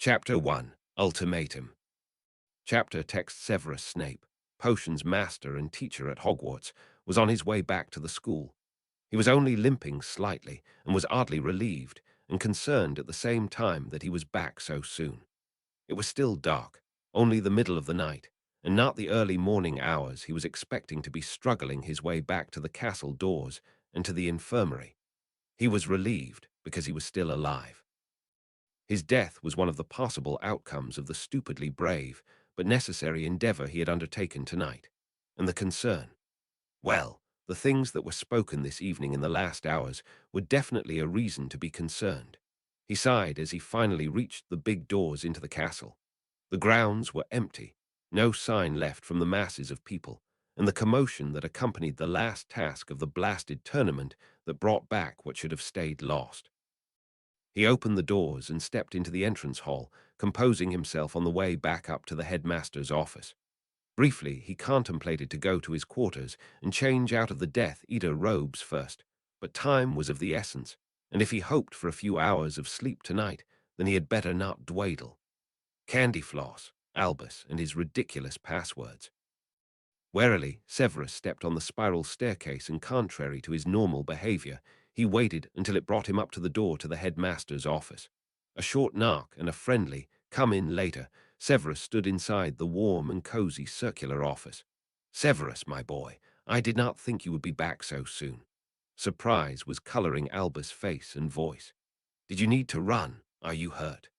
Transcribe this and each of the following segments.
Chapter 1 Ultimatum. Chapter text Severus Snape, potions master and teacher at Hogwarts, was on his way back to the school. He was only limping slightly and was oddly relieved and concerned at the same time that he was back so soon. It was still dark, only the middle of the night, and not the early morning hours he was expecting to be struggling his way back to the castle doors and to the infirmary. He was relieved because he was still alive. His death was one of the possible outcomes of the stupidly brave but necessary endeavor he had undertaken tonight. And the concern? Well, the things that were spoken this evening in the last hours were definitely a reason to be concerned. He sighed as he finally reached the big doors into the castle. The grounds were empty, no sign left from the masses of people, and the commotion that accompanied the last task of the blasted tournament that brought back what should have stayed lost. He opened the doors and stepped into the entrance hall, composing himself on the way back up to the headmaster's office. Briefly, he contemplated to go to his quarters and change out of the Death Eater robes first, but time was of the essence, and if he hoped for a few hours of sleep tonight, then he had better not dawdle. Candyfloss, Albus, and his ridiculous passwords. Warily, Severus stepped on the spiral staircase, and contrary to his normal behavior, he waited until it brought him up to the door to the headmaster's office. A short knock and a friendly, "Come in later," Severus stood inside the warm and cozy circular office. "Severus, my boy, I did not think you would be back so soon." Surprise was coloring Albus' face and voice. "Did you need to run? Are you hurt?"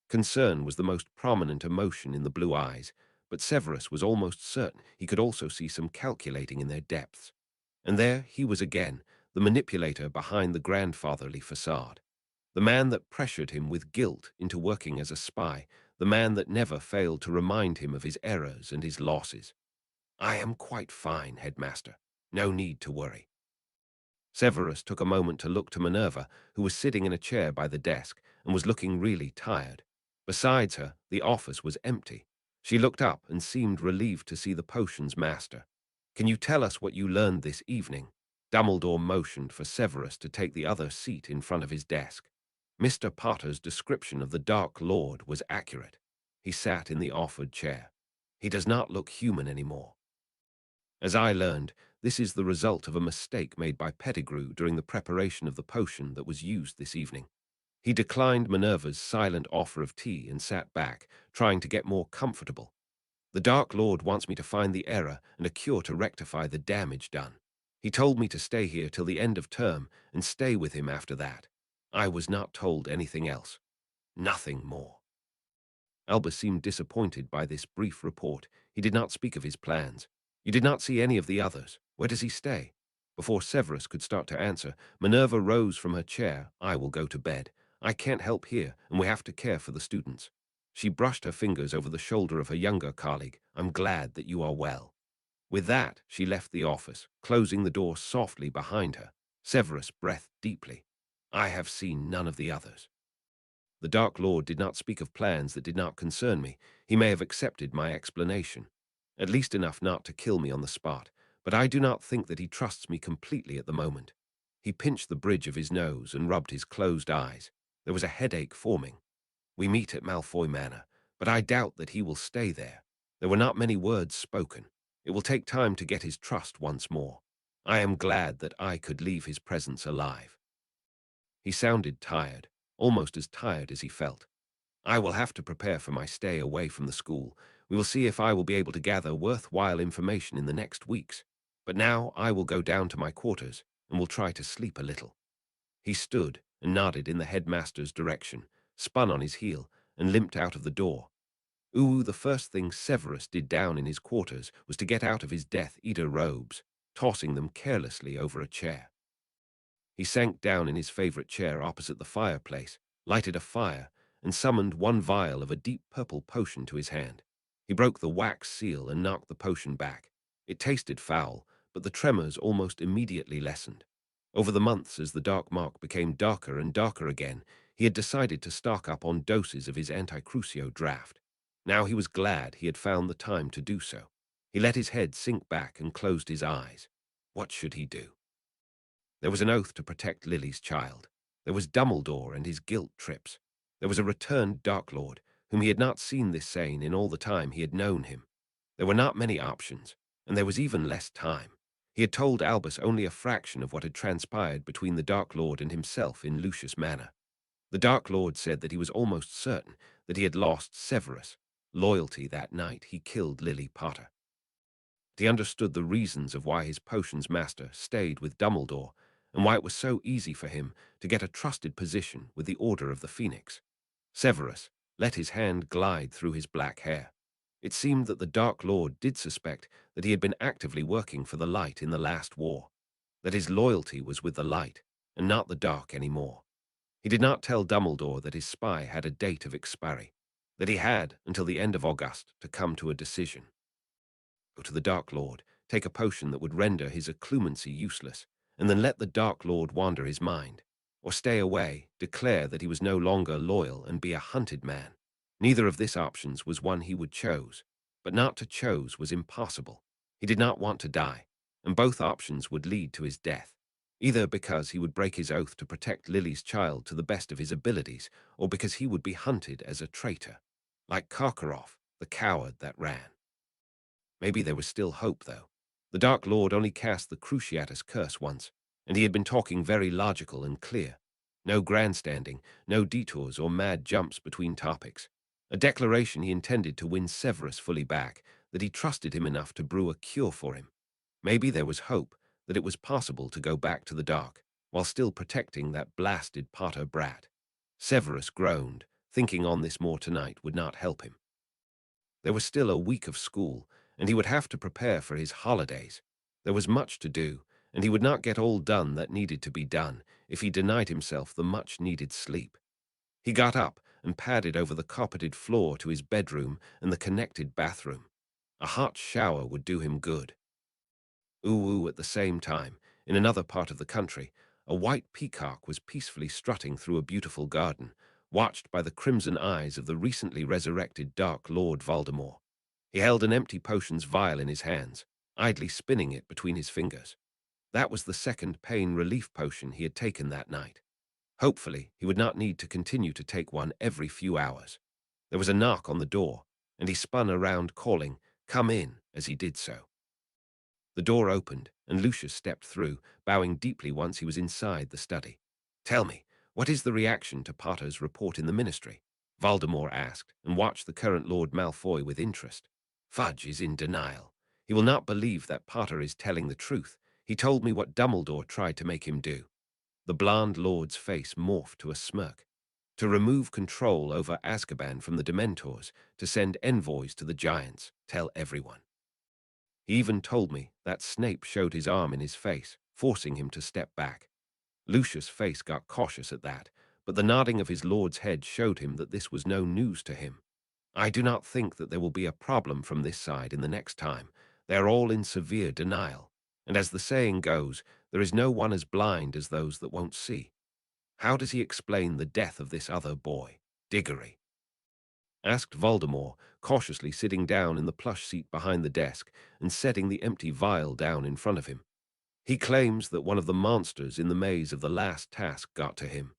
Concern was the most prominent emotion in the blue eyes, but Severus was almost certain he could also see some calculating in their depths. And there he was again, the manipulator behind the grandfatherly facade. The man that pressured him with guilt into working as a spy, the man that never failed to remind him of his errors and his losses. "I am quite fine, headmaster. No need to worry." Severus took a moment to look to Minerva, who was sitting in a chair by the desk and was looking really tired. Besides her, the office was empty. She looked up and seemed relieved to see the potions master. "Can you tell us what you learned this evening?" Dumbledore motioned for Severus to take the other seat in front of his desk. Mr. Potter's description of the Dark Lord was accurate. He sat in the offered chair. "He does not look human anymore. As I learned, this is the result of a mistake made by Pettigrew during the preparation of the potion that was used this evening." He declined Minerva's silent offer of tea and sat back, trying to get more comfortable. "The Dark Lord wants me to find the error and a cure to rectify the damage done. He told me to stay here till the end of term and stay with him after that. I was not told anything else. Nothing more." Albus seemed disappointed by this brief report. He did not speak of his plans. "You did not see any of the others. Where does he stay?" Before Severus could start to answer, Minerva rose from her chair. "I will go to bed. I can't help here, and we have to care for the students." She brushed her fingers over the shoulder of her younger colleague. "I'm glad that you are well." With that, she left the office, closing the door softly behind her. Severus breathed deeply. "I have seen none of the others. The Dark Lord did not speak of plans that did not concern me. He may have accepted my explanation, at least enough not to kill me on the spot, but I do not think that he trusts me completely at the moment." He pinched the bridge of his nose and rubbed his closed eyes. There was a headache forming. "We meet at Malfoy Manor, but I doubt that he will stay there. There were not many words spoken. It will take time to get his trust once more. I am glad that I could leave his presence alive." He sounded tired, almost as tired as he felt. "I will have to prepare for my stay away from the school. We will see if I will be able to gather worthwhile information in the next weeks. But now I will go down to my quarters and will try to sleep a little." He stood and nodded in the headmaster's direction, spun on his heel, and limped out of the door. The first thing Severus did down in his quarters was to get out of his Death Eater robes, tossing them carelessly over a chair. He sank down in his favorite chair opposite the fireplace, lighted a fire, and summoned one vial of a deep purple potion to his hand. He broke the wax seal and knocked the potion back. It tasted foul, but the tremors almost immediately lessened. Over the months, as the dark mark became darker and darker again, he had decided to stock up on doses of his anti-crucio draft. Now he was glad he had found the time to do so. He let his head sink back and closed his eyes. What should he do? There was an oath to protect Lily's child. There was Dumbledore and his guilt trips. There was a returned Dark Lord, whom he had not seen this sane in all the time he had known him. There were not many options, and there was even less time. He had told Albus only a fraction of what had transpired between the Dark Lord and himself in Lucius Manor. The Dark Lord said that he was almost certain that he had lost Severus' loyalty that night he killed Lily Potter. He understood the reasons of why his potions master stayed with Dumbledore and why it was so easy for him to get a trusted position with the Order of the Phoenix. Severus let his hand glide through his black hair. It seemed that the Dark Lord did suspect that he had been actively working for the light in the last war, that his loyalty was with the light and not the dark anymore. He did not tell Dumbledore that his spy had a date of expiry, that he had until the end of August to come to a decision. Go to the Dark Lord, take a potion that would render his occlumency useless, and then let the Dark Lord wander his mind, or stay away, declare that he was no longer loyal and be a hunted man. Neither of these options was one he would choose, but not to choose was impossible. He did not want to die, and both options would lead to his death, either because he would break his oath to protect Lily's child to the best of his abilities, or because he would be hunted as a traitor, like Karkaroff, the coward that ran. Maybe there was still hope, though. The Dark Lord only cast the Cruciatus curse once, and he had been talking very logical and clear. No grandstanding, no detours or mad jumps between topics. A declaration he intended to win Severus fully back, that he trusted him enough to brew a cure for him. Maybe there was hope that it was possible to go back to the dark, while still protecting that blasted Potter brat. Severus groaned, thinking on this more tonight would not help him. There was still a week of school, and he would have to prepare for his holidays. There was much to do, and he would not get all done that needed to be done if he denied himself the much-needed sleep. He got up and padded over the carpeted floor to his bedroom and the connected bathroom. A hot shower would do him good. Ooh, at the same time, in another part of the country, a white peacock was peacefully strutting through a beautiful garden, watched by the crimson eyes of the recently resurrected Dark Lord Voldemort. He held an empty potions vial in his hands, idly spinning it between his fingers. That was the second pain relief potion he had taken that night. Hopefully, he would not need to continue to take one every few hours. There was a knock on the door, and he spun around calling, "Come in," as he did so. The door opened, and Lucius stepped through, bowing deeply once he was inside the study. "Tell me, what is the reaction to Potter's report in the ministry?" Voldemort asked, and watched the current Lord Malfoy with interest. "Fudge is in denial. He will not believe that Potter is telling the truth. He told me what Dumbledore tried to make him do." The blonde lord's face morphed to a smirk. "To remove control over Azkaban from the Dementors, to send envoys to the Giants, tell everyone. He even told me that Snape showed his arm in his face, forcing him to step back." Lucius' face got cautious at that, but the nodding of his lord's head showed him that this was no news to him. "I do not think that there will be a problem from this side in the next time. They are all in severe denial, and as the saying goes, there is no one as blind as those that won't see." "How does he explain the death of this other boy, Diggory?" asked Voldemort, cautiously sitting down in the plush seat behind the desk and setting the empty vial down in front of him. "He claims that one of the monsters in the maze of the last task got to him."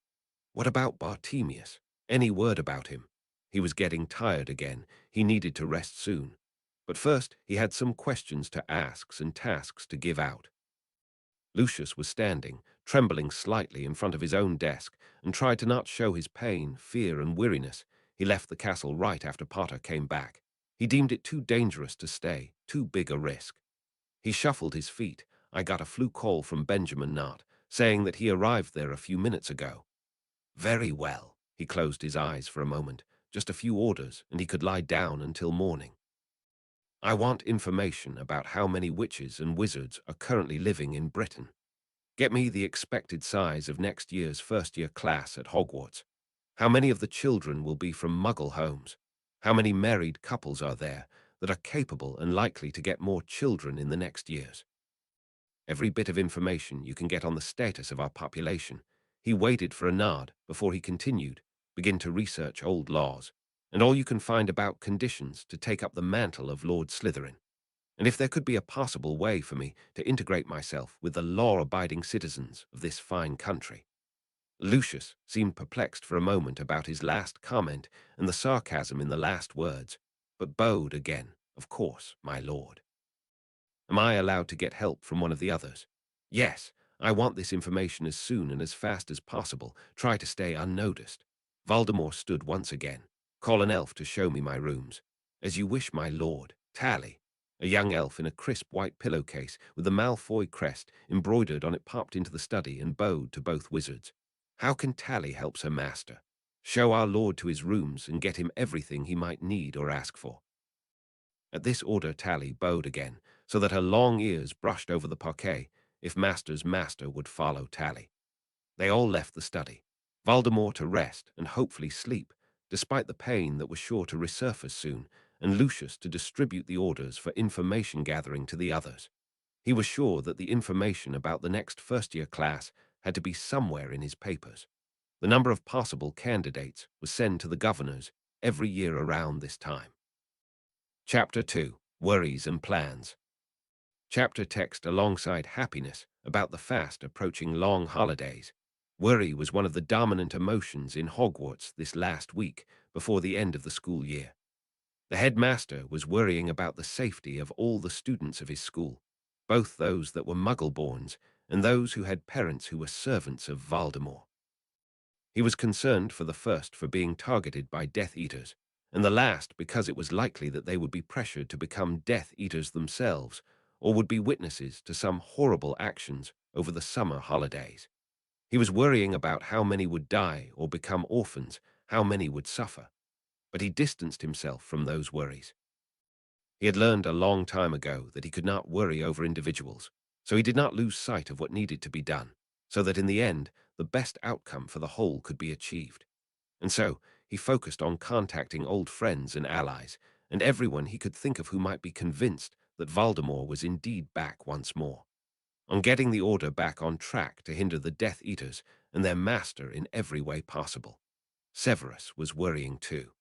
"What about Bartemius? Any word about him?" He was getting tired again. He needed to rest soon. But first, he had some questions to ask and tasks to give out. Lucius was standing, trembling slightly in front of his own desk, and tried to not show his pain, fear, and weariness. He left the castle right after Potter came back. He deemed it too dangerous to stay, too big a risk. He shuffled his feet. "I got a flu call from Benjamin Knott, saying that he arrived there a few minutes ago." "Very well." He closed his eyes for a moment. Just a few orders, and he could lie down until morning. "I want information about how many witches and wizards are currently living in Britain. Get me the expected size of next year's first-year class at Hogwarts. How many of the children will be from Muggle homes? How many married couples are there that are capable and likely to get more children in the next years? Every bit of information you can get on the status of our population." He waited for a nod before he continued, "Begin to research old laws, and all you can find about conditions to take up the mantle of Lord Slytherin. And if there could be a possible way for me to integrate myself with the law-abiding citizens of this fine country." Lucius seemed perplexed for a moment about his last comment and the sarcasm in the last words, but bowed again. Of course, my lord. Am I allowed to get help from one of the others? Yes, I want this information as soon and as fast as possible. Try to stay unnoticed. Voldemort stood once again. Call an elf to show me my rooms. As you wish, my lord. Tally. A young elf in a crisp white pillowcase with the Malfoy crest embroidered on it popped into the study and bowed to both wizards. How can Tally help her master? Show our lord to his rooms and get him everything he might need or ask for. At this order Tally bowed again, so that her long ears brushed over the parquet, if master's master would follow Tally. They all left the study, Voldemort to rest and hopefully sleep, despite the pain that was sure to resurface soon, and Lucius to distribute the orders for information gathering to the others. He was sure that the information about the next first-year class had to be somewhere in his papers. The number of possible candidates was sent to the governors every year around this time. Chapter 2. Worries and Plans. Chapter text alongside happiness about the fast approaching long holidays. Worry was one of the dominant emotions in Hogwarts this last week before the end of the school year. The headmaster was worrying about the safety of all the students of his school, both those that were Muggle-borns and those who had parents who were servants of Voldemort. He was concerned for the first for being targeted by Death Eaters, and the last because it was likely that they would be pressured to become Death Eaters themselves, or would be witnesses to some horrible actions over the summer holidays. He was worrying about how many would die or become orphans, how many would suffer, but he distanced himself from those worries. He had learned a long time ago that he could not worry over individuals, so he did not lose sight of what needed to be done, so that in the end, the best outcome for the whole could be achieved. And so, he focused on contacting old friends and allies, and everyone he could think of who might be convinced that Voldemort was indeed back once more. On getting the order back on track to hinder the Death Eaters and their master in every way possible. Severus was worrying too.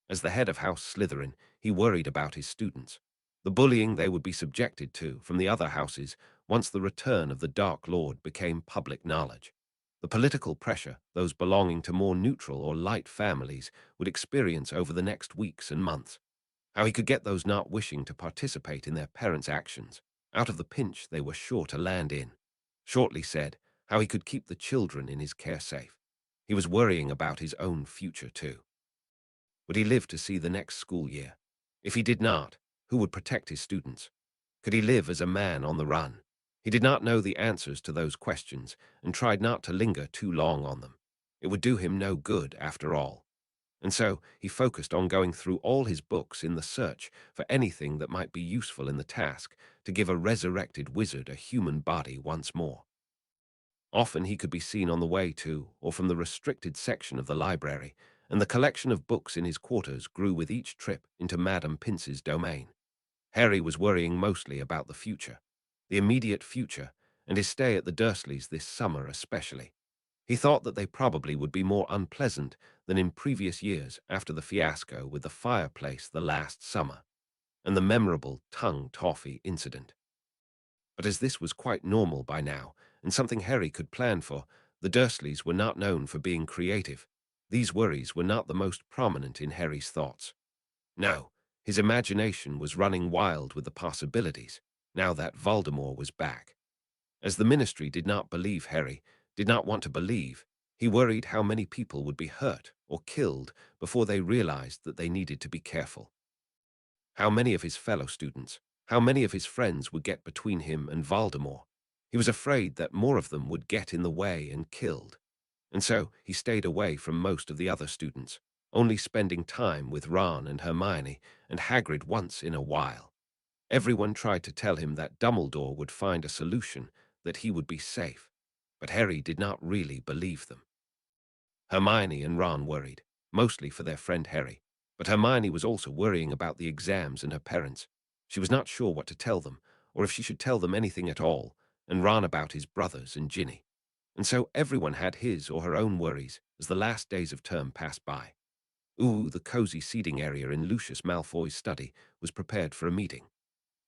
As the head of House Slytherin, he worried about his students, the bullying they would be subjected to from the other houses once the return of the Dark Lord became public knowledge, the political pressure those belonging to more neutral or light families would experience over the next weeks and months, how he could get those not wishing to participate in their parents' actions out of the pinch they were sure to land in. Shortly said, how he could keep the children in his care safe. He was worrying about his own future too. Would he live to see the next school year? If he did not, who would protect his students? Could he live as a man on the run? He did not know the answers to those questions and tried not to linger too long on them. It would do him no good after all. And so he focused on going through all his books in the search for anything that might be useful in the task to give a resurrected wizard a human body once more. Often he could be seen on the way to or from the restricted section of the library, and the collection of books in his quarters grew with each trip into Madame Pince's domain. Harry was worrying mostly about the immediate future, and his stay at the Dursleys this summer especially. He thought that they probably would be more unpleasant than in previous years after the fiasco with the fireplace the last summer, and the memorable tongue toffee incident. But as this was quite normal by now, and something Harry could plan for, the Dursleys were not known for being creative. These worries were not the most prominent in Harry's thoughts. No, his imagination was running wild with the possibilities, now that Voldemort was back. As the Ministry did not believe Harry, did not want to believe, he worried how many people would be hurt or killed before they realized that they needed to be careful. How many of his fellow students, how many of his friends would get between him and Voldemort? He was afraid that more of them would get in the way and killed. And so he stayed away from most of the other students, only spending time with Ron and Hermione and Hagrid once in a while. Everyone tried to tell him that Dumbledore would find a solution, that he would be safe, but Harry did not really believe them. Hermione and Ron worried, mostly for their friend Harry, but Hermione was also worrying about the exams and her parents. She was not sure what to tell them, or if she should tell them anything at all, and Ron about his brothers and Ginny. And so everyone had his or her own worries as the last days of term passed by. The cozy seating area in Lucius Malfoy's study was prepared for a meeting.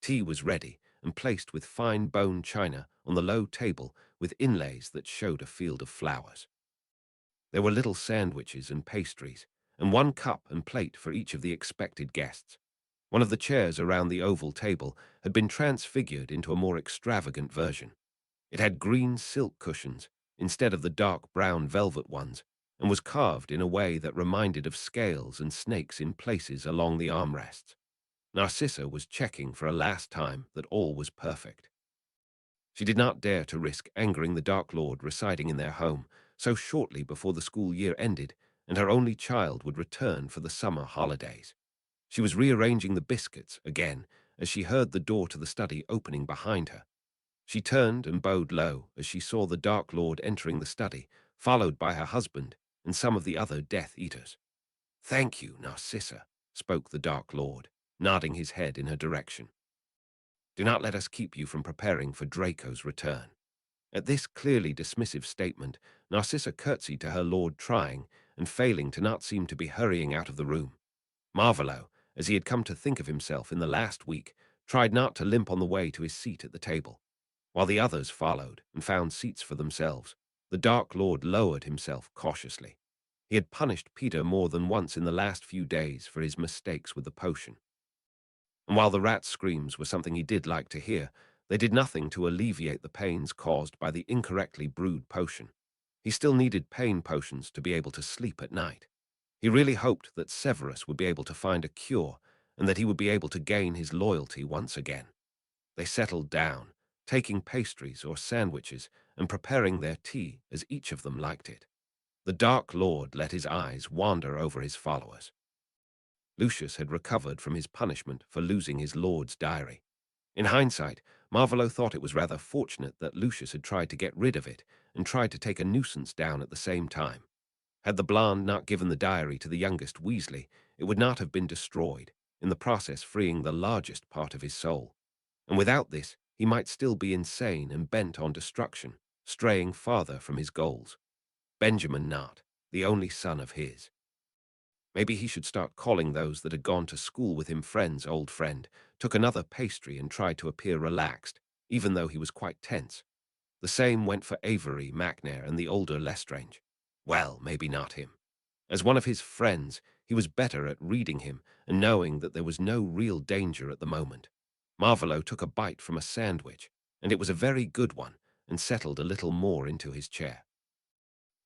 Tea was ready and placed with fine bone china on the low table with inlays that showed a field of flowers. There were little sandwiches and pastries, and one cup and plate for each of the expected guests. One of the chairs around the oval table had been transfigured into a more extravagant version. It had green silk cushions instead of the dark brown velvet ones, and was carved in a way that reminded of scales and snakes in places along the armrests. Narcissa was checking for a last time that all was perfect. She did not dare to risk angering the Dark Lord residing in their home so shortly before the school year ended and her only child would return for the summer holidays. She was rearranging the biscuits again as she heard the door to the study opening behind her. She turned and bowed low as she saw the Dark Lord entering the study, followed by her husband and some of the other Death Eaters. "Thank you, Narcissa," spoke the Dark Lord, nodding his head in her direction. "Do not let us keep you from preparing for Draco's return." At this clearly dismissive statement, Narcissa curtsied to her lord, trying and failing to not seem to be hurrying out of the room. Marvolo, as he had come to think of himself in the last week, tried not to limp on the way to his seat at the table. While the others followed and found seats for themselves, the Dark Lord lowered himself cautiously. He had punished Peter more than once in the last few days for his mistakes with the potion. And while the rat's screams were something he did like to hear, they did nothing to alleviate the pains caused by the incorrectly brewed potion. He still needed pain potions to be able to sleep at night. He really hoped that Severus would be able to find a cure and that he would be able to gain his loyalty once again. They settled down, taking pastries or sandwiches and preparing their tea as each of them liked it. The Dark Lord let his eyes wander over his followers. Lucius had recovered from his punishment for losing his lord's diary. In hindsight, Marvolo thought it was rather fortunate that Lucius had tried to get rid of it and tried to take a nuisance down at the same time. Had the Bland not given the diary to the youngest Weasley, it would not have been destroyed, in the process freeing the largest part of his soul. And without this, he might still be insane and bent on destruction, straying farther from his goals. Benjamin not, the only son of his. Maybe he should start calling those that had gone to school with him friends, old friend, took another pastry and tried to appear relaxed, even though he was quite tense. The same went for Avery, Macnair, and the older Lestrange. Well, maybe not him. As one of his friends, he was better at reading him and knowing that there was no real danger at the moment. Marvolo took a bite from a sandwich, and it was a very good one, and settled a little more into his chair.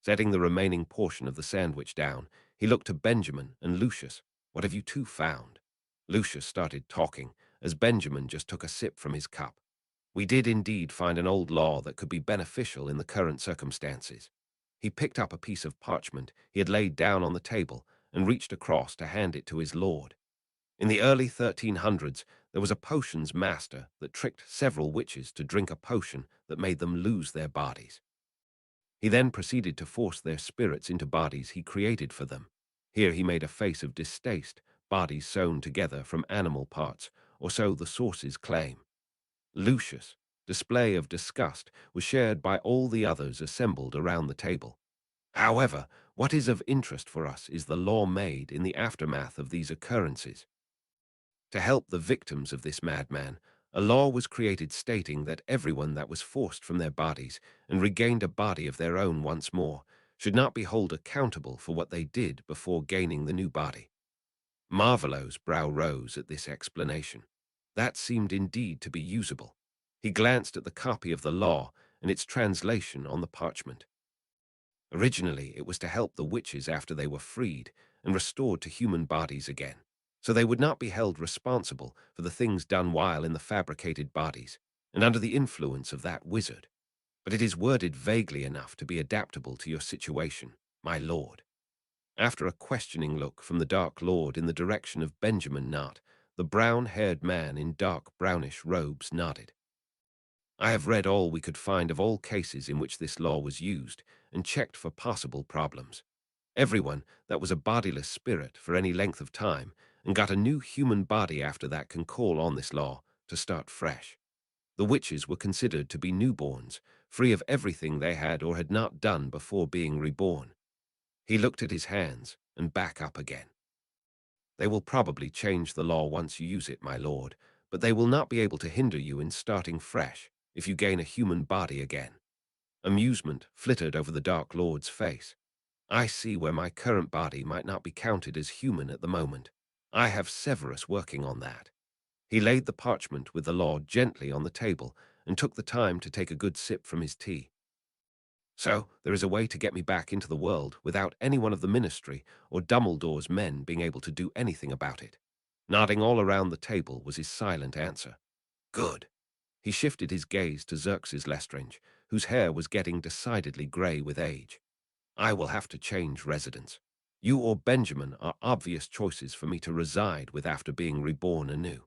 Setting the remaining portion of the sandwich down, he looked to Benjamin and Lucius. "What have you two found?" Lucius started talking, as Benjamin just took a sip from his cup. "We did indeed find an old law that could be beneficial in the current circumstances." He picked up a piece of parchment he had laid down on the table and reached across to hand it to his lord. In the early 1300s, there was a potions master that tricked several witches to drink a potion that made them lose their bodies. He then proceeded to force their spirits into bodies he created for them. Here he made a face of distaste, bodies sewn together from animal parts, or so the sources claim. Lucius' display of disgust was shared by all the others assembled around the table. However, what is of interest for us is the law made in the aftermath of these occurrences. To help the victims of this madman, a law was created stating that everyone that was forced from their bodies and regained a body of their own once more should not be held accountable for what they did before gaining the new body. Marvolo's brow rose at this explanation. That seemed indeed to be usable. He glanced at the copy of the law and its translation on the parchment. Originally, it was to help the witches after they were freed and restored to human bodies again, so they would not be held responsible for the things done while in the fabricated bodies and under the influence of that wizard. But it is worded vaguely enough to be adaptable to your situation, my lord. After a questioning look from the Dark Lord in the direction of Benjamin Knott, the brown-haired man in dark brownish robes nodded. "I have read all we could find of all cases in which this law was used and checked for possible problems. Everyone that was a bodiless spirit for any length of time and got a new human body after that can call on this law to start fresh. The witches were considered to be newborns, free of everything they had or had not done before being reborn." He looked at his hands and back up again. "They will probably change the law once you use it, my lord, but they will not be able to hinder you in starting fresh if you gain a human body again." Amusement flittered over the Dark Lord's face. I see where my current body might not be counted as human at the moment. I have Severus working on that. He laid the parchment with the law gently on the table and took the time to take a good sip from his tea. So, there is a way to get me back into the world without any one of the ministry or Dumbledore's men being able to do anything about it. Nodding all around the table was his silent answer. Good. He shifted his gaze to Xerxes Lestrange, whose hair was getting decidedly grey with age. I will have to change residence. You or Benjamin are obvious choices for me to reside with after being reborn anew.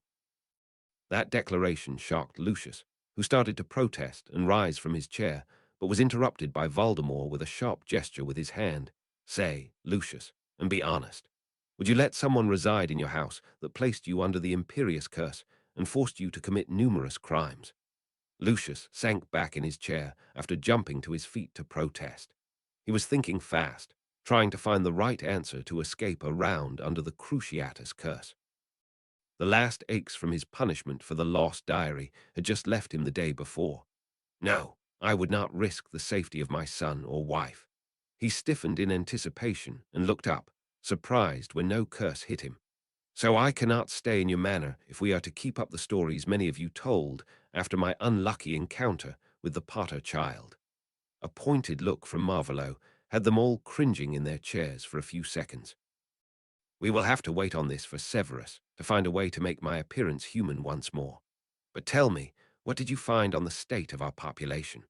That declaration shocked Lucius, who started to protest and rise from his chair, but was interrupted by Voldemort with a sharp gesture with his hand. Say, Lucius, and be honest. Would you let someone reside in your house that placed you under the imperious curse and forced you to commit numerous crimes? Lucius sank back in his chair after jumping to his feet to protest. He was thinking fast, trying to find the right answer to escape around under the Cruciatus curse. The last aches from his punishment for the lost diary had just left him the day before. No, I would not risk the safety of my son or wife. He stiffened in anticipation and looked up, surprised when no curse hit him. So I cannot stay in your manor if we are to keep up the stories many of you told after my unlucky encounter with the Potter child. A pointed look from Marvolo had them all cringing in their chairs for a few seconds. We will have to wait on this for Severus to find a way to make my appearance human once more. But tell me, what did you find on the state of our population?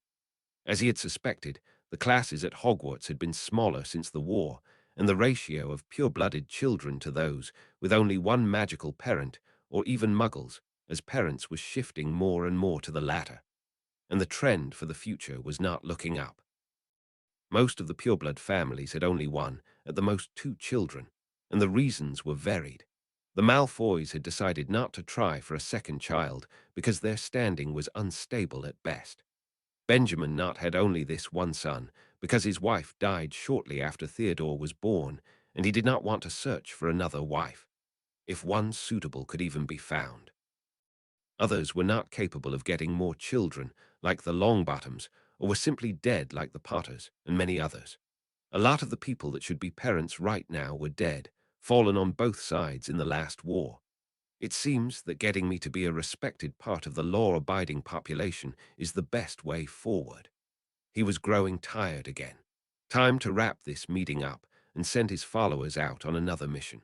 As he had suspected, the classes at Hogwarts had been smaller since the war, and the ratio of pure-blooded children to those with only one magical parent, or even muggles, as parents was shifting more and more to the latter, and the trend for the future was not looking up. Most of the pureblood families had only one, at the most two children, and the reasons were varied. The Malfoys had decided not to try for a second child because their standing was unstable at best. Benjamin not had only this one son because his wife died shortly after Theodore was born, and he did not want to search for another wife, if one suitable could even be found. Others were not capable of getting more children, like the Longbottoms, or were simply dead like the Potters, and many others. A lot of the people that should be parents right now were dead, fallen on both sides in the last war. It seems that getting me to be a respected part of the law-abiding population is the best way forward. He was growing tired again. Time to wrap this meeting up and send his followers out on another mission.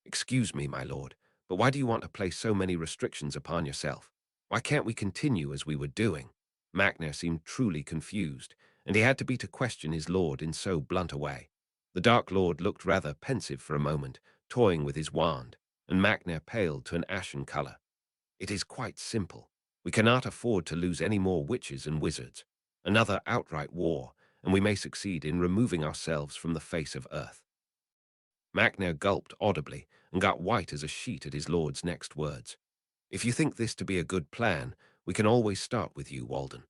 Excuse me, my lord, but why do you want to place so many restrictions upon yourself? Why can't we continue as we were doing? Macnair seemed truly confused, and he had to be to question his lord in so blunt a way. The Dark Lord looked rather pensive for a moment, toying with his wand, and Macnair paled to an ashen color. It is quite simple. We cannot afford to lose any more witches and wizards. Another outright war, and we may succeed in removing ourselves from the face of Earth. Macnair gulped audibly and got white as a sheet at his lord's next words. If you think this to be a good plan, we can always start with you, Walden.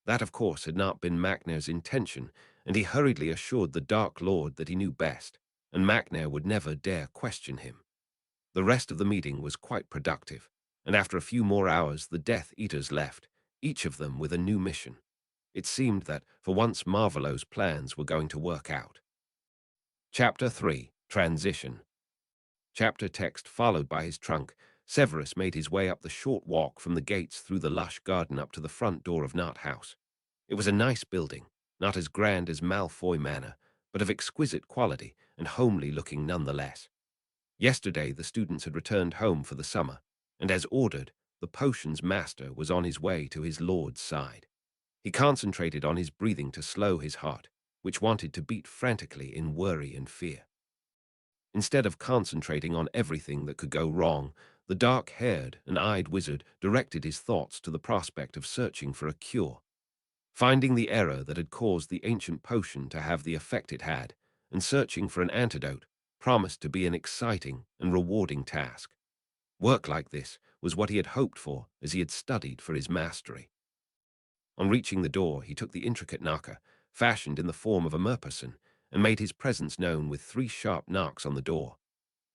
That, of course, had not been Macnair's intention, and he hurriedly assured the Dark Lord that he knew best, and Macnair would never dare question him. The rest of the meeting was quite productive, and after a few more hours the Death Eaters left, each of them with a new mission. It seemed that, for once, Marvolo's plans were going to work out. Chapter 3. Transition. Chapter text followed by his trunk, Severus made his way up the short walk from the gates through the lush garden up to the front door of Knott House. It was a nice building, not as grand as Malfoy Manor, but of exquisite quality and homely-looking nonetheless. Yesterday the students had returned home for the summer, and as ordered, the potions master was on his way to his lord's side. He concentrated on his breathing to slow his heart, which wanted to beat frantically in worry and fear. Instead of concentrating on everything that could go wrong, the dark-haired and eyed wizard directed his thoughts to the prospect of searching for a cure. Finding the error that had caused the ancient potion to have the effect it had, and searching for an antidote, promised to be an exciting and rewarding task. Work like this was what he had hoped for as he had studied for his mastery. On reaching the door, he took the intricate knocker, fashioned in the form of a merperson, and made his presence known with 3 sharp knocks on the door.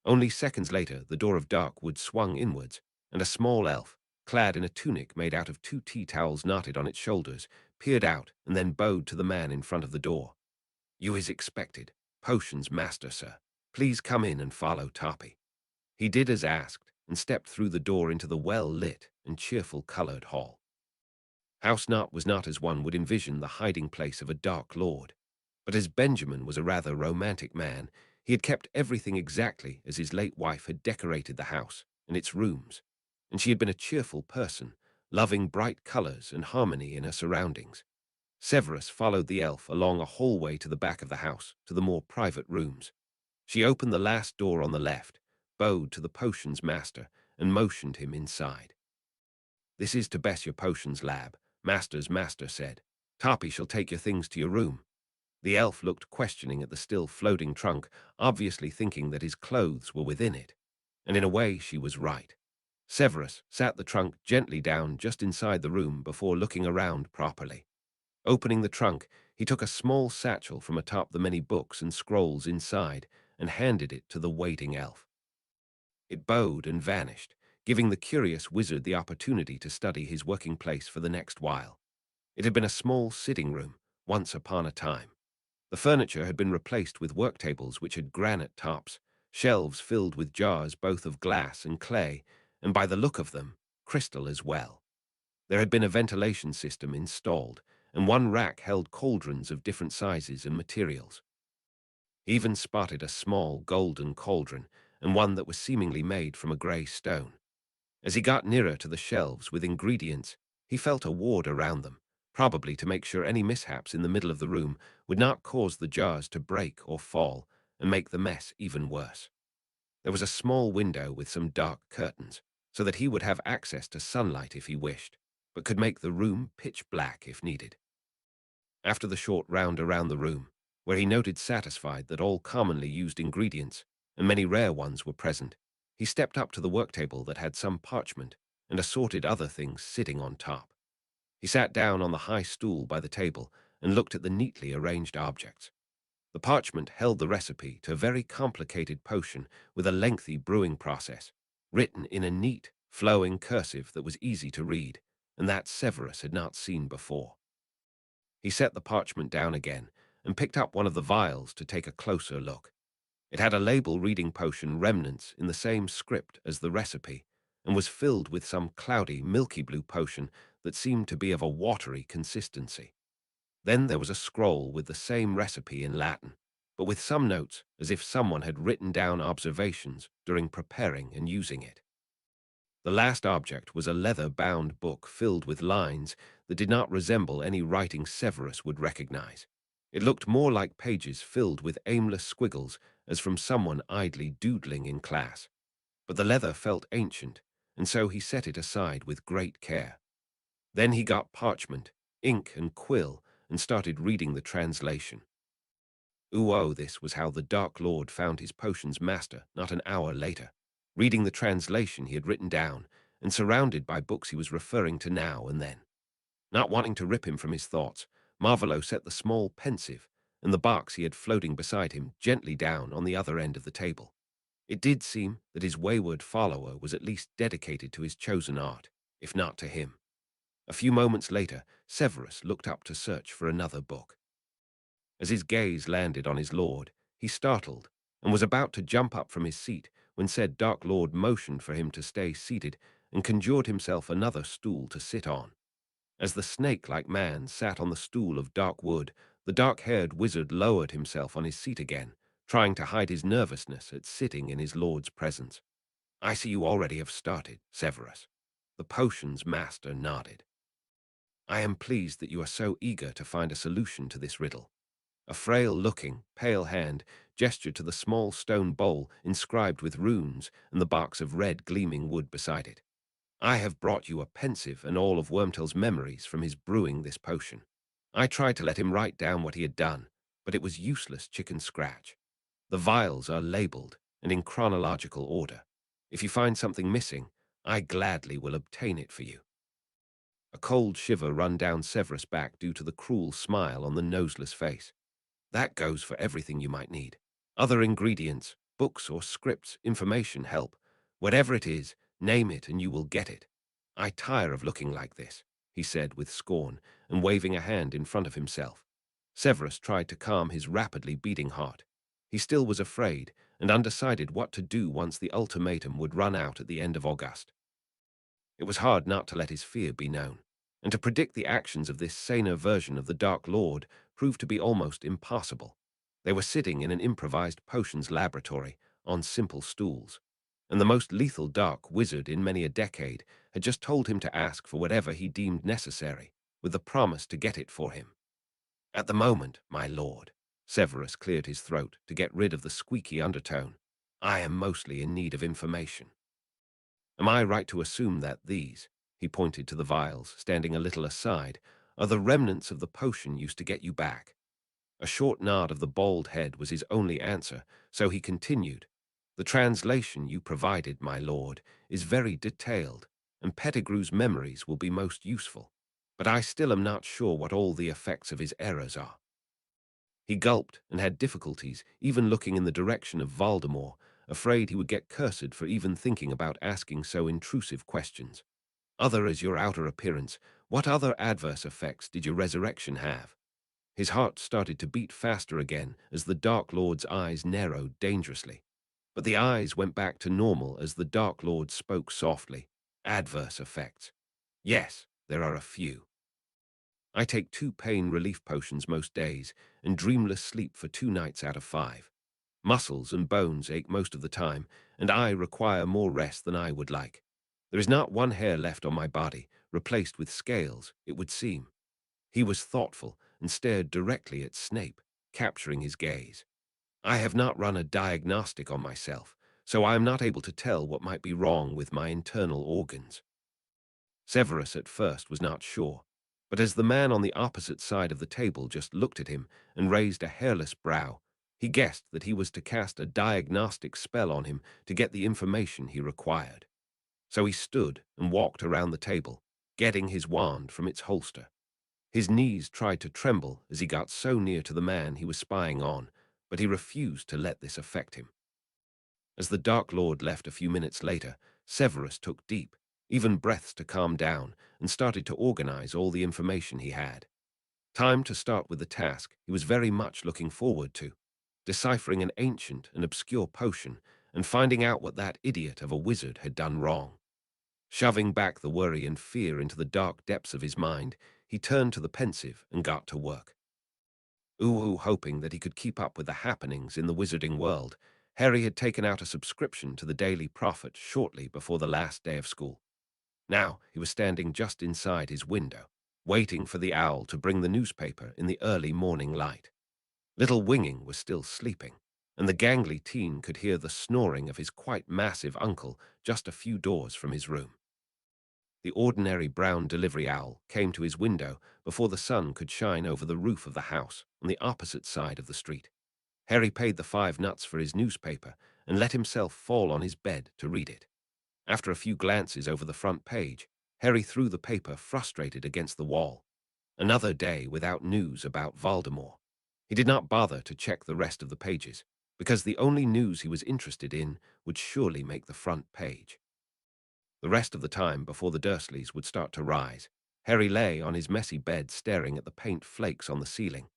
Only seconds later, the door of dark wood swung inwards, and a small elf, clad in a tunic made out of 2 tea towels knotted on its shoulders, peered out and then bowed to the man in front of the door. "You is expected. Potions master, sir. Please come in and follow Toppy." He did as asked and stepped through the door into the well-lit and cheerful-coloured hall. House Knot was not as one would envision the hiding place of a dark lord, but as Benjamin was a rather romantic man, he had kept everything exactly as his late wife had decorated the house and its rooms, and she had been a cheerful person, loving bright colours and harmony in her surroundings. Severus followed the elf along a hallway to the back of the house, to the more private rooms. She opened the last door on the left, bowed to the potions master, and motioned him inside. "This is to Bess your potions lab," Master's master said. "Toppy shall take your things to your room." The elf looked questioning at the still floating trunk, obviously thinking that his clothes were within it. And in a way, she was right. Severus sat the trunk gently down just inside the room before looking around properly. Opening the trunk, he took a small satchel from atop the many books and scrolls inside and handed it to the waiting elf. It bowed and vanished, giving the curious wizard the opportunity to study his working place for the next while. It had been a small sitting room, once upon a time. The furniture had been replaced with work tables which had granite tops, shelves filled with jars both of glass and clay, and by the look of them, crystal as well. There had been a ventilation system installed, and one rack held cauldrons of different sizes and materials. He even spotted a small golden cauldron, and one that was seemingly made from a grey stone. As he got nearer to the shelves with ingredients, he felt a ward around them, probably to make sure any mishaps in the middle of the room would not cause the jars to break or fall and make the mess even worse. There was a small window with some dark curtains, so that he would have access to sunlight if he wished, but could make the room pitch black if needed. After the short round around the room, where he noted satisfied that all commonly used ingredients and many rare ones were present, he stepped up to the work table that had some parchment and assorted other things sitting on top. He sat down on the high stool by the table and looked at the neatly arranged objects. The parchment held the recipe to a very complicated potion with a lengthy brewing process, written in a neat, flowing cursive that was easy to read, and that Severus had not seen before. He set the parchment down again and picked up one of the vials to take a closer look. It had a label reading potion remnants in the same script as the recipe, and was filled with some cloudy, milky blue potion that seemed to be of a watery consistency. Then there was a scroll with the same recipe in Latin, but with some notes as if someone had written down observations during preparing and using it. The last object was a leather-bound book filled with lines that did not resemble any writing Severus would recognize. It looked more like pages filled with aimless squiggles as from someone idly doodling in class. But the leather felt ancient, and so he set it aside with great care. Then he got parchment, ink, and quill and started reading the translation. Ooh, this was how the Dark Lord found his potions master not an hour later, reading the translation he had written down and surrounded by books he was referring to now and then. Not wanting to rip him from his thoughts, Marvolo set the small pensive and the box he had floating beside him gently down on the other end of the table. It did seem that his wayward follower was at least dedicated to his chosen art, if not to him. A few moments later, Severus looked up to search for another book. As his gaze landed on his lord, he startled and was about to jump up from his seat when said Dark Lord motioned for him to stay seated and conjured himself another stool to sit on. As the snake-like man sat on the stool of dark wood, the dark-haired wizard lowered himself on his seat again, trying to hide his nervousness at sitting in his lord's presence. "I see you already have started, Severus." The potions master nodded. "I am pleased that you are so eager to find a solution to this riddle." A frail-looking, pale hand gestured to the small stone bowl inscribed with runes and the box of red gleaming wood beside it. "I have brought you a pensive and all of Wormtail's memories from his brewing this potion. I tried to let him write down what he had done, but it was useless chicken scratch. The vials are labeled and in chronological order. If you find something missing, I gladly will obtain it for you." A cold shiver ran down Severus' back due to the cruel smile on the noseless face. "That goes for everything you might need. Other ingredients, books or scripts, information, help. Whatever it is, name it and you will get it. I tire of looking like this," he said with scorn and waving a hand in front of himself. Severus tried to calm his rapidly beating heart. He still was afraid and undecided what to do once the ultimatum would run out at the end of August. It was hard not to let his fear be known, and to predict the actions of this saner version of the Dark Lord proved to be almost impossible. They were sitting in an improvised potions laboratory on simple stools, and the most lethal dark wizard in many a decade had just told him to ask for whatever he deemed necessary, with the promise to get it for him. At the moment, my lord, Severus cleared his throat to get rid of the squeaky undertone, I am mostly in need of information. Am I right to assume that these, he pointed to the vials, standing a little aside, are the remnants of the potion used to get you back? A short nod of the bald head was his only answer, so he continued, the translation you provided, my lord, is very detailed, and Pettigrew's memories will be most useful, but I still am not sure what all the effects of his errors are. He gulped and had difficulties even looking in the direction of Voldemort, afraid he would get cursed for even thinking about asking so intrusive questions. Other as your outer appearance, what other adverse effects did your resurrection have? His heart started to beat faster again as the Dark Lord's eyes narrowed dangerously. But the eyes went back to normal as the Dark Lord spoke softly. Adverse effects. Yes, there are a few. I take 2 pain relief potions most days and dreamless sleep for 2 nights out of 5. Muscles and bones ache most of the time, and I require more rest than I would like. There is not one hair left on my body, replaced with scales, it would seem. He was thoughtful and stared directly at Snape, capturing his gaze. I have not run a diagnostic on myself, so I am not able to tell what might be wrong with my internal organs. Severus at first was not sure, but as the man on the opposite side of the table just looked at him and raised a hairless brow, he guessed that he was to cast a diagnostic spell on him to get the information he required. So he stood and walked around the table, getting his wand from its holster. His knees tried to tremble as he got so near to the man he was spying on, but he refused to let this affect him. As the Dark Lord left a few minutes later, Severus took deep, even breaths to calm down, and started to organize all the information he had. Time to start with the task he was very much looking forward to, deciphering an ancient and obscure potion and finding out what that idiot of a wizard had done wrong. Shoving back the worry and fear into the dark depths of his mind, he turned to the pensive and got to work. Hoping that he could keep up with the happenings in the wizarding world, Harry had taken out a subscription to the Daily Prophet shortly before the last day of school. Now he was standing just inside his window, waiting for the owl to bring the newspaper in the early morning light. Little Winging was still sleeping, and the gangly teen could hear the snoring of his quite massive uncle just a few doors from his room. The ordinary brown delivery owl came to his window before the sun could shine over the roof of the house on the opposite side of the street. Harry paid the 5 nuts for his newspaper and let himself fall on his bed to read it. After a few glances over the front page, Harry threw the paper frustrated against the wall. Another day without news about Voldemort. He did not bother to check the rest of the pages, because the only news he was interested in would surely make the front page. The rest of the time before the Dursleys would start to rise, Harry lay on his messy bed staring at the paint flakes on the ceiling.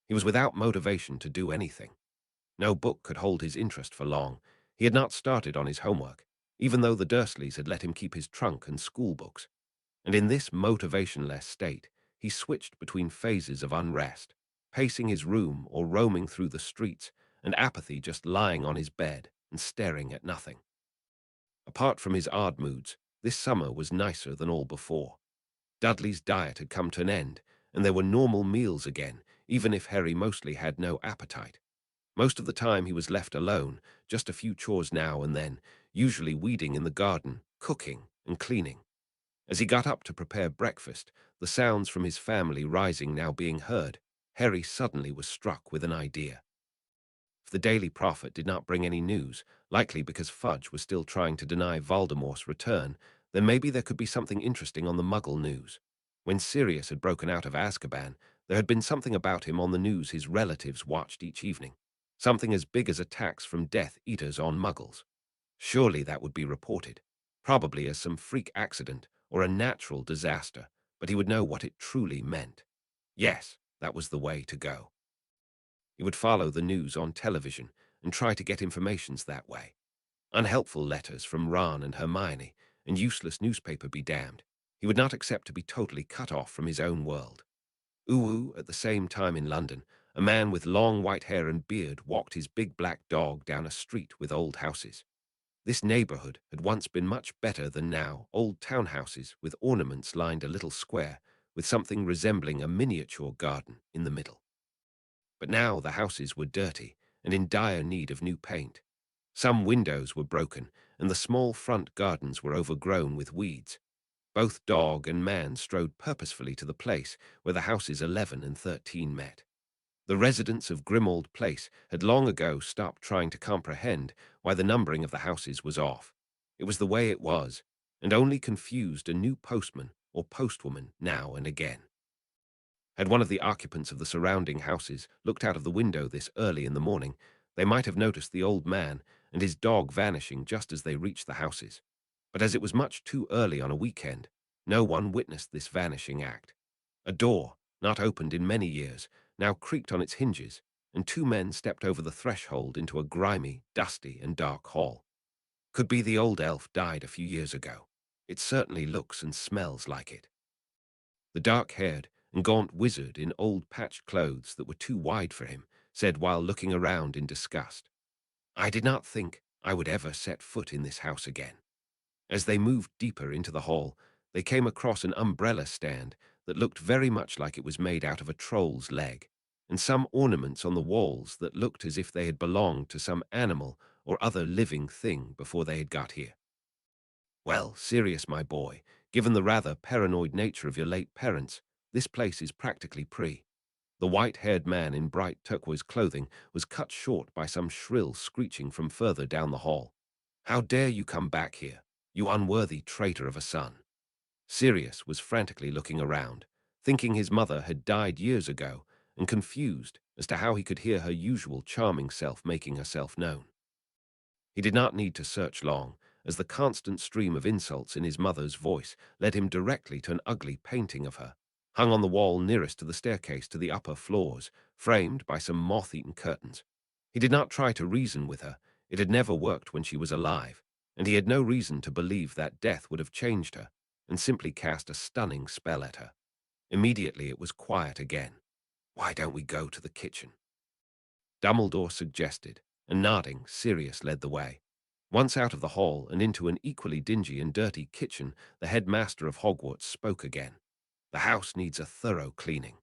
He was without motivation to do anything. No book could hold his interest for long. He had not started on his homework, even though the Dursleys had let him keep his trunk and school books. And in this motivation-less state, he switched between phases of unrest, pacing his room or roaming through the streets, and apathy just lying on his bed and staring at nothing. Apart from his odd moods, this summer was nicer than all before. Dudley's diet had come to an end, and there were normal meals again, even if Harry mostly had no appetite. Most of the time he was left alone, just a few chores now and then, usually weeding in the garden, cooking, and cleaning. As he got up to prepare breakfast, the sounds from his family rising now being heard, Harry suddenly was struck with an idea. If the Daily Prophet did not bring any news, likely because Fudge was still trying to deny Voldemort's return, then maybe there could be something interesting on the Muggle news. When Sirius had broken out of Azkaban, there had been something about him on the news his relatives watched each evening. Something as big as attacks from Death Eaters on Muggles. Surely that would be reported, probably as some freak accident or a natural disaster, but he would know what it truly meant. Yes, That was the way to go. He would follow the news on television and try to get informations that way. Unhelpful letters from Ron and Hermione, and useless newspaper be damned. He would not accept to be totally cut off from his own world. Uwu, at the same time in London, a man with long white hair and beard walked his big black dog down a street with old houses. This neighborhood had once been much better than now, old townhouses with ornaments lined a little square with something resembling a miniature garden in the middle. But now the houses were dirty and in dire need of new paint. Some windows were broken, and the small front gardens were overgrown with weeds. Both dog and man strode purposefully to the place where the houses 11 and 13 met. The residents of Grimmauld Place had long ago stopped trying to comprehend why the numbering of the houses was off. It was the way it was, and only confused a new postman or postwoman now and again. Had one of the occupants of the surrounding houses looked out of the window this early in the morning, they might have noticed the old man and his dog vanishing just as they reached the houses. But as it was much too early on a weekend, no one witnessed this vanishing act. A door, not opened in many years, now creaked on its hinges, and two men stepped over the threshold into a grimy, dusty, and dark hall. Could be the old elf died a few years ago. It certainly looks and smells like it. The dark-haired and gaunt wizard in old patched clothes that were too wide for him said while looking around in disgust, "I did not think I would ever set foot in this house again." As they moved deeper into the hall, they came across an umbrella stand that looked very much like it was made out of a troll's leg, and some ornaments on the walls that looked as if they had belonged to some animal or other living thing before they had got here. Well, Sirius, my boy, given the rather paranoid nature of your late parents, this place is practically pre. The white-haired man in bright turquoise clothing was cut short by some shrill screeching from further down the hall. "How dare you come back here, you unworthy traitor of a son?" Sirius was frantically looking around, thinking his mother had died years ago, and confused as to how he could hear her usual charming self making herself known. He did not need to search long, as the constant stream of insults in his mother's voice led him directly to an ugly painting of her, hung on the wall nearest to the staircase to the upper floors, framed by some moth-eaten curtains. He did not try to reason with her. It had never worked when she was alive, and he had no reason to believe that death would have changed her, and simply cast a stunning spell at her. Immediately it was quiet again. "Why don't we go to the kitchen?" Dumbledore suggested, and nodding, Sirius led the way. Once out of the hall and into an equally dingy and dirty kitchen, the headmaster of Hogwarts spoke again. "The house needs a thorough cleaning."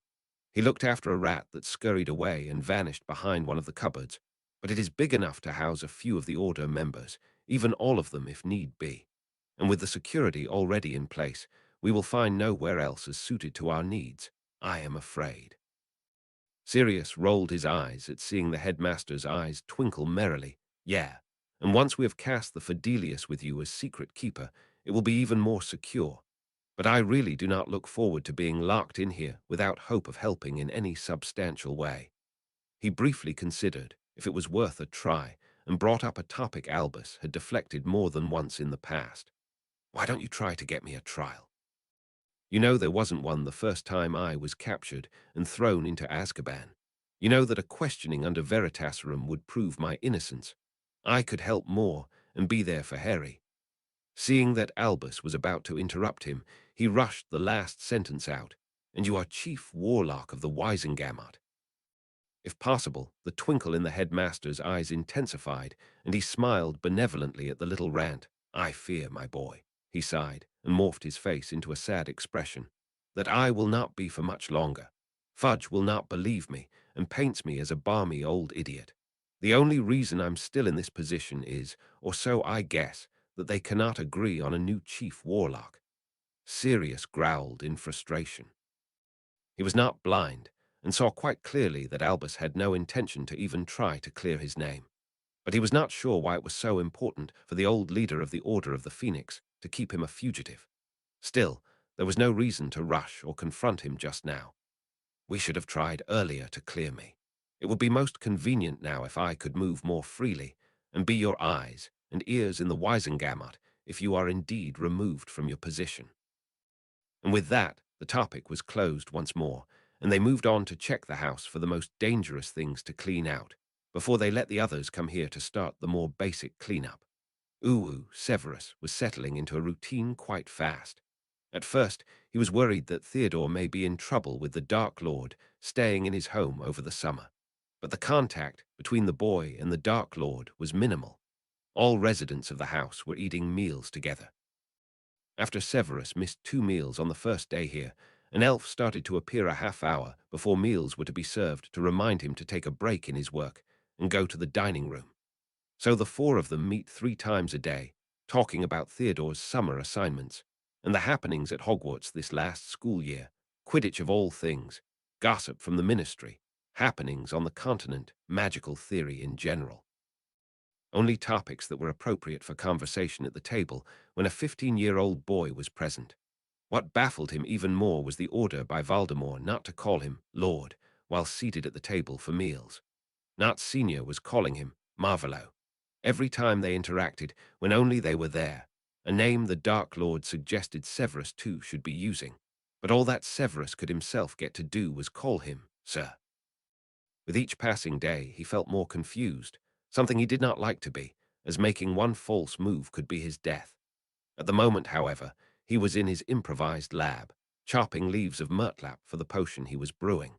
He looked after a rat that scurried away and vanished behind one of the cupboards, but it is big enough to house a few of the Order members, even all of them if need be. And with the security already in place, we will find nowhere else as suited to our needs, I am afraid. Sirius rolled his eyes at seeing the headmaster's eyes twinkle merrily. "Yeah, and once we have cast the Fidelius with you as secret keeper, it will be even more secure. But I really do not look forward to being locked in here without hope of helping in any substantial way." He briefly considered if it was worth a try and brought up a topic Albus had deflected more than once in the past. "Why don't you try to get me a trial? You know there wasn't one the first time I was captured and thrown into Azkaban. You know that a questioning under Veritaserum would prove my innocence. I could help more and be there for Harry." Seeing that Albus was about to interrupt him, he rushed the last sentence out. "And you are chief warlock of the Wisengamot." If possible, the twinkle in the headmaster's eyes intensified, and he smiled benevolently at the little rant. "I fear, my boy," he sighed, and morphed his face into a sad expression, "that I will not be for much longer. Fudge will not believe me, and paints me as a balmy old idiot. The only reason I'm still in this position is, or so I guess, that they cannot agree on a new chief warlock." Sirius growled in frustration. He was not blind, and saw quite clearly that Albus had no intention to even try to clear his name. But he was not sure why it was so important for the old leader of the Order of the Phoenix to keep him a fugitive. Still, there was no reason to rush or confront him just now. "We should have tried earlier to clear me. It would be most convenient now if I could move more freely and be your eyes and ears in the Wisengamot if you are indeed removed from your position." And with that, the topic was closed once more, and they moved on to check the house for the most dangerous things to clean out, before they let the others come here to start the more basic cleanup. Severus, was settling into a routine quite fast. At first, he was worried that Theodore may be in trouble with the Dark Lord staying in his home over the summer. But the contact between the boy and the Dark Lord was minimal. All residents of the house were eating meals together. After Severus missed 2 meals on the first day here, an elf started to appear a half-hour before meals were to be served to remind him to take a break in his work and go to the dining room. So the four of them meet 3 times a day, talking about Theodore's summer assignments and the happenings at Hogwarts this last school year, Quidditch of all things, gossip from the ministry, happenings on the continent, magical theory in general. Only topics that were appropriate for conversation at the table when a 15-year-old boy was present. What baffled him even more was the order by Voldemort not to call him Lord while seated at the table for meals. Nat Senior was calling him Marvolo. Every time they interacted, when only they were there, a name the Dark Lord suggested Severus too should be using. But all that Severus could himself get to do was call him Sir. With each passing day, he felt more confused, something he did not like to be, as making one false move could be his death. At the moment, however, he was in his improvised lab, chopping leaves of murtlap for the potion he was brewing.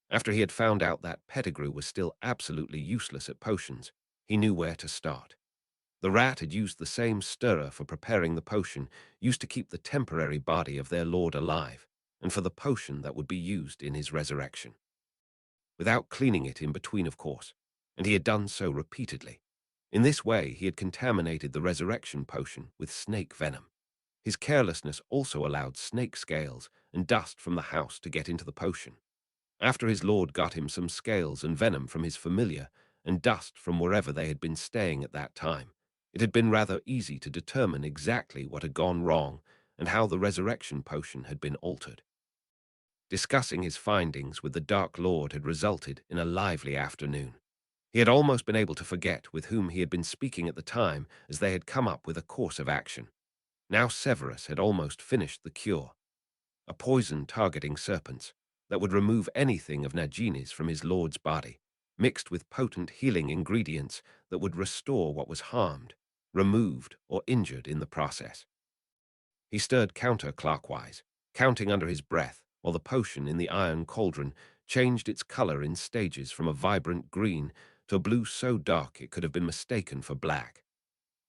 After he had found out that Pettigrew was still absolutely useless at potions, he knew where to start. The rat had used the same stirrer for preparing the potion used to keep the temporary body of their lord alive, and for the potion that would be used in his resurrection. Without cleaning it in between, of course, and he had done so repeatedly. In this way, he had contaminated the resurrection potion with snake venom. His carelessness also allowed snake scales and dust from the house to get into the potion. After his lord got him some scales and venom from his familiar and dust from wherever they had been staying at that time, it had been rather easy to determine exactly what had gone wrong and how the resurrection potion had been altered. Discussing his findings with the Dark Lord had resulted in a lively afternoon. He had almost been able to forget with whom he had been speaking at the time as they had come up with a course of action. Now Severus had almost finished the cure, a poison targeting serpents that would remove anything of Nagini's from his lord's body, mixed with potent healing ingredients that would restore what was harmed, removed, or injured in the process. He stirred counterclockwise, counting under his breath, while the potion in the iron cauldron changed its color in stages from a vibrant green to a blue so dark it could have been mistaken for black.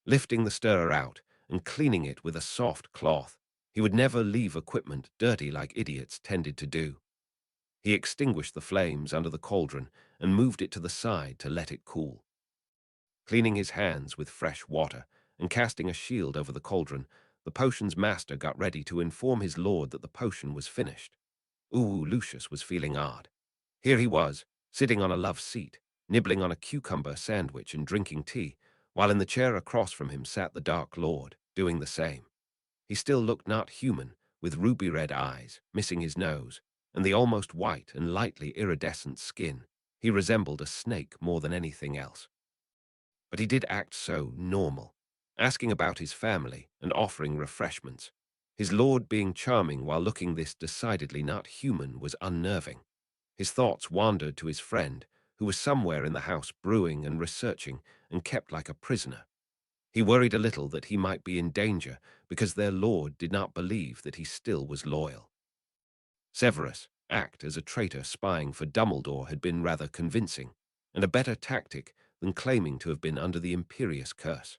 Lifting the stirrer out and cleaning it with a soft cloth, he would never leave equipment dirty like idiots tended to do. He extinguished the flames under the cauldron and moved it to the side to let it cool. Cleaning his hands with fresh water and casting a shield over the cauldron, the potion's master got ready to inform his lord that the potion was finished. Lucius was feeling odd. Here he was, sitting on a love seat, nibbling on a cucumber sandwich and drinking tea, while in the chair across from him sat the Dark Lord, doing the same. He still looked not human, with ruby-red eyes, missing his nose, and the almost white and lightly iridescent skin. He resembled a snake more than anything else. But he did act so normal, asking about his family and offering refreshments. His lord being charming while looking this decidedly not human was unnerving. His thoughts wandered to his friend, who was somewhere in the house brewing and researching and kept like a prisoner. He worried a little that he might be in danger because their lord did not believe that he still was loyal. Severus' act as a traitor spying for Dumbledore had been rather convincing, and a better tactic than claiming to have been under the imperious curse.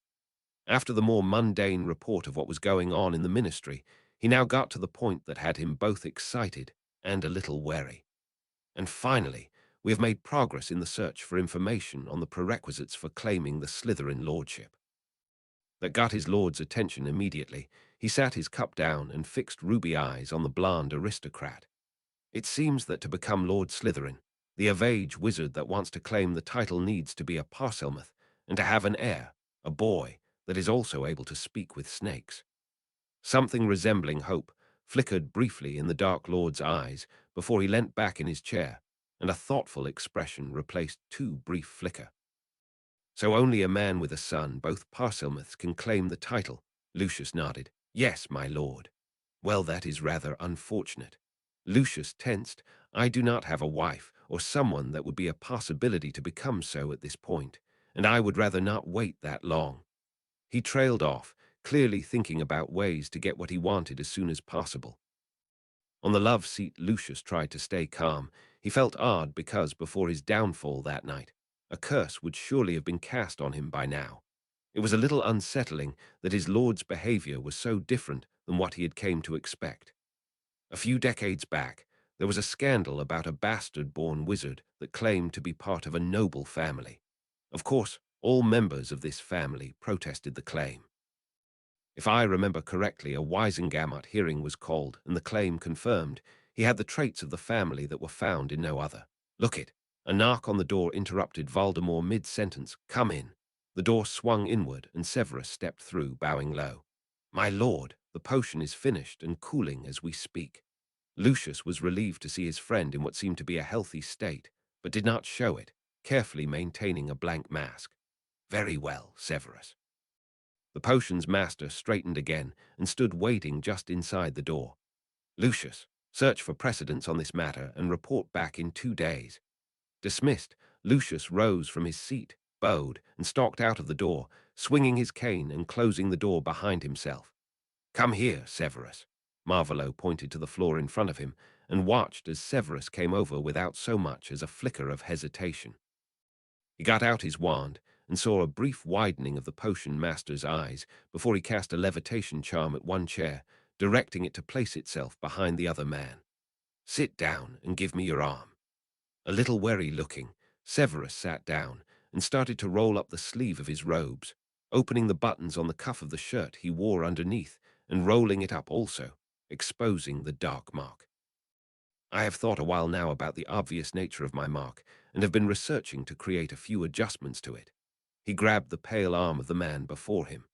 After the more mundane report of what was going on in the ministry, he now got to the point that had him both excited and a little wary. And finally, we have made progress in the search for information on the prerequisites for claiming the Slytherin lordship. That got his lord's attention immediately. He sat his cup down and fixed ruby eyes on the blonde aristocrat. It seems that to become Lord Slytherin, the Avage wizard that wants to claim the title needs to be a Parselmouth and to have an heir, a boy, that is also able to speak with snakes. Something resembling hope flickered briefly in the Dark Lord's eyes before he leant back in his chair, and a thoughtful expression replaced too brief flicker. So only a man with a son, both Parselmouths, can claim the title. Lucius nodded. Yes, my lord. Well, that is rather unfortunate. Lucius tensed. I do not have a wife or someone that would be a possibility to become so at this point, and I would rather not wait that long. He trailed off, clearly thinking about ways to get what he wanted as soon as possible. On the love seat, Lucius tried to stay calm. He felt odd because before his downfall that night, a curse would surely have been cast on him by now. It was a little unsettling that his lord's behavior was so different than what he had came to expect. A few decades back, there was a scandal about a bastard-born wizard that claimed to be part of a noble family. Of course, all members of this family protested the claim. If I remember correctly, a Wisengamot hearing was called, and the claim confirmed. He had the traits of the family that were found in no other. Look it. A knock on the door interrupted Voldemort mid-sentence. Come in. The door swung inward, and Severus stepped through, bowing low. My lord, the potion is finished and cooling as we speak. Lucius was relieved to see his friend in what seemed to be a healthy state, but did not show it, carefully maintaining a blank mask. Very well, Severus. The potion's master straightened again and stood waiting just inside the door. Lucius, search for precedents on this matter and report back in 2 days. Dismissed, Lucius rose from his seat, bowed, and stalked out of the door, swinging his cane and closing the door behind himself. Come here, Severus. Marvolo pointed to the floor in front of him and watched as Severus came over without so much as a flicker of hesitation. He got out his wand and saw a brief widening of the potion master's eyes before he cast a levitation charm at one chair, directing it to place itself behind the other man. Sit down and give me your arm. A little wary-looking, Severus sat down and started to roll up the sleeve of his robes, opening the buttons on the cuff of the shirt he wore underneath and rolling it up also, exposing the dark mark. I have thought a while now about the obvious nature of my mark and have been researching to create a few adjustments to it. He grabbed the pale arm of the man before him.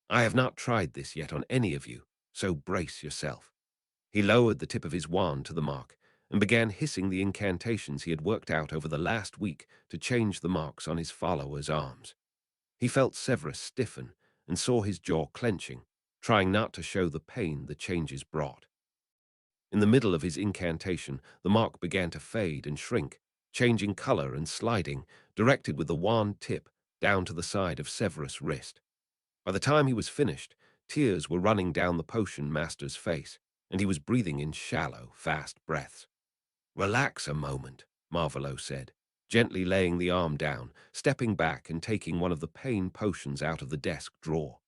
I have not tried this yet on any of you, so brace yourself. He lowered the tip of his wand to the mark and began hissing the incantations he had worked out over the last week to change the marks on his followers' arms. He felt Severus stiffen and saw his jaw clenching, trying not to show the pain the changes brought. In the middle of his incantation, the mark began to fade and shrink, changing color and sliding, directed with the wand tip down to the side of Severus' wrist. By the time he was finished, tears were running down the potion master's face, and he was breathing in shallow, fast breaths. Relax a moment, Marvolo said, gently laying the arm down, stepping back and taking one of the pain potions out of the desk drawer.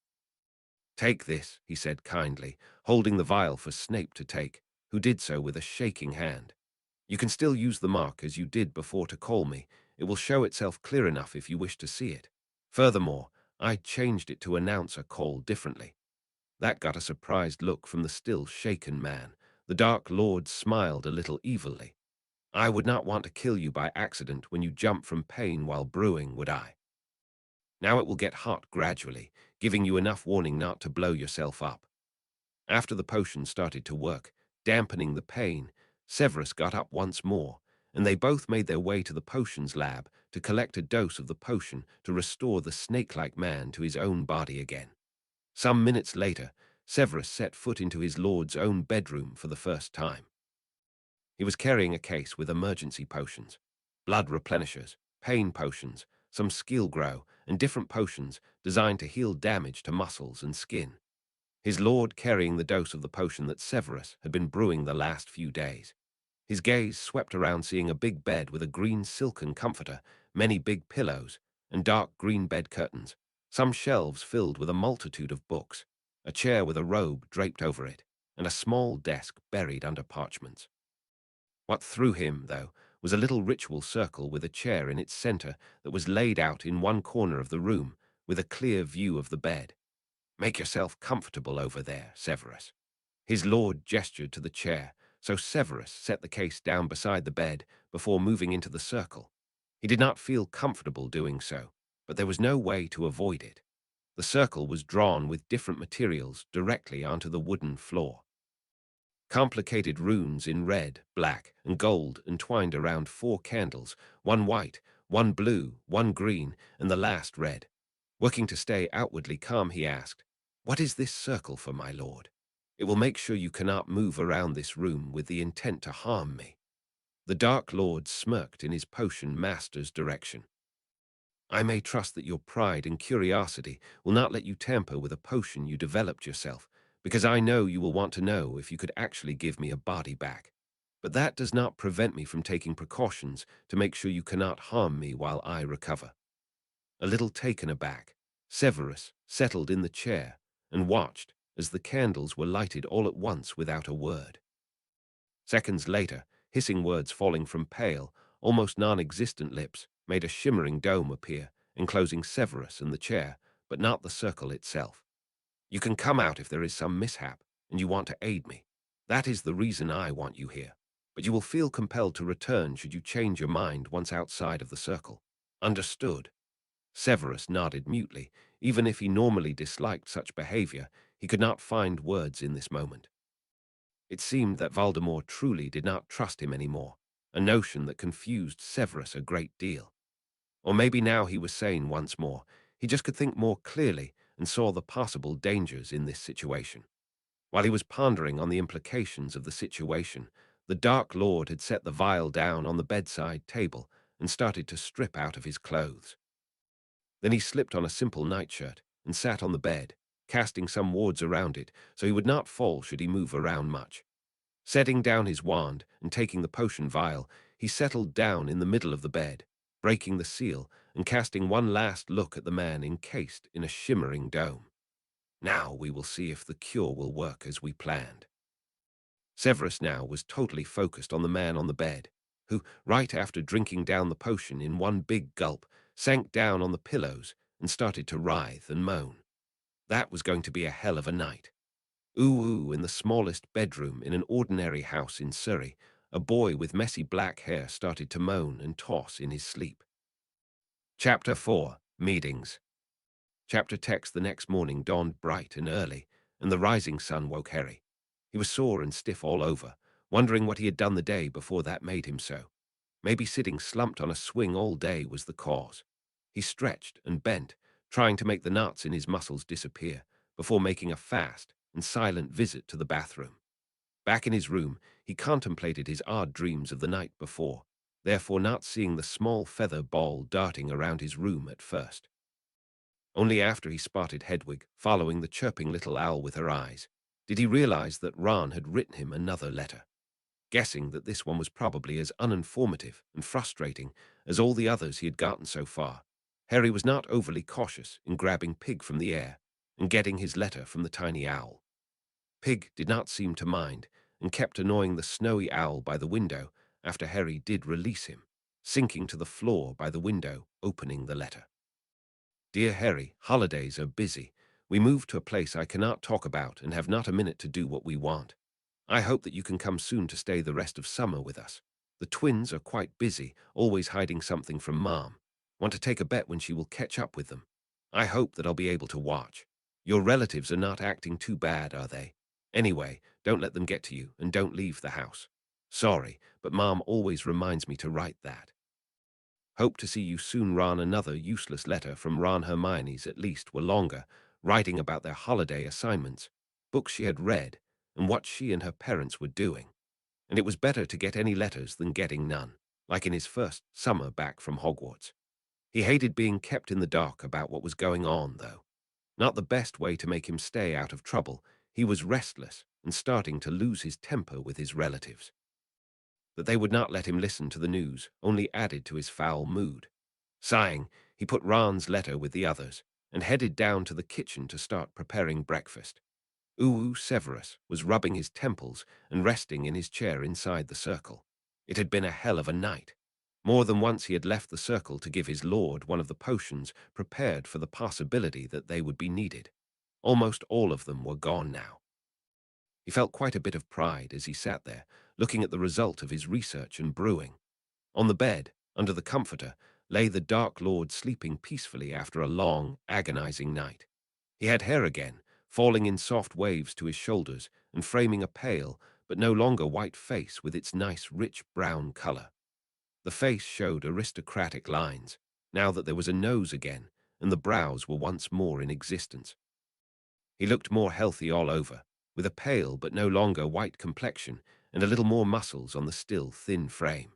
Take this, he said kindly, holding the vial for Snape to take, who did so with a shaking hand. You can still use the mark as you did before to call me. It will show itself clear enough if you wish to see it. Furthermore, I changed it to announce a call differently. That got a surprised look from the still shaken man. The Dark Lord smiled a little evilly. I would not want to kill you by accident when you jump from pain while brewing, would I? Now it will get hot gradually, giving you enough warning not to blow yourself up. After the potion started to work, dampening the pain, Severus got up once more, and they both made their way to the potions lab to collect a dose of the potion to restore the snake-like man to his own body again. Some minutes later, Severus set foot into his lord's own bedroom for the first time. He was carrying a case with emergency potions, blood replenishers, pain potions, some skill grow, and different potions designed to heal damage to muscles and skin. His lord carrying the dose of the potion that Severus had been brewing the last few days. His gaze swept around, seeing a big bed with a green silken comforter, many big pillows, and dark green bed curtains, some shelves filled with a multitude of books, a chair with a robe draped over it, and a small desk buried under parchments. What threw him, though, was a little ritual circle with a chair in its center that was laid out in one corner of the room, with a clear view of the bed. Make yourself comfortable over there, Severus. His lord gestured to the chair, so Severus set the case down beside the bed before moving into the circle. He did not feel comfortable doing so, but there was no way to avoid it. The circle was drawn with different materials directly onto the wooden floor. Complicated runes in red, black, and gold entwined around 4 candles, one white, one blue, one green, and the last red. Working to stay outwardly calm, he asked, "What is this circle for, my lord?" It will make sure you cannot move around this room with the intent to harm me." The Dark Lord smirked in his potion master's direction. "I may trust that your pride and curiosity will not let you tamper with a potion you developed yourself, because I know you will want to know if you could actually give me a body back. But that does not prevent me from taking precautions to make sure you cannot harm me while I recover." A little taken aback, Severus settled in the chair and watched as the candles were lighted all at once without a word. Seconds later, hissing words falling from pale, almost non-existent lips made a shimmering dome appear, enclosing Severus and the chair, but not the circle itself. "You can come out if there is some mishap, and you want to aid me. That is the reason I want you here. But you will feel compelled to return should you change your mind once outside of the circle. Understood?" Severus nodded mutely. Even if he normally disliked such behavior, he could not find words in this moment. It seemed that Voldemort truly did not trust him anymore, a notion that confused Severus a great deal. Or maybe now he was sane once more. He just could think more clearly and saw the possible dangers in this situation. While he was pondering on the implications of the situation, the Dark Lord had set the vial down on the bedside table and started to strip out of his clothes. Then he slipped on a simple nightshirt and sat on the bed, casting some wards around it so he would not fall should he move around much. Setting down his wand and taking the potion vial, he settled down in the middle of the bed, breaking the seal and casting one last look at the man encased in a shimmering dome. "Now we will see if the cure will work as we planned." Severus now was totally focused on the man on the bed, who, right after drinking down the potion in one big gulp, sank down on the pillows and started to writhe and moan. That was going to be a hell of a night. Ooh, in the smallest bedroom in an ordinary house in Surrey, a boy with messy black hair started to moan and toss in his sleep. Chapter 4. Meetings. Chapter text the next morning dawned bright and early, and the rising sun woke Harry. He was sore and stiff all over, wondering what he had done the day before that made him so. Maybe sitting slumped on a swing all day was the cause. He stretched and bent, trying to make the knots in his muscles disappear, before making a fast and silent visit to the bathroom. Back in his room, he contemplated his odd dreams of the night before, therefore not seeing the small feather ball darting around his room at first. Only after he spotted Hedwig following the chirping little owl with her eyes, did he realize that Ron had written him another letter. Guessing that this one was probably as uninformative and frustrating as all the others he had gotten so far, Harry was not overly cautious in grabbing Pig from the air and getting his letter from the tiny owl. Pig did not seem to mind and kept annoying the snowy owl by the window after Harry did release him, sinking to the floor by the window, opening the letter. "Dear Harry, holidays are busy. We moved to a place I cannot talk about and have not a minute to do what we want. I hope that you can come soon to stay the rest of summer with us. The twins are quite busy, always hiding something from Mom. Want to take a bet when she will catch up with them. I hope that I'll be able to watch. Your relatives are not acting too bad, are they? Anyway, don't let them get to you and don't leave the house. Sorry, but Mom always reminds me to write that. Hope to see you soon." Ron. Another useless letter from Ron. Hermione's at least were longer, writing about their holiday assignments, books she had read, and what she and her parents were doing. And it was better to get any letters than getting none, like in his first summer back from Hogwarts. He hated being kept in the dark about what was going on, though. Not the best way to make him stay out of trouble. He was restless and starting to lose his temper with his relatives. That they would not let him listen to the news only added to his foul mood. Sighing, he put Ron's letter with the others and headed down to the kitchen to start preparing breakfast. Severus was rubbing his temples and resting in his chair inside the circle. It had been a hell of a night. More than once he had left the circle to give his lord one of the potions prepared for the possibility that they would be needed. Almost all of them were gone now. He felt quite a bit of pride as he sat there, looking at the result of his research and brewing. On the bed, under the comforter, lay the Dark Lord sleeping peacefully after a long, agonizing night. He had hair again, falling in soft waves to his shoulders and framing a pale, but no longer white face with its nice, rich brown color. The face showed aristocratic lines, now that there was a nose again, and the brows were once more in existence. He looked more healthy all over, with a pale but no longer white complexion and a little more muscles on the still thin frame.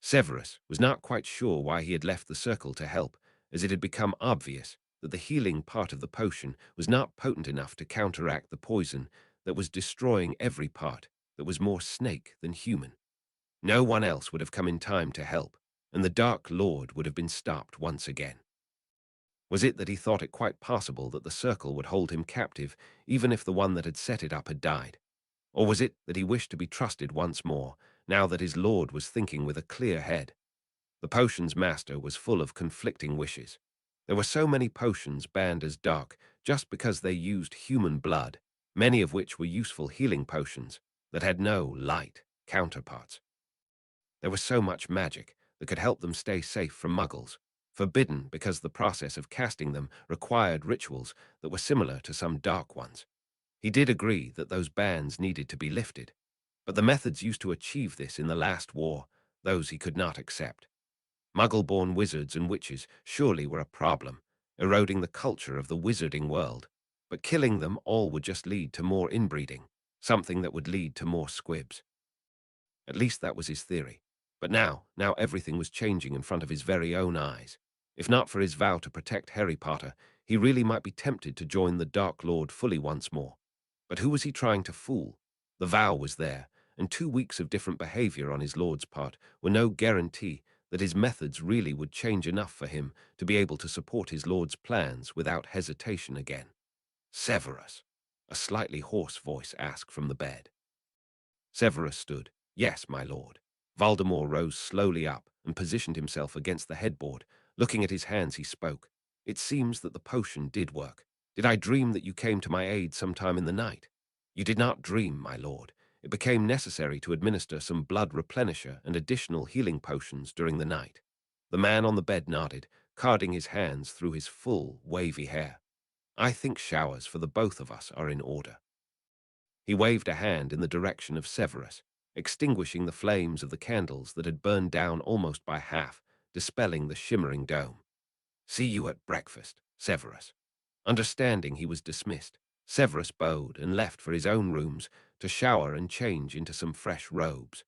Severus was not quite sure why he had left the circle to help, as it had become obvious that the healing part of the potion was not potent enough to counteract the poison that was destroying every part that was more snake than human. No one else would have come in time to help, and the Dark Lord would have been stopped once again. Was it that he thought it quite possible that the circle would hold him captive, even if the one that had set it up had died? Or was it that he wished to be trusted once more, now that his lord was thinking with a clear head? The potion's master was full of conflicting wishes. There were so many potions banned as dark just because they used human blood, many of which were useful healing potions that had no light counterparts. There was so much magic that could help them stay safe from muggles, forbidden because the process of casting them required rituals that were similar to some dark ones. He did agree that those bans needed to be lifted, but the methods used to achieve this in the last war, those he could not accept. Muggle-born wizards and witches surely were a problem, eroding the culture of the wizarding world, but killing them all would just lead to more inbreeding, something that would lead to more squibs. At least that was his theory. But now everything was changing in front of his very own eyes. If not for his vow to protect Harry Potter, he really might be tempted to join the Dark Lord fully once more. But who was he trying to fool? The vow was there, and 2 weeks of different behavior on his lord's part were no guarantee that his methods really would change enough for him to be able to support his lord's plans without hesitation again. Severus, a slightly hoarse voice asked from the bed. Severus stood. Yes, my lord. Voldemort rose slowly up and positioned himself against the headboard. Looking at his hands, he spoke. It seems that the potion did work. Did I dream that you came to my aid sometime in the night? You did not dream, my lord. It became necessary to administer some blood replenisher and additional healing potions during the night. The man on the bed nodded, carding his hands through his full, wavy hair. I think showers for the both of us are in order. He waved a hand in the direction of Severus, extinguishing the flames of the candles that had burned down almost by half, dispelling the shimmering dome. See you at breakfast, Severus. Understanding he was dismissed, Severus bowed and left for his own rooms to shower and change into some fresh robes.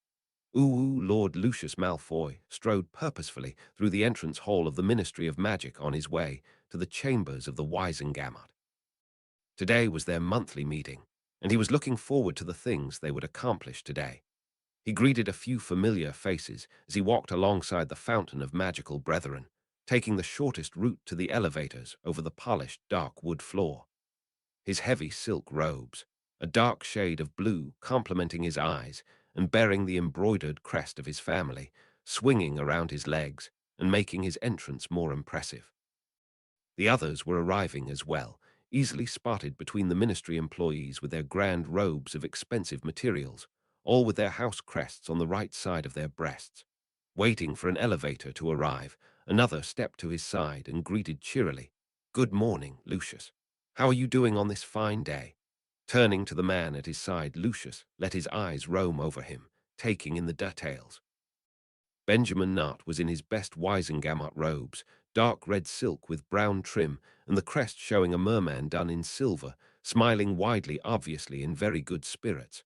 Lord Lucius Malfoy strode purposefully through the entrance hall of the Ministry of Magic on his way to the chambers of the Wisengamot. Today was their monthly meeting, and he was looking forward to the things they would accomplish today. He greeted a few familiar faces as he walked alongside the fountain of magical brethren, taking the shortest route to the elevators over the polished dark wood floor. His heavy silk robes, a dark shade of blue complementing his eyes and bearing the embroidered crest of his family, swinging around his legs and making his entrance more impressive. The others were arriving as well, easily spotted between the ministry employees with their grand robes of expensive materials, all with their house crests on the right side of their breasts. Waiting for an elevator to arrive, another stepped to his side and greeted cheerily, "Good morning, Lucius. How are you doing on this fine day?" Turning to the man at his side, Lucius let his eyes roam over him, taking in the details. Benjamin Nott was in his best Wisengamot robes, dark red silk with brown trim, and the crest showing a merman done in silver, smiling widely, obviously in very good spirits.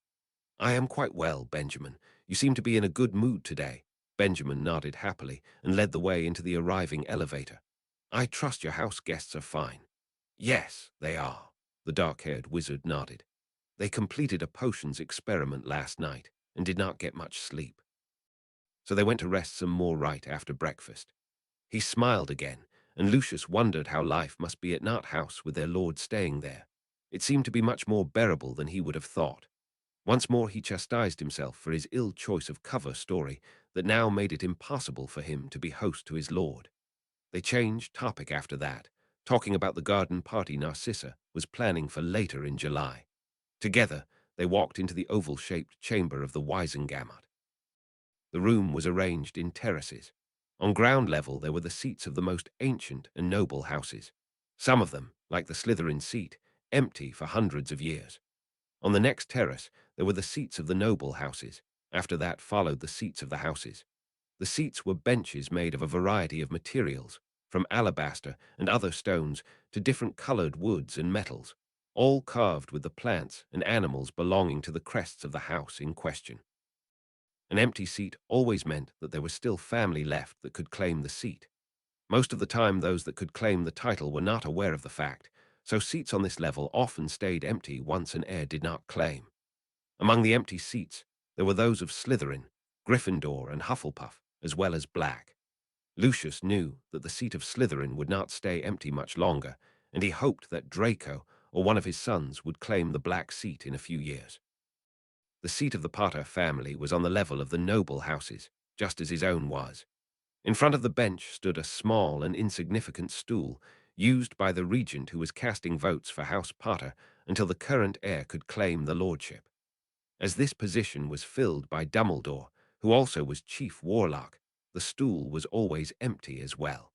"I am quite well, Benjamin. You seem to be in a good mood today." Benjamin nodded happily and led the way into the arriving elevator. "I trust your house guests are fine." "Yes, they are," the dark-haired wizard nodded. "They completed a potions experiment last night and did not get much sleep. So they went to rest some more right after breakfast." He smiled again, and Lucius wondered how life must be at Nott House with their lord staying there. It seemed to be much more bearable than he would have thought. Once more he chastised himself for his ill choice of cover story that now made it impossible for him to be host to his lord. They changed topic after that, talking about the garden party Narcissa was planning for later in July. Together, they walked into the oval-shaped chamber of the Wisengamot. The room was arranged in terraces. On ground level there were the seats of the most ancient and noble houses, some of them, like the Slytherin seat, empty for hundreds of years. On the next terrace there were the seats of the noble houses. After that followed the seats of the houses. The seats were benches made of a variety of materials, from alabaster and other stones to different colored woods and metals. all carved with the plants and animals belonging to the crests of the house in question. An empty seat always meant that there was still family left that could claim the seat. Most of the time, those that could claim the title were not aware of the fact, so seats on this level often stayed empty once an heir did not claim. Among the empty seats, there were those of Slytherin, Gryffindor, and Hufflepuff, as well as Black. Lucius knew that the seat of Slytherin would not stay empty much longer, and he hoped that Draco or one of his sons would claim the Black seat in a few years. The seat of the Potter family was on the level of the noble houses, just as his own was. In front of the bench stood a small and insignificant stool, used by the regent who was casting votes for House Potter until the current heir could claim the lordship. As this position was filled by Dumbledore, who also was chief warlock, the stool was always empty as well.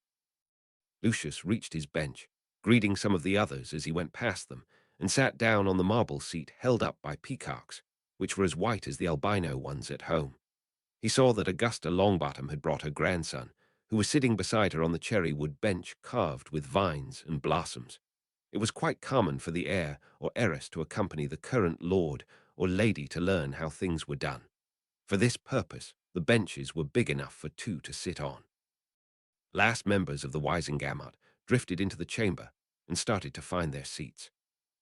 Lucius reached his bench, greeting some of the others as he went past them, and sat down on the marble seat held up by peacocks, which were as white as the albino ones at home. He saw that Augusta Longbottom had brought her grandson, who was sitting beside her on the cherry wood bench carved with vines and blossoms. It was quite common for the heir or heiress to accompany the current lord or lady to learn how things were done. For this purpose, the benches were big enough for two to sit on. Last members of the Wisengamot drifted into the chamber and started to find their seats.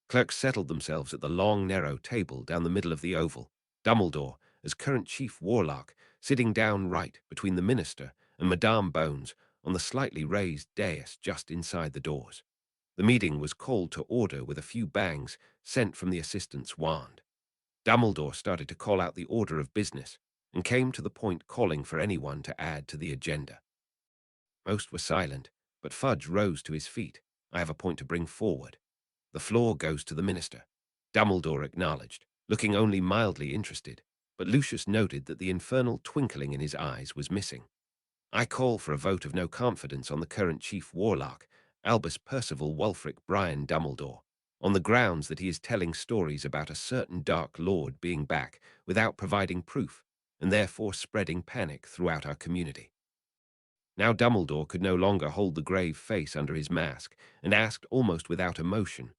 Clerks settled themselves at the long, narrow table down the middle of the oval, Dumbledore, as current chief warlock, sitting down right between the minister and Madame Bones on the slightly raised dais just inside the doors. The meeting was called to order with a few bangs sent from the assistant's wand. Dumbledore started to call out the order of business and came to the point calling for anyone to add to the agenda. Most were silent, but Fudge rose to his feet. I have a point to bring forward. The floor goes to the minister. Dumbledore acknowledged, looking only mildly interested, but Lucius noted that the infernal twinkling in his eyes was missing. I call for a vote of no confidence on the current chief warlock, Albus Percival Wulfric Brian Dumbledore, on the grounds that he is telling stories about a certain Dark Lord being back without providing proof, and therefore spreading panic throughout our community. Now Dumbledore could no longer hold the grave face under his mask, and asked almost without emotion,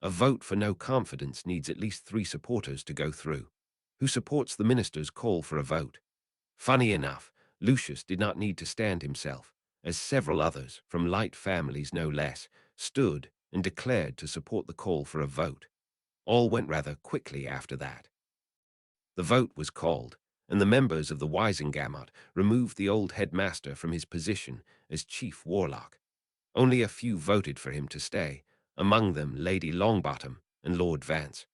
"A vote for no confidence needs at least 3 supporters to go through. Who supports the minister's call for a vote?" Funny enough, Lucius did not need to stand himself, as several others, from light families no less, stood and declared to support the call for a vote. All went rather quickly after that. The vote was called, and the members of the Wisengamot removed the old headmaster from his position as chief warlock. Only a few voted for him to stay, among them Lady Longbottom and Lord Vance.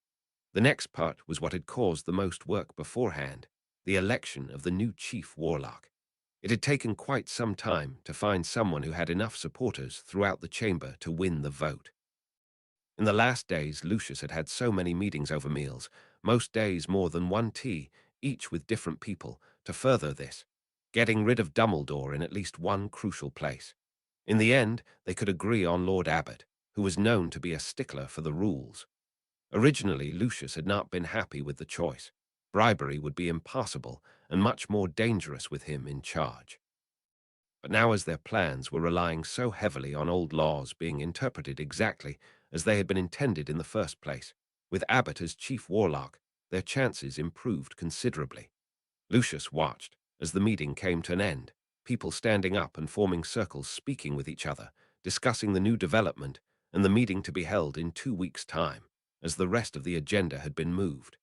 The next part was what had caused the most work beforehand, the election of the new chief warlock. It had taken quite some time to find someone who had enough supporters throughout the chamber to win the vote. In the last days, Lucius had had so many meetings over meals, most days more than one tea, each with different people, to further this, getting rid of Dumbledore in at least one crucial place. In the end, they could agree on Lord Abbot, who was known to be a stickler for the rules. Originally, Lucius had not been happy with the choice. Bribery would be impossible and much more dangerous with him in charge. But now, as their plans were relying so heavily on old laws being interpreted exactly as they had been intended in the first place, with Abbot as chief warlock, their chances improved considerably. Lucius watched as the meeting came to an end, people standing up and forming circles speaking with each other, discussing the new development and the meeting to be held in 2 weeks' time, as the rest of the agenda had been moved.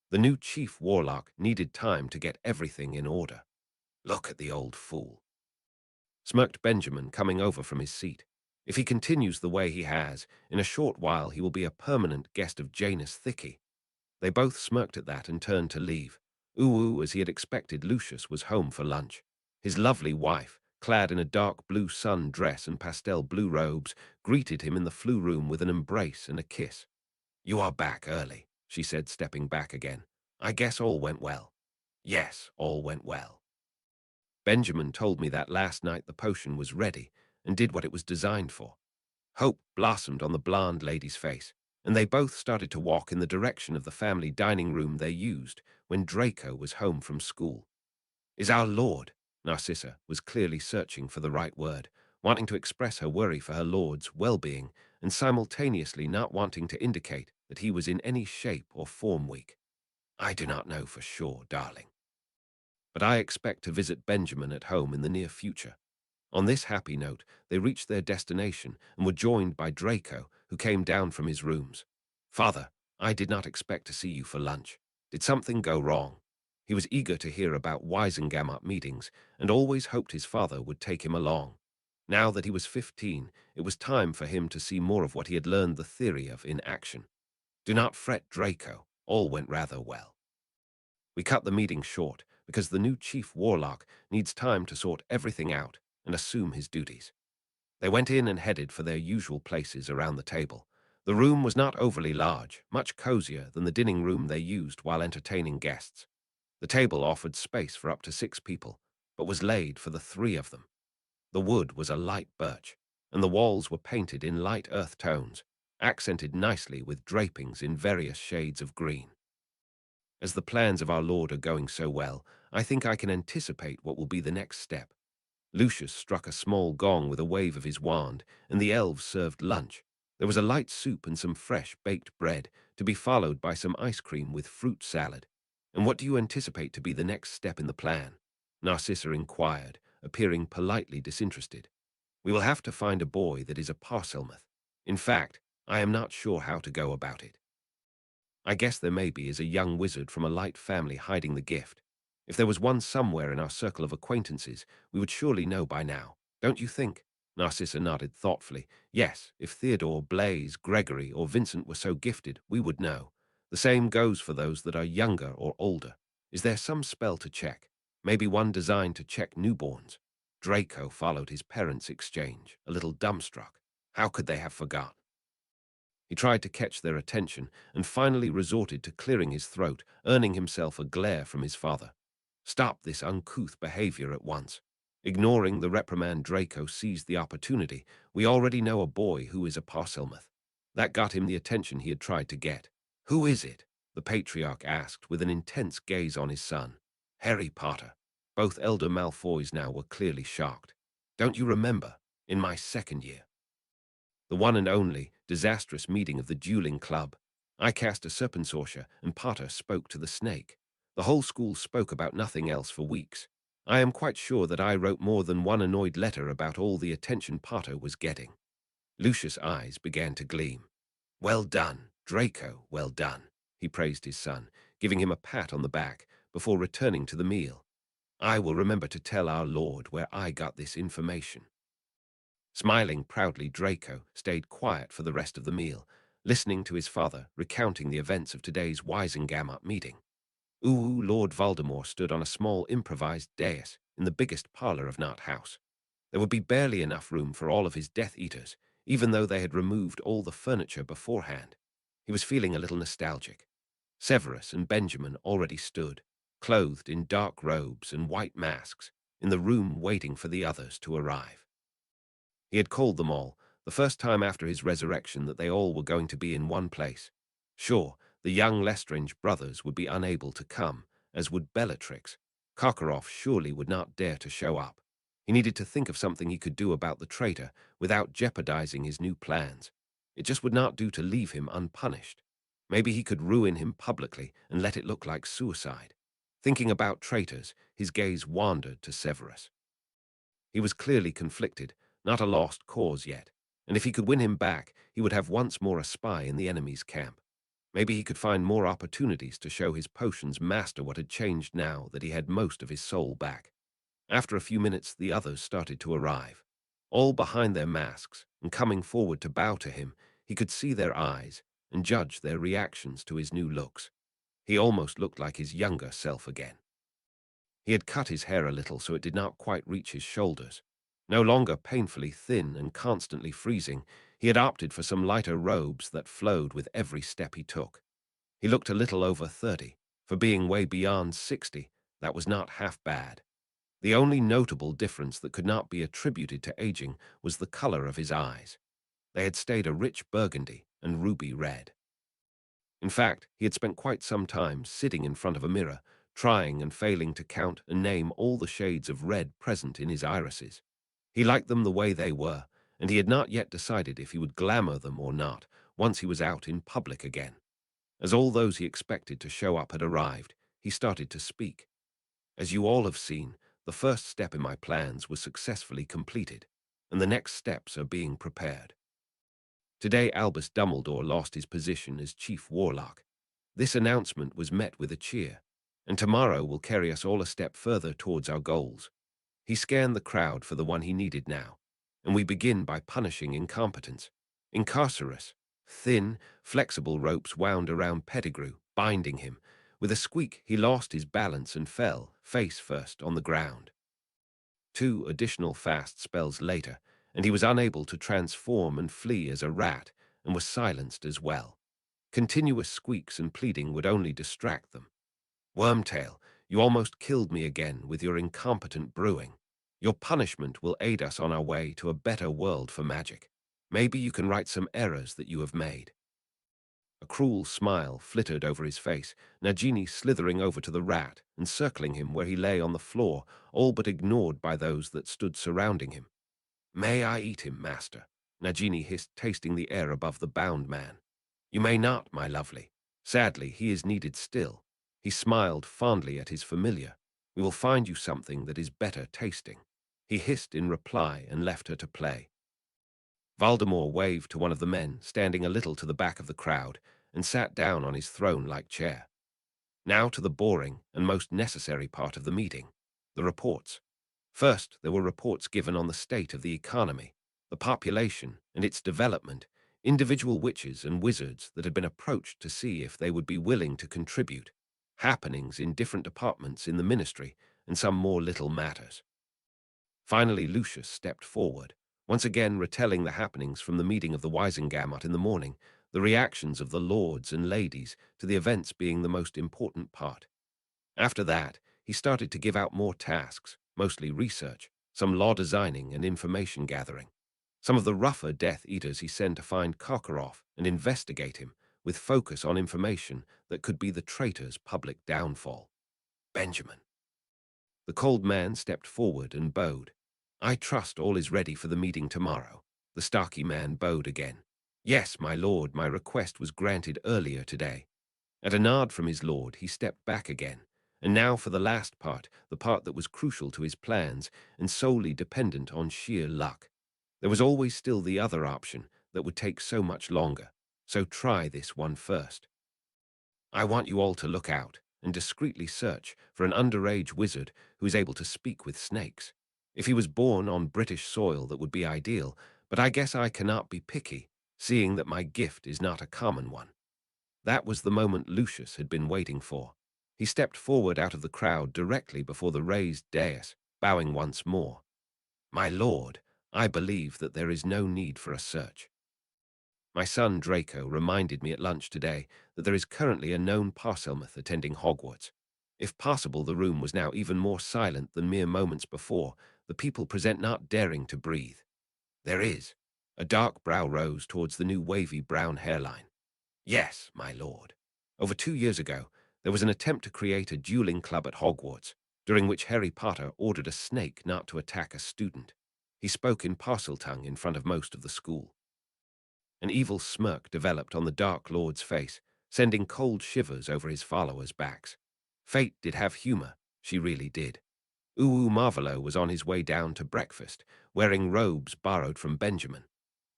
The new chief warlock needed time to get everything in order. "Look at the old fool," smirked Benjamin, coming over from his seat. "If he continues the way he has, in a short while he will be a permanent guest of Janus Thicky." They both smirked at that and turned to leave. Uwu, as he had expected, Lucius was home for lunch. His lovely wife, clad in a dark blue sun dress and pastel blue robes, greeted him in the flu room with an embrace and a kiss. "You are back early," she said, stepping back again. "I guess all went well." "Yes, all went well. Benjamin told me that last night the potion was ready and did what it was designed for." Hope blossomed on the blonde lady's face, and they both started to walk in the direction of the family dining room they used when Draco was home from school. "Is our lord?" Narcissa was clearly searching for the right word, wanting to express her worry for her lord's well-being and simultaneously not wanting to indicate that he was in any shape or form weak. I do not know for sure, darling, but I expect to visit Benjamin at home in the near future. On this happy note, they reached their destination and were joined by Draco, who came down from his rooms. Father, I did not expect to see you for lunch. Did something go wrong? He was eager to hear about Weisengamot meetings and always hoped his father would take him along. Now that he was 15, it was time for him to see more of what he had learned the theory of in action. Do not fret, Draco. All went rather well. We cut the meeting short because the new chief warlock needs time to sort everything out and assume his duties. They went in and headed for their usual places around the table. The room was not overly large, much cozier than the dining room they used while entertaining guests. The table offered space for up to 6 people, but was laid for the 3 of them. The wood was a light birch, and the walls were painted in light earth tones, accented nicely with drapings in various shades of green. As the plans of our Lord are going so well, I think I can anticipate what will be the next step. Lucius struck a small gong with a wave of his wand, and the elves served lunch. There was a light soup and some fresh baked bread, to be followed by some ice cream with fruit salad. And what do you anticipate to be the next step in the plan? Narcissa inquired, appearing politely disinterested. We will have to find a boy that is a Parselmouth. In fact, I am not sure how to go about it. I guess there maybe is a young wizard from a light family hiding the gift. If there was one somewhere in our circle of acquaintances, we would surely know by now. Don't you think? Narcissa nodded thoughtfully. Yes, if Theodore, Blaise, Gregory, or Vincent were so gifted, we would know. The same goes for those that are younger or older. Is there some spell to check? Maybe one designed to check newborns? Draco followed his parents' exchange, a little dumbstruck. How could they have forgotten? He tried to catch their attention and finally resorted to clearing his throat, earning himself a glare from his father. Stop this uncouth behavior at once. Ignoring the reprimand, Draco seized the opportunity. We already know a boy who is a Parselmouth. That got him the attention he had tried to get. Who is it? The patriarch asked with an intense gaze on his son. Harry Potter. Both elder Malfoys now were clearly shocked. Don't you remember? In my second year. The one and only disastrous meeting of the dueling club. I cast a serpensortia and Potter spoke to the snake. The whole school spoke about nothing else for weeks. I am quite sure that I wrote more than one annoyed letter about all the attention Potter was getting. Lucius' eyes began to gleam. Well done, Draco, well done, he praised his son, giving him a pat on the back before returning to the meal. I will remember to tell our Lord where I got this information. Smiling proudly, Draco stayed quiet for the rest of the meal, listening to his father recounting the events of today's Weisengamot meeting. Lord Voldemort stood on a small improvised dais in the biggest parlor of Nut House. There would be barely enough room for all of his Death Eaters, even though they had removed all the furniture beforehand. He was feeling a little nostalgic. Severus and Benjamin already stood, clothed in dark robes and white masks, in the room waiting for the others to arrive. He had called them all, the first time after his resurrection, that they all were going to be in one place. Sure, the young Lestrange brothers would be unable to come, as would Bellatrix. Karkaroff surely would not dare to show up. He needed to think of something he could do about the traitor without jeopardizing his new plans. It just would not do to leave him unpunished. Maybe he could ruin him publicly and let it look like suicide. Thinking about traitors, his gaze wandered to Severus. He was clearly conflicted, not a lost cause yet, and if he could win him back, he would have once more a spy in the enemy's camp. Maybe he could find more opportunities to show his potions master what had changed now that he had most of his soul back. After a few minutes, the others started to arrive. All behind their masks, and coming forward to bow to him, he could see their eyes and judge their reactions to his new looks. He almost looked like his younger self again. He had cut his hair a little so it did not quite reach his shoulders. No longer painfully thin and constantly freezing, he had opted for some lighter robes that flowed with every step he took. He looked a little over 30. For being way beyond 60, that was not half bad. The only notable difference that could not be attributed to aging was the color of his eyes. They had stayed a rich burgundy and ruby red. In fact, he had spent quite some time sitting in front of a mirror, trying and failing to count and name all the shades of red present in his irises. He liked them the way they were, and he had not yet decided if he would glamour them or not once he was out in public again. As all those he expected to show up had arrived, he started to speak. As you all have seen, the first step in my plans was successfully completed, and the next steps are being prepared. Today Albus Dumbledore lost his position as Chief Warlock. This announcement was met with a cheer, and tomorrow will carry us all a step further towards our goals. He scanned the crowd for the one he needed now, and we begin by punishing incompetence. Incarcerous, thin, flexible ropes wound around Pettigrew, binding him. With a squeak, he lost his balance and fell, face first, on the ground. 2 additional fast spells later, and he was unable to transform and flee as a rat, and was silenced as well. Continuous squeaks and pleading would only distract them. Wormtail, you almost killed me again with your incompetent brewing. Your punishment will aid us on our way to a better world for magic. Maybe you can right some errors that you have made. A cruel smile flittered over his face, Nagini slithering over to the rat and circling him where he lay on the floor, all but ignored by those that stood surrounding him. May I eat him, master? Nagini hissed, tasting the air above the bound man. You may not, my lovely. Sadly, he is needed still. He smiled fondly at his familiar. We will find you something that is better tasting. He hissed in reply and left her to play. Voldemort waved to one of the men, standing a little to the back of the crowd, and sat down on his throne-like chair. Now to the boring and most necessary part of the meeting, the reports. First, there were reports given on the state of the economy, the population and its development, individual witches and wizards that had been approached to see if they would be willing to contribute, happenings in different departments in the ministry, and some more little matters. Finally, Lucius stepped forward, once again retelling the happenings from the meeting of the Wisengamot in the morning, the reactions of the lords and ladies to the events being the most important part. After that, he started to give out more tasks, mostly research, some law designing and information gathering. Some of the rougher Death Eaters he sent to find Karkaroff and investigate him, with focus on information that could be the traitor's public downfall. Benjamin. The cold man stepped forward and bowed. I trust all is ready for the meeting tomorrow. The stocky man bowed again. Yes, my lord, my request was granted earlier today. At a nod from his lord, he stepped back again. And now for the last part, the part that was crucial to his plans and solely dependent on sheer luck. There was always still the other option that would take so much longer, so try this one first. I want you all to look out and discreetly search for an underage wizard who is able to speak with snakes. If he was born on British soil, that would be ideal, but I guess I cannot be picky, seeing that my gift is not a common one. That was the moment Lucius had been waiting for. He stepped forward out of the crowd directly before the raised dais, bowing once more. My lord, I believe that there is no need for a search. My son Draco reminded me at lunch today that there is currently a known Parselmouth attending Hogwarts. If possible, the room was now even more silent than mere moments before, the people present not daring to breathe. There is. A dark brow rose towards the new wavy brown hairline. Yes, my lord. Over 2 years ago, there was an attempt to create a dueling club at Hogwarts, during which Harry Potter ordered a snake not to attack a student. He spoke in Parseltongue in front of most of the school. An evil smirk developed on the Dark Lord's face, sending cold shivers over his followers' backs. Fate did have humor, she really did. Uwu Marvolo was on his way down to breakfast, wearing robes borrowed from Benjamin.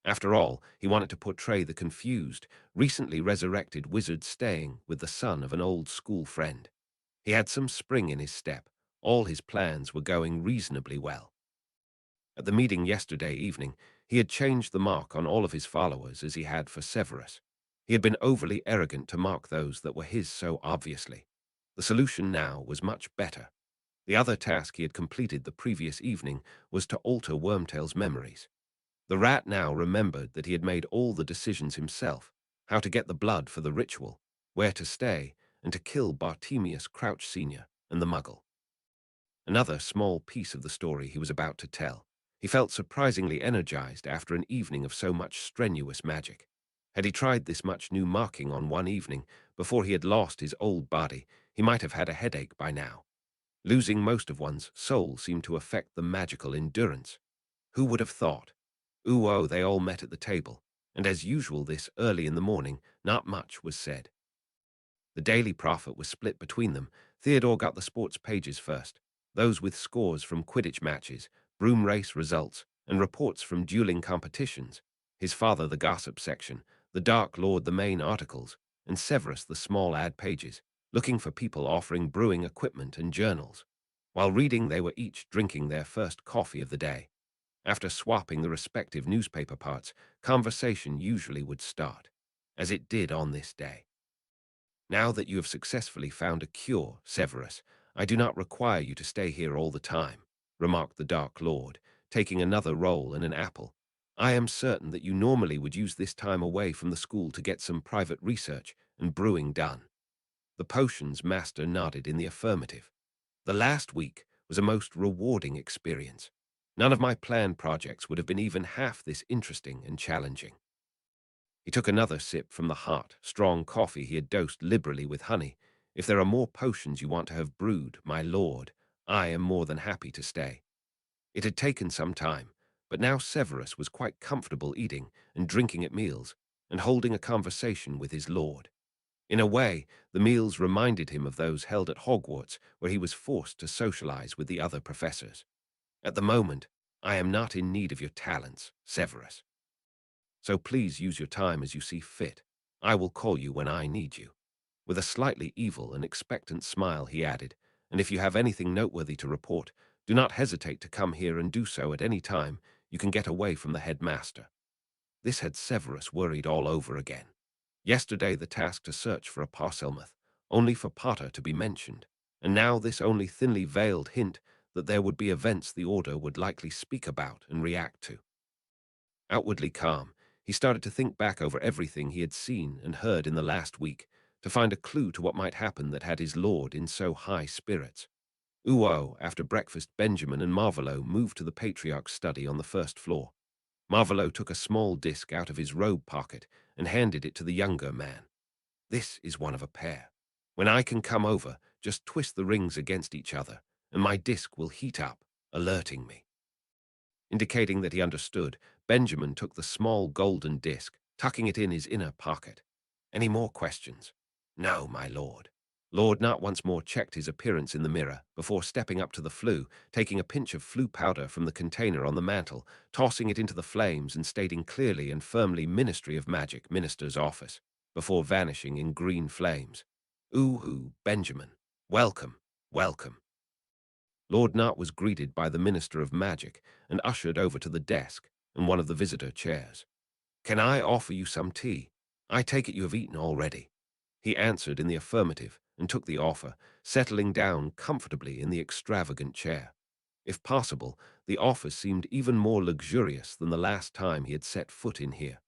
After all, he wanted to portray the confused, recently resurrected wizard staying with the son of an old school friend. He had some spring in his step. All his plans were going reasonably well. At the meeting yesterday evening, he had changed the mark on all of his followers as he had for Severus. He had been overly arrogant to mark those that were his so obviously. The solution now was much better. The other task he had completed the previous evening was to alter Wormtail's memories. The rat now remembered that he had made all the decisions himself, how to get the blood for the ritual, where to stay, and to kill Bartemius Crouch Sr. and the Muggle. Another small piece of the story he was about to tell. He felt surprisingly energized after an evening of so much strenuous magic. Had he tried this much new marking on one evening, before he had lost his old body, he might have had a headache by now. Losing most of one's soul seemed to affect the magical endurance. Who would have thought? Ooh-oh, they all met at the table, and as usual this early in the morning, not much was said. The Daily Prophet was split between them. Theodore got the sports pages first, those with scores from Quidditch matches, broom race results, and reports from dueling competitions. His father the gossip section, the Dark Lord the main articles, and Severus the small ad pages, looking for people offering brewing equipment and journals. While reading, they were each drinking their first coffee of the day. After swapping the respective newspaper parts, conversation usually would start, as it did on this day. Now that you have successfully found a cure, Severus, I do not require you to stay here all the time, remarked the Dark Lord, taking another roll and an apple. I am certain that you normally would use this time away from the school to get some private research and brewing done. The potions master nodded in the affirmative. The last week was a most rewarding experience. None of my planned projects would have been even half this interesting and challenging. He took another sip from the hot, strong coffee he had dosed liberally with honey. If there are more potions you want to have brewed, my lord, I am more than happy to stay. It had taken some time, but now Severus was quite comfortable eating and drinking at meals and holding a conversation with his lord. In a way, the meals reminded him of those held at Hogwarts, where he was forced to socialize with the other professors. At the moment, I am not in need of your talents, Severus. So please use your time as you see fit. I will call you when I need you. With a slightly evil and expectant smile, he added, and if you have anything noteworthy to report, do not hesitate to come here and do so at any time. You can get away from the headmaster. This had Severus worried all over again. Yesterday the task to search for a Parselmouth, only for Potter to be mentioned, and now this only thinly veiled hint that there would be events the Order would likely speak about and react to. Outwardly calm, he started to think back over everything he had seen and heard in the last week, to find a clue to what might happen that had his lord in so high spirits. After breakfast, Benjamin and Marvolo moved to the Patriarch's study on the first floor. Marvolo took a small disc out of his robe pocket and handed it to the younger man. This is one of a pair. When I can come over, just twist the rings against each other, and my disc will heat up, alerting me. Indicating that he understood, Benjamin took the small golden disc, tucking it in his inner pocket. Any more questions? No, my lord. Lord Nut once more checked his appearance in the mirror before stepping up to the flue, taking a pinch of flue powder from the container on the mantel, tossing it into the flames and stating clearly and firmly Ministry of Magic, Minister's Office, before vanishing in green flames. Ooh-hoo, Benjamin. Welcome, welcome. Lord Nart was greeted by the Minister of Magic and ushered over to the desk and one of the visitor chairs. Can I offer you some tea? I take it you have eaten already. He answered in the affirmative and took the offer, settling down comfortably in the extravagant chair. If possible, the office seemed even more luxurious than the last time he had set foot in here.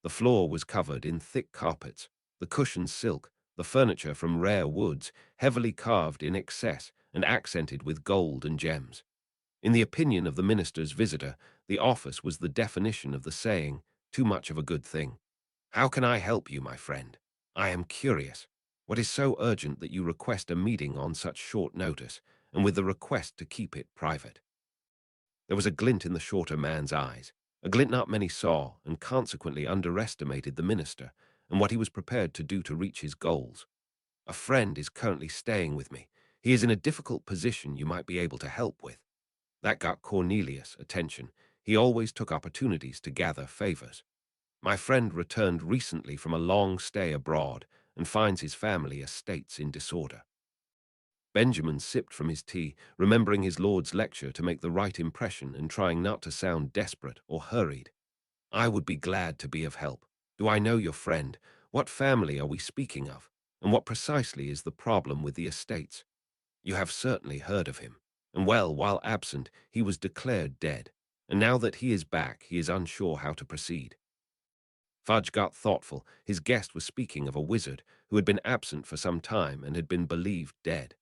The floor was covered in thick carpets, the cushions silk, the furniture from rare woods, heavily carved in excess and accented with gold and gems. In the opinion of the minister's visitor, the office was the definition of the saying, too much of a good thing. How can I help you, my friend? I am curious. What is so urgent that you request a meeting on such short notice, and with the request to keep it private? There was a glint in the shorter man's eyes, a glint not many saw, and consequently underestimated the minister and what he was prepared to do to reach his goals. A friend is currently staying with me. He is in a difficult position you might be able to help with. That got Cornelius' attention. He always took opportunities to gather favors. My friend returned recently from a long stay abroad and finds his family estates in disorder. Benjamin sipped from his tea, remembering his lord's lecture to make the right impression and trying not to sound desperate or hurried. I would be glad to be of help. Do I know your friend? What family are we speaking of? And what precisely is the problem with the estates? You have certainly heard of him. And well, while absent, he was declared dead. And now that he is back, he is unsure how to proceed. Fudge got thoughtful. His guest was speaking of a wizard who had been absent for some time and had been believed dead.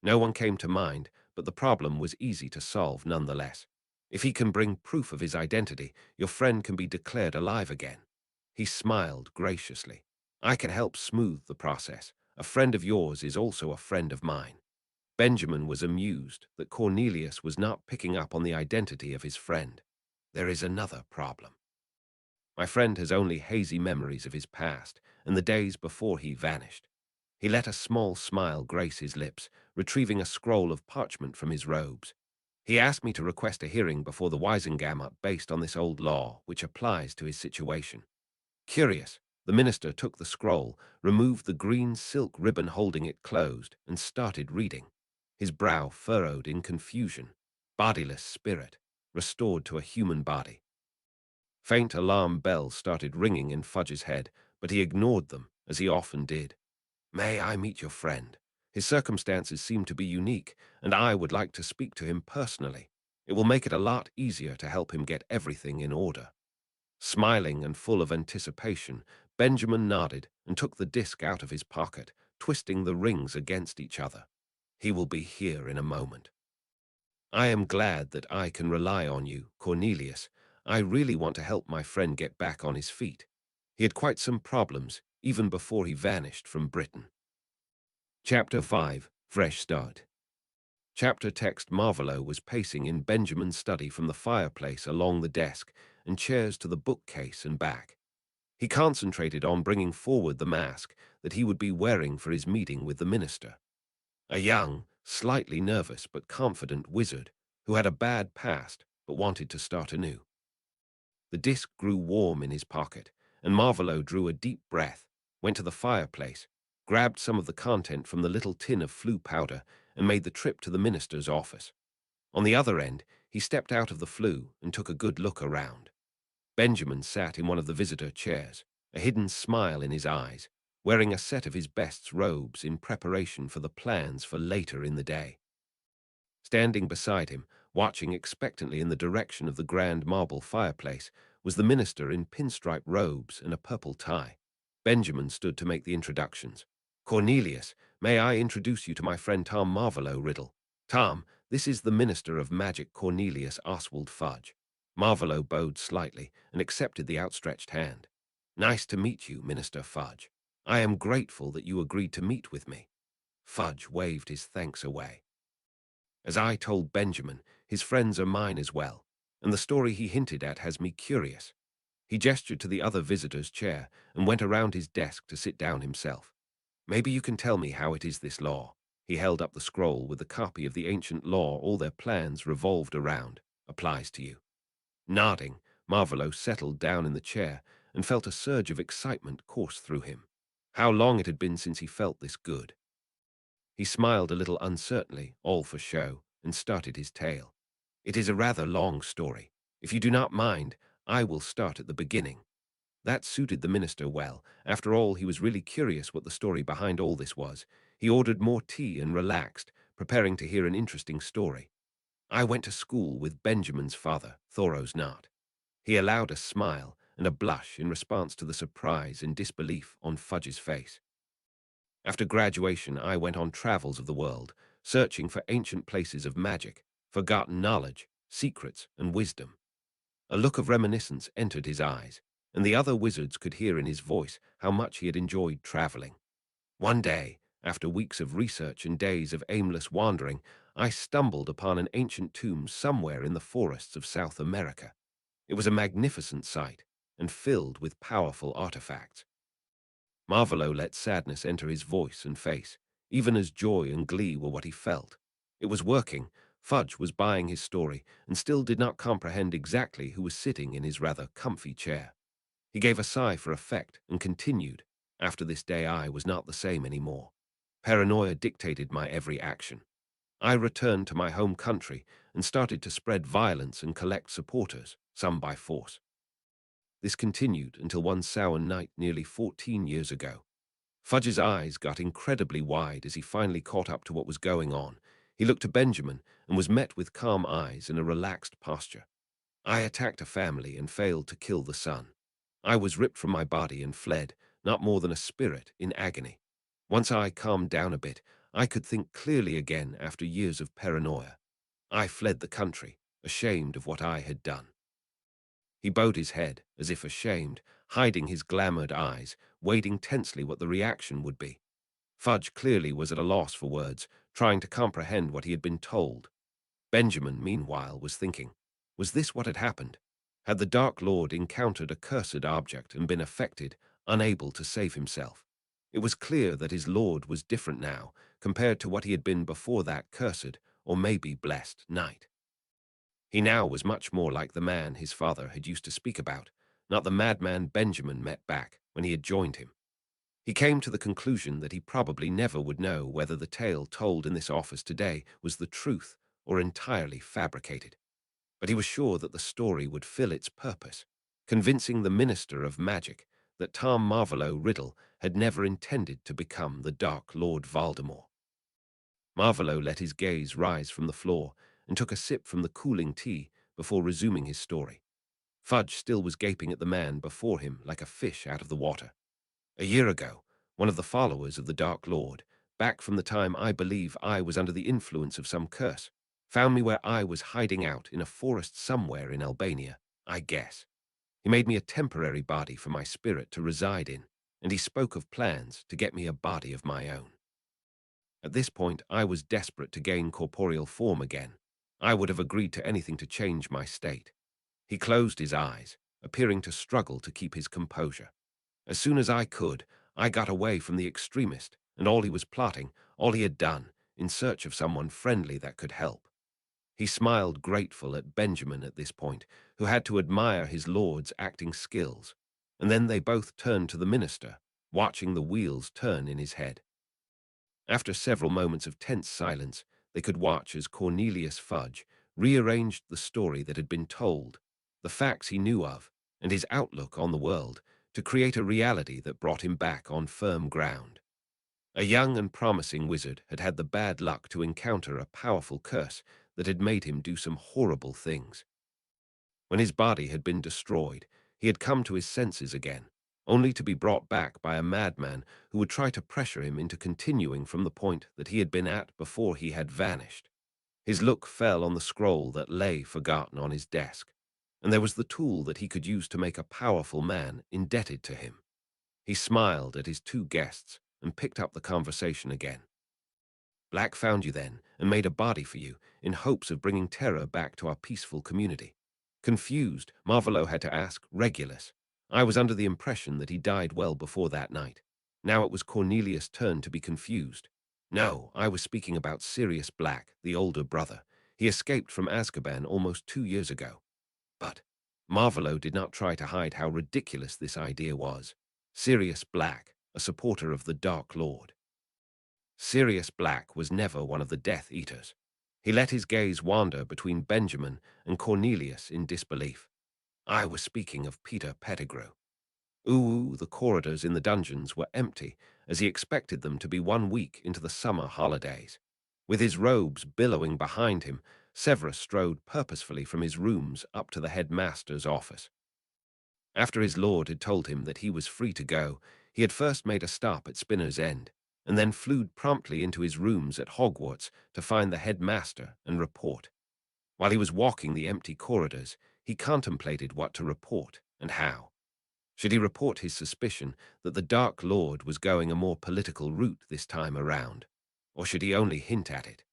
No one came to mind, but the problem was easy to solve nonetheless. If he can bring proof of his identity, your friend can be declared alive again. He smiled graciously. I can help smooth the process. A friend of yours is also a friend of mine. Benjamin was amused that Cornelius was not picking up on the identity of his friend. There is another problem. My friend has only hazy memories of his past and the days before he vanished. He let a small smile grace his lips, retrieving a scroll of parchment from his robes. He asked me to request a hearing before the Wisengamot based on this old law, which applies to his situation. Curious, the minister took the scroll, removed the green silk ribbon holding it closed, and started reading. His brow furrowed in confusion. Bodiless spirit, restored to a human body. Faint alarm bells started ringing in Fudge's head, but he ignored them, as he often did. May I meet your friend? His circumstances seem to be unique, and I would like to speak to him personally. It will make it a lot easier to help him get everything in order. Smiling and full of anticipation, Benjamin nodded and took the disc out of his pocket, twisting the rings against each other. He will be here in a moment. I am glad that I can rely on you, Cornelius. I really want to help my friend get back on his feet. He had quite some problems, even before he vanished from Britain. Chapter 5, Fresh Start. Chapter text Marvolo was pacing in Benjamin's study from the fireplace along the desk and chairs to the bookcase and back. He concentrated on bringing forward the mask that he would be wearing for his meeting with the minister. A young, slightly nervous but confident wizard who had a bad past but wanted to start anew. The disc grew warm in his pocket, and Marvolo drew a deep breath, went to the fireplace, grabbed some of the content from the little tin of flue powder, and made the trip to the minister's office. On the other end, he stepped out of the flue and took a good look around. Benjamin sat in one of the visitor chairs, a hidden smile in his eyes, wearing a set of his best robes in preparation for the plans for later in the day. Standing beside him, watching expectantly in the direction of the grand marble fireplace, was the minister in pinstripe robes and a purple tie. Benjamin stood to make the introductions. Cornelius, may I introduce you to my friend Tom Marvolo Riddle? Tom, this is the minister of magic Cornelius Oswald Fudge. Marvolo bowed slightly and accepted the outstretched hand. Nice to meet you, Minister Fudge. I am grateful that you agreed to meet with me. Fudge waved his thanks away. As I told Benjamin, his friends are mine as well, and the story he hinted at has me curious. He gestured to the other visitor's chair and went around his desk to sit down himself. Maybe you can tell me how it is this law. He held up the scroll with the copy of the ancient law all their plans revolved around, applies to you. Nodding, Marvolo settled down in the chair and felt a surge of excitement course through him. How long it had been since he felt this good. He smiled a little uncertainly, all for show, and started his tale. It is a rather long story. If you do not mind, I will start at the beginning. That suited the minister well. After all, he was really curious what the story behind all this was. He ordered more tea and relaxed, preparing to hear an interesting story. I went to school with Benjamin's father, Thoros Knott. He allowed a smile and a blush in response to the surprise and disbelief on Fudge's face. After graduation, I went on travels of the world, searching for ancient places of magic, forgotten knowledge, secrets, and wisdom. A look of reminiscence entered his eyes, and the other wizards could hear in his voice how much he had enjoyed traveling. One day, after weeks of research and days of aimless wandering, I stumbled upon an ancient tomb somewhere in the forests of South America. It was a magnificent sight, and filled with powerful artifacts. Marvolo let sadness enter his voice and face, even as joy and glee were what he felt. It was working. Fudge was buying his story, and still did not comprehend exactly who was sitting in his rather comfy chair. He gave a sigh for effect and continued, after this day I was not the same anymore. Paranoia dictated my every action. I returned to my home country and started to spread violence and collect supporters, some by force. This continued until one sour night nearly 14 years ago. Fudge's eyes got incredibly wide as he finally caught up to what was going on. He looked to Benjamin and was met with calm eyes and a relaxed posture. I attacked a family and failed to kill the son. I was ripped from my body and fled, not more than a spirit in agony. Once I calmed down a bit, I could think clearly again after years of paranoia. I fled the country, ashamed of what I had done. He bowed his head, as if ashamed, hiding his glamoured eyes, waiting tensely what the reaction would be. Fudge clearly was at a loss for words, trying to comprehend what he had been told. Benjamin, meanwhile, was thinking, was this what had happened? Had the Dark Lord encountered a cursed object and been affected, unable to save himself? It was clear that his lord was different now, compared to what he had been before that cursed, or maybe blessed, night. He now was much more like the man his father had used to speak about, not the madman Benjamin met back when he had joined him. He came to the conclusion that he probably never would know whether the tale told in this office today was the truth or entirely fabricated. But he was sure that the story would fill its purpose, convincing the minister of magic that Tom Marvolo Riddle had never intended to become the Dark Lord Voldemort. Marvolo let his gaze rise from the floor and took a sip from the cooling tea before resuming his story. Fudge still was gaping at the man before him like a fish out of the water. A year ago, one of the followers of the Dark Lord, back from the time I believe I was under the influence of some curse, found me where I was hiding out in a forest somewhere in Albania, I guess. He made me a temporary body for my spirit to reside in, and he spoke of plans to get me a body of my own. At this point, I was desperate to gain corporeal form again. I would have agreed to anything to change my state. He closed his eyes, appearing to struggle to keep his composure. As soon as I could, I got away from the extremist and all he was plotting, all he had done, in search of someone friendly that could help. He smiled grateful at Benjamin at this point, who had to admire his lord's acting skills, and then they both turned to the minister, watching the wheels turn in his head. After several moments of tense silence, they could watch as Cornelius Fudge rearranged the story that had been told, the facts he knew of, and his outlook on the world, to create a reality that brought him back on firm ground. A young and promising wizard had had the bad luck to encounter a powerful curse that had made him do some horrible things. When his body had been destroyed, he had come to his senses again, only to be brought back by a madman who would try to pressure him into continuing from the point that he had been at before he had vanished. His look fell on the scroll that lay forgotten on his desk, and there was the tool that he could use to make a powerful man indebted to him. He smiled at his two guests and picked up the conversation again. Black found you then and made a body for you in hopes of bringing terror back to our peaceful community. Confused, Marvolo had to ask Regulus. I was under the impression that he died well before that night. Now it was Cornelius' turn to be confused. No, I was speaking about Sirius Black, the older brother. He escaped from Azkaban almost 2 years ago. But Marvolo did not try to hide how ridiculous this idea was. Sirius Black, a supporter of the Dark Lord. Sirius Black was never one of the Death Eaters. He let his gaze wander between Benjamin and Cornelius in disbelief. I was speaking of Peter Pettigrew. The corridors in the dungeons were empty, as he expected them to be 1 week into the summer holidays. With his robes billowing behind him, Severus strode purposefully from his rooms up to the headmaster's office. After his lord had told him that he was free to go, he had first made a stop at Spinner's End, and then flew promptly into his rooms at Hogwarts to find the headmaster and report. While he was walking the empty corridors, he contemplated what to report and how. Should he report his suspicion that the Dark Lord was going a more political route this time around, or should he only hint at it?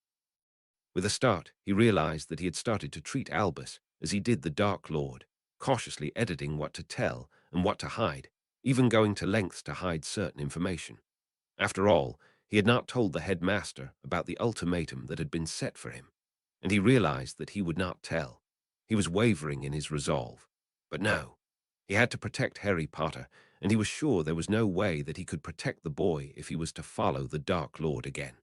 With a start, he realized that he had started to treat Albus as he did the Dark Lord, cautiously editing what to tell and what to hide, even going to lengths to hide certain information. After all, he had not told the headmaster about the ultimatum that had been set for him, and he realized that he would not tell. He was wavering in his resolve. But no, he had to protect Harry Potter, and he was sure there was no way that he could protect the boy if he was to follow the Dark Lord again.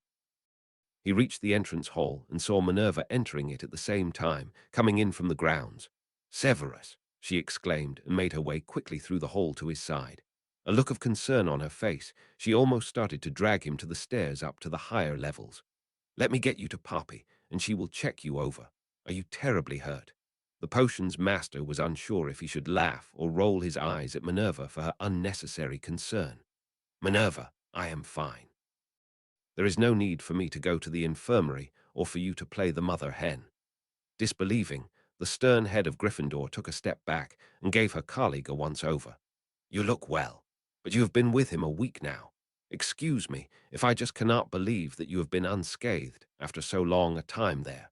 He reached the entrance hall and saw Minerva entering it at the same time, coming in from the grounds. "Severus," she exclaimed, and made her way quickly through the hall to his side. A look of concern on her face, she almost started to drag him to the stairs up to the higher levels. "Let me get you to Poppy, and she will check you over. Are you terribly hurt?" The potion's master was unsure if he should laugh or roll his eyes at Minerva for her unnecessary concern. "Minerva, I am fine. There is no need for me to go to the infirmary or for you to play the mother hen." Disbelieving, the stern head of Gryffindor took a step back and gave her colleague a once-over. "You look well, but you have been with him a week now. Excuse me if I just cannot believe that you have been unscathed after so long a time there."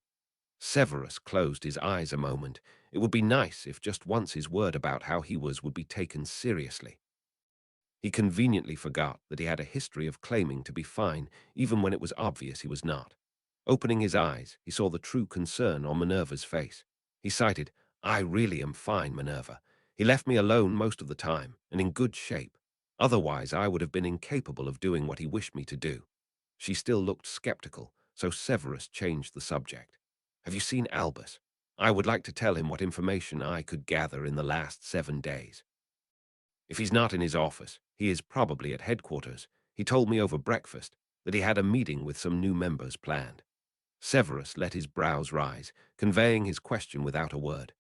Severus closed his eyes a moment, It would be nice if just once his word about how he was would be taken seriously. He conveniently forgot that he had a history of claiming to be fine even when it was obvious he was not. Opening his eyes, he saw the true concern on Minerva's face. He cited, "I really am fine, Minerva. He left me alone most of the time, and in good shape. Otherwise, I would have been incapable of doing what he wished me to do." She still looked skeptical, so Severus changed the subject. "Have you seen Albus? I would like to tell him what information I could gather in the last 7 days. If he's not in his office, he is probably at headquarters. He told me over breakfast that he had a meeting with some new members planned." Severus let his brows rise, conveying his question without a word.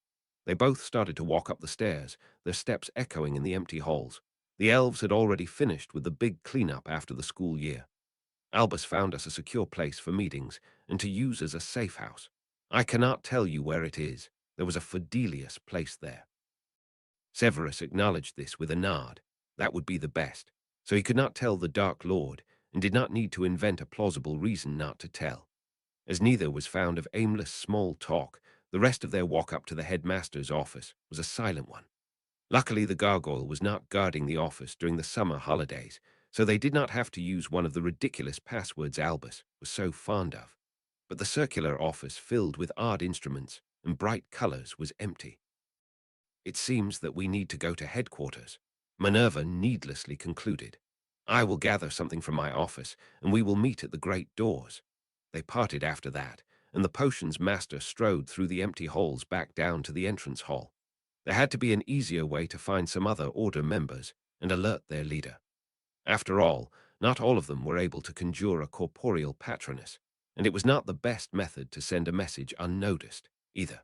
They both started to walk up the stairs, their steps echoing in the empty halls. The elves had already finished with the big cleanup after the school year. "Albus found us a secure place for meetings and to use as a safe house. I cannot tell you where it is. There was a Fidelius place there." Severus acknowledged this with a nod. That would be the best. So he could not tell the Dark Lord, and did not need to invent a plausible reason not to tell. As neither was found of aimless small talk, the rest of their walk up to the headmaster's office was a silent one. Luckily, the gargoyle was not guarding the office during the summer holidays, so they did not have to use one of the ridiculous passwords Albus was so fond of. But the circular office, filled with odd instruments and bright colors, was empty. "It seems that we need to go to headquarters," Minerva needlessly concluded. "I will gather something from my office, and we will meet at the great doors." They parted after that, and the potions master strode through the empty halls back down to the entrance hall. There had to be an easier way to find some other order members and alert their leader. After all, not all of them were able to conjure a corporeal patroness, and it was not the best method to send a message unnoticed, either.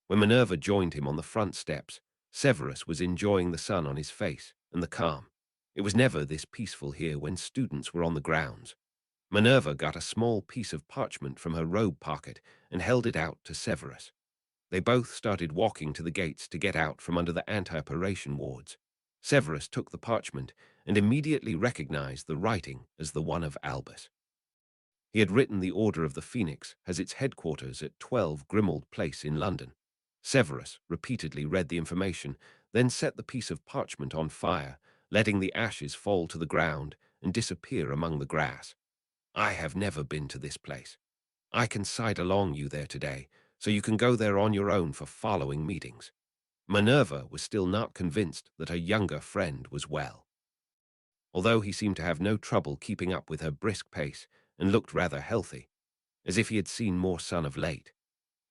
When Minerva joined him on the front steps, Severus was enjoying the sun on his face and the calm. It was never this peaceful here when students were on the grounds. Minerva got a small piece of parchment from her robe pocket and held it out to Severus. They both started walking to the gates to get out from under the anti-operation wards. Severus took the parchment and immediately recognized the writing as the one of Albus. He had written the Order of the Phoenix has its headquarters at 12 Grimald Place in London. Severus repeatedly read the information, then set the piece of parchment on fire, letting the ashes fall to the ground and disappear among the grass. "I have never been to this place. I can side along you there today, so you can go there on your own for following meetings." Minerva was still not convinced that her younger friend was well. Although he seemed to have no trouble keeping up with her brisk pace and looked rather healthy, as if he had seen more sun of late.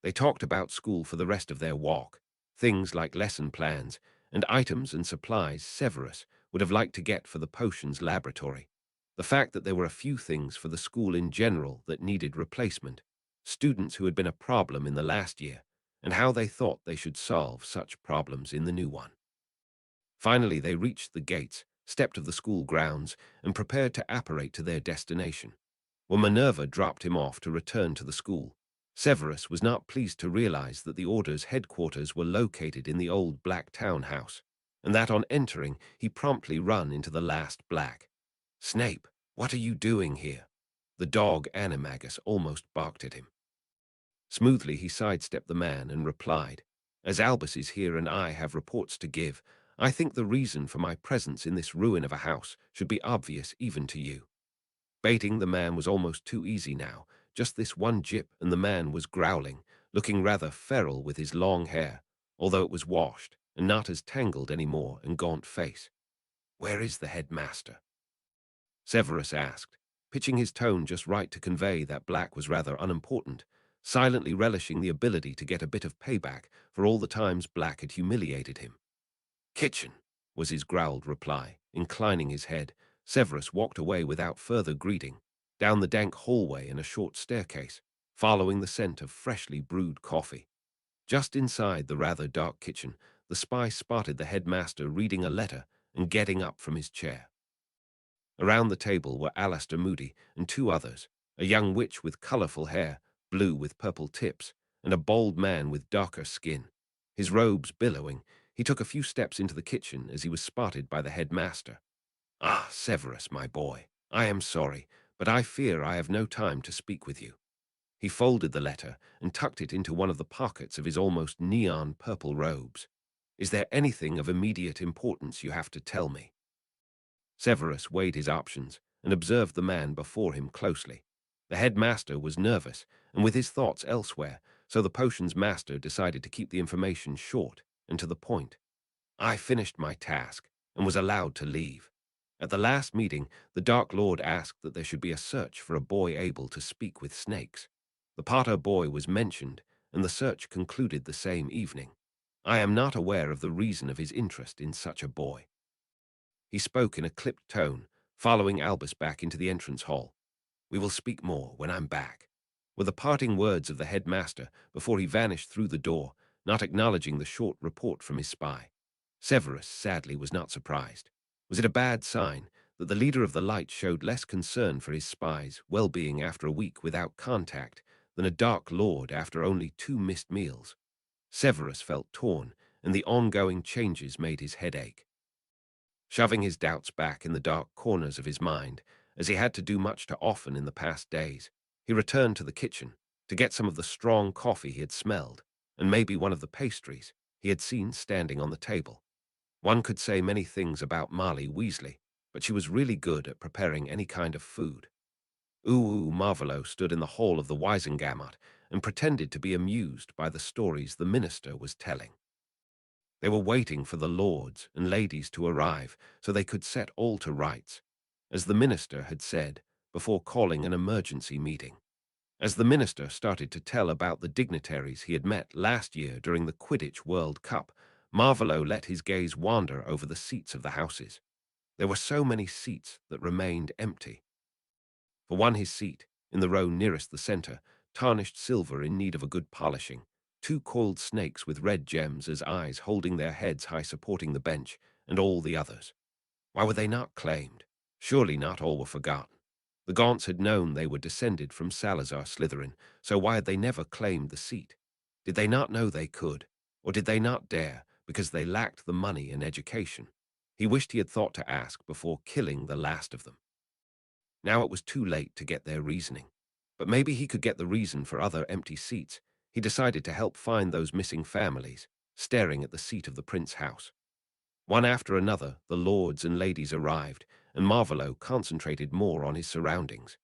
They talked about school for the rest of their walk, things like lesson plans and items and supplies Severus would have liked to get for the potions laboratory. The fact that there were a few things for the school in general that needed replacement, students who had been a problem in the last year, and how they thought they should solve such problems in the new one. Finally, they reached the gates, stepped of the school grounds, and prepared to apparate to their destination. When Minerva dropped him off to return to the school, Severus was not pleased to realize that the Order's headquarters were located in the old black townhouse, and that on entering he promptly run into the last black. "Snape, what are you doing here?" The dog Animagus almost barked at him. Smoothly he sidestepped the man and replied, "As Albus is here and I have reports to give, I think the reason for my presence in this ruin of a house should be obvious even to you." Baiting the man was almost too easy now. Just this one jip and the man was growling, looking rather feral with his long hair, although it was washed and not as tangled anymore, and gaunt face. "Where is the headmaster?" Severus asked, pitching his tone just right to convey that Black was rather unimportant, silently relishing the ability to get a bit of payback for all the times Black had humiliated him. "Kitchen," was his growled reply. Inclining his head, Severus walked away without further greeting, down the dank hallway and a short staircase, following the scent of freshly brewed coffee. Just inside the rather dark kitchen, the spy spotted the headmaster reading a letter and getting up from his chair. Around the table were Alistair Moody and two others, a young witch with colorful hair, blue with purple tips, and a bald man with darker skin. His robes billowing, he took a few steps into the kitchen as he was spotted by the headmaster. "Ah, Severus, my boy, I am sorry, but I fear I have no time to speak with you." He folded the letter and tucked it into one of the pockets of his almost neon purple robes. "Is there anything of immediate importance you have to tell me?" Severus weighed his options and observed the man before him closely. The headmaster was nervous and with his thoughts elsewhere, so the potions master decided to keep the information short and to the point. "I finished my task and was allowed to leave. At the last meeting, the Dark Lord asked that there should be a search for a boy able to speak with snakes. The Potter boy was mentioned, and the search concluded the same evening. I am not aware of the reason of his interest in such a boy." He spoke in a clipped tone, following Albus back into the entrance hall. "We will speak more when I'm back," were the parting words of the headmaster before he vanished through the door, not acknowledging the short report from his spy. Severus, sadly, was not surprised. Was it a bad sign that the leader of the Light showed less concern for his spy's well-being after a week without contact than a Dark Lord after only 2 missed meals? Severus felt torn, and the ongoing changes made his head ache. Shoving his doubts back in the dark corners of his mind, as he had to do much too often in the past days, he returned to the kitchen to get some of the strong coffee he had smelled, and maybe one of the pastries he had seen standing on the table. One could say many things about Molly Weasley, but she was really good at preparing any kind of food. Marvolo stood in the hall of the Wisengamot and pretended to be amused by the stories the minister was telling. They were waiting for the lords and ladies to arrive so they could set all to rights, as the minister had said, before calling an emergency meeting. As the minister started to tell about the dignitaries he had met last year during the Quidditch World Cup, Marvolo let his gaze wander over the seats of the houses. There were so many seats that remained empty. For one, his seat, in the row nearest the center, tarnished silver in need of a good polishing, 2 coiled snakes with red gems as eyes holding their heads high supporting the bench, and all the others. Why were they not claimed? Surely not all were forgotten. The Gaunts had known they were descended from Salazar Slytherin, so why had they never claimed the seat? Did they not know they could, or did they not dare because they lacked the money and education? He wished he had thought to ask before killing the last of them. Now it was too late to get their reasoning. But maybe he could get the reason for other empty seats. He decided to help find those missing families, staring at the seat of the Prince House. One after another, the lords and ladies arrived, and Marvolo concentrated more on his surroundings.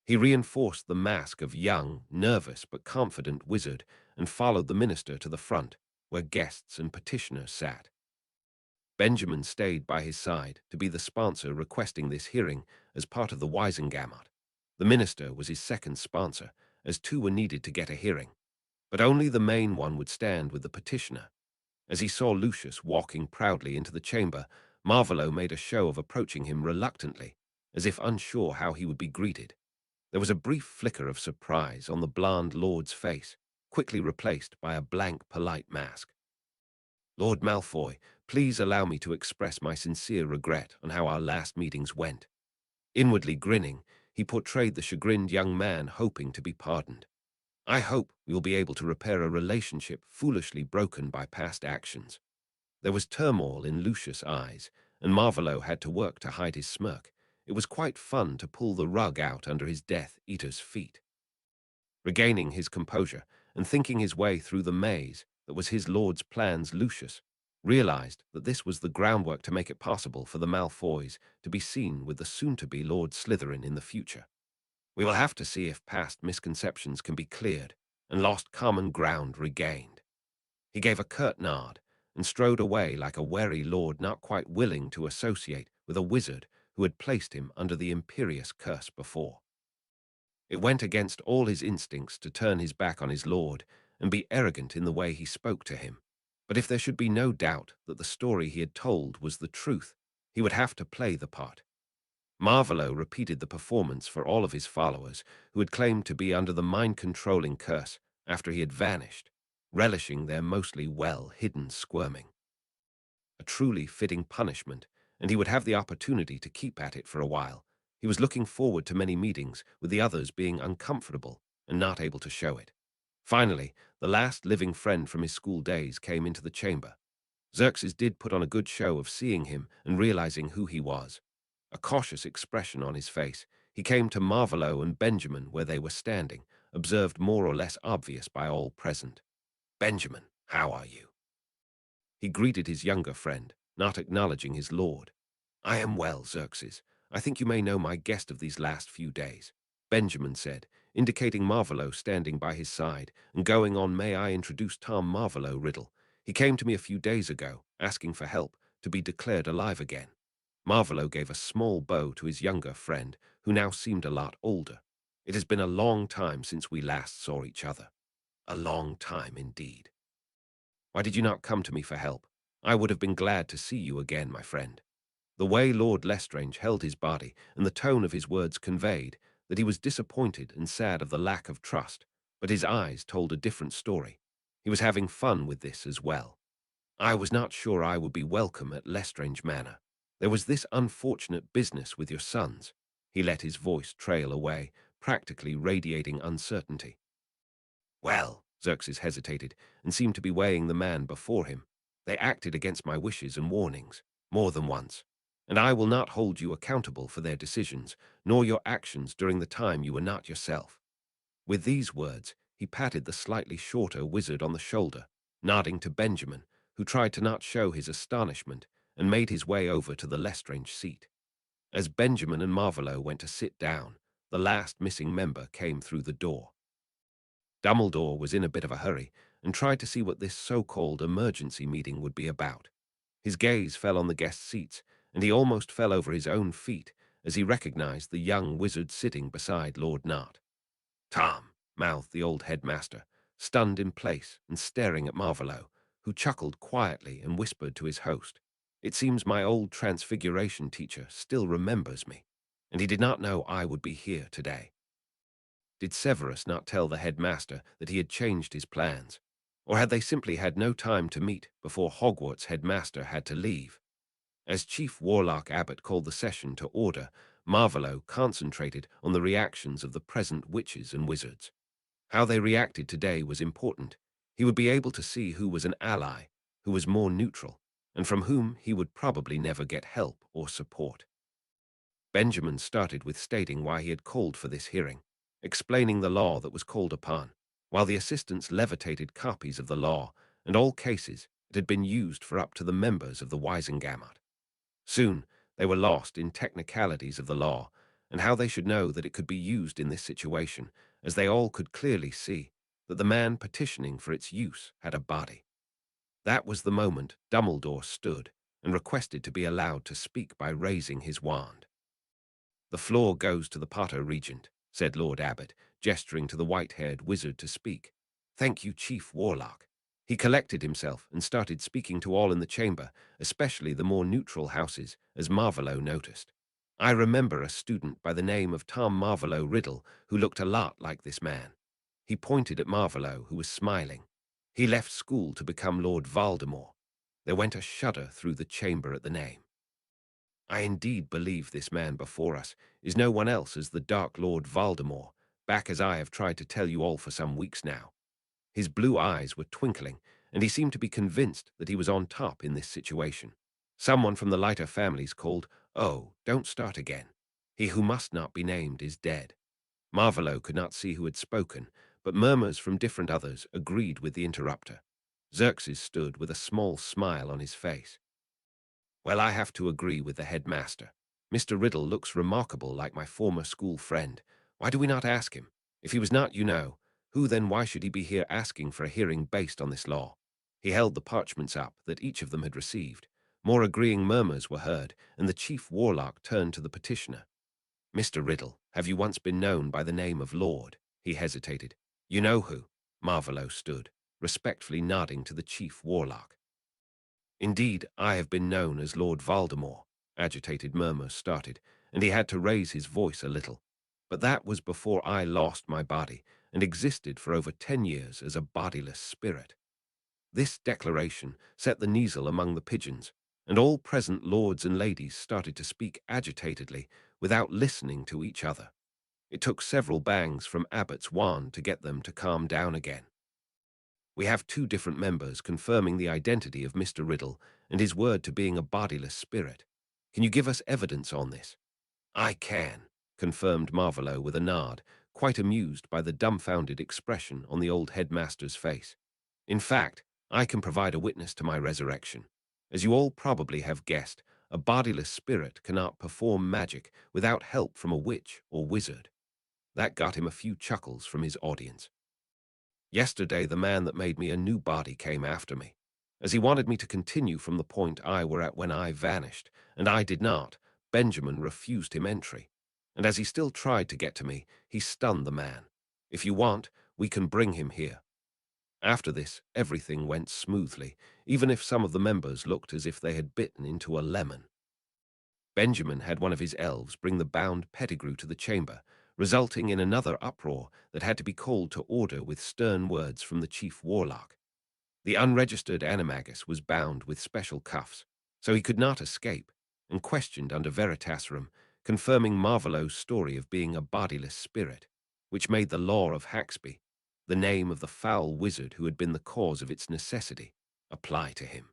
He reinforced the mask of young, nervous but confident wizard and followed the minister to the front, where guests and petitioners sat. Benjamin stayed by his side to be the sponsor requesting this hearing as part of the Wisengamot. The minister was his second sponsor, as 2 were needed to get a hearing, but only the main one would stand with the petitioner. As he saw Lucius walking proudly into the chamber, Marvolo made a show of approaching him reluctantly, as if unsure how he would be greeted. There was a brief flicker of surprise on the blond lord's face, quickly replaced by a blank, polite mask. "Lord Malfoy, please allow me to express my sincere regret on how our last meetings went." Inwardly grinning, he portrayed the chagrined young man hoping to be pardoned. "I hope we will be able to repair a relationship foolishly broken by past actions." There was turmoil in Lucius' eyes, and Marvolo had to work to hide his smirk. It was quite fun to pull the rug out under his Death Eater's feet. Regaining his composure and thinking his way through the maze that was his lord's plans, Lucius realized that this was the groundwork to make it possible for the Malfoys to be seen with the soon-to-be Lord Slytherin in the future. We will have to see if past misconceptions can be cleared and lost common ground regained. He gave a curt nod and strode away like a wary lord not quite willing to associate with a wizard who had placed him under the imperious curse before. It went against all his instincts to turn his back on his lord and be arrogant in the way he spoke to him. But if there should be no doubt that the story he had told was the truth, he would have to play the part. Marvolo repeated the performance for all of his followers who had claimed to be under the mind-controlling curse after he had vanished, relishing their mostly well-hidden squirming. A truly fitting punishment, and he would have the opportunity to keep at it for a while. He was looking forward to many meetings, with the others being uncomfortable and not able to show it. Finally, the last living friend from his school days came into the chamber. Xerxes did put on a good show of seeing him and realizing who he was. A cautious expression on his face, he came to Marvolo and Benjamin where they were standing, observed more or less obvious by all present. "Benjamin, how are you?" He greeted his younger friend, not acknowledging his lord. "I am well, Xerxes. I think you may know my guest of these last few days," Benjamin said, indicating Marvolo standing by his side, and going on, "May I introduce Tom Marvolo Riddle? He came to me a few days ago, asking for help to be declared alive again." Marvolo gave a small bow to his younger friend, who now seemed a lot older. "It has been a long time since we last saw each other." "A long time indeed." "Why did you not come to me for help? I would have been glad to see you again, my friend." The way Lord Lestrange held his body and the tone of his words conveyed that he was disappointed and sad of the lack of trust, but his eyes told a different story. He was having fun with this as well. "I was not sure I would be welcome at Lestrange Manor. There was this unfortunate business with your sons." He let his voice trail away, practically radiating uncertainty. "Well," Xerxes hesitated and seemed to be weighing the man before him, "they acted against my wishes and warnings, more than once, and I will not hold you accountable for their decisions, nor your actions during the time you were not yourself." With these words, he patted the slightly shorter wizard on the shoulder, nodding to Benjamin, who tried to not show his astonishment, and made his way over to the Lestrange seat. As Benjamin and Marvolo went to sit down, the last missing member came through the door. Dumbledore was in a bit of a hurry and tried to see what this so-called emergency meeting would be about. His gaze fell on the guest seats, and he almost fell over his own feet as he recognized the young wizard sitting beside Lord Knott. "Tom," mouthed the old headmaster, stunned in place and staring at Marvolo, who chuckled quietly and whispered to his host, "It seems my old transfiguration teacher still remembers me, and he did not know I would be here today." Did Severus not tell the headmaster that he had changed his plans? Or had they simply had no time to meet before Hogwarts headmaster had to leave? As Chief Warlock Abbot called the session to order, Marvolo concentrated on the reactions of the present witches and wizards. How they reacted today was important. He would be able to see who was an ally, who was more neutral, and from whom he would probably never get help or support. Benjamin started with stating why he had called for this hearing, explaining the law that was called upon, while the assistants levitated copies of the law and all cases it had been used for up to the members of the Wisengamot. Soon they were lost in technicalities of the law and how they should know that it could be used in this situation, as they all could clearly see that the man petitioning for its use had a body. That was the moment Dumbledore stood and requested to be allowed to speak by raising his wand. "The floor goes to the Potter Regent," said Lord Abbot, gesturing to the white-haired wizard to speak. "Thank you, Chief Warlock." He collected himself and started speaking to all in the chamber, especially the more neutral houses, as Marvolo noticed. "I remember a student by the name of Tom Marvolo Riddle who looked a lot like this man." He pointed at Marvolo, who was smiling. "He left school to become Lord Voldemort." There went a shudder through the chamber at the name. "I indeed believe this man before us is no one else as the Dark Lord Voldemort, back as I have tried to tell you all for some weeks now." His blue eyes were twinkling, and he seemed to be convinced that he was on top in this situation. Someone from the lighter families called, "Oh, don't start again. He who must not be named is dead." Marvolo could not see who had spoken, but murmurs from different others agreed with the interrupter. Xerxes stood with a small smile on his face. "Well, I have to agree with the headmaster. Mr. Riddle looks remarkable like my former school friend. Why do we not ask him? If he was not, who then why should he be here asking for a hearing based on this law?" He held the parchments up that each of them had received. More agreeing murmurs were heard, and the chief warlock turned to the petitioner. "Mr. Riddle, have you once been known by the name of Lord?" He hesitated. "You know who?" Marvolo stood, respectfully nodding to the chief warlock. "Indeed, I have been known as Lord Voldemort." Agitated murmurs started, and he had to raise his voice a little. "But that was before I lost my body and existed for over 10 years as a bodiless spirit." This declaration set the needle among the pigeons, and all present lords and ladies started to speak agitatedly without listening to each other. It took several bangs from Abbott's wand to get them to calm down again. "We have 2 different members confirming the identity of Mr. Riddle and his word to being a bodiless spirit. Can you give us evidence on this?" "I can," confirmed Marvolo with a nod, quite amused by the dumbfounded expression on the old headmaster's face. In fact, I can provide a witness to my resurrection. As you all probably have guessed, a bodiless spirit cannot perform magic without help from a witch or wizard. That got him a few chuckles from his audience. Yesterday, the man that made me a new body came after me, as he wanted me to continue from the point I were at when I vanished, and I did not. Benjamin refused him entry, and as he still tried to get to me, he stunned the man. If you want, we can bring him here. After this, everything went smoothly, even if some of the members looked as if they had bitten into a lemon. Benjamin had one of his elves bring the bound Pettigrew to the chamber, resulting in another uproar that had to be called to order with stern words from the chief warlock. The unregistered animagus was bound with special cuffs, so he could not escape, and questioned under Veritaserum, confirming Marvellow's story of being a bodiless spirit, which made the law of Haxby, the name of the foul wizard who had been the cause of its necessity, apply to him.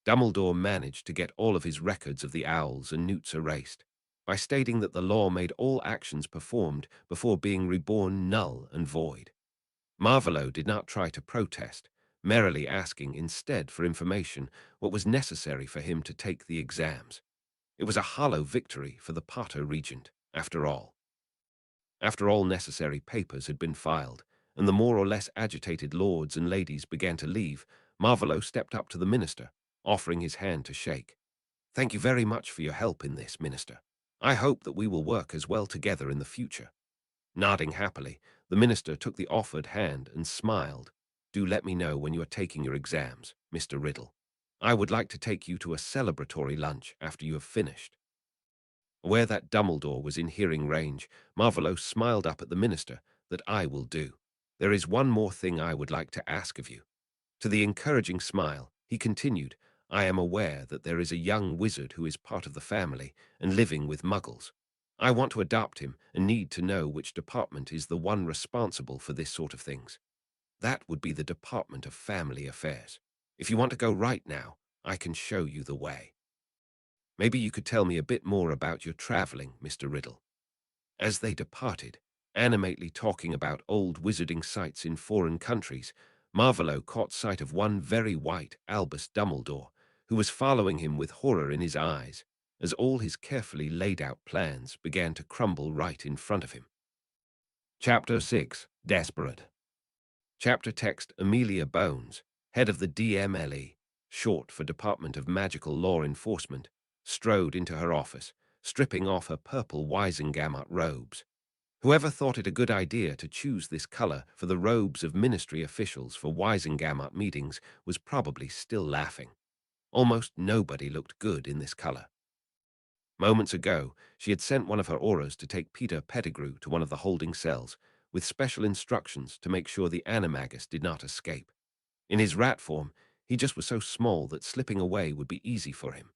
Dumbledore managed to get all of his records of the owls and newts erased, by stating that the law made all actions performed before being reborn null and void. Marvolo did not try to protest, merrily asking instead for information what was necessary for him to take the exams. It was a hollow victory for the Potter Regent, after all. After all necessary papers had been filed, and the more or less agitated lords and ladies began to leave, Marvolo stepped up to the minister, offering his hand to shake. "Thank you very much for your help in this, Minister. I hope that we will work as well together in the future." Nodding happily, the minister took the offered hand and smiled. "Do let me know when you are taking your exams, Mr. Riddle. I would like to take you to a celebratory lunch after you have finished." Aware that Dumbledore was in hearing range, Marvolo smiled up at the minister. "That I will do. There is one more thing I would like to ask of you." To the encouraging smile, he continued, "I am aware that there is a young wizard who is part of the family and living with muggles. I want to adopt him and need to know which department is the one responsible for this sort of things. That would be the Department of Family Affairs. If you want to go right now, I can show you the way. Maybe you could tell me a bit more about your traveling, Mr. Riddle." As they departed, animately talking about old wizarding sites in foreign countries, Marvolo caught sight of one very white Albus Dumbledore, who was following him with horror in his eyes, as all his carefully laid-out plans began to crumble right in front of him. Chapter 6. Desperate. Chapter text Amelia Bones, head of the DMLE, short for Department of Magical Law Enforcement, strode into her office, stripping off her purple Wisengamot robes. Whoever thought it a good idea to choose this color for the robes of ministry officials for Wisengamot meetings was probably still laughing. Almost nobody looked good in this color. Moments ago, she had sent one of her auras to take Peter Pettigrew to one of the holding cells, with special instructions to make sure the animagus did not escape. In his rat form, he just was so small that slipping away would be easy for him.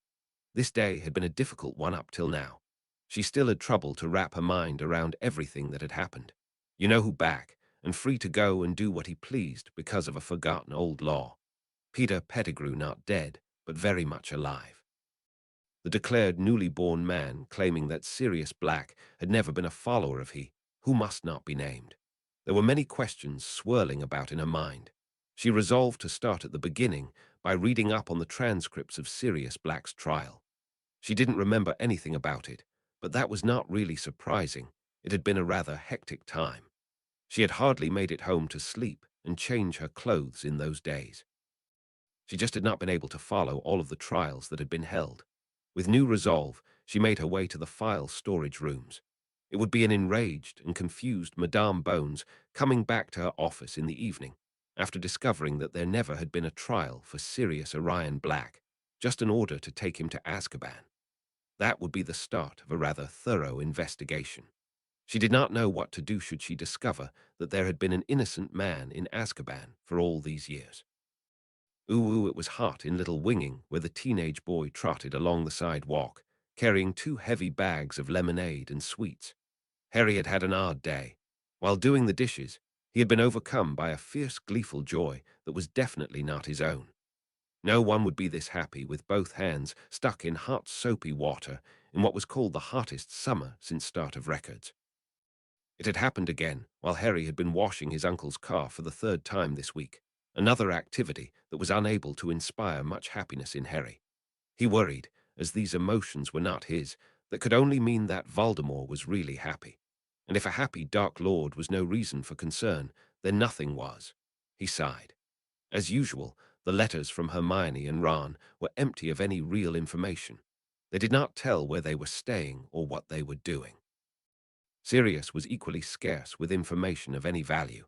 This day had been a difficult one up till now. She still had trouble to wrap her mind around everything that had happened. You know who back, and free to go and do what he pleased because of a forgotten old law. Peter Pettigrew not dead, but very much alive. The declared newly born man claiming that Sirius Black had never been a follower of he, who must not be named. There were many questions swirling about in her mind. She resolved to start at the beginning by reading up on the transcripts of Sirius Black's trial. She didn't remember anything about it, but that was not really surprising. It had been a rather hectic time. She had hardly made it home to sleep and change her clothes in those days. She just had not been able to follow all of the trials that had been held. With new resolve, she made her way to the file storage rooms. It would be an enraged and confused Madame Bones coming back to her office in the evening, after discovering that there never had been a trial for Sirius Orion Black, just an order to take him to Azkaban. That would be the start of a rather thorough investigation. She did not know what to do should she discover that there had been an innocent man in Azkaban for all these years. Ooh, it was hot in Little Winging, where the teenage boy trotted along the sidewalk, carrying 2 heavy bags of lemonade and sweets. Harry had had an odd day. While doing the dishes, he had been overcome by a fierce, gleeful joy that was definitely not his own. No one would be this happy with both hands stuck in hot, soapy water in what was called the hottest summer since start of records. It had happened again while Harry had been washing his uncle's car for the third time this week, another activity that was unable to inspire much happiness in Harry. He worried, as these emotions were not his, that could only mean that Voldemort was really happy. And if a happy Dark Lord was no reason for concern, then nothing was. He sighed. As usual, the letters from Hermione and Ron were empty of any real information. They did not tell where they were staying or what they were doing. Sirius was equally scarce with information of any value.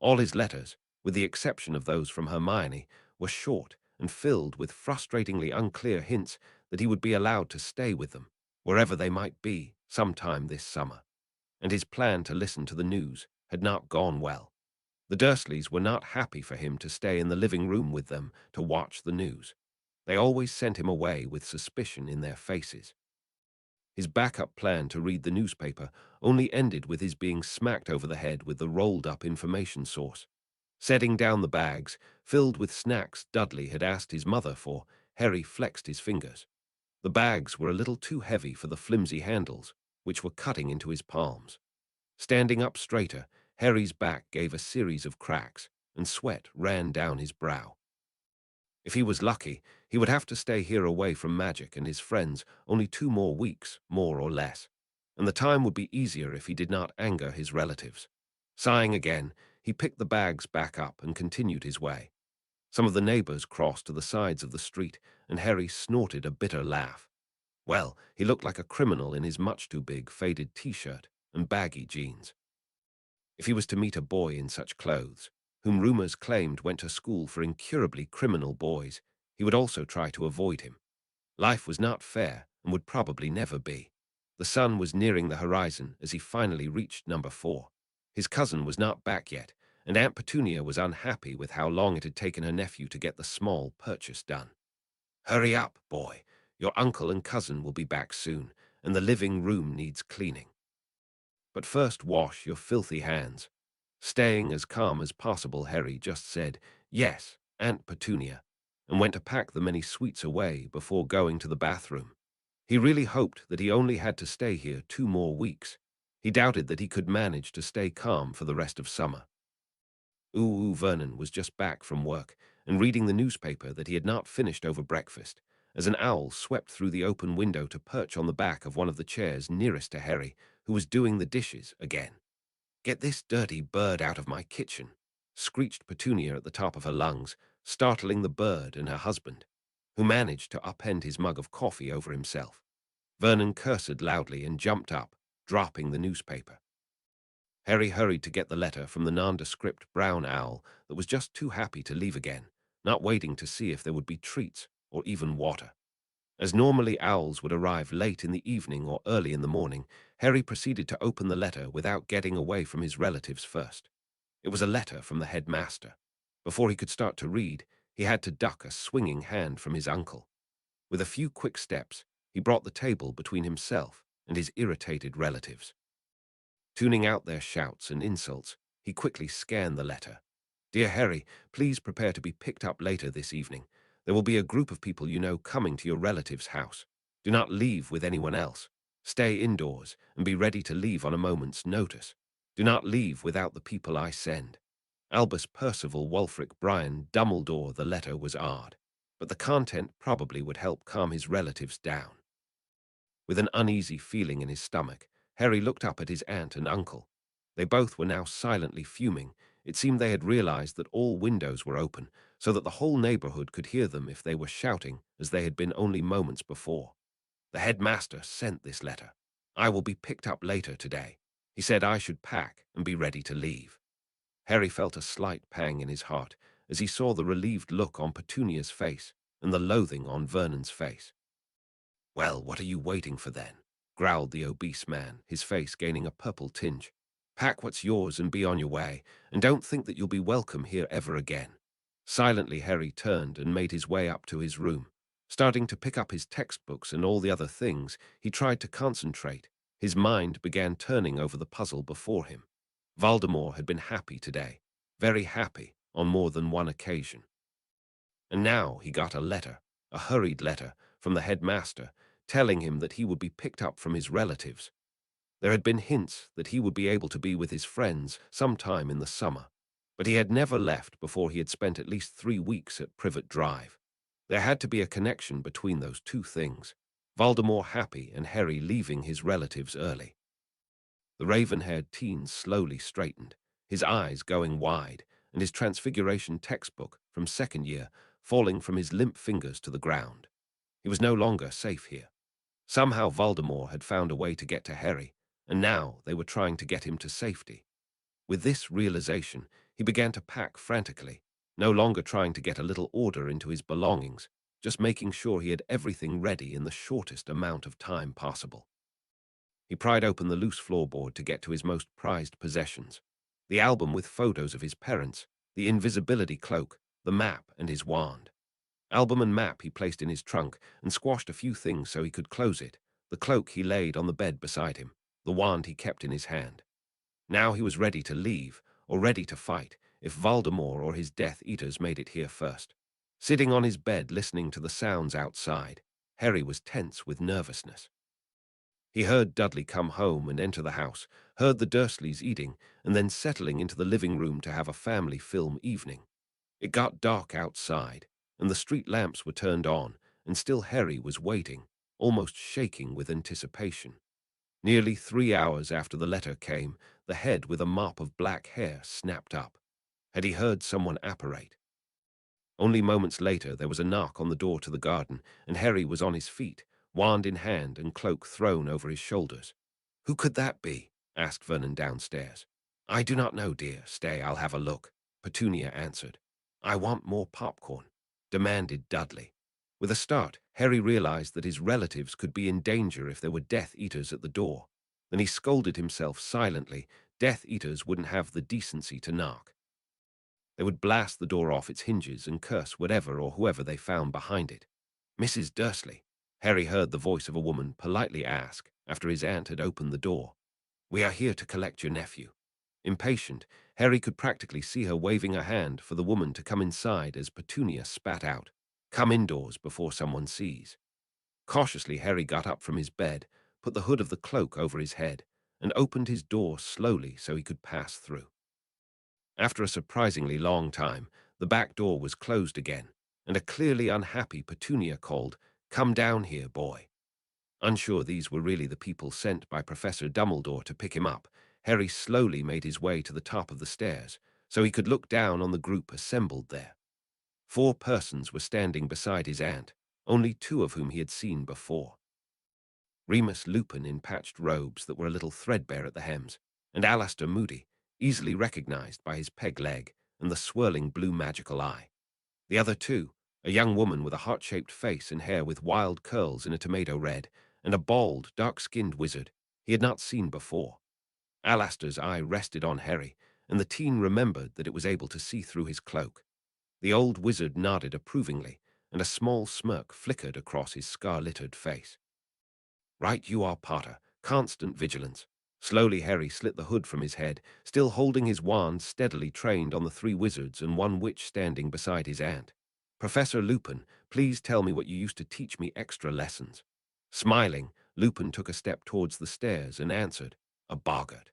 All his letters, with the exception of those from Hermione, were short and filled with frustratingly unclear hints that he would be allowed to stay with them, wherever they might be, sometime this summer. And his plan to listen to the news had not gone well. The Dursleys were not happy for him to stay in the living room with them to watch the news. They always sent him away with suspicion in their faces. His backup plan to read the newspaper only ended with his being smacked over the head with the rolled-up information source. Setting down the bags, filled with snacks Dudley had asked his mother for, Harry flexed his fingers. The bags were a little too heavy for the flimsy handles, which were cutting into his palms. Standing up straighter, Harry's back gave a series of cracks, and sweat ran down his brow. If he was lucky, he would have to stay here away from Magic and his friends only 2 more weeks, more or less, and the time would be easier if he did not anger his relatives. Sighing again, he picked the bags back up and continued his way. Some of the neighbors crossed to the sides of the street, and Harry snorted a bitter laugh. Well, he looked like a criminal in his much too big faded t-shirt and baggy jeans. If he was to meet a boy in such clothes, whom rumors claimed went to school for incurably criminal boys, he would also try to avoid him. Life was not fair and would probably never be. The sun was nearing the horizon as he finally reached number 4. His cousin was not back yet, and Aunt Petunia was unhappy with how long it had taken her nephew to get the small purchase done. "Hurry up, boy. Your uncle and cousin will be back soon, and the living room needs cleaning. But first wash your filthy hands." Staying as calm as possible, Harry just said, "Yes, Aunt Petunia," and went to pack the many sweets away before going to the bathroom. He really hoped that he only had to stay here 2 more weeks. He doubted that he could manage to stay calm for the rest of summer. Vernon was just back from work and reading the newspaper that he had not finished over breakfast, as an owl swept through the open window to perch on the back of one of the chairs nearest to Harry, who was doing the dishes again. "Get this dirty bird out of my kitchen," screeched Petunia at the top of her lungs, startling the bird and her husband, who managed to upend his mug of coffee over himself. Vernon cursed loudly and jumped up, dropping the newspaper. Harry hurried to get the letter from the nondescript brown owl that was just too happy to leave again, not waiting to see if there would be treats or even water. As normally owls would arrive late in the evening or early in the morning, Harry proceeded to open the letter without getting away from his relatives first. It was a letter from the headmaster. Before he could start to read, he had to duck a swinging hand from his uncle. With a few quick steps, he brought the table between himself and his irritated relatives. Tuning out their shouts and insults, he quickly scanned the letter. "Dear Harry, please prepare to be picked up later this evening. There will be a group of people you know coming to your relative's house. Do not leave with anyone else. Stay indoors and be ready to leave on a moment's notice. Do not leave without the people I send. Albus Percival Wulfric Brian Dumbledore." The letter was odd, but the content probably would help calm his relatives down. With an uneasy feeling in his stomach, Harry looked up at his aunt and uncle. They both were now silently fuming. It seemed they had realized that all windows were open, so that the whole neighborhood could hear them if they were shouting, as they had been only moments before. "The headmaster sent this letter. I will be picked up later today. He said I should pack and be ready to leave." Harry felt a slight pang in his heart as he saw the relieved look on Petunia's face and the loathing on Vernon's face. "Well, what are you waiting for then?" growled the obese man, his face gaining a purple tinge. "Pack what's yours and be on your way, and don't think that you'll be welcome here ever again." Silently, Harry turned and made his way up to his room. Starting to pick up his textbooks and all the other things, he tried to concentrate. His mind began turning over the puzzle before him. Voldemort had been happy today, very happy on more than one occasion. And now he got a letter, a hurried letter, from the headmaster, telling him that he would be picked up from his relatives. There had been hints that he would be able to be with his friends sometime in the summer, but he had never left before he had spent at least 3 weeks at Privet Drive. There had to be a connection between those two things. Voldemort happy and Harry leaving his relatives early. The raven-haired teen slowly straightened, his eyes going wide, and his transfiguration textbook from second year falling from his limp fingers to the ground. He was no longer safe here. Somehow Voldemort had found a way to get to Harry, and now they were trying to get him to safety. With this realization, he began to pack frantically, no longer trying to get a little order into his belongings, just making sure he had everything ready in the shortest amount of time possible. He pried open the loose floorboard to get to his most prized possessions: the album with photos of his parents, the invisibility cloak, the map, and his wand. Album and map he placed in his trunk and squashed a few things so he could close it. The cloak he laid on the bed beside him, the wand he kept in his hand. Now he was ready to leave, or ready to fight, if Voldemort or his Death Eaters made it here first. Sitting on his bed listening to the sounds outside, Harry was tense with nervousness. He heard Dudley come home and enter the house, heard the Dursleys eating, and then settling into the living room to have a family film evening. It got dark outside, and the street lamps were turned on, and still Harry was waiting, almost shaking with anticipation. Nearly 3 hours after the letter came, the head with a mop of black hair snapped up. Had he heard someone apparate? Only moments later there was a knock on the door to the garden, and Harry was on his feet, wand in hand and cloak thrown over his shoulders. "Who could that be?" asked Vernon downstairs. "I do not know, dear. Stay, I'll have a look," Petunia answered. "I want more popcorn," demanded Dudley. With a start, Harry realized that his relatives could be in danger if there were Death Eaters at the door. Then he scolded himself silently. Death Eaters wouldn't have the decency to knock. They would blast the door off its hinges and curse whatever or whoever they found behind it. "Mrs. Dursley," Harry heard the voice of a woman politely ask after his aunt had opened the door. "We are here to collect your nephew." Impatient, Harry could practically see her waving a hand for the woman to come inside as Petunia spat out, "Come indoors before someone sees." Cautiously, Harry got up from his bed, put the hood of the cloak over his head, and opened his door slowly so he could pass through. After a surprisingly long time, the back door was closed again, and a clearly unhappy Petunia called, "Come down here, boy." Unsure these were really the people sent by Professor Dumbledore to pick him up, Harry slowly made his way to the top of the stairs so he could look down on the group assembled there. 4 persons were standing beside his aunt, only 2 of whom he had seen before. Remus Lupin in patched robes that were a little threadbare at the hems, and Alastor Moody, easily recognized by his peg leg and the swirling blue magical eye. The other 2, a young woman with a heart-shaped face and hair with wild curls in a tomato red, and a bald, dark-skinned wizard he had not seen before. Alastor's eye rested on Harry, and the teen remembered that it was able to see through his cloak. The old wizard nodded approvingly, and a small smirk flickered across his scar-littered face. "Right you are, Potter. Constant vigilance." Slowly Harry slit the hood from his head, still holding his wand steadily trained on the 3 wizards and 1 witch standing beside his aunt. "Professor Lupin, please tell me what you used to teach me extra lessons." Smiling, Lupin took a step towards the stairs and answered, "A boggart."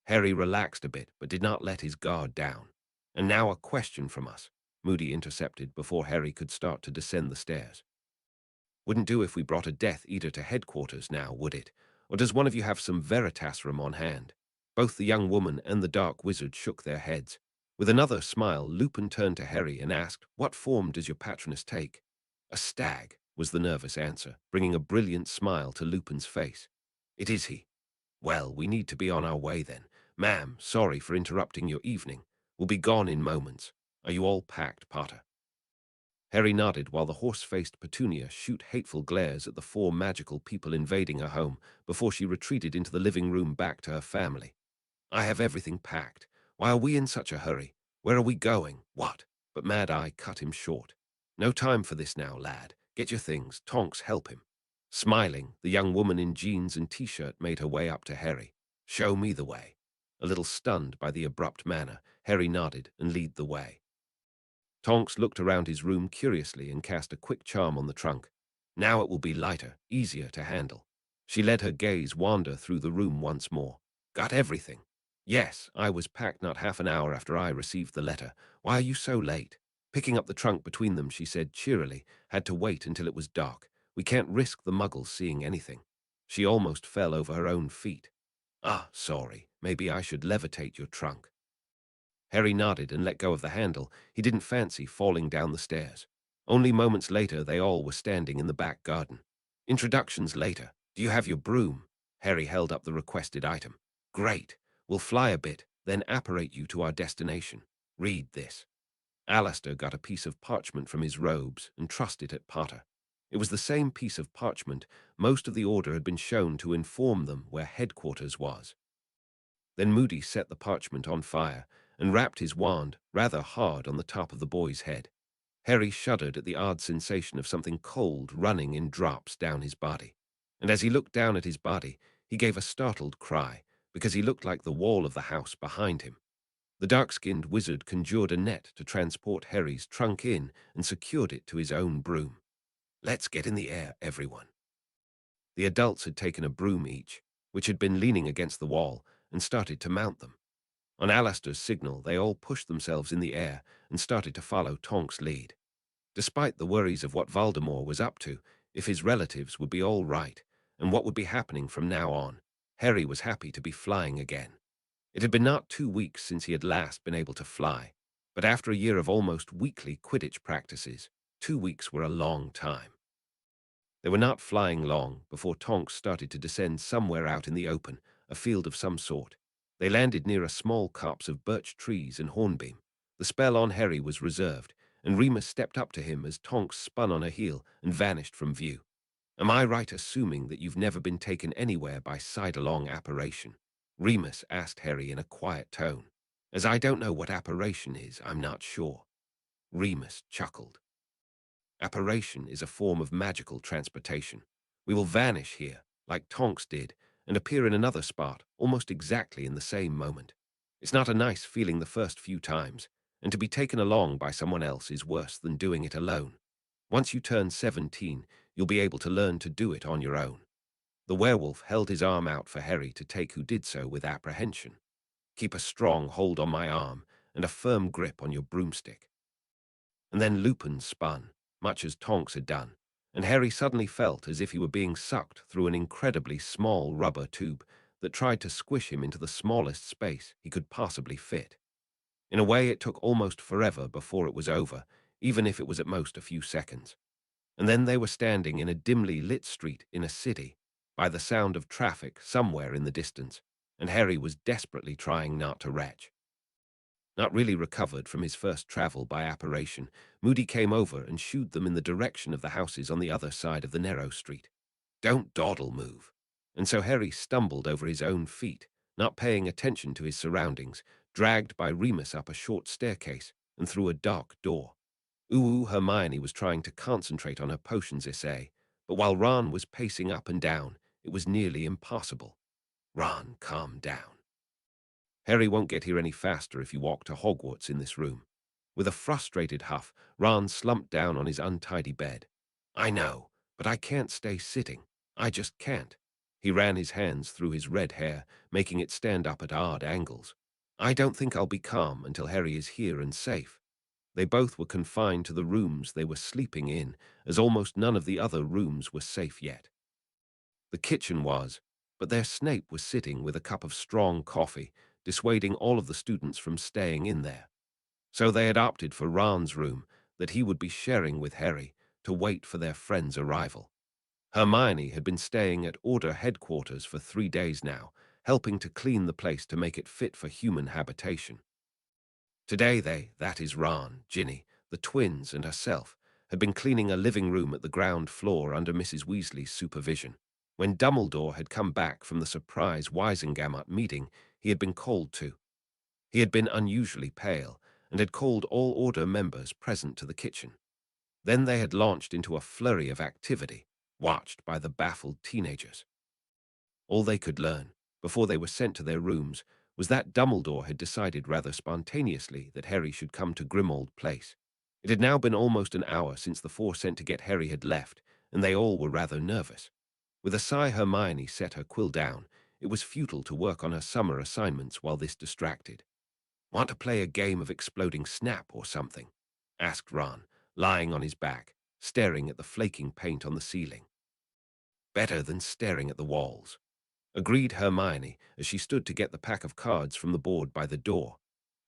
Harry relaxed a bit, but did not let his guard down. "And now a question from us," Moody intercepted before Harry could start to descend the stairs. "Wouldn't do if we brought a Death Eater to headquarters now, would it? Or does one of you have some Veritasrum on hand?" Both the young woman and the dark wizard shook their heads. With another smile, Lupin turned to Harry and asked, "What form does your patroness take?" "A stag," was the nervous answer, bringing a brilliant smile to Lupin's face. "It is he. Well, we need to be on our way then. Ma'am, sorry for interrupting your evening. We'll be gone in moments. Are you all packed, Potter?" Harry nodded while the horse-faced Petunia shoot hateful glares at the 4 magical people invading her home before she retreated into the living room back to her family. "I have everything packed. Why are we in such a hurry? Where are we going? What?" But Mad Eye cut him short. "No time for this now, lad. Get your things. Tonks, help him." Smiling, the young woman in jeans and t-shirt made her way up to Harry. "Show me the way." A little stunned by the abrupt manner, Harry nodded and led the way. Tonks looked around his room curiously and cast a quick charm on the trunk. "Now it will be lighter, easier to handle." She let her gaze wander through the room once more. Got everything? Yes, I was packed not half an hour after I received the letter. Why are you so late? Picking up the trunk between them, she said cheerily, had to wait until it was dark. We can't risk the muggles seeing anything. She almost fell over her own feet. Ah, sorry. Maybe I should levitate your trunk. Harry nodded and let go of the handle. He didn't fancy falling down the stairs. Only moments later, they all were standing in the back garden. Introductions later. Do you have your broom? Harry held up the requested item. Great. We'll fly a bit, then apparate you to our destination. Read this. Alistair got a piece of parchment from his robes and trussed it at Potter. It was the same piece of parchment most of the order had been shown to inform them where headquarters was. Then Moody set the parchment on fire and rapped his wand rather hard on the top of the boy's head. Harry shuddered at the odd sensation of something cold running in drops down his body. And as he looked down at his body, he gave a startled cry, because he looked like the wall of the house behind him. The dark-skinned wizard conjured a net to transport Harry's trunk in and secured it to his own broom. Let's get in the air, everyone. The adults had taken a broom each, which had been leaning against the wall, and started to mount them. On Alistair's signal, they all pushed themselves in the air and started to follow Tonk's lead. Despite the worries of what Voldemort was up to, if his relatives would be all right, and what would be happening from now on, Harry was happy to be flying again. It had been not 2 weeks since he had last been able to fly, but after a year of almost weekly Quidditch practices, 2 weeks were a long time. They were not flying long before Tonks started to descend somewhere out in the open, a field of some sort. They landed near a small copse of birch trees and hornbeam. The spell on Harry was reserved, and Remus stepped up to him as Tonks spun on her heel and vanished from view. Am I right assuming that you've never been taken anywhere by sidelong apparition? Remus asked Harry in a quiet tone. As I don't know what apparition is, I'm not sure. Remus chuckled. Apparition is a form of magical transportation. We will vanish here, like Tonks did, and appear in another spot, almost exactly in the same moment. It's not a nice feeling the first few times, and to be taken along by someone else is worse than doing it alone. Once you turn 17, you'll be able to learn to do it on your own. The werewolf held his arm out for Harry to take, who did so with apprehension. Keep a strong hold on my arm and a firm grip on your broomstick. And then Lupin spun, much as Tonks had done, and Harry suddenly felt as if he were being sucked through an incredibly small rubber tube that tried to squish him into the smallest space he could possibly fit. In a way, it took almost forever before it was over, even if it was at most a few seconds. And then they were standing in a dimly lit street in a city, by the sound of traffic somewhere in the distance, and Harry was desperately trying not to retch. Not really recovered from his first travel by apparition, Moody came over and shooed them in the direction of the houses on the other side of the narrow street. Don't dawdle, move. And so Harry stumbled over his own feet, not paying attention to his surroundings, dragged by Remus up a short staircase and through a dark door. Hermione was trying to concentrate on her potions essay, but while Ron was pacing up and down, it was nearly impossible. Ron, calm down. Harry won't get here any faster if you walk to Hogwarts in this room. With a frustrated huff, Ron slumped down on his untidy bed. I know, but I can't stay sitting. I just can't. He ran his hands through his red hair, making it stand up at odd angles. I don't think I'll be calm until Harry is here and safe. They both were confined to the rooms they were sleeping in, as almost none of the other rooms were safe yet. The kitchen was, but their Snape was sitting with a cup of strong coffee, dissuading all of the students from staying in there. So they had opted for Ron's room that he would be sharing with Harry to wait for their friend's arrival. Hermione had been staying at Order headquarters for 3 days now, helping to clean the place to make it fit for human habitation. Today that is Ron, Ginny, the twins, and herself, had been cleaning a living room at the ground floor under Mrs. Weasley's supervision. When Dumbledore had come back from the surprise Wisengamot meeting he had been called to, he had been unusually pale and had called all Order members present to the kitchen. Then they had launched into a flurry of activity, watched by the baffled teenagers. All they could learn, before they were sent to their rooms, was that Dumbledore had decided rather spontaneously that Harry should come to Grimmauld Place. It had now been almost an hour since the 4 sent to get Harry had left, and they all were rather nervous. With a sigh, Hermione set her quill down. It was futile to work on her summer assignments while this distracted. "Want to play a game of exploding snap or something?" asked Ron, lying on his back, staring at the flaking paint on the ceiling. "Better than staring at the walls," agreed Hermione as she stood to get the pack of cards from the board by the door.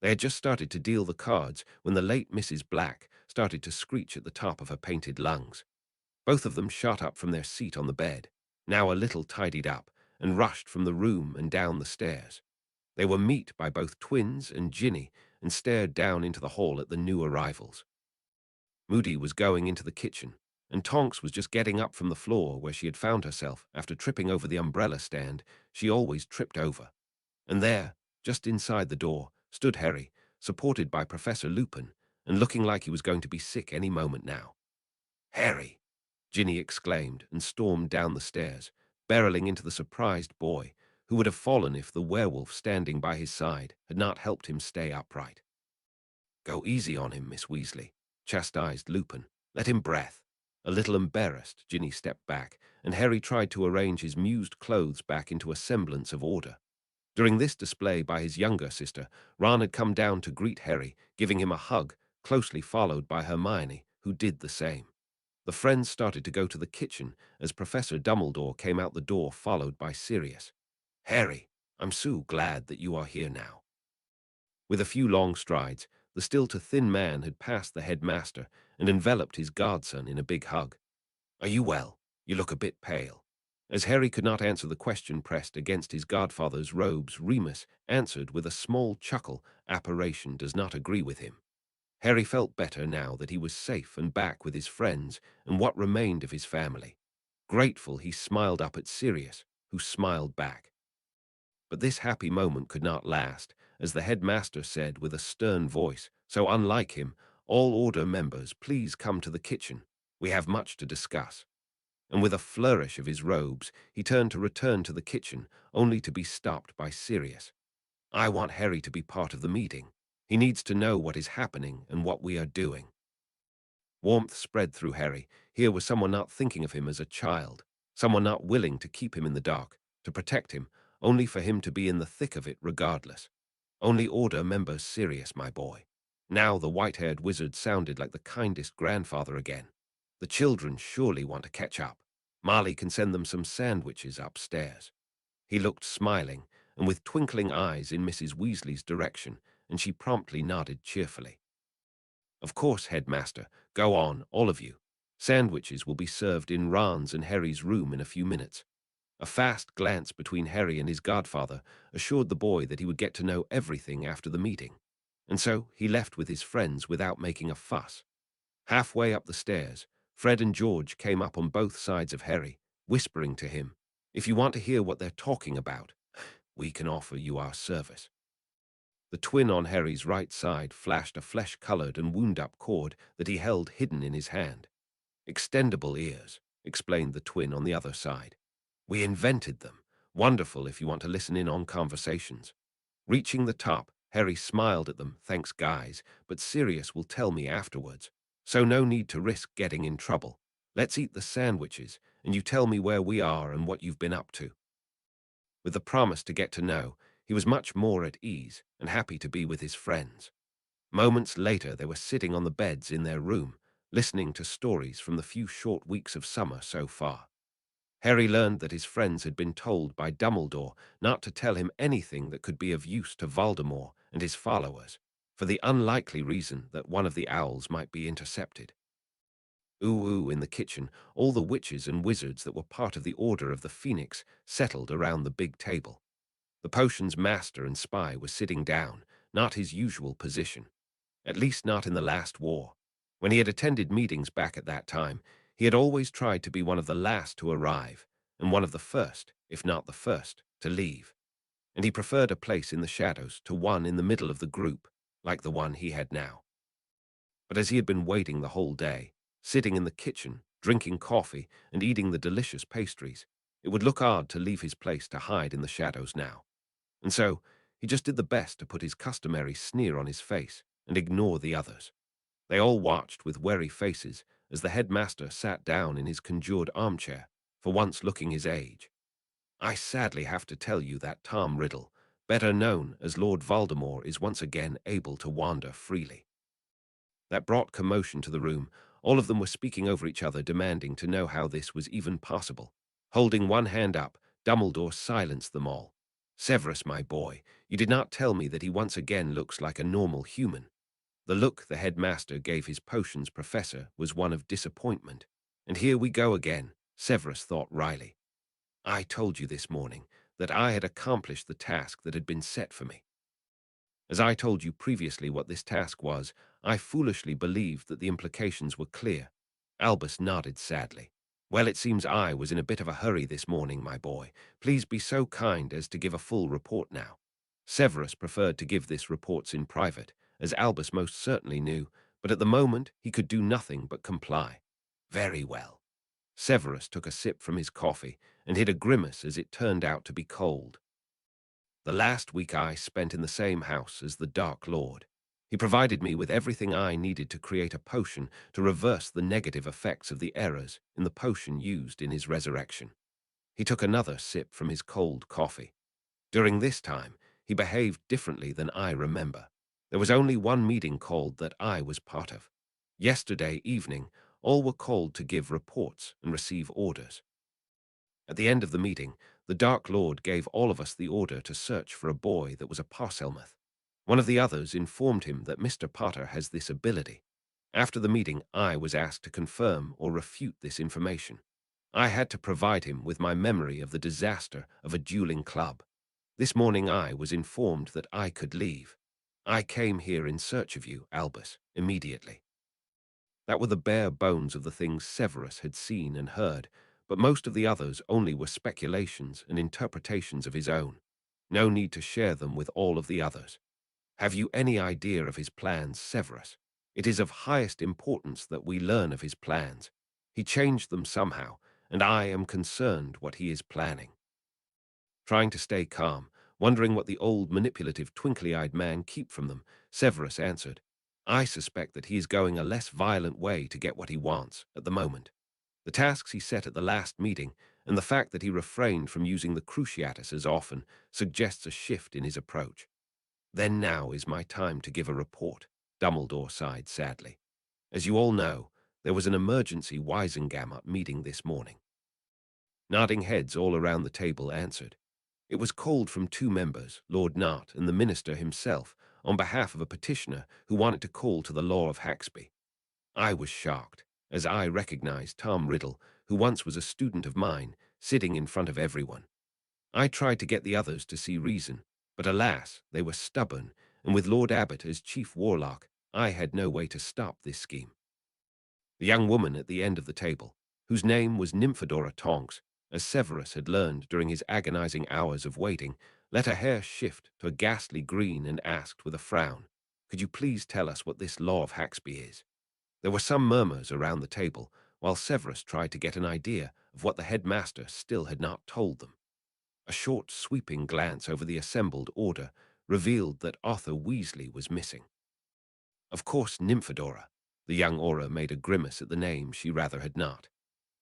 They had just started to deal the cards when the late Mrs. Black started to screech at the top of her painted lungs. Both of them shot up from their seat on the bed, now a little tidied up, and rushed from the room and down the stairs. They were met by both Twins and Ginny and stared down into the hall at the new arrivals. Moody was going into the kitchen, and Tonks was just getting up from the floor where she had found herself after tripping over the umbrella stand she always tripped over. And there, just inside the door, stood Harry, supported by Professor Lupin, and looking like he was going to be sick any moment now. "Harry!" Ginny exclaimed and stormed down the stairs, barreling into the surprised boy, who would have fallen if the werewolf standing by his side had not helped him stay upright. "Go easy on him, Miss Weasley," chastised Lupin. "Let him breath." A little embarrassed, Ginny stepped back, and Harry tried to arrange his mused clothes back into a semblance of order. During this display by his younger sister, Ron had come down to greet Harry, giving him a hug, closely followed by Hermione, who did the same. The friends started to go to the kitchen as Professor Dumbledore came out the door, followed by Sirius. "Harry, I'm so glad that you are here now." With a few long strides, the still-to-thin man had passed the headmaster and enveloped his godson in a big hug. "Are you well? You look a bit pale." As Harry could not answer the question pressed against his godfather's robes, Remus answered with a small chuckle, "Apparition does not agree with him." Harry felt better now that he was safe and back with his friends and what remained of his family. Grateful, he smiled up at Sirius, who smiled back. But this happy moment could not last, as the headmaster said with a stern voice, so unlike him, "All order members, please come to the kitchen. We have much to discuss." And with a flourish of his robes, he turned to return to the kitchen, only to be stopped by Sirius. "I want Harry to be part of the meeting. He needs to know what is happening and what we are doing." Warmth spread through Harry. Here was someone not thinking of him as a child, someone not willing to keep him in the dark, to protect him, only for him to be in the thick of it regardless. "Only order members, Sirius, my boy." Now the white-haired wizard sounded like the kindest grandfather again. "The children surely want to catch up. Marley can send them some sandwiches upstairs." He looked smiling, and with twinkling eyes in Mrs. Weasley's direction, and she promptly nodded cheerfully. "Of course, headmaster. Go on, all of you. Sandwiches will be served in Ron's and Harry's room in a few minutes." A fast glance between Harry and his godfather assured the boy that he would get to know everything after the meeting, and so he left with his friends without making a fuss. Halfway up the stairs, Fred and George came up on both sides of Harry, whispering to him, "If you want to hear what they're talking about, we can offer you our service." The twin on Harry's right side flashed a flesh-colored and wound-up cord that he held hidden in his hand. "Extendable ears," explained the twin on the other side. "We invented them. Wonderful if you want to listen in on conversations." Reaching the top, Harry smiled at them. "Thanks, guys, but Sirius will tell me afterwards. So no need to risk getting in trouble. Let's eat the sandwiches, and you tell me where we are and what you've been up to." With the promise to get to know, he was much more at ease and happy to be with his friends. Moments later, they were sitting on the beds in their room, listening to stories from the few short weeks of summer so far. Harry learned that his friends had been told by Dumbledore not to tell him anything that could be of use to Voldemort and his followers, for the unlikely reason that one of the owls might be intercepted. Ooh, in the kitchen, all the witches and wizards that were part of the Order of the Phoenix settled around the big table. The potion's master and spy was sitting down, not his usual position, at least not in the last war. When he had attended meetings back at that time, he had always tried to be one of the last to arrive, and one of the first, if not the first, to leave. And he preferred a place in the shadows to one in the middle of the group, like the one he had now. But as he had been waiting the whole day, sitting in the kitchen, drinking coffee, and eating the delicious pastries, it would look odd to leave his place to hide in the shadows now. And so, he just did the best to put his customary sneer on his face and ignore the others. They all watched with wary faces as the headmaster sat down in his conjured armchair, for once looking his age. I sadly have to tell you that Tom Riddle, better known as Lord Voldemort, is once again able to wander freely. That brought commotion to the room. All of them were speaking over each other, demanding to know how this was even possible. Holding one hand up, Dumbledore silenced them all. Severus, my boy, you did not tell me that he once again looks like a normal human. The look the headmaster gave his potions professor was one of disappointment. And here we go again, Severus thought wryly. I told you this morning that I had accomplished the task that had been set for me. As I told you previously what this task was, I foolishly believed that the implications were clear. Albus nodded sadly. Well, it seems I was in a bit of a hurry this morning, my boy. Please be so kind as to give a full report now. Severus preferred to give this reports in private, as Albus most certainly knew, but at the moment he could do nothing but comply. Very well. Severus took a sip from his coffee and hid a grimace as it turned out to be cold. The last week I spent in the same house as the Dark Lord. He provided me with everything I needed to create a potion to reverse the negative effects of the errors in the potion used in his resurrection. He took another sip from his cold coffee. During this time, he behaved differently than I remember. There was only one meeting called that I was part of. Yesterday evening, all were called to give reports and receive orders. At the end of the meeting, the Dark Lord gave all of us the order to search for a boy that was a Parselmouth. One of the others informed him that Mr. Potter has this ability. After the meeting, I was asked to confirm or refute this information. I had to provide him with my memory of the disaster of a dueling club. This morning I was informed that I could leave. I came here in search of you, Albus, immediately. That were the bare bones of the things Severus had seen and heard, but most of the others only were speculations and interpretations of his own. No need to share them with all of the others. Have you any idea of his plans, Severus? It is of highest importance that we learn of his plans. He changed them somehow, and I am concerned what he is planning. Trying to stay calm, wondering what the old manipulative twinkly-eyed man keep from them, Severus answered, I suspect that he is going a less violent way to get what he wants at the moment. The tasks he set at the last meeting, and the fact that he refrained from using the Cruciatus as often, suggests a shift in his approach. Then now is my time to give a report, Dumbledore sighed sadly. As you all know, there was an emergency Wisengamot meeting this morning. Nodding heads all around the table answered. It was called from two members, Lord Knott and the minister himself, on behalf of a petitioner who wanted to call to the law of Haxby. I was shocked, as I recognized Tom Riddle, who once was a student of mine, sitting in front of everyone. I tried to get the others to see reason, but alas, they were stubborn, and with Lord Abbot as chief warlock, I had no way to stop this scheme. The young woman at the end of the table, whose name was Nymphadora Tonks, as Severus had learned during his agonizing hours of waiting, let her hair shift to a ghastly green and asked with a frown, Could you please tell us what this law of Haxby is? There were some murmurs around the table, while Severus tried to get an idea of what the headmaster still had not told them. A short, sweeping glance over the assembled order revealed that Arthur Weasley was missing. Of course, Nymphadora. The young Aura made a grimace at the name she rather had not.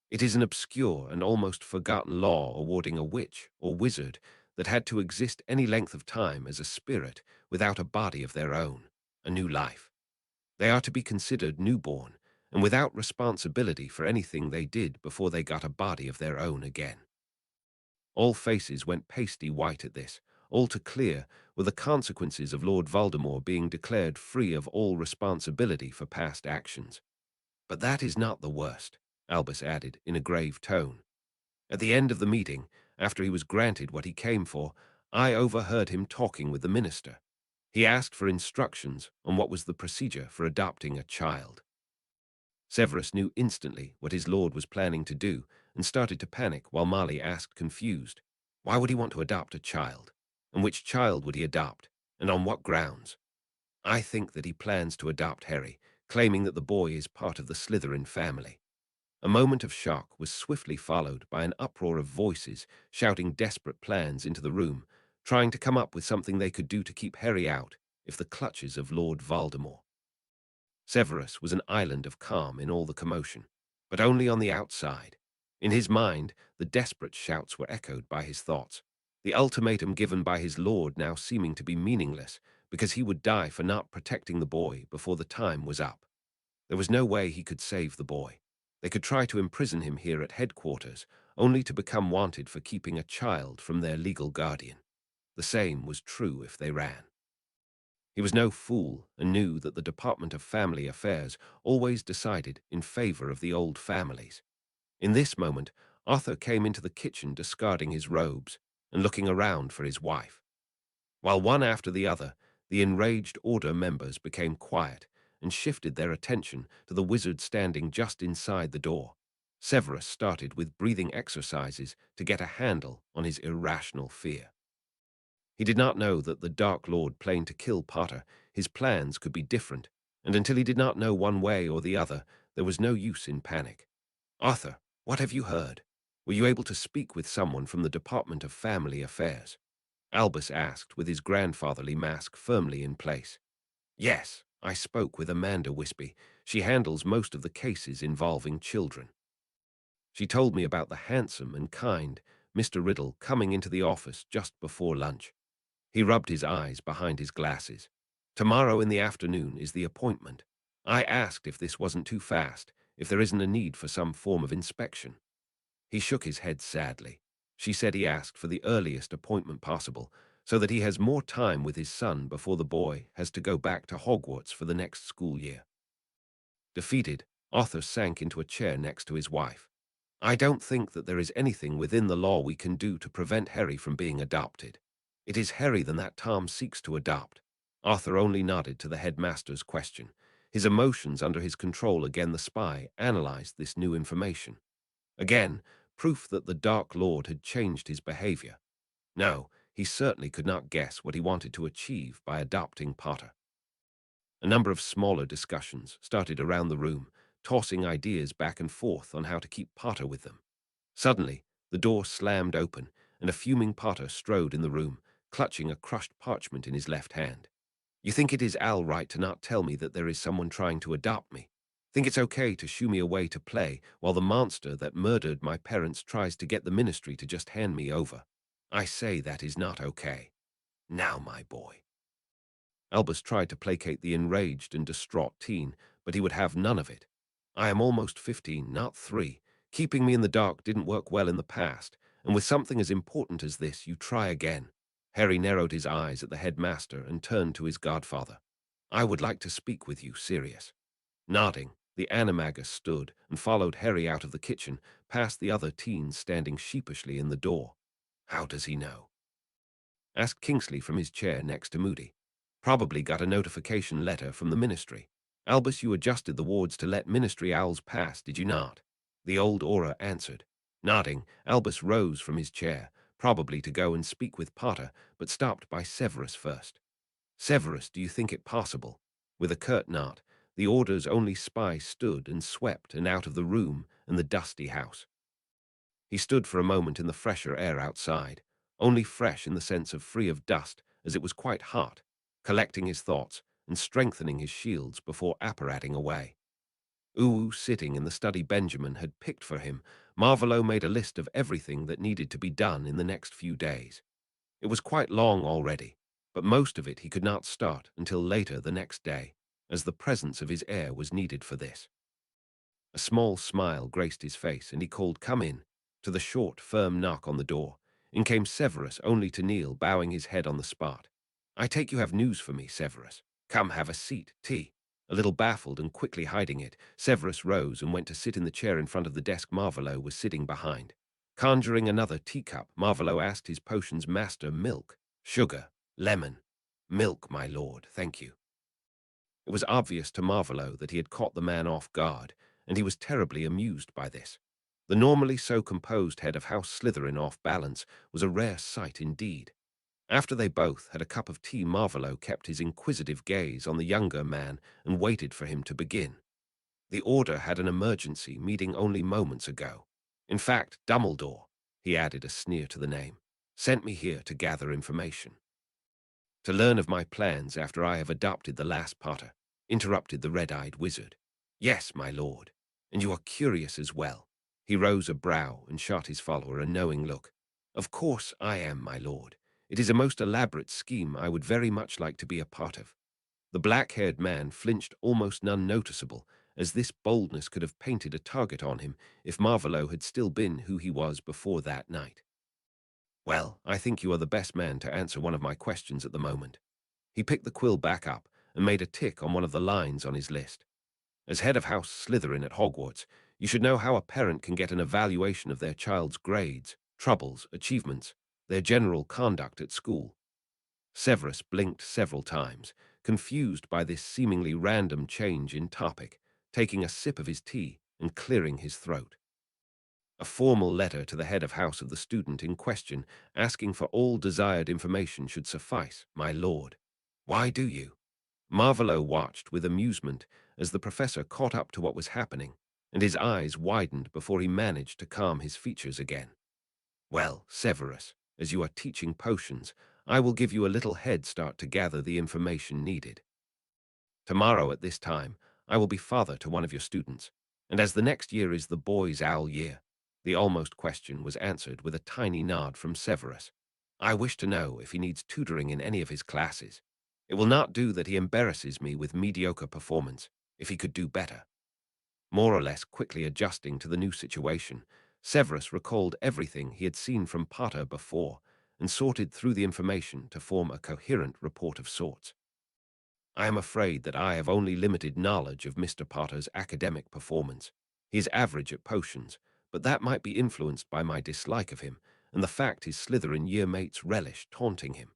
It is an obscure and almost forgotten law awarding a witch or wizard that had to exist any length of time as a spirit without a body of their own, a new life. They are to be considered newborn and without responsibility for anything they did before they got a body of their own again. All faces went pasty white at this. All too clear were the consequences of Lord Voldemort being declared free of all responsibility for past actions. But that is not the worst, Albus added in a grave tone. At the end of the meeting, after he was granted what he came for, I overheard him talking with the minister. He asked for instructions on what was the procedure for adopting a child. Severus knew instantly what his lord was planning to do and started to panic while Marley asked confused, why would he want to adopt a child? And which child would he adopt? And on what grounds? I think that he plans to adopt Harry, claiming that the boy is part of the Slytherin family. A moment of shock was swiftly followed by an uproar of voices shouting desperate plans into the room, trying to come up with something they could do to keep Harry out of the clutches of Lord Voldemort. Severus was an island of calm in all the commotion, but only on the outside. In his mind, the desperate shouts were echoed by his thoughts, the ultimatum given by his lord now seeming to be meaningless because he would die for not protecting the boy before the time was up. There was no way he could save the boy. They could try to imprison him here at headquarters, only to become wanted for keeping a child from their legal guardian. The same was true if they ran. He was no fool and knew that the Department of Family Affairs always decided in favor of the old families. In this moment, Arthur came into the kitchen discarding his robes and looking around for his wife. While one after the other, the enraged order members became quiet and shifted their attention to the wizard standing just inside the door. Severus started with breathing exercises to get a handle on his irrational fear. He did not know that the Dark Lord planned to kill Potter. His plans could be different, and until he did not know one way or the other, there was no use in panic. Arthur, what have you heard? Were you able to speak with someone from the Department of Family Affairs? Albus asked, with his grandfatherly mask firmly in place. Yes, I spoke with Amanda Wispy. She handles most of the cases involving children. She told me about the handsome and kind Mr. Riddle coming into the office just before lunch. He rubbed his eyes behind his glasses. Tomorrow in the afternoon is the appointment. I asked if this wasn't too fast, if there isn't a need for some form of inspection. He shook his head sadly. She said he asked for the earliest appointment possible, so that he has more time with his son before the boy has to go back to Hogwarts for the next school year. Defeated, Arthur sank into a chair next to his wife. I don't think that there is anything within the law we can do to prevent Harry from being adopted. It is Harry that Tom seeks to adopt. Arthur only nodded to the headmaster's question. His emotions under his control again. The spy analyzed this new information. Again, proof that the Dark Lord had changed his behavior. No, he certainly could not guess what he wanted to achieve by adopting Potter. A number of smaller discussions started around the room, tossing ideas back and forth on how to keep Potter with them. Suddenly, the door slammed open, and a fuming Potter strode in the room, clutching a crushed parchment in his left hand. You think it is all right to not tell me that there is someone trying to adopt me? Think it's okay to shoo me away to play while the monster that murdered my parents tries to get the ministry to just hand me over? I say that is not okay. Now, my boy. Albus tried to placate the enraged and distraught teen, but he would have none of it. I am almost 15, not 3. Keeping me in the dark didn't work well in the past, and with something as important as this, you try again. Harry narrowed his eyes at the headmaster and turned to his godfather. I would like to speak with you, Sirius. Nodding, the animagus stood and followed Harry out of the kitchen, past the other teens standing sheepishly in the door. How does he know? Asked Kingsley from his chair next to Moody. Probably got a notification letter from the ministry. Albus, you adjusted the wards to let ministry owls pass, did you not? The old aura answered. Nodding, Albus rose from his chair, probably to go and speak with Potter, but stopped by Severus first. Severus, do you think it possible? With a curt nod, the order's only spy stood and swept and out of the room and the dusty house. He stood for a moment in the fresher air outside, only fresh in the sense of free of dust, as it was quite hot, collecting his thoughts and strengthening his shields before apparating away. Uwu, sitting in the study Benjamin had picked for him, Marvolo made a list of everything that needed to be done in the next few days. It was quite long already, but most of it he could not start until later the next day, as the presence of his heir was needed for this. A small smile graced his face, and he called, "Come in," to the short, firm knock on the door. In came Severus, only to kneel, bowing his head on the spot. I take you have news for me, Severus. Come, have a seat, tea. A little baffled and quickly hiding it, Severus rose and went to sit in the chair in front of the desk Marvolo was sitting behind. Conjuring another teacup, Marvolo asked his potions master, milk, sugar, lemon. Milk, my lord, thank you. It was obvious to Marvolo that he had caught the man off guard, and he was terribly amused by this. The normally so composed head of House Slytherin off balance was a rare sight indeed. After they both had a cup of tea, Marvolo kept his inquisitive gaze on the younger man and waited for him to begin. The Order had an emergency meeting only moments ago. In fact, Dumbledore, he added a sneer to the name, sent me here to gather information. To learn of my plans after I have adopted the last Potter, interrupted the red-eyed wizard. Yes, my lord, and you are curious as well. He rose a brow and shot his follower a knowing look. Of course I am, my lord. It is a most elaborate scheme I would very much like to be a part of. The black-haired man flinched almost none noticeable, as this boldness could have painted a target on him if Marvolo had still been who he was before that night. Well, I think you are the best man to answer one of my questions at the moment. He picked the quill back up and made a tick on one of the lines on his list. As head of House Slytherin at Hogwarts, you should know how a parent can get an evaluation of their child's grades, troubles, achievements, their general conduct at school. Severus blinked several times, confused by this seemingly random change in topic, taking a sip of his tea and clearing his throat. A formal letter to the head of house of the student in question, asking for all desired information should suffice, my lord. Why do you? Marvolo watched with amusement as the professor caught up to what was happening, and his eyes widened before he managed to calm his features again. Well, Severus, as you are teaching potions, I will give you a little head start to gather the information needed. Tomorrow at this time, I will be father to one of your students, and as the next year is the boy's owl year, the almost question was answered with a tiny nod from Severus. I wish to know if he needs tutoring in any of his classes. It will not do that he embarrasses me with mediocre performance, if he could do better. More or less quickly adjusting to the new situation, Severus recalled everything he had seen from Potter before and sorted through the information to form a coherent report of sorts. I am afraid that I have only limited knowledge of Mr. Potter's academic performance. He is average at potions, but that might be influenced by my dislike of him and the fact his Slytherin year-mates relish taunting him.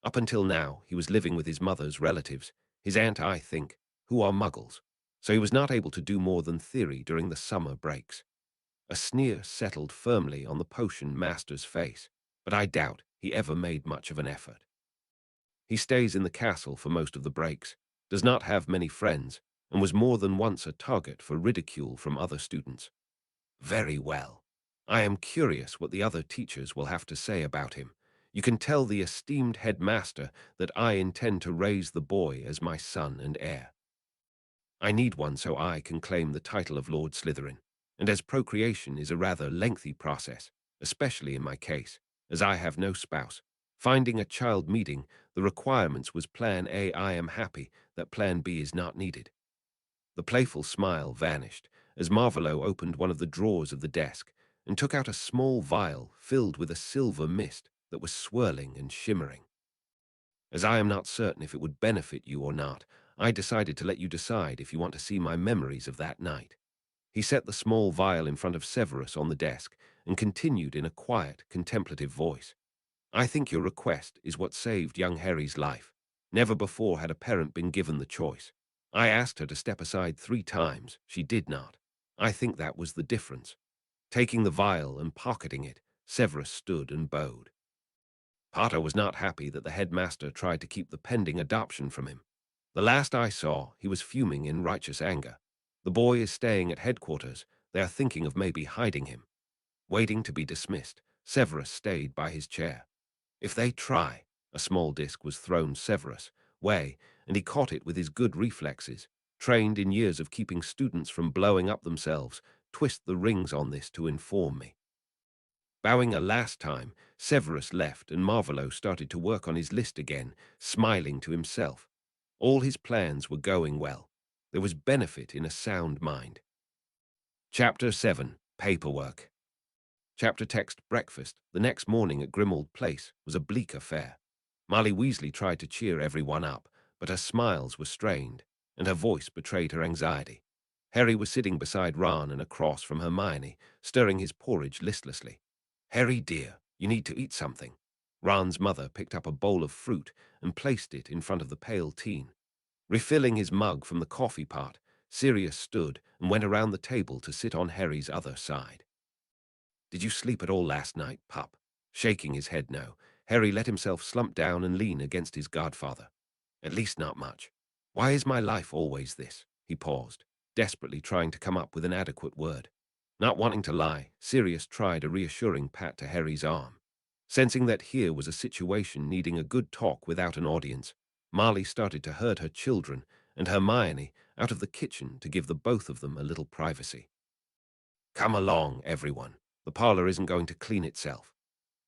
Up until now, he was living with his mother's relatives, his aunt, I think, who are muggles, so he was not able to do more than theory during the summer breaks. A sneer settled firmly on the potion master's face, but I doubt he ever made much of an effort. He stays in the castle for most of the breaks, does not have many friends, and was more than once a target for ridicule from other students. Very well. I am curious what the other teachers will have to say about him. You can tell the esteemed headmaster that I intend to raise the boy as my son and heir. I need one so I can claim the title of Lord Slytherin, and as procreation is a rather lengthy process, especially in my case, as I have no spouse, finding a child meeting the requirements was Plan A. I am happy that Plan B is not needed. The playful smile vanished as Marvolo opened one of the drawers of the desk and took out a small vial filled with a silver mist that was swirling and shimmering. As I am not certain if it would benefit you or not, I decided to let you decide if you want to see my memories of that night. He set the small vial in front of Severus on the desk and continued in a quiet, contemplative voice. I think your request is what saved young Harry's life. Never before had a parent been given the choice. I asked her to step aside 3 times. She did not. I think that was the difference. Taking the vial and pocketing it, Severus stood and bowed. Potter was not happy that the headmaster tried to keep the pending adoption from him. The last I saw, he was fuming in righteous anger. The boy is staying at headquarters. They are thinking of maybe hiding him. Waiting to be dismissed, Severus stayed by his chair. If they try, a small disc was thrown Severus' way, and he caught it with his good reflexes, trained in years of keeping students from blowing up themselves, twist the rings on this to inform me. Bowing a last time, Severus left and Marvolo started to work on his list again, smiling to himself. All his plans were going well. There was benefit in a sound mind. Chapter 7. Paperwork. Chapter text breakfast the next morning at Grimmauld Place was a bleak affair. Molly Weasley tried to cheer everyone up, but her smiles were strained, and her voice betrayed her anxiety. Harry was sitting beside Ron and across from Hermione, stirring his porridge listlessly. Harry, dear, you need to eat something. Ron's mother picked up a bowl of fruit and placed it in front of the pale teen. Refilling his mug from the coffee pot, Sirius stood and went around the table to sit on Harry's other side. Did you sleep at all last night, pup? Shaking his head no, Harry let himself slump down and lean against his godfather. At least not much. Why is my life always this? He paused, desperately trying to come up with an adequate word. Not wanting to lie, Sirius tried a reassuring pat to Harry's arm. Sensing that here was a situation needing a good talk without an audience, Marley started to herd her children and Hermione out of the kitchen to give the both of them a little privacy. Come along, everyone. The parlor isn't going to clean itself.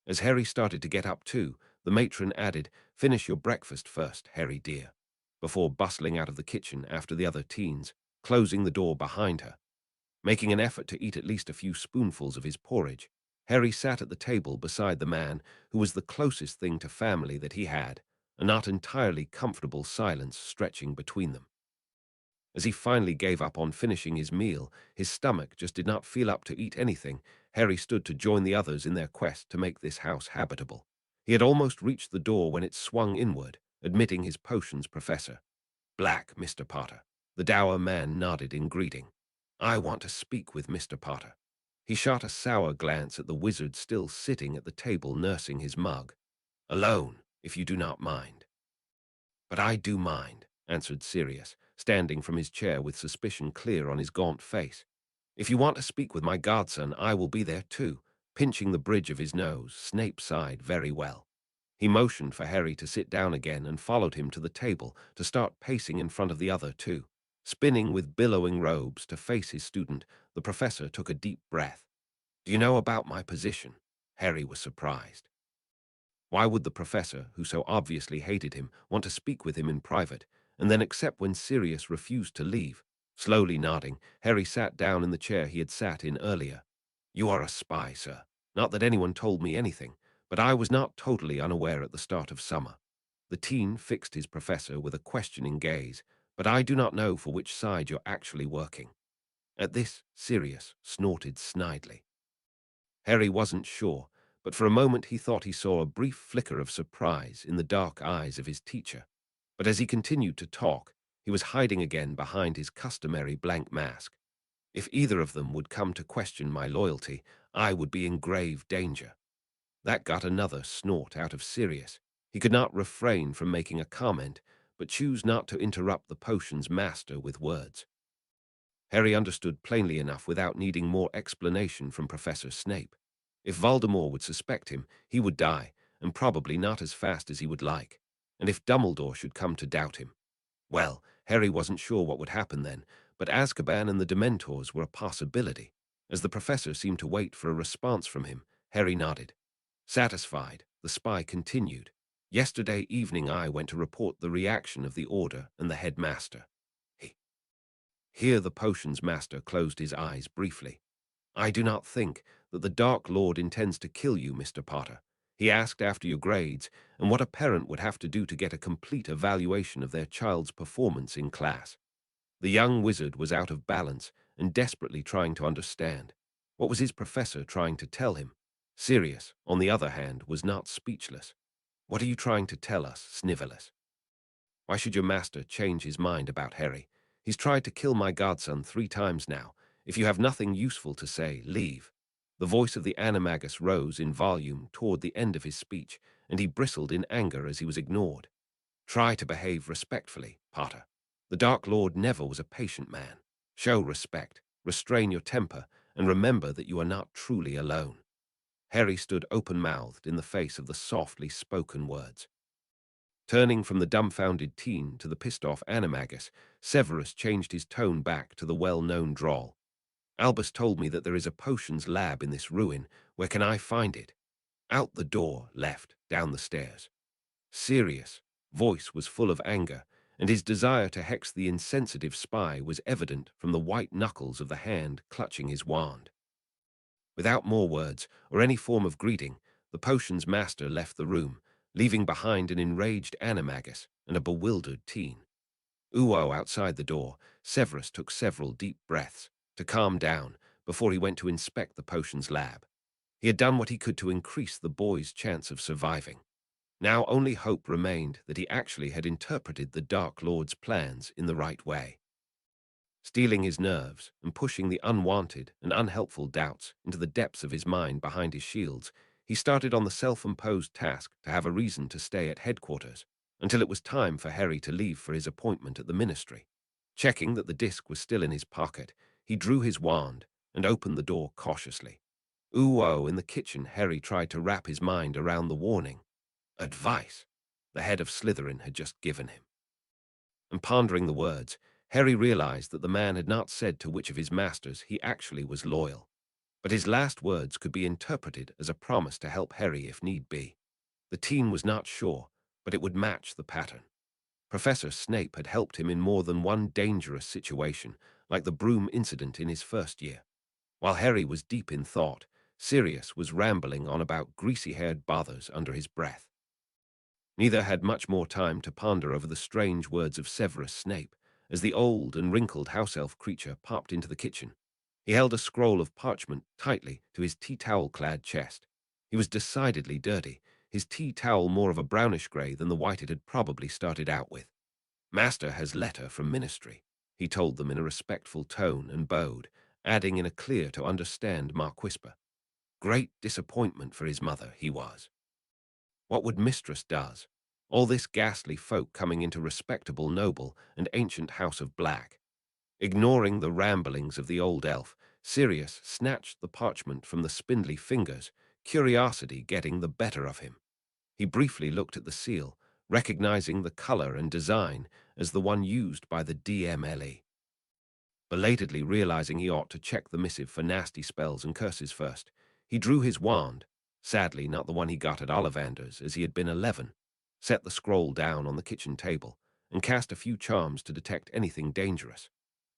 As Harry started to get up too, the matron added, "Finish your breakfast first, Harry dear," before bustling out of the kitchen after the other teens, closing the door behind her. Making an effort to eat at least a few spoonfuls of his porridge, Harry sat at the table beside the man who was the closest thing to family that he had, a not entirely comfortable silence stretching between them. As he finally gave up on finishing his meal, his stomach just did not feel up to eat anything. Harry stood to join the others in their quest to make this house habitable. He had almost reached the door when it swung inward, admitting his potions professor. "Black, Mr. Potter." The dour man nodded in greeting. "I want to speak with Mr. Potter." He shot a sour glance at the wizard still sitting at the table nursing his mug. "Alone, if you do not mind." "But I do mind," answered Sirius, standing from his chair with suspicion clear on his gaunt face. "If you want to speak with my godson, I will be there too." Pinching the bridge of his nose, Snape sighed very well. He motioned for Harry to sit down again and followed him to the table to start pacing in front of the other two. Spinning with billowing robes to face his student, the professor took a deep breath. "Do you know about my position?" Harry was surprised. Why would the professor, who so obviously hated him, want to speak with him in private, and then accept when Sirius refused to leave? Slowly nodding, Harry sat down in the chair he had sat in earlier. "You are a spy, sir. Not that anyone told me anything, but I was not totally unaware at the start of summer." The teen fixed his professor with a questioning gaze. "But I do not know for which side you're actually working." At this, Sirius snorted snidely. Harry wasn't sure, but for a moment he thought he saw a brief flicker of surprise in the dark eyes of his teacher. But as he continued to talk, he was hiding again behind his customary blank mask. "If either of them would come to question my loyalty, I would be in grave danger." That got another snort out of Sirius. He could not refrain from making a comment, but choose not to interrupt the potion's master with words. Harry understood plainly enough without needing more explanation from Professor Snape. If Voldemort would suspect him, he would die, and probably not as fast as he would like. And if Dumbledore should come to doubt him, well, Harry wasn't sure what would happen then, but Azkaban and the Dementors were a possibility. As the professor seemed to wait for a response from him, Harry nodded. Satisfied, the spy continued. "Yesterday evening I went to report the reaction of the Order and the headmaster." He Here the potions master closed his eyes briefly. "I do not think that the Dark Lord intends to kill you, Mr. Potter. He asked after your grades and what a parent would have to do to get a complete evaluation of their child's performance in class." The young wizard was out of balance and desperately trying to understand. What was his professor trying to tell him? Sirius, on the other hand, was not speechless. "What are you trying to tell us, Snivelus? Why should your master change his mind about Harry? He's tried to kill my godson 3 times now. If you have nothing useful to say, leave." The voice of the animagus rose in volume toward the end of his speech, and he bristled in anger as he was ignored. "Try to behave respectfully, Potter. The Dark Lord never was a patient man. Show respect, restrain your temper, and remember that you are not truly alone." Harry stood open-mouthed in the face of the softly spoken words. Turning from the dumbfounded teen to the pissed-off animagus, Severus changed his tone back to the well-known drawl. "Albus told me that there is a potions lab in this ruin. Where can I find it?" Out the door, left, down the stairs. Sirius' voice was full of anger, and his desire to hex the insensitive spy was evident from the white knuckles of the hand clutching his wand. Without more words or any form of greeting, the potion's master left the room, leaving behind an enraged animagus and a bewildered teen. Outside the door, Severus took several deep breaths to calm down before he went to inspect the potion's lab. He had done what he could to increase the boy's chance of surviving. Now only hope remained that he actually had interpreted the Dark Lord's plans in the right way. Steeling his nerves and pushing the unwanted and unhelpful doubts into the depths of his mind behind his shields, he started on the self-imposed task to have a reason to stay at headquarters until it was time for Harry to leave for his appointment at the ministry. Checking that the disc was still in his pocket, he drew his wand and opened the door cautiously. In the kitchen, Harry tried to wrap his mind around the warning. Advice the head of Slytherin had just given him. And pondering the words, Harry realized that the man had not said to which of his masters he actually was loyal. But his last words could be interpreted as a promise to help Harry if need be. The teen was not sure, but it would match the pattern. Professor Snape had helped him in more than one dangerous situation, like the broom incident in his first year. While Harry was deep in thought, Sirius was rambling on about greasy-haired bothers under his breath. Neither had much more time to ponder over the strange words of Severus Snape, as the old and wrinkled house-elf creature popped into the kitchen. He held a scroll of parchment tightly to his tea-towel-clad chest. He was decidedly dirty, his tea towel more of a brownish grey than the white it had probably started out with. "Master has letter from ministry," he told them in a respectful tone and bowed, adding in a clear-to-understand mock whisper. Great disappointment for his mother, he was. What would mistress does? All this ghastly folk coming into respectable noble and ancient house of Black. Ignoring the ramblings of the old elf, Sirius snatched the parchment from the spindly fingers, curiosity getting the better of him. He briefly looked at the seal, recognizing the color and design as the one used by the DMLE. Belatedly realizing he ought to check the missive for nasty spells and curses first, he drew his wand, sadly not the one he got at Ollivander's as he had been 11, set the scroll down on the kitchen table, and cast a few charms to detect anything dangerous.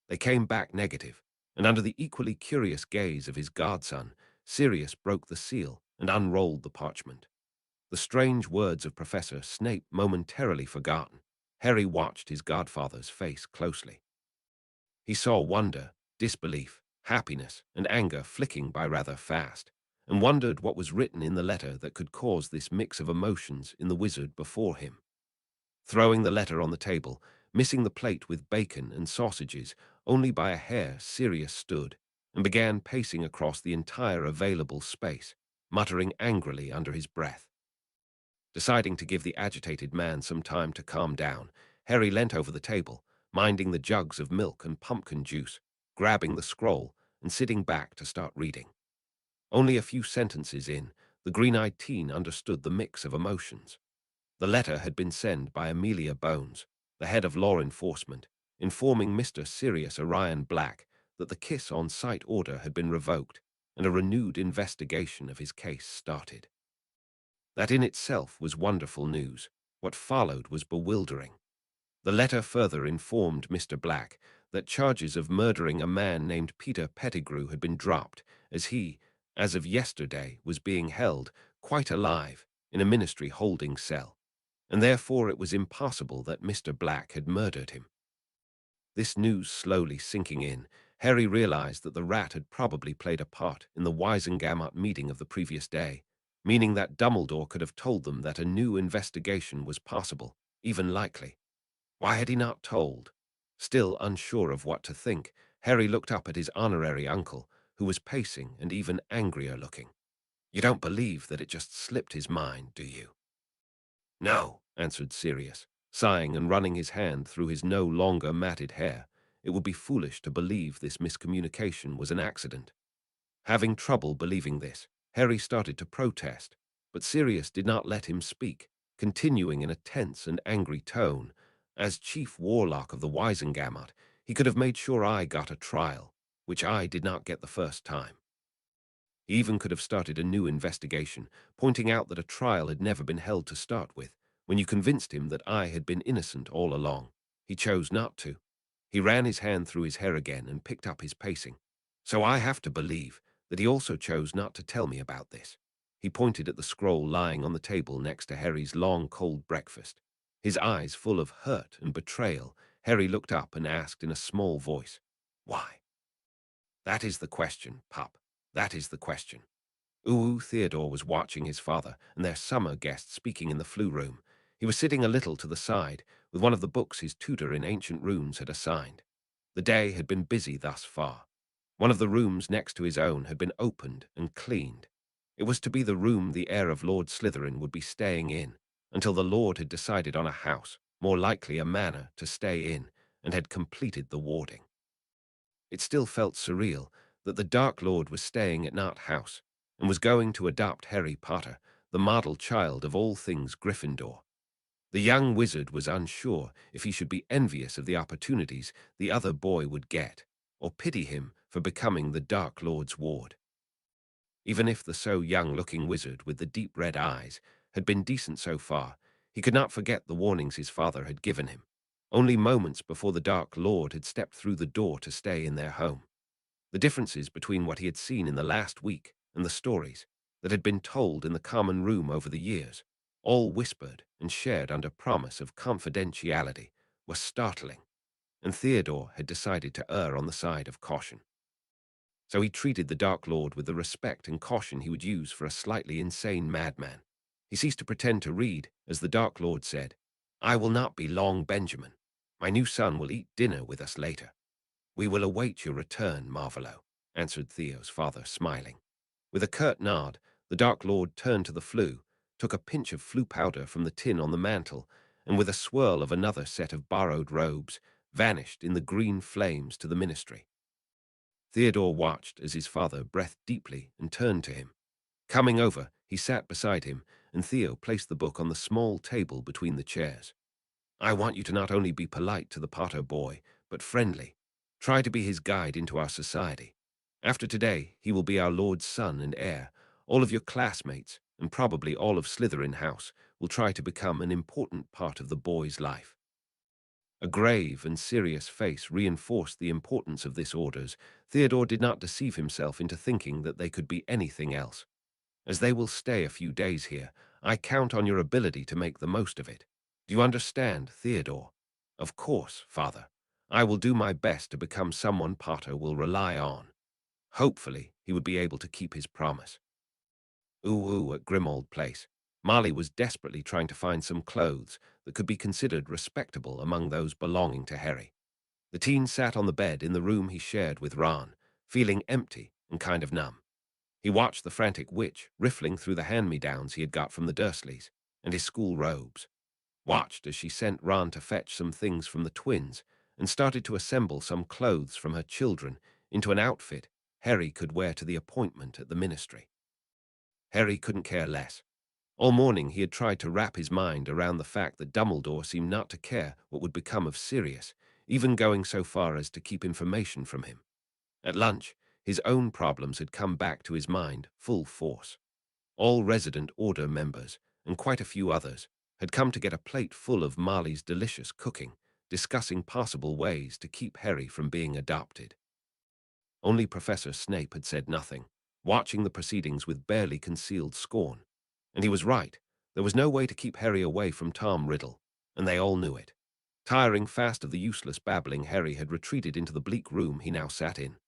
They came back negative, and under the equally curious gaze of his godson, Sirius broke the seal and unrolled the parchment. The strange words of Professor Snape momentarily forgotten, Harry watched his godfather's face closely. He saw wonder, disbelief, happiness, and anger flicking by rather fast, and wondered what was written in the letter that could cause this mix of emotions in the wizard before him. Throwing the letter on the table, missing the plate with bacon and sausages only by a hair, Sirius stood and began pacing across the entire available space, muttering angrily under his breath. Deciding to give the agitated man some time to calm down, Harry leant over the table, minding the jugs of milk and pumpkin juice, grabbing the scroll and sitting back to start reading. Only a few sentences in, the green-eyed teen understood the mix of emotions. The letter had been sent by Amelia Bones, the head of law enforcement, informing Mr. Sirius Orion Black that the Kiss on Sight order had been revoked and a renewed investigation of his case started. That in itself was wonderful news. What followed was bewildering. The letter further informed Mr. Black that charges of murdering a man named Peter Pettigrew had been dropped, as he, as of yesterday, was being held, quite alive, in a ministry holding cell, and therefore it was impossible that Mr. Black had murdered him. This news slowly sinking in, Harry realized that the rat had probably played a part in the Wisengamot meeting of the previous day, meaning that Dumbledore could have told them that a new investigation was possible, even likely. Why had he not told? Still unsure of what to think, Harry looked up at his honorary uncle, who was pacing and even angrier looking. "You don't believe that it just slipped his mind, do you?" "No," answered Sirius, sighing and running his hand through his no longer matted hair. It would be foolish to believe this miscommunication was an accident. Having trouble believing this, Harry started to protest, but Sirius did not let him speak, continuing in a tense and angry tone. "As chief warlock of the Wisengamot, he could have made sure I got a trial, which I did not get the first time. He even could have started a new investigation, pointing out that a trial had never been held to start with, when you convinced him that I had been innocent all along. He chose not to. He ran his hand through his hair again and picked up his pacing. So I have to believe that he also chose not to tell me about this." He pointed at the scroll lying on the table next to Harry's long, cold breakfast. His eyes full of hurt and betrayal, Harry looked up and asked in a small voice, "Why?" "That is the question, pup. That is the question." Theodore was watching his father and their summer guest speaking in the flue room. He was sitting a little to the side, with one of the books his tutor in ancient runes had assigned. The day had been busy thus far. One of the rooms next to his own had been opened and cleaned. It was to be the room the heir of Lord Slytherin would be staying in, until the Lord had decided on a house, more likely a manor, to stay in, and had completed the warding. It still felt surreal that the Dark Lord was staying at Nart House, and was going to adopt Harry Potter, the model child of all things Gryffindor. The young wizard was unsure if he should be envious of the opportunities the other boy would get, or pity him for becoming the Dark Lord's ward. Even if the so young-looking wizard with the deep red eyes had been decent so far, he could not forget the warnings his father had given him, only moments before the Dark Lord had stepped through the door to stay in their home. The differences between what he had seen in the last week and the stories that had been told in the common room over the years, all whispered and shared under promise of confidentiality, were startling, and Theodore had decided to err on the side of caution. So he treated the Dark Lord with the respect and caution he would use for a slightly insane madman. He ceased to pretend to read, as the Dark Lord said, "I will not be long, Benjamin. My new son will eat dinner with us later." "We will await your return, Marvolo," answered Theo's father, smiling. With a curt nod, the Dark Lord turned to the flue, took a pinch of flue powder from the tin on the mantel, and with a swirl of another set of borrowed robes, vanished in the green flames to the ministry. Theodore watched as his father breathed deeply and turned to him. Coming over, he sat beside him, and Theo placed the book on the small table between the chairs. "I want you to not only be polite to the Potter boy, but friendly. Try to be his guide into our society. After today, he will be our Lord's son and heir. All of your classmates, and probably all of Slytherin House, will try to become an important part of the boy's life." A grave and serious face reinforced the importance of this orders. Theodore did not deceive himself into thinking that they could be anything else. "As they will stay a few days here, I count on your ability to make the most of it. Do you understand, Theodore?" "Of course, father. I will do my best to become someone Potter will rely on." Hopefully, he would be able to keep his promise. At Grimold Place, Marley was desperately trying to find some clothes that could be considered respectable among those belonging to Harry. The teen sat on the bed in the room he shared with Ron, feeling empty and kind of numb. He watched the frantic witch riffling through the hand-me-downs he had got from the Dursleys and his school robes, watched as she sent Ron to fetch some things from the twins, and started to assemble some clothes from her children into an outfit Harry could wear to the appointment at the ministry. Harry couldn't care less. All morning he had tried to wrap his mind around the fact that Dumbledore seemed not to care what would become of Sirius, even going so far as to keep information from him. At lunch, his own problems had come back to his mind full force. All resident order members, and quite a few others, had come to get a plate full of Marley's delicious cooking, discussing possible ways to keep Harry from being adopted. Only Professor Snape had said nothing, watching the proceedings with barely concealed scorn. And he was right. There was no way to keep Harry away from Tom Riddle, and they all knew it. Tiring fast of the useless babbling, Harry had retreated into the bleak room he now sat in.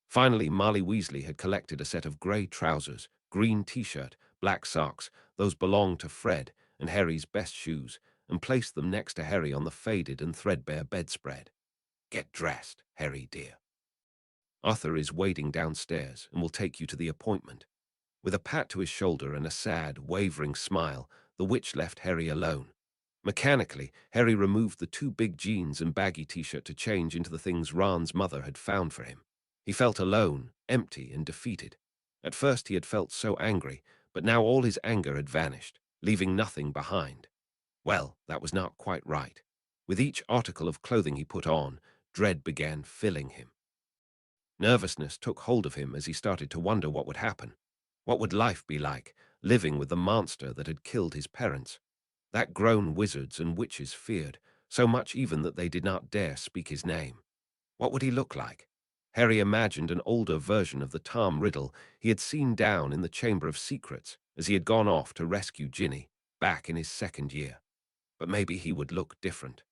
Finally, Molly Weasley had collected a set of grey trousers, green t-shirt, black socks, those belonged to Fred, and Harry's best shoes, and placed them next to Harry on the faded and threadbare bedspread. "Get dressed, Harry dear. Arthur is waiting downstairs and will take you to the appointment." With a pat to his shoulder and a sad, wavering smile, the witch left Harry alone. Mechanically, Harry removed the two big jeans and baggy t-shirt to change into the things Ron's mother had found for him. He felt alone, empty, and defeated. At first he had felt so angry, but now all his anger had vanished, leaving nothing behind. Well, that was not quite right. With each article of clothing he put on, dread began filling him. Nervousness took hold of him as he started to wonder what would happen. What would life be like, living with the monster that had killed his parents? That grown wizards and witches feared, so much even that they did not dare speak his name. What would he look like? Harry imagined an older version of the Tom Riddle he had seen down in the Chamber of Secrets as he had gone off to rescue Ginny, back in his second year. But maybe he would look different.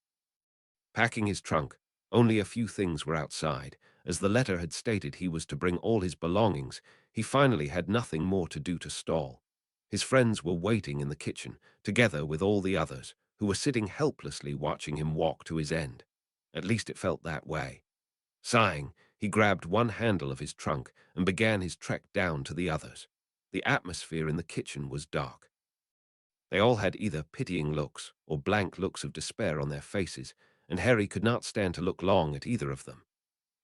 Packing his trunk, only a few things were outside. As the letter had stated he was to bring all his belongings, he finally had nothing more to do to stall. His friends were waiting in the kitchen, together with all the others, who were sitting helplessly watching him walk to his end. At least it felt that way. Sighing, he grabbed one handle of his trunk and began his trek down to the others. The atmosphere in the kitchen was dark. They all had either pitying looks or blank looks of despair on their faces, and Harry could not stand to look long at either of them.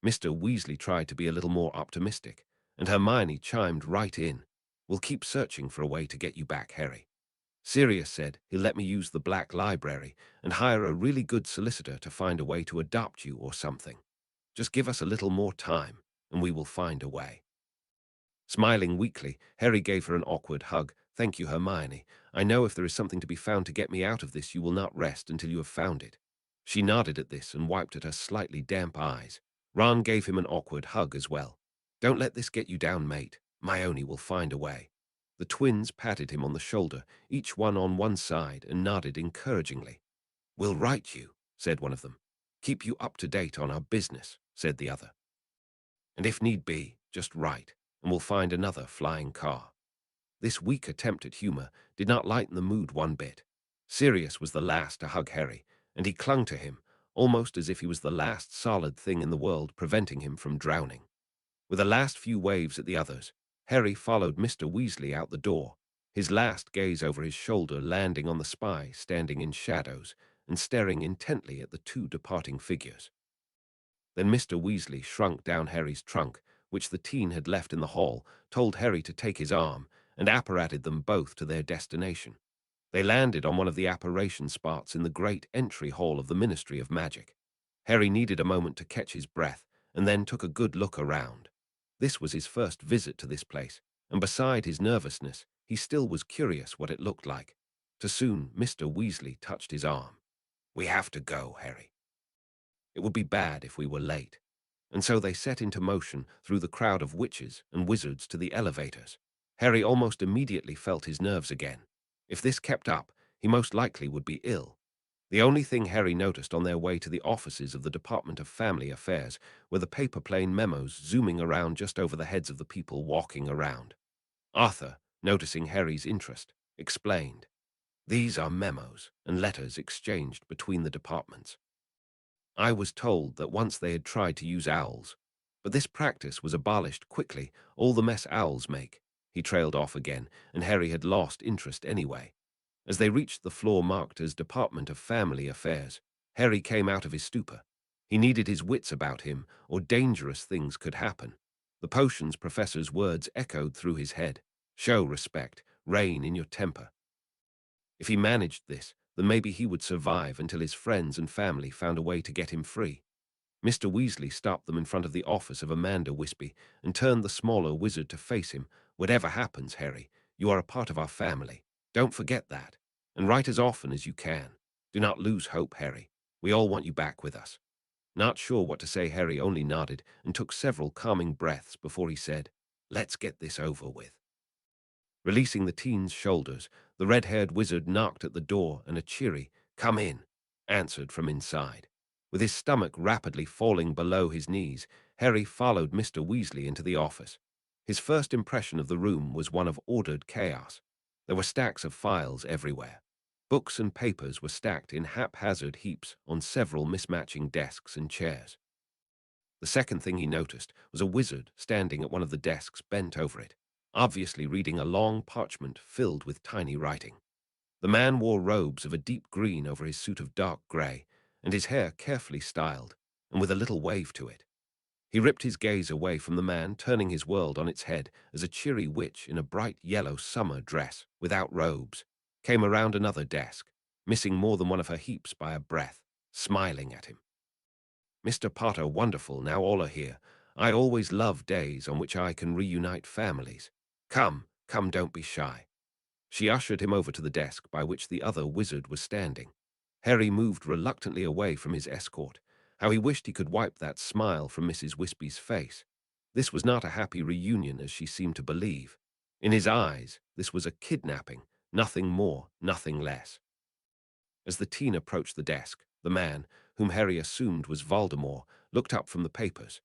Mr. Weasley tried to be a little more optimistic, and Hermione chimed right in. "We'll keep searching for a way to get you back, Harry." Sirius said he'll let me use the Black Library and hire a really good solicitor to find a way to adopt you or something. Just give us a little more time, and we will find a way. Smiling weakly, Harry gave her an awkward hug. "Thank you, Hermione. I know if there is something to be found to get me out of this, you will not rest until you have found it." She nodded at this and wiped at her slightly damp eyes. Ron gave him an awkward hug as well. "Don't let this get you down, mate. Hermione will find a way." The twins patted him on the shoulder, each one on one side, and nodded encouragingly. "We'll write you," said one of them. "Keep you up to date on our business," said the other. "And if need be, just write, and we'll find another flying car." This weak attempt at humor did not lighten the mood one bit. Sirius was the last to hug Harry, and he clung to him, almost as if he was the last solid thing in the world preventing him from drowning. With the last few waves at the others, Harry followed Mr. Weasley out the door, his last gaze over his shoulder landing on the spy standing in shadows and staring intently at the two departing figures. Then Mr. Weasley shrunk down Harry's trunk, which the teen had left in the hall, told Harry to take his arm, and apparated them both to their destination. They landed on one of the apparition spots in the great entry hall of the Ministry of Magic. Harry needed a moment to catch his breath, and then took a good look around. This was his first visit to this place, and beside his nervousness, he still was curious what it looked like. Too soon, Mr. Weasley touched his arm. "We have to go, Harry. It would be bad if we were late." And so they set into motion through the crowd of witches and wizards to the elevators. Harry almost immediately felt his nerves again. If this kept up, he most likely would be ill. The only thing Harry noticed on their way to the offices of the Department of Family Affairs were the paper-plane memos zooming around just over the heads of the people walking around. Arthur, noticing Harry's interest, explained, "These are memos and letters exchanged between the departments. I was told that once they had tried to use owls, but this practice was abolished quickly, all the mess owls make." He trailed off again, and Harry had lost interest anyway. As they reached the floor marked as Department of Family Affairs, Harry came out of his stupor. He needed his wits about him, or dangerous things could happen. The potions professor's words echoed through his head. "Show respect, rein in your temper." If he managed this, then maybe he would survive until his friends and family found a way to get him free. Mr. Weasley stopped them in front of the office of Amanda Wispy and turned the smaller wizard to face him. "Whatever happens, Harry, you are a part of our family. Don't forget that. And write as often as you can. Do not lose hope, Harry. We all want you back with us." Not sure what to say, Harry only nodded and took several calming breaths before he said, "Let's get this over with." Releasing the teen's shoulders, the red-haired wizard knocked at the door, and a cheery "Come in" answered from inside. With his stomach rapidly falling below his knees, Harry followed Mr. Weasley into the office. His first impression of the room was one of ordered chaos. There were stacks of files everywhere. Books and papers were stacked in haphazard heaps on several mismatching desks and chairs. The second thing he noticed was a wizard standing at one of the desks bent over it, obviously reading a long parchment filled with tiny writing. The man wore robes of a deep green over his suit of dark gray, and his hair carefully styled, and with a little wave to it. He ripped his gaze away from the man, turning his world on its head as a cheery witch in a bright yellow summer dress, without robes, came around another desk, missing more than one of her heaps by a breath, smiling at him. "Mr. Potter, wonderful, now all are here. I always love days on which I can reunite families. Come, come, don't be shy." She ushered him over to the desk by which the other wizard was standing. Harry moved reluctantly away from his escort. How he wished he could wipe that smile from Mrs. Wispy's face. This was not a happy reunion as she seemed to believe. In his eyes, this was a kidnapping, nothing more, nothing less. As the teen approached the desk, the man, whom Harry assumed was Voldemort, looked up from the papers.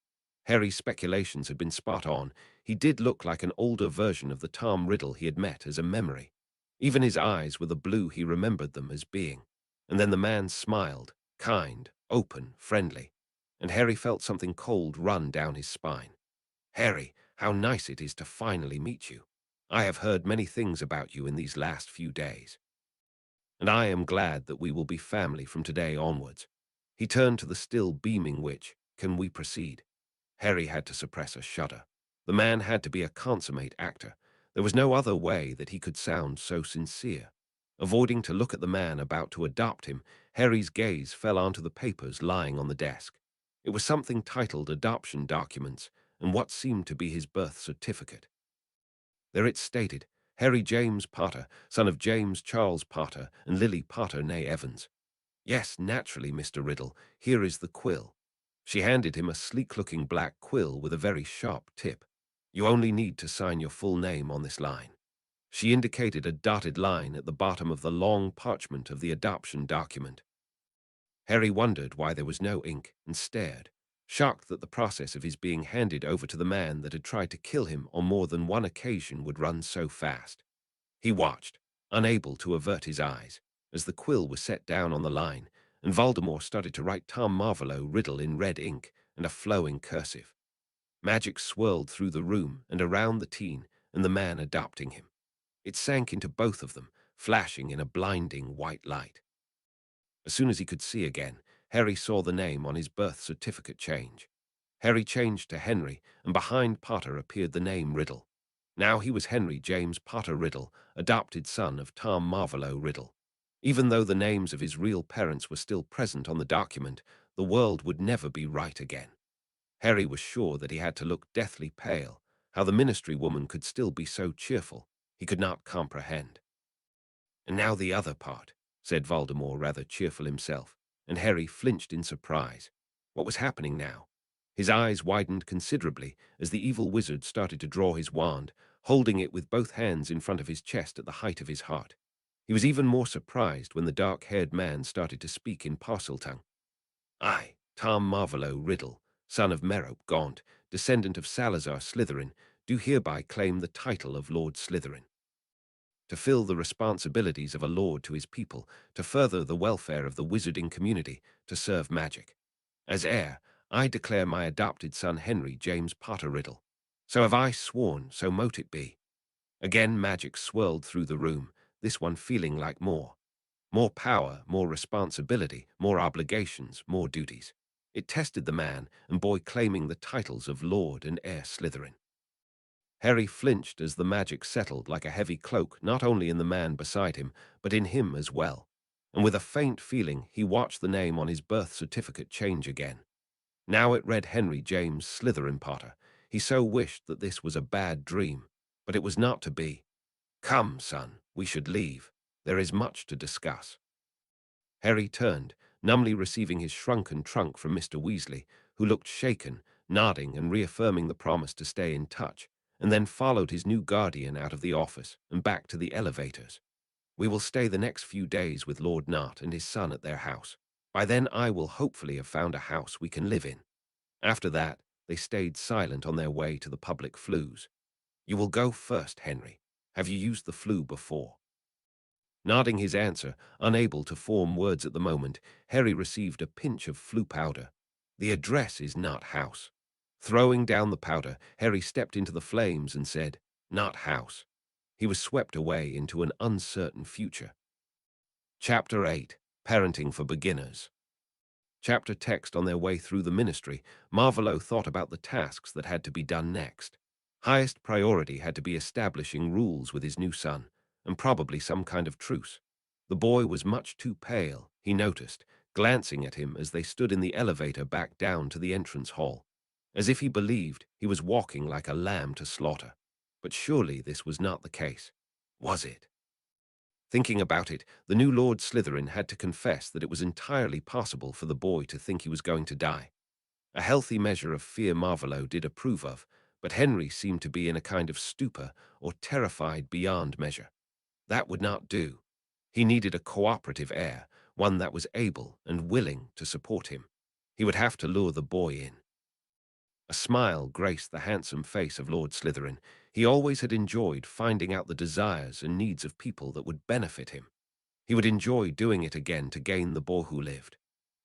Harry's speculations had been spot on. He did look like an older version of the Tom Riddle he had met as a memory. Even his eyes were the blue he remembered them as being. And then the man smiled, kind, open, friendly, and Harry felt something cold run down his spine. "Harry, how nice it is to finally meet you. I have heard many things about you in these last few days, and I am glad that we will be family from today onwards." He turned to the still beaming witch. "Can we proceed?" Harry had to suppress a shudder. The man had to be a consummate actor. There was no other way that he could sound so sincere. Avoiding to look at the man about to adopt him, Harry's gaze fell onto the papers lying on the desk. It was something titled Adoption Documents and what seemed to be his birth certificate. There it stated, Harry James Potter, son of James Charles Potter and Lily Potter née Evans. Yes, naturally, Mr. Riddle, here is the quill. She handed him a sleek-looking black quill with a very sharp tip. You only need to sign your full name on this line. She indicated a dotted line at the bottom of the long parchment of the adoption document. Harry wondered why there was no ink and stared, shocked that the process of his being handed over to the man that had tried to kill him on more than one occasion would run so fast. He watched, unable to avert his eyes, as the quill was set down on the line, and Voldemort started to write Tom Marvolo Riddle in red ink and a flowing cursive. Magic swirled through the room and around the teen and the man adopting him. It sank into both of them, flashing in a blinding white light. As soon as he could see again, Harry saw the name on his birth certificate change. Harry changed to Henry, and behind Potter appeared the name Riddle. Now he was Henry James Potter Riddle, adopted son of Tom Marvolo Riddle. Even though the names of his real parents were still present on the document, the world would never be right again. Harry was sure that he had to look deathly pale. How the ministry woman could still be so cheerful, he could not comprehend. And now the other part, said Voldemort, rather cheerful himself, and Harry flinched in surprise. What was happening now? His eyes widened considerably as the evil wizard started to draw his wand, holding it with both hands in front of his chest at the height of his heart. He was even more surprised when the dark-haired man started to speak in Parseltongue. I, Tom Marvolo Riddle, son of Merope Gaunt, descendant of Salazar Slytherin, do hereby claim the title of Lord Slytherin. To fill the responsibilities of a lord to his people, to further the welfare of the wizarding community, to serve magic. As heir, I declare my adopted son Henry James Potter Riddle. So have I sworn, so mote it be. Again magic swirled through the room, this one feeling like more. More power, more responsibility, more obligations, more duties. It tested the man and boy claiming the titles of Lord and Heir Slytherin. Harry flinched as the magic settled like a heavy cloak not only in the man beside him, but in him as well. And with a faint feeling, he watched the name on his birth certificate change again. Now it read Henry James Slytherin Potter. He so wished that this was a bad dream, but it was not to be. Come, son, we should leave. There is much to discuss. Harry turned, numbly receiving his shrunken trunk from Mr. Weasley, who looked shaken, nodding and reaffirming the promise to stay in touch, and then followed his new guardian out of the office and back to the elevators. We will stay the next few days with Lord Nott and his son at their house. By then I will hopefully have found a house we can live in. After that, they stayed silent on their way to the public flues. You will go first, Henry. Have you used the flue before? Nodding his answer, unable to form words at the moment, Harry received a pinch of flue powder. The address is Nott House. Throwing down the powder, Harry stepped into the flames and said, Nott House. He was swept away into an uncertain future. Chapter 8. Parenting for Beginners. Chapter text on their way through the ministry, Marvolo thought about the tasks that had to be done next. Highest priority had to be establishing rules with his new son, and probably some kind of truce. The boy was much too pale, he noticed, glancing at him as they stood in the elevator back down to the entrance hall, as if he believed he was walking like a lamb to slaughter. But surely this was not the case. Was it? Thinking about it, the new Lord Slytherin had to confess that it was entirely possible for the boy to think he was going to die. A healthy measure of fear Marvolo did approve of, but Henry seemed to be in a kind of stupor or terrified beyond measure. That would not do. He needed a cooperative heir, one that was able and willing to support him. He would have to lure the boy in. A smile graced the handsome face of Lord Slytherin. He always had enjoyed finding out the desires and needs of people that would benefit him. He would enjoy doing it again to gain the boy who lived.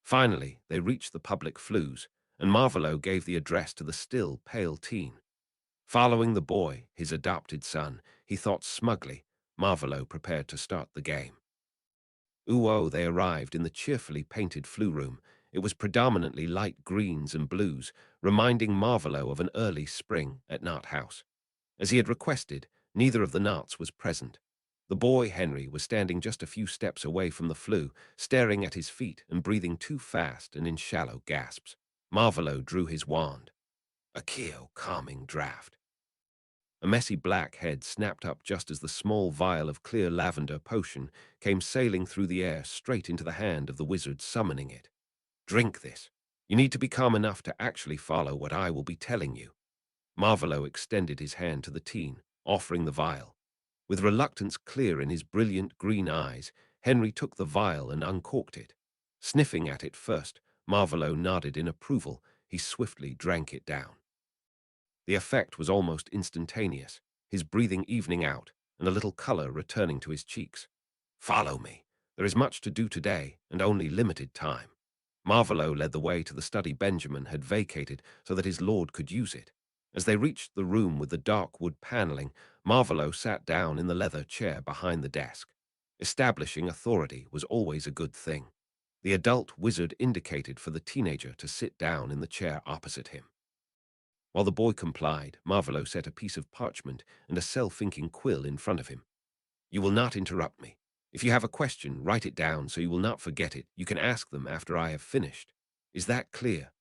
Finally, they reached the public flues, and Marvolo gave the address to the still pale teen. Following the boy, his adopted son, he thought smugly, Marvolo prepared to start the game. Ooh, they arrived in the cheerfully painted flue room. It was predominantly light greens and blues, reminding Marvolo of an early spring at Nott House. As he had requested, neither of the Knotts was present. The boy, Henry, was standing just a few steps away from the flue, staring at his feet and breathing too fast and in shallow gasps. Marvolo drew his wand. A Accio calming draft. A messy black head snapped up just as the small vial of clear lavender potion came sailing through the air straight into the hand of the wizard summoning it. Drink this. You need to be calm enough to actually follow what I will be telling you. Marvolo extended his hand to the teen, offering the vial. With reluctance clear in his brilliant green eyes, Henry took the vial and uncorked it. Sniffing at it first, Marvolo nodded in approval. He swiftly drank it down. The effect was almost instantaneous, his breathing evening out and a little color returning to his cheeks. Follow me. There is much to do today and only limited time. Marvolo led the way to the study Benjamin had vacated so that his lord could use it. As they reached the room with the dark wood paneling, Marvolo sat down in the leather chair behind the desk. Establishing authority was always a good thing. The adult wizard indicated for the teenager to sit down in the chair opposite him. While the boy complied, Marvolo set a piece of parchment and a self-inking quill in front of him. You will not interrupt me. If you have a question, write it down so you will not forget it. You can ask them after I have finished. Is that clear?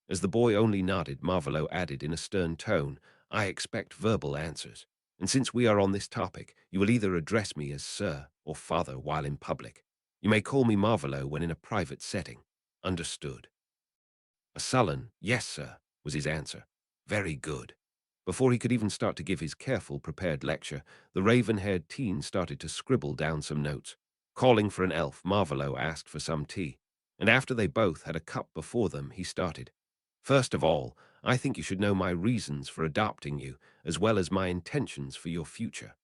As the boy only nodded, Marvolo added in a stern tone, I expect verbal answers. And since we are on this topic, you will either address me as sir or father while in public. You may call me Marvolo when in a private setting. Understood. A sullen, yes, sir, was his answer. Very good. Before he could even start to give his careful, prepared lecture, the raven-haired teen started to scribble down some notes. Calling for an elf, Marvolo asked for some tea, and after they both had a cup before them, he started. First of all, I think you should know my reasons for adopting you, as well as my intentions for your future.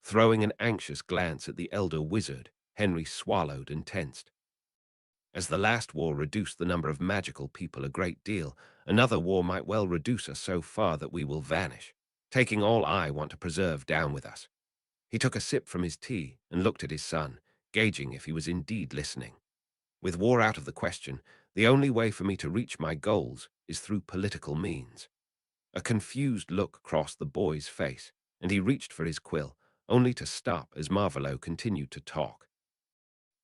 Throwing an anxious glance at the elder wizard, Henry swallowed and tensed. As the last war reduced the number of magical people a great deal, another war might well reduce us so far that we will vanish, taking all I want to preserve down with us. He took a sip from his tea and looked at his son, gauging if he was indeed listening. With war out of the question, the only way for me to reach my goals is through political means. A confused look crossed the boy's face, and he reached for his quill, only to stop as Marvolo continued to talk.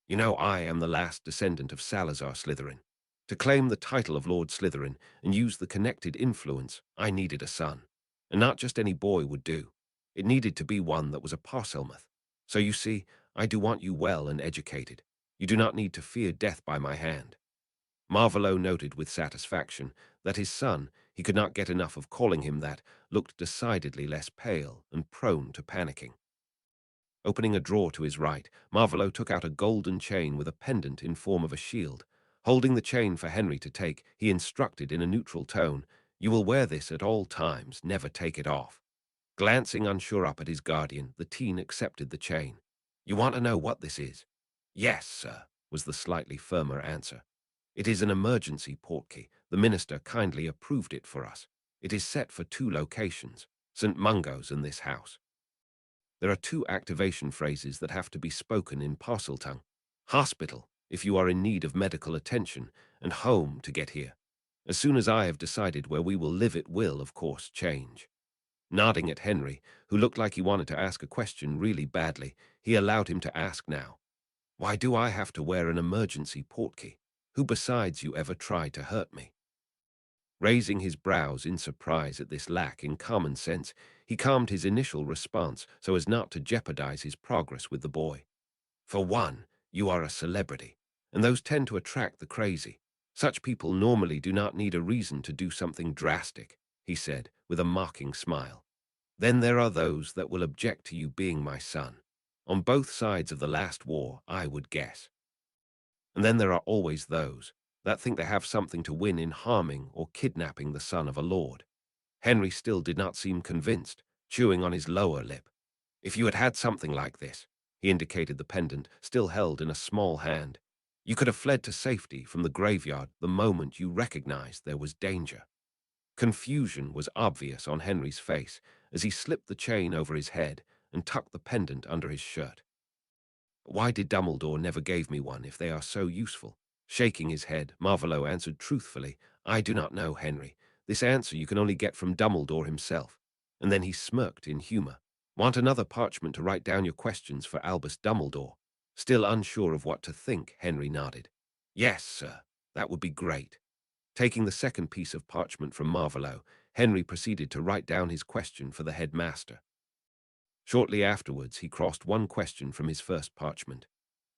You know, I am the last descendant of Salazar Slytherin. To claim the title of Lord Slytherin and use the connected influence, I needed a son. And not just any boy would do. It needed to be one that was a Parselmouth. So you see, I do want you well and educated. You do not need to fear death by my hand. Marvolo noted with satisfaction that his son, he could not get enough of calling him that, looked decidedly less pale and prone to panicking. Opening a drawer to his right, Marvolo took out a golden chain with a pendant in form of a shield. Holding the chain for Henry to take, he instructed in a neutral tone, You will wear this at all times, never take it off. Glancing unsure up at his guardian, the teen accepted the chain. You want to know what this is? Yes, sir, was the slightly firmer answer. It is an emergency portkey. The minister kindly approved it for us. It is set for 2 locations, St. Mungo's and this house. There are 2 activation phrases that have to be spoken in Parseltongue. Hospital, if you are in need of medical attention, and home to get here. As soon as I have decided where we will live, it will, of course, change. Nodding at Henry, who looked like he wanted to ask a question really badly, he allowed him to ask now. Why do I have to wear an emergency portkey? Who besides you ever tried to hurt me? Raising his brows in surprise at this lack in common sense, he calmed his initial response so as not to jeopardize his progress with the boy. For one, you are a celebrity, and those tend to attract the crazy. Such people normally do not need a reason to do something drastic, he said, with a mocking smile. Then there are those that will object to you being my son. On both sides of the last war, I would guess. And then there are always those that think they have something to win in harming or kidnapping the son of a lord. Henry still did not seem convinced, chewing on his lower lip. If you had had something like this, he indicated the pendant, still held in a small hand, you could have fled to safety from the graveyard the moment you recognized there was danger. Confusion was obvious on Henry's face as he slipped the chain over his head and tucked the pendant under his shirt. Why did Dumbledore never give me one if they are so useful? Shaking his head, Marvolo answered truthfully, I do not know, Henry. This answer you can only get from Dumbledore himself. And then he smirked in humor. Want another parchment to write down your questions for Albus Dumbledore? Still unsure of what to think, Henry nodded. Yes, sir, that would be great. Taking the second piece of parchment from Marvolo, Henry proceeded to write down his question for the headmaster. Shortly afterwards, he crossed one question from his first parchment.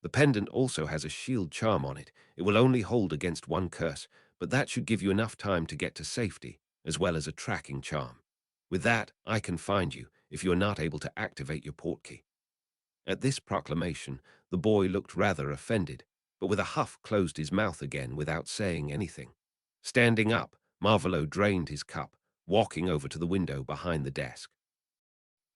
The pendant also has a shield charm on it. It will only hold against one curse, but that should give you enough time to get to safety, as well as a tracking charm. With that, I can find you if you are not able to activate your portkey. At this proclamation, the boy looked rather offended, but with a huff closed his mouth again without saying anything. Standing up, Marvolo drained his cup, walking over to the window behind the desk.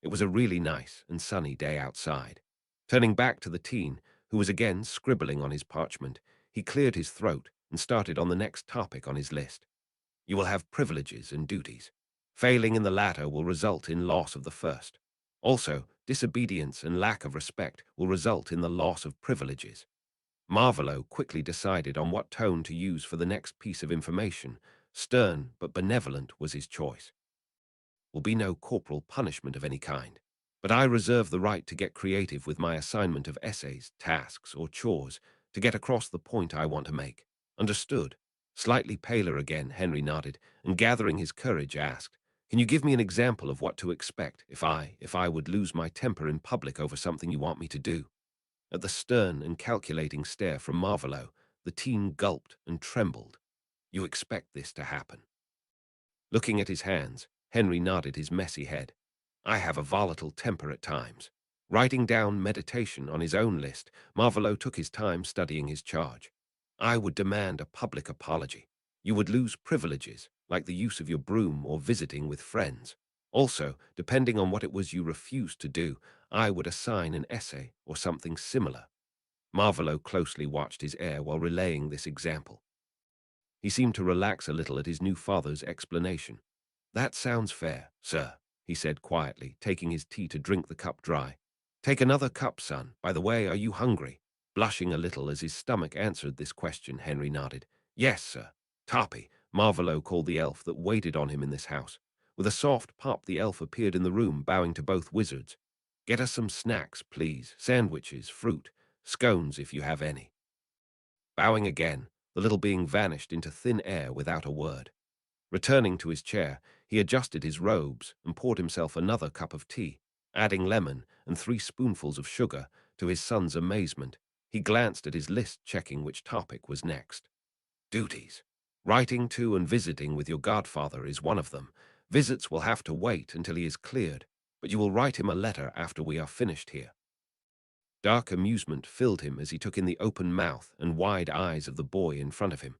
It was a really nice and sunny day outside. Turning back to the teen, who was again scribbling on his parchment, he cleared his throat and started on the next topic on his list. You will have privileges and duties. Failing in the latter will result in loss of the first. Also, disobedience and lack of respect will result in the loss of privileges. Marvolo quickly decided on what tone to use for the next piece of information. Stern but benevolent was his choice. Will be no corporal punishment of any kind, but I reserve the right to get creative with my assignment of essays, tasks, or chores to get across the point I want to make. Understood? Slightly paler again, Henry nodded, and gathering his courage asked, can you give me an example of what to expect if I would lose my temper in public over something you want me to do? At the stern and calculating stare from Marvolo, the teen gulped and trembled. You expect this to happen? Looking at his hands, Henry nodded his messy head. I have a volatile temper at times. Writing down meditation on his own list, Marvolo took his time studying his charge. I would demand a public apology. You would lose privileges, like the use of your broom or visiting with friends. Also, depending on what it was you refused to do, I would assign an essay or something similar. Marvolo closely watched his heir while relaying this example. He seemed to relax a little at his new father's explanation. That sounds fair, sir, he said quietly, taking his tea to drink the cup dry. Take another cup, son. By the way, are you hungry? Blushing a little as his stomach answered this question, Henry nodded. Yes, sir. Tarpy, Marvolo called the elf that waited on him in this house. With a soft pop, the elf appeared in the room, bowing to both wizards. Get us some snacks, please. Sandwiches, fruit, scones if you have any. Bowing again, the little being vanished into thin air without a word. Returning to his chair, he adjusted his robes and poured himself another cup of tea. Adding lemon and 3 spoonfuls of sugar, to his son's amazement, he glanced at his list, checking which topic was next. Duties. Writing to and visiting with your godfather is one of them. Visits will have to wait until he is cleared, but you will write him a letter after we are finished here. Dark amusement filled him as he took in the open mouth and wide eyes of the boy in front of him.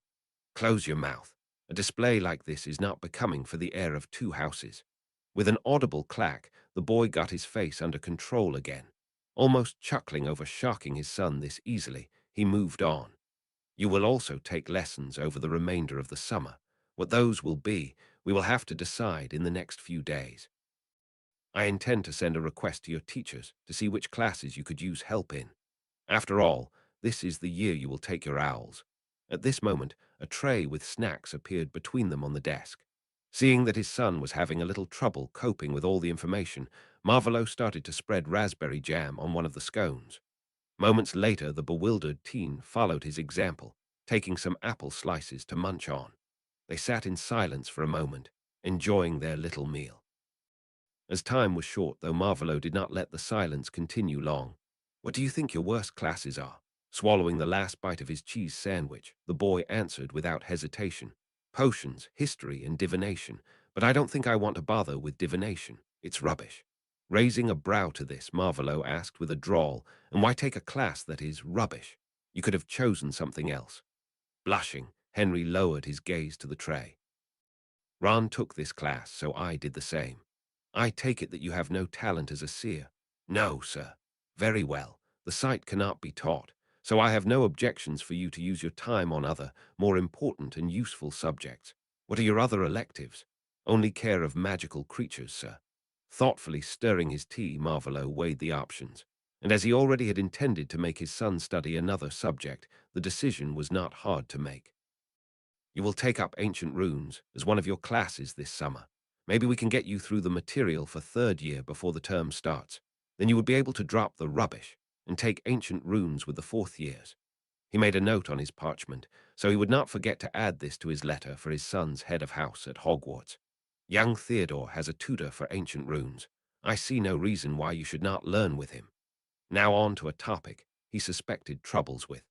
Close your mouth. A display like this is not becoming for the heir of 2 houses. With an audible clack, the boy got his face under control again. Almost chuckling over shocking his son this easily, he moved on. You will also take lessons over the remainder of the summer. What those will be, we will have to decide in the next few days. I intend to send a request to your teachers to see which classes you could use help in. After all, this is the year you will take your owls. At this moment, a tray with snacks appeared between them on the desk. Seeing that his son was having a little trouble coping with all the information, Marvolo started to spread raspberry jam on one of the scones. Moments later, the bewildered teen followed his example, taking some apple slices to munch on. They sat in silence for a moment, enjoying their little meal. As time was short, though, Marvolo did not let the silence continue long. What do you think your worst classes are? Swallowing the last bite of his cheese sandwich, the boy answered without hesitation. Potions, history, and divination. But I don't think I want to bother with divination. It's rubbish. Raising a brow to this, Marvolo asked with a drawl, and why take a class that is rubbish? You could have chosen something else. Blushing, Henry lowered his gaze to the tray. Ron took this class, so I did the same. I take it that you have no talent as a seer. No, sir. Very well. The sight cannot be taught, so I have no objections for you to use your time on other, more important and useful subjects. What are your other electives? Only care of magical creatures, sir. Thoughtfully stirring his tea, Marvolo weighed the options, and as he already had intended to make his son study another subject, the decision was not hard to make. You will take up ancient runes as one of your classes this summer. Maybe we can get you through the material for 3rd year before the term starts. Then you would be able to drop the rubbish and take ancient runes with the 4th years. He made a note on his parchment, so he would not forget to add this to his letter for his son's head of house at Hogwarts. Young Theodore has a tutor for ancient runes. I see no reason why you should not learn with him. Now on to a topic he suspected troubles with.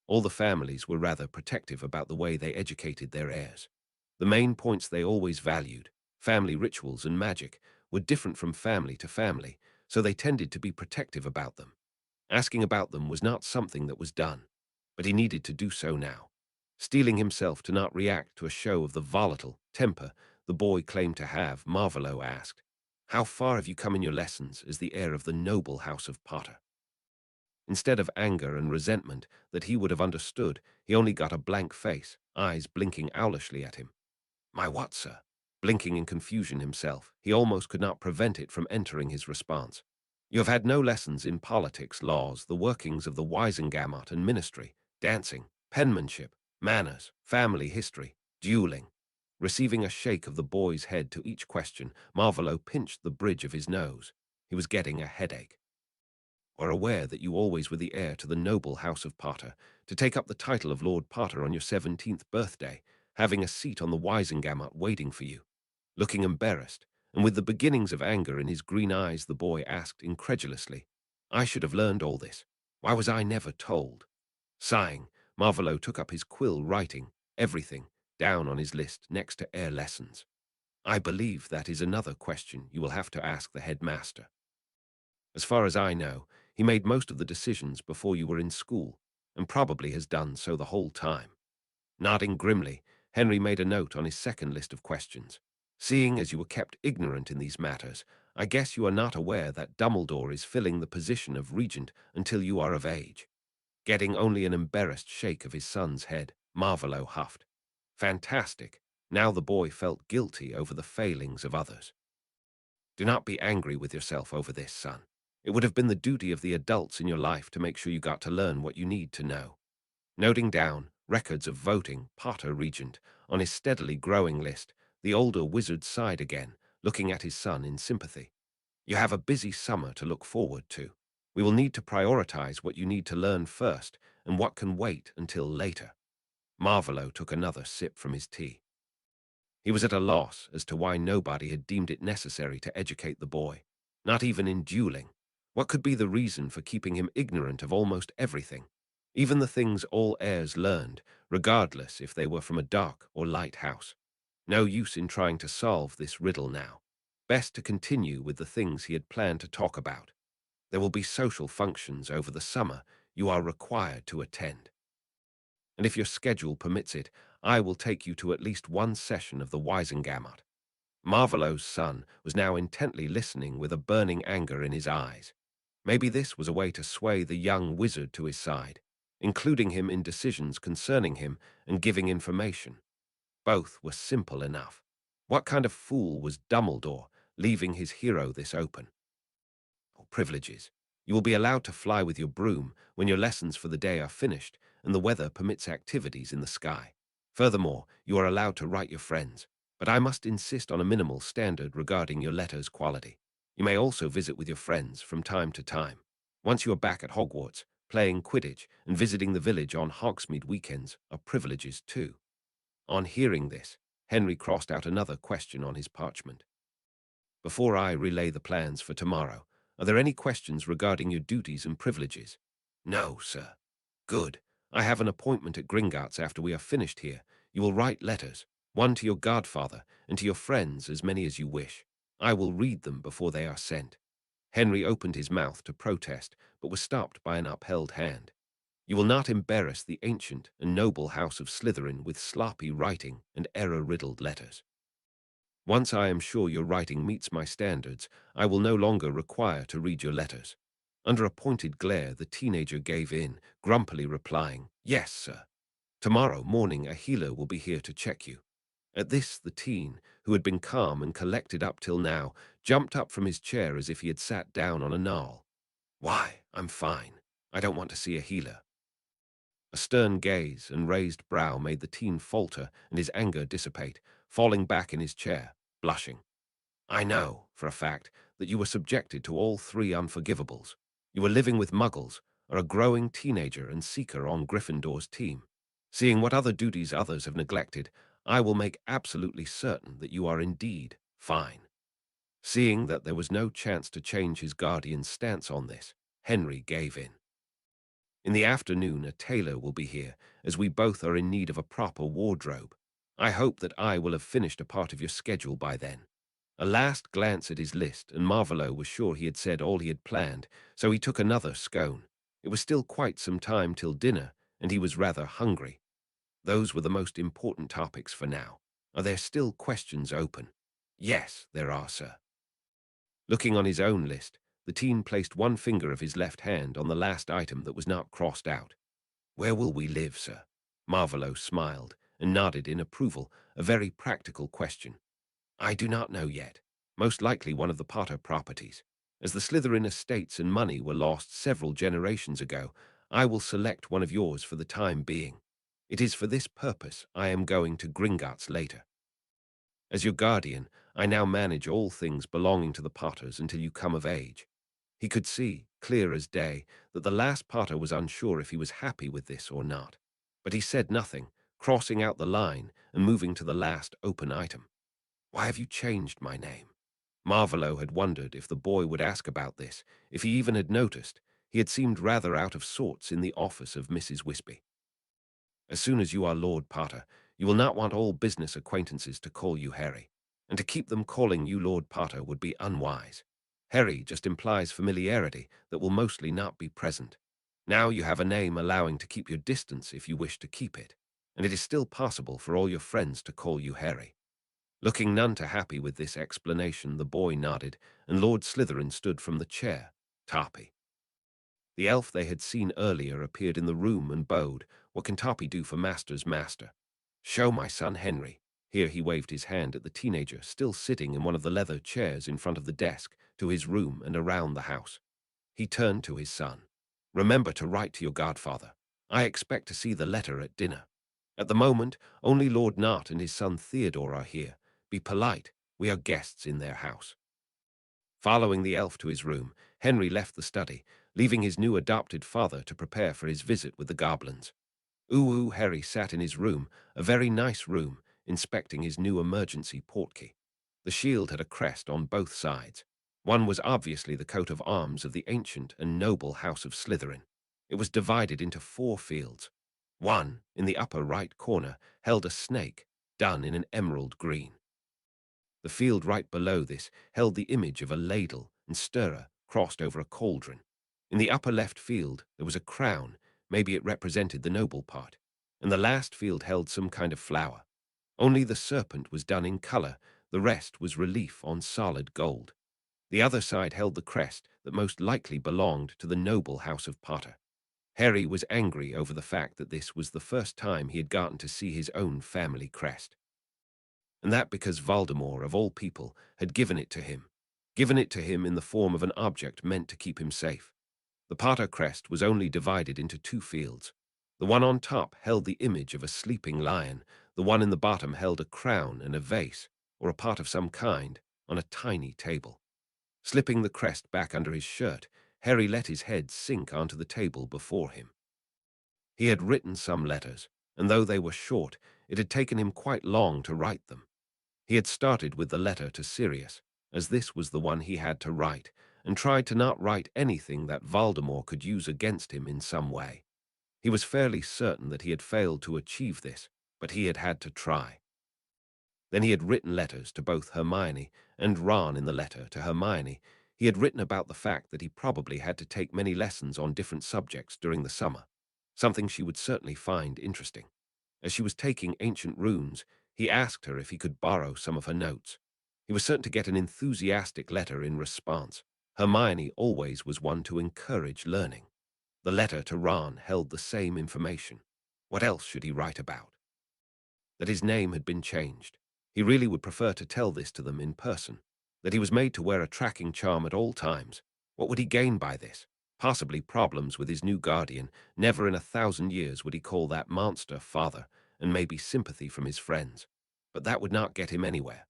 All the families were rather protective about the way they educated their heirs. The main points they always valued, family rituals and magic, were different from family to family, so they tended to be protective about them. Asking about them was not something that was done, but he needed to do so now. Steeling himself to not react to a show of the volatile temper the boy claimed to have, Marvolo asked, "How far have you come in your lessons as the heir of the noble house of Potter?" Instead of anger and resentment that he would have understood, he only got a blank face, eyes blinking owlishly at him. "My what, sir?" Blinking in confusion himself, he almost could not prevent it from entering his response. "You have had no lessons in politics, laws, the workings of the Wisengamot and ministry, dancing, penmanship, manners, family history, dueling." Receiving a shake of the boy's head to each question, Marvolo pinched the bridge of his nose. He was getting a headache. "Are aware that you always were the heir to the noble house of Potter, to take up the title of Lord Potter on your 17th birthday, having a seat on the Wisengamot waiting for you." Looking embarrassed, and with the beginnings of anger in his green eyes, the boy asked incredulously, "I should have learned all this. Why was I never told?" Sighing, Marvolo took up his quill, writing everything down on his list next to air lessons. "I believe that is another question you will have to ask the headmaster. As far as I know, he made most of the decisions before you were in school, and probably has done so the whole time." Nodding grimly, Henry made a note on his second list of questions. "Seeing as you were kept ignorant in these matters, I guess you are not aware that Dumbledore is filling the position of regent until you are of age." Getting only an embarrassed shake of his son's head, Marvolo huffed. Fantastic. Now the boy felt guilty over the failings of others. "Do not be angry with yourself over this, son. It would have been the duty of the adults in your life to make sure you got to learn what you need to know." Noting down records of voting Potter Regent on his steadily growing list, the older wizard sighed again, looking at his son in sympathy. "You have a busy summer to look forward to. We will need to prioritize what you need to learn first and what can wait until later." Marvolo took another sip from his tea. He was at a loss as to why nobody had deemed it necessary to educate the boy, not even in dueling. What could be the reason for keeping him ignorant of almost everything, even the things all heirs learned, regardless if they were from a dark or light house? No use in trying to solve this riddle now. Best to continue with the things he had planned to talk about. There will be social functions over the summer you are required to attend. And if your schedule permits it, I will take you to at least one session of the Wisengamot. Marvolo's son was now intently listening with a burning anger in his eyes. Maybe this was a way to sway the young wizard to his side, including him in decisions concerning him and giving information. Both were simple enough. What kind of fool was Dumbledore, leaving his hero this open? Privileges. You will be allowed to fly with your broom when your lessons for the day are finished and the weather permits activities in the sky. Furthermore, you are allowed to write your friends, but I must insist on a minimal standard regarding your letters' quality. You may also visit with your friends from time to time. Once you are back at Hogwarts, playing Quidditch and visiting the village on Hogsmeade weekends are privileges too. On hearing this, Henry crossed out another question on his parchment. "Before I relay the plans for tomorrow, are there any questions regarding your duties and privileges?" "No, sir." "Good. I have an appointment at Gringotts after we are finished here. You will write letters, one to your godfather and to your friends, as many as you wish. I will read them before they are sent." Henry opened his mouth to protest, but was stopped by an upheld hand. "You will not embarrass the ancient and noble house of Slytherin with sloppy writing and error-riddled letters. Once I am sure your writing meets my standards, I will no longer require to read your letters." Under a pointed glare, the teenager gave in, grumpily replying, "Yes, sir. Tomorrow morning a healer will be here to check you." At this, the teen, who had been calm and collected up till now, jumped up from his chair as if he had sat down on a knoll. "Why, I'm fine. I don't want to see a healer." A stern gaze and raised brow made the teen falter and his anger dissipate, falling back in his chair, blushing. "I know, for a fact, that you were subjected to all three unforgivables. You were living with muggles, are a growing teenager and seeker on Gryffindor's team. Seeing what other duties others have neglected, I will make absolutely certain that you are indeed fine." Seeing that there was no chance to change his guardian's stance on this, Henry gave in. "In the afternoon, a tailor will be here, as we both are in need of a proper wardrobe. I hope that I will have finished a part of your schedule by then." A last glance at his list, and Marvolo was sure he had said all he had planned, so he took another scone. It was still quite some time till dinner, and he was rather hungry. Those were the most important topics for now. "Are there still questions open?" "Yes, there are, sir." Looking on his own list, the teen placed one finger of his left hand on the last item that was not crossed out. "Where will we live, sir?" Marvolo smiled and nodded in approval, a very practical question. "I do not know yet. Most likely one of the Potter properties. As the Slytherin estates and money were lost several generations ago, I will select one of yours for the time being. It is for this purpose I am going to Gringotts later. As your guardian, I now manage all things belonging to the Potters until you come of age." He could see, clear as day, that the last Potter was unsure if he was happy with this or not. But he said nothing, crossing out the line and moving to the last open item. "Why have you changed my name?" Marvolo had wondered if the boy would ask about this, if he even had noticed. He had seemed rather out of sorts in the office of Mrs. Wispy. "As soon as you are Lord Potter, you will not want all business acquaintances to call you Harry, and to keep them calling you Lord Potter would be unwise. Harry just implies familiarity that will mostly not be present. Now you have a name allowing to keep your distance if you wish to keep it, and it is still possible for all your friends to call you Harry." Looking none too happy with this explanation, the boy nodded, and Lord Slytherin stood from the chair. "Tarpy." The elf they had seen earlier appeared in the room and bowed. "What can Tarpy do for Master's master?" "Show my son Henry." Here he waved his hand at the teenager, still sitting in one of the leather chairs in front of the desk, to his room and around the house. He turned to his son. "Remember to write to your godfather. I expect to see the letter at dinner. At the moment, only Lord Nart and his son Theodore are here. Be polite. We are guests in their house." Following the elf to his room, Henry left the study, leaving his new adopted father to prepare for his visit with the goblins. Harry sat in his room, a very nice room, inspecting his new emergency portkey. The shield had a crest on both sides. One was obviously the coat of arms of the ancient and noble house of Slytherin. It was divided into 4 fields. One, in the upper right corner, held a snake, done in an emerald green. The field right below this held the image of a ladle and stirrer crossed over a cauldron. In the upper left field there was a crown, maybe it represented the noble part, and the last field held some kind of flower. Only the serpent was done in color, the rest was relief on solid gold. The other side held the crest that most likely belonged to the noble house of Potter. Harry was angry over the fact that this was the first time he had gotten to see his own family crest. And that because Voldemort, of all people, had given it to him. Given it to him in the form of an object meant to keep him safe. The Potter crest was only divided into 2 fields. The one on top held the image of a sleeping lion. The one in the bottom held a crown and a vase, or a pot of some kind, on a tiny table. Slipping the crest back under his shirt, Harry let his head sink onto the table before him. He had written some letters, and though they were short, it had taken him quite long to write them. He had started with the letter to Sirius, as this was the one he had to write, and tried to not write anything that Voldemort could use against him in some way. He was fairly certain that he had failed to achieve this, but he had had to try. Then he had written letters to both Hermione and Ron. In the letter to Hermione, he had written about the fact that he probably had to take many lessons on different subjects during the summer, something she would certainly find interesting. As she was taking ancient runes, he asked her if he could borrow some of her notes. He was certain to get an enthusiastic letter in response. Hermione always was one to encourage learning. The letter to Ron held the same information. What else should he write about? That his name had been changed. He really would prefer to tell this to them in person. That he was made to wear a tracking charm at all times. What would he gain by this? Possibly problems with his new guardian. Never in 1,000 years would he call that monster father, and maybe sympathy from his friends. But that would not get him anywhere.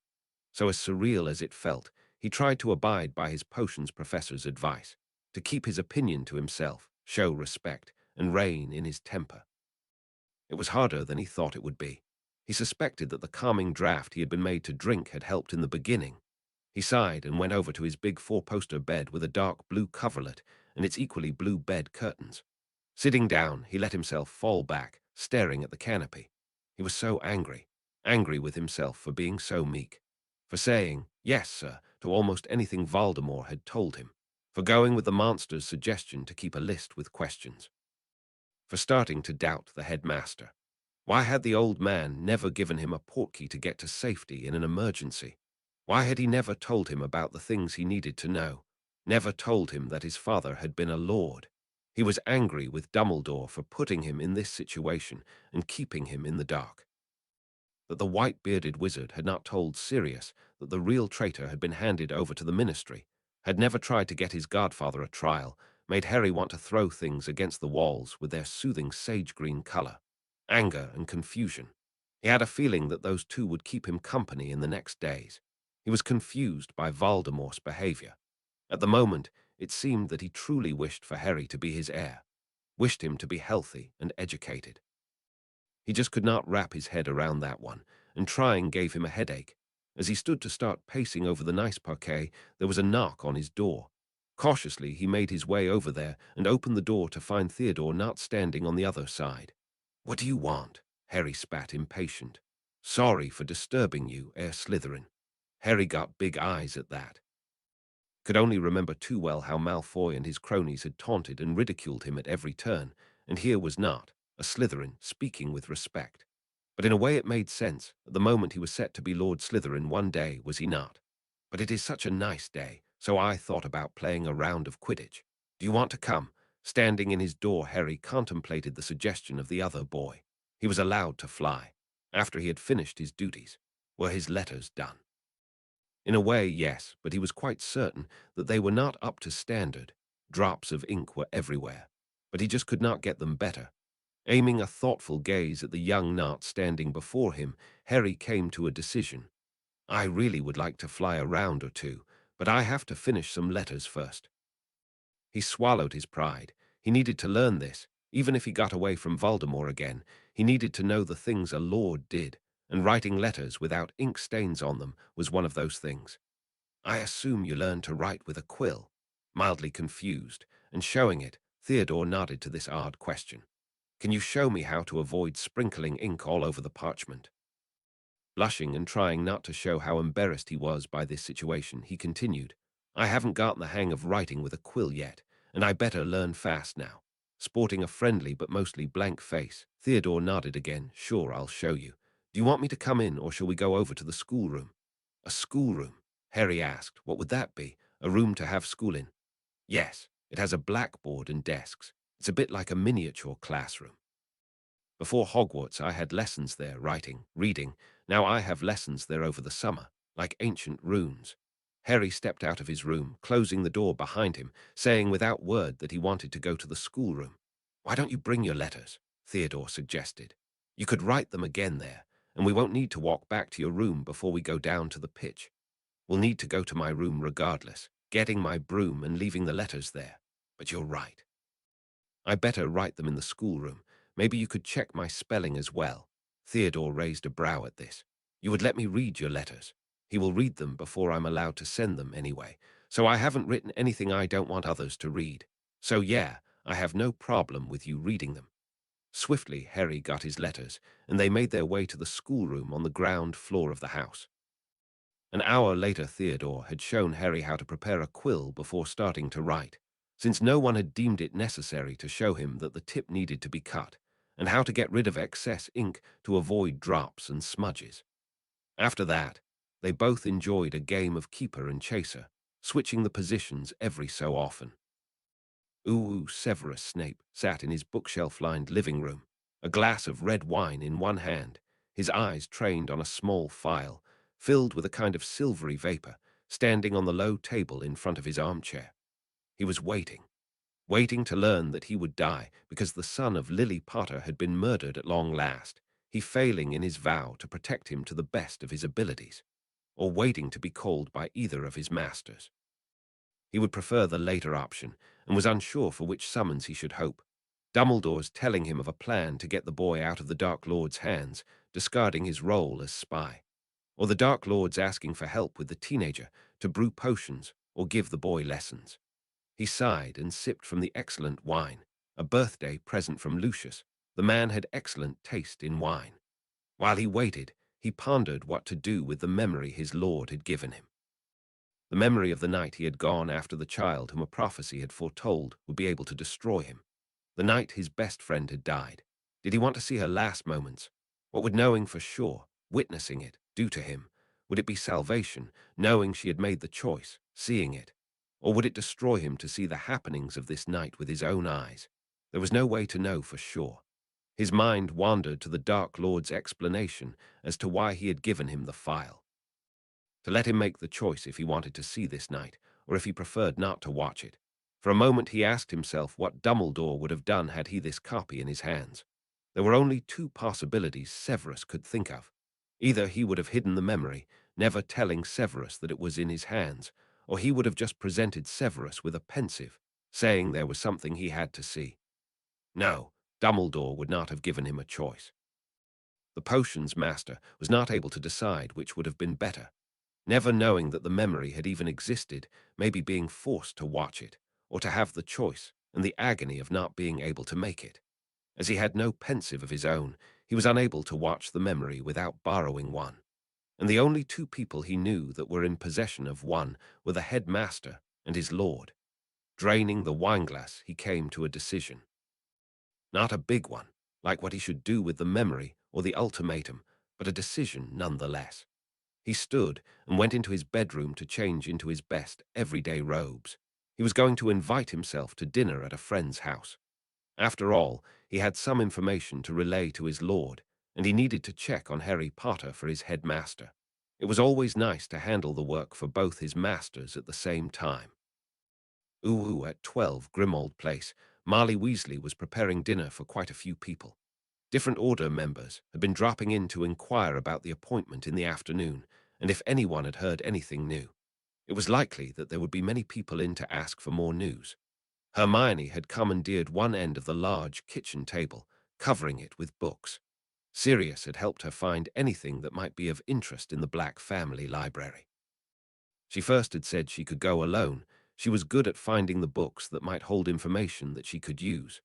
So as surreal as it felt, he tried to abide by his potions professor's advice, to keep his opinion to himself, show respect, and rein in his temper. It was harder than he thought it would be. He suspected that the calming draught he had been made to drink had helped in the beginning. He sighed and went over to his big four-poster bed with a dark blue coverlet and its equally blue bed curtains. Sitting down, he let himself fall back, staring at the canopy. He was so angry, angry with himself for being so meek, for saying, "Yes, sir," to almost anything Voldemort had told him, for going with the monster's suggestion to keep a list with questions, for starting to doubt the headmaster. Why had the old man never given him a portkey to get to safety in an emergency? Why had he never told him about the things he needed to know? Never told him that his father had been a lord? He was angry with Dumbledore for putting him in this situation and keeping him in the dark. That the white-bearded wizard had not told Sirius that the real traitor had been handed over to the ministry, had never tried to get his godfather a trial, made Harry want to throw things against the walls with their soothing sage-green color. Anger and confusion. He had a feeling that those two would keep him company in the next days. He was confused by Voldemort's behavior. At the moment, it seemed that he truly wished for Harry to be his heir, wished him to be healthy and educated. He just could not wrap his head around that one, and trying gave him a headache. As he stood to start pacing over the nice parquet, there was a knock on his door. Cautiously, he made his way over there and opened the door to find Theodore not standing on the other side. "What do you want?" Harry spat, impatient. "Sorry for disturbing you, Heir Slytherin." Harry got big eyes at that. Could only remember too well how Malfoy and his cronies had taunted and ridiculed him at every turn, and here was not, a Slytherin, speaking with respect. But in a way it made sense. At the moment he was set to be Lord Slytherin one day, was he not? "But it is such a nice day, so I thought about playing a round of Quidditch. Do you want to come?" Standing in his door, Harry contemplated the suggestion of the other boy. He was allowed to fly. After he had finished his duties. Were his letters done? In a way, yes, but he was quite certain that they were not up to standard. Drops of ink were everywhere, but he just could not get them better. Aiming a thoughtful gaze at the young knot standing before him, Harry came to a decision. "I really would like to fly a round or two, but I have to finish some letters first." He swallowed his pride. He needed to learn this. Even if he got away from Voldemort again, he needed to know the things a lord did, and writing letters without ink stains on them was one of those things. "I assume you learned to write with a quill." Mildly confused, and showing it, Theodore nodded to this odd question. "Can you show me how to avoid sprinkling ink all over the parchment?" Blushing and trying not to show how embarrassed he was by this situation, he continued, "I haven't gotten the hang of writing with a quill yet, and I better learn fast now." Sporting a friendly but mostly blank face, Theodore nodded again. "Sure, I'll show you. Do you want me to come in, or shall we go over to the schoolroom?" "A schoolroom?" Harry asked. "What would that be? A room to have school in?" "Yes, it has a blackboard and desks. It's a bit like a miniature classroom. Before Hogwarts, I had lessons there, writing, reading. Now I have lessons there over the summer, like ancient runes." Harry stepped out of his room, closing the door behind him, saying without word that he wanted to go to the schoolroom. "Why don't you bring your letters?" Theodore suggested. "You could write them again there, and we won't need to walk back to your room before we go down to the pitch. We'll need to go to my room regardless, getting my broom and leaving the letters there. But you're right. I better write them in the schoolroom. Maybe you could check my spelling as well." Theodore raised a brow at this. "You would let me read your letters. He will read them before I'm allowed to send them anyway, so I haven't written anything I don't want others to read. So yeah, I have no problem with you reading them." Swiftly, Harry got his letters, and they made their way to the schoolroom on the ground floor of the house. An hour later, Theodore had shown Harry how to prepare a quill before starting to write, since no one had deemed it necessary to show him that the tip needed to be cut, and how to get rid of excess ink to avoid drops and smudges. After that, they both enjoyed a game of keeper and chaser, switching the positions every so often. Severus Snape sat in his bookshelf-lined living room, a glass of red wine in one hand, his eyes trained on a small phial, filled with a kind of silvery vapor, standing on the low table in front of his armchair. He was waiting, waiting to learn that he would die because the son of Lily Potter had been murdered at long last, he failing in his vow to protect him to the best of his abilities, or waiting to be called by either of his masters. He would prefer the later option, and was unsure for which summons he should hope. Dumbledore's telling him of a plan to get the boy out of the Dark Lord's hands, discarding his role as spy, or the Dark Lords asking for help with the teenager to brew potions or give the boy lessons. He sighed and sipped from the excellent wine, a birthday present from Lucius. The man had excellent taste in wine. While he waited, he pondered what to do with the memory his lord had given him. The memory of the night he had gone after the child whom a prophecy had foretold would be able to destroy him. The night his best friend had died. Did he want to see her last moments? What would knowing for sure, witnessing it, do to him? Would it be salvation, knowing she had made the choice, seeing it? Or would it destroy him to see the happenings of this night with his own eyes? There was no way to know for sure. His mind wandered to the Dark Lord's explanation as to why he had given him the file. To let him make the choice if he wanted to see this night, or if he preferred not to watch it. For a moment he asked himself what Dumbledore would have done had he this copy in his hands. There were only two possibilities Severus could think of. Either he would have hidden the memory, never telling Severus that it was in his hands, or he would have just presented Severus with a pensive, saying there was something he had to see. No, Dumbledore would not have given him a choice. The potions master was not able to decide which would have been better, never knowing that the memory had even existed, maybe being forced to watch it, or to have the choice and the agony of not being able to make it. As he had no pensive of his own, he was unable to watch the memory without borrowing one. And the only two people he knew that were in possession of one were the headmaster and his lord. Draining the wineglass, he came to a decision. Not a big one, like what he should do with the memory or the ultimatum, but a decision nonetheless. He stood and went into his bedroom to change into his best everyday robes. He was going to invite himself to dinner at a friend's house. After all, he had some information to relay to his lord, and he needed to check on Harry Potter for his headmaster. It was always nice to handle the work for both his masters at the same time. At 12 Grimmauld Place, Marley Weasley was preparing dinner for quite a few people. Different order members had been dropping in to inquire about the appointment in the afternoon, and if anyone had heard anything new. It was likely that there would be many people in to ask for more news. Hermione had commandeered one end of the large kitchen table, covering it with books. Sirius had helped her find anything that might be of interest in the Black family library. She first had said she could go alone. She was good at finding the books that might hold information that she could use.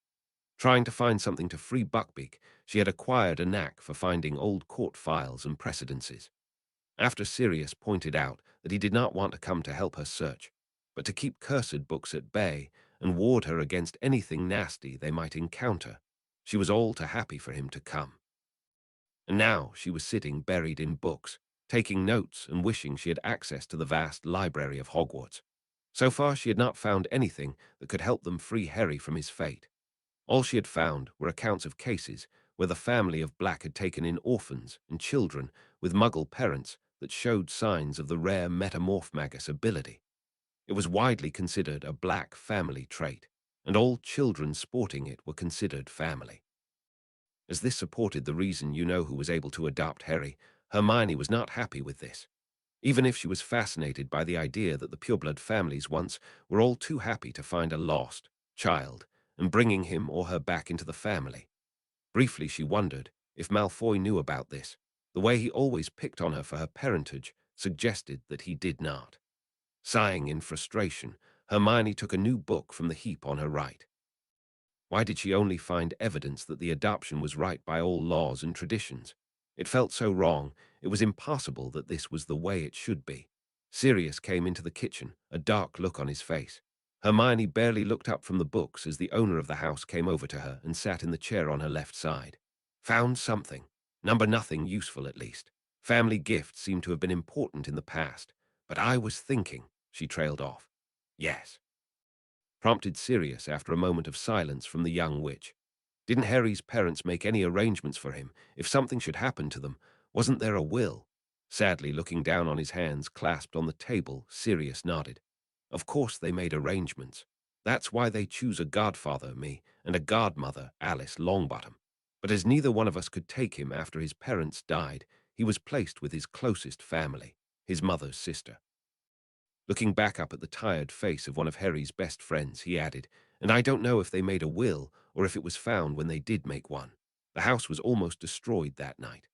Trying to find something to free Buckbeak, she had acquired a knack for finding old court files and precedences. After Sirius pointed out that he did not want to come to help her search, but to keep cursed books at bay and ward her against anything nasty they might encounter, she was all too happy for him to come. And now she was sitting buried in books, taking notes and wishing she had access to the vast library of Hogwarts. So far she had not found anything that could help them free Harry from his fate. All she had found were accounts of cases where the family of Black had taken in orphans and children with Muggle parents that showed signs of the rare metamorph magus ability. It was widely considered a Black family trait, and all children sporting it were considered family. As this supported the reason who was able to adopt Harry, Hermione was not happy with this. Even if she was fascinated by the idea that the pureblood families once were all too happy to find a lost child and bringing him or her back into the family. Briefly she wondered if Malfoy knew about this. The way he always picked on her for her parentage suggested that he did not. Sighing in frustration, Hermione took a new book from the heap on her right. Why did she only find evidence that the adoption was right by all laws and traditions? It felt so wrong, it was impossible that this was the way it should be. Sirius came into the kitchen, a dark look on his face. Hermione barely looked up from the books as the owner of the house came over to her and sat in the chair on her left side. Found something. Number nothing useful, at least. Family gifts seem to have been important in the past. But I was thinking, she trailed off. Yes, prompted Sirius after a moment of silence from the young witch. Didn't Harry's parents make any arrangements for him? If something should happen to them, wasn't there a will? Sadly looking down on his hands clasped on the table, Sirius nodded. Of course they made arrangements. That's why they choose a godfather, me, and a godmother, Alice Longbottom. But as neither one of us could take him after his parents died, he was placed with his closest family, his mother's sister. Looking back up at the tired face of one of Harry's best friends, he added, and I don't know if they made a will or if it was found when they did make one. The house was almost destroyed that night.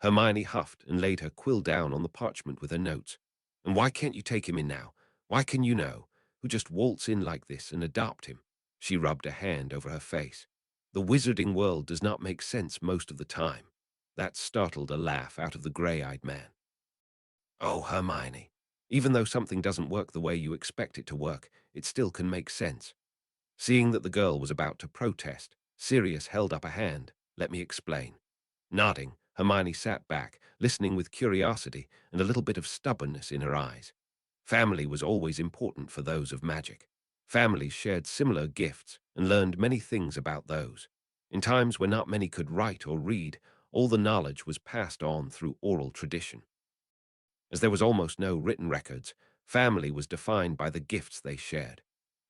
Hermione huffed and laid her quill down on the parchment with her notes. And why can't you take him in now? Why can you know? Who just waltz in like this and adopt him? She rubbed a hand over her face. The wizarding world does not make sense most of the time. That startled a laugh out of the gray-eyed man. Oh, Hermione, even though something doesn't work the way you expect it to work, it still can make sense. Seeing that the girl was about to protest, Sirius held up a hand. Let me explain. Nodding, Hermione sat back, listening with curiosity and a little bit of stubbornness in her eyes. Family was always important for those of magic. Families shared similar gifts and learned many things about those. In times when not many could write or read, all the knowledge was passed on through oral tradition. As there was almost no written records, family was defined by the gifts they shared.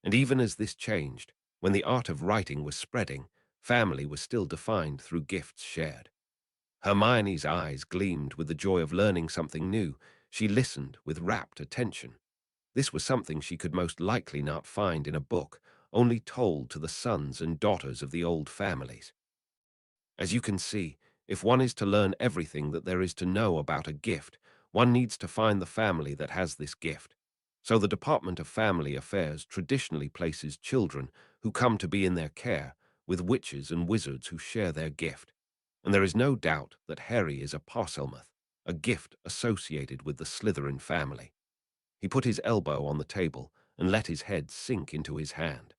And even as this changed, when the art of writing was spreading, family was still defined through gifts shared. Hermione's eyes gleamed with the joy of learning something new. She listened with rapt attention. This was something she could most likely not find in a book, only told to the sons and daughters of the old families. As you can see, if one is to learn everything that there is to know about a gift, one needs to find the family that has this gift. So the Department of Family Affairs traditionally places children who come to be in their care with witches and wizards who share their gift. And there is no doubt that Harry is a Parselmouth, a gift associated with the Slytherin family. He put his elbow on the table and let his head sink into his hand.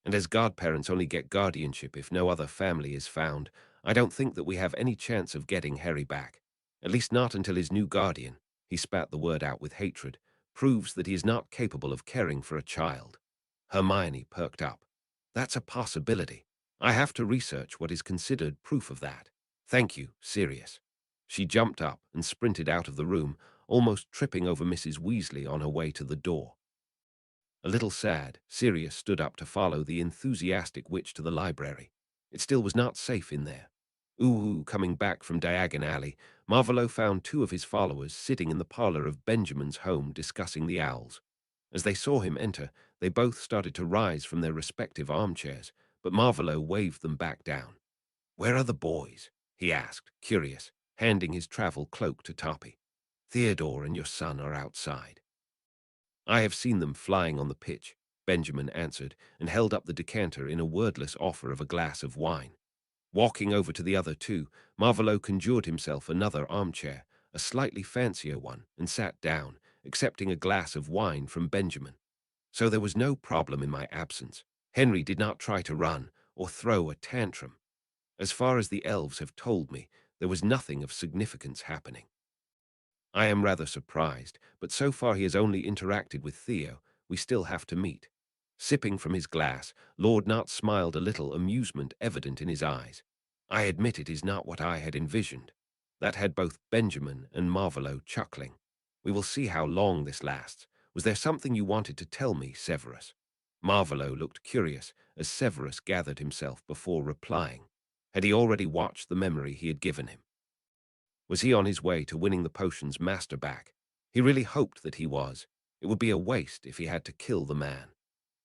And as godparents only get guardianship if no other family is found, I don't think that we have any chance of getting Harry back. At least not until his new guardian, he spat the word out with hatred, proves that he is not capable of caring for a child. Hermione perked up. That's a possibility. I have to research what is considered proof of that. Thank you, Sirius. She jumped up and sprinted out of the room, almost tripping over Mrs. Weasley on her way to the door. A little sad, Sirius stood up to follow the enthusiastic witch to the library. It still was not safe in there. Ooh, coming back from Diagon Alley, Marvolo found two of his followers sitting in the parlor of Benjamin's home discussing the owls. As they saw him enter, they both started to rise from their respective armchairs, but Marvolo waved them back down. "Where are the boys?" he asked, curious, handing his travel cloak to Toppy. "Theodore and your son are outside." "I have seen them flying on the pitch," Benjamin answered, and held up the decanter in a wordless offer of a glass of wine. Walking over to the other two, Marvolo conjured himself another armchair, a slightly fancier one, and sat down, accepting a glass of wine from Benjamin. So there was no problem in my absence. Henry did not try to run or throw a tantrum. As far as the elves have told me, there was nothing of significance happening. I am rather surprised, but so far he has only interacted with Theo. We still have to meet. Sipping from his glass, Lord Knot smiled, a little amusement evident in his eyes. I admit it is not what I had envisioned. That had both Benjamin and Marvolo chuckling. We will see how long this lasts. Was there something you wanted to tell me, Severus? Marvolo looked curious as Severus gathered himself before replying. Had he already watched the memory he had given him? Was he on his way to winning the potion's master back? He really hoped that he was. It would be a waste if he had to kill the man.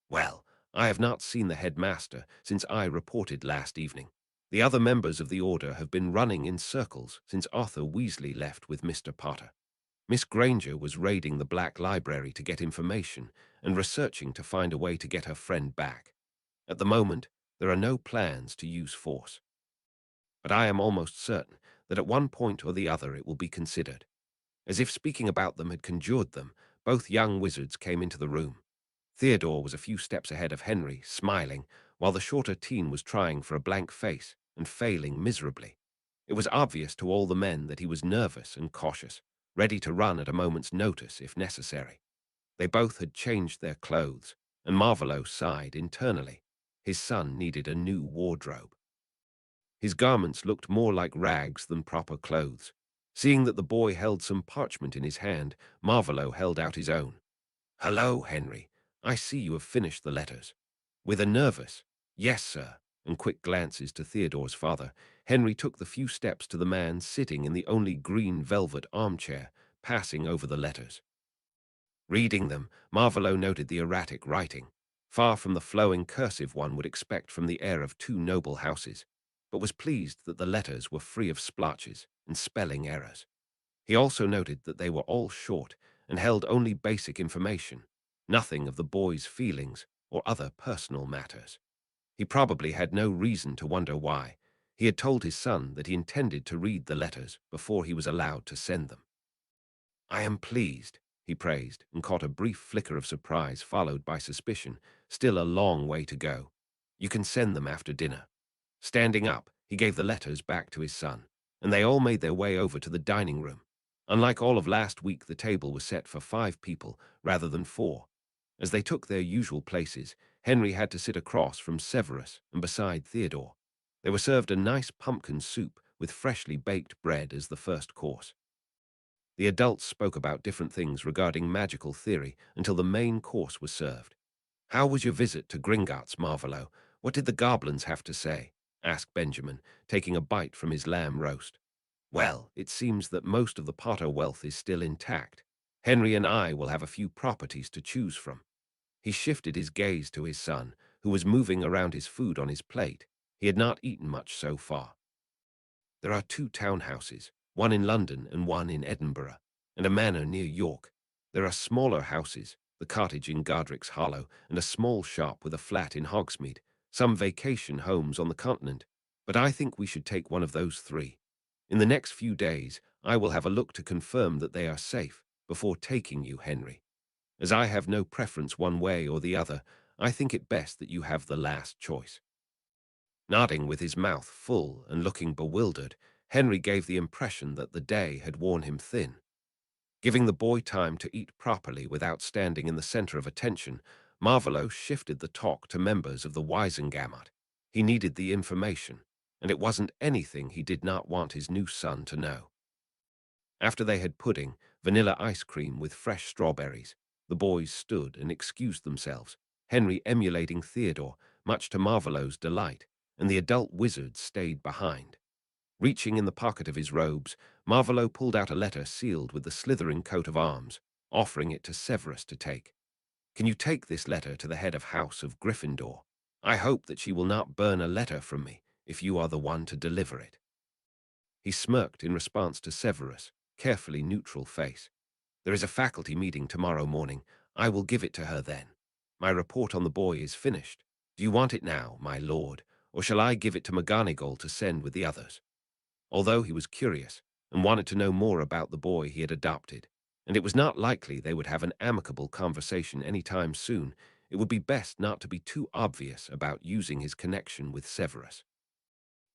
Well, I have not seen the headmaster since I reported last evening. The other members of the order have been running in circles since Arthur Weasley left with Mr. Potter. Miss Granger was raiding the Black Library to get information and researching to find a way to get her friend back. At the moment, there are no plans to use force. But I am almost certain that at one point or the other it will be considered. As if speaking about them had conjured them, both young wizards came into the room. Theodore was a few steps ahead of Henry, smiling, while the shorter teen was trying for a blank face and failing miserably. It was obvious to all the men that he was nervous and cautious, ready to run at a moment's notice if necessary. They both had changed their clothes, and Marvolo sighed internally. His son needed a new wardrobe. His garments looked more like rags than proper clothes. Seeing that the boy held some parchment in his hand, Marvolo held out his own. "Hello, Henry. I see you have finished the letters." With a nervous, "Yes, sir," and quick glances to Theodore's father, Henry took the few steps to the man sitting in the only green velvet armchair, passing over the letters. Reading them, Marvolo noted the erratic writing, far from the flowing cursive one would expect from the heir of two noble houses, but was pleased that the letters were free of splotches and spelling errors. He also noted that they were all short and held only basic information, nothing of the boy's feelings or other personal matters. He probably had no reason to wonder why. He had told his son that he intended to read the letters before he was allowed to send them. "I am pleased," he praised, and caught a brief flicker of surprise followed by suspicion. "Still a long way to go. You can send them after dinner." Standing up, he gave the letters back to his son, and they all made their way over to the dining room. Unlike all of last week, the table was set for 5 people rather than 4. As they took their usual places, Henry had to sit across from Severus and beside Theodore. They were served a nice pumpkin soup with freshly baked bread as the first course. The adults spoke about different things regarding magical theory until the main course was served. "How was your visit to Gringotts, Marvolo? What did the goblins have to say?" asked Benjamin, taking a bite from his lamb roast. "Well, it seems that most of the Potter wealth is still intact. Henry and I will have a few properties to choose from." He shifted his gaze to his son, who was moving around his food on his plate. He had not eaten much so far. "There are 2 townhouses, one in London and one in Edinburgh, and a manor near York. There are smaller houses, the cottage in Godric's Hollow, and a small shop with a flat in Hogsmeade, some vacation homes on the continent, but I think we should take one of those 3. In the next few days, I will have a look to confirm that they are safe before taking you, Henry. As I have no preference one way or the other, I think it best that you have the last choice." Nodding with his mouth full and looking bewildered, Henry gave the impression that the day had worn him thin. Giving the boy time to eat properly without standing in the center of attention, Marvolo shifted the talk to members of the Wisengamot. He needed the information, and it wasn't anything he did not want his new son to know. After they had pudding, vanilla ice cream with fresh strawberries, the boys stood and excused themselves, Henry emulating Theodore, much to Marvolo's delight, and the adult wizard stayed behind. Reaching in the pocket of his robes, Marvolo pulled out a letter sealed with the Slytherin coat of arms, offering it to Severus to take. "Can you take this letter to the head of House of Gryffindor? I hope that she will not burn a letter from me if you are the one to deliver it." He smirked in response to Severus' carefully neutral face. "There is a faculty meeting tomorrow morning. I will give it to her then. My report on the boy is finished. Do you want it now, my lord, or shall I give it to McGonagall to send with the others?" Although he was curious and wanted to know more about the boy he had adopted, and it was not likely they would have an amicable conversation any time soon, it would be best not to be too obvious about using his connection with Severus.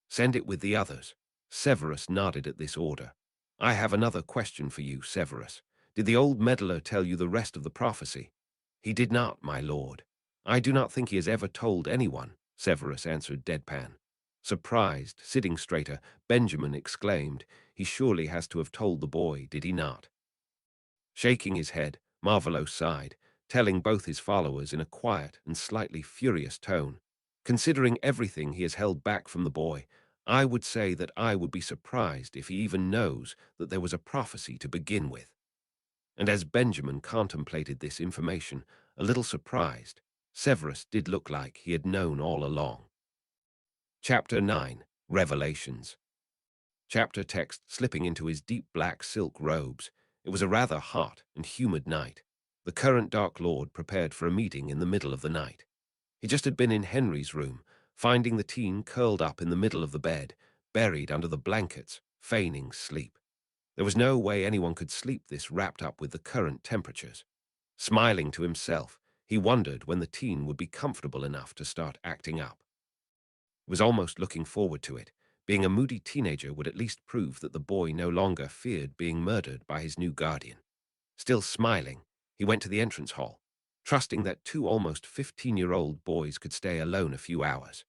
"Send it with the others." Severus nodded at this order. "I have another question for you, Severus. Did the old meddler tell you the rest of the prophecy?" "He did not, my lord. I do not think he has ever told anyone," Severus answered deadpan. Surprised, sitting straighter, Benjamin exclaimed, "He surely has to have told the boy, did he not?" Shaking his head, Marvolo sighed, telling both his followers in a quiet and slightly furious tone, "Considering everything he has held back from the boy, I would say that I would be surprised if he even knows that there was a prophecy to begin with." And as Benjamin contemplated this information, a little surprised, Severus did look like he had known all along. Chapter 9. Revelations. Chapter text slipping into his deep black silk robes. It was a rather hot and humid night. The current Dark Lord prepared for a meeting in the middle of the night. He just had been in Henry's room, finding the teen curled up in the middle of the bed, buried under the blankets, feigning sleep. There was no way anyone could sleep this wrapped up with the current temperatures. Smiling to himself, he wondered when the teen would be comfortable enough to start acting up. He was almost looking forward to it. Being a moody teenager would at least prove that the boy no longer feared being murdered by his new guardian. Still smiling, he went to the entrance hall, trusting that 2 almost 15-year-old boys could stay alone a few hours.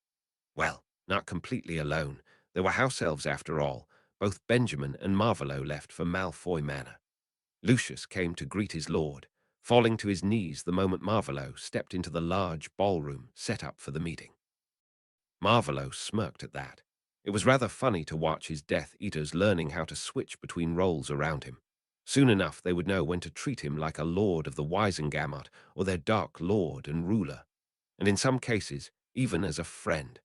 Well, not completely alone. There were house elves after all. Both Benjamin and Marvolo left for Malfoy Manor. Lucius came to greet his lord, falling to his knees the moment Marvolo stepped into the large ballroom set up for the meeting. Marvolo smirked at that. It was rather funny to watch his Death Eaters learning how to switch between roles around him. Soon enough they would know when to treat him like a lord of the Wisengamot or their dark lord and ruler, and in some cases, even as a friend.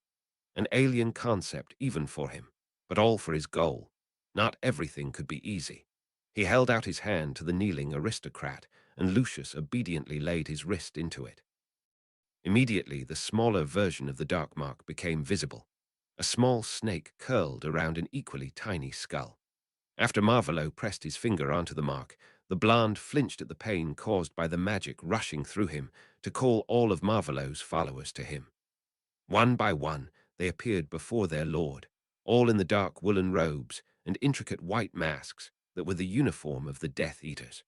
An alien concept even for him, but all for his goal. Not everything could be easy. He held out his hand to the kneeling aristocrat, and Lucius obediently laid his wrist into it. Immediately, the smaller version of the dark mark became visible. A small snake curled around an equally tiny skull. After Marvolo pressed his finger onto the mark, the Bland flinched at the pain caused by the magic rushing through him to call all of Marvolo's followers to him. One by one, they appeared before their lord, all in the dark woolen robes and intricate white masks that were the uniform of the Death Eaters.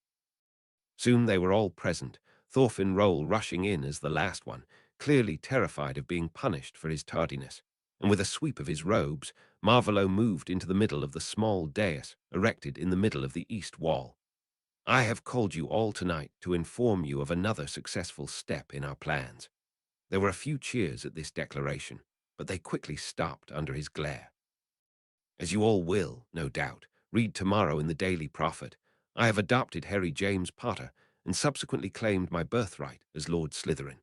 Soon they were all present, Thorfinn Roll rushing in as the last one, clearly terrified of being punished for his tardiness, and with a sweep of his robes, Marvolo moved into the middle of the small dais erected in the middle of the east wall. I have called you all tonight to inform you of another successful step in our plans. There were a few cheers at this declaration, but they quickly stopped under his glare. As you all will, no doubt, read tomorrow in the Daily Prophet, I have adopted Harry James Potter and subsequently claimed my birthright as Lord Slytherin.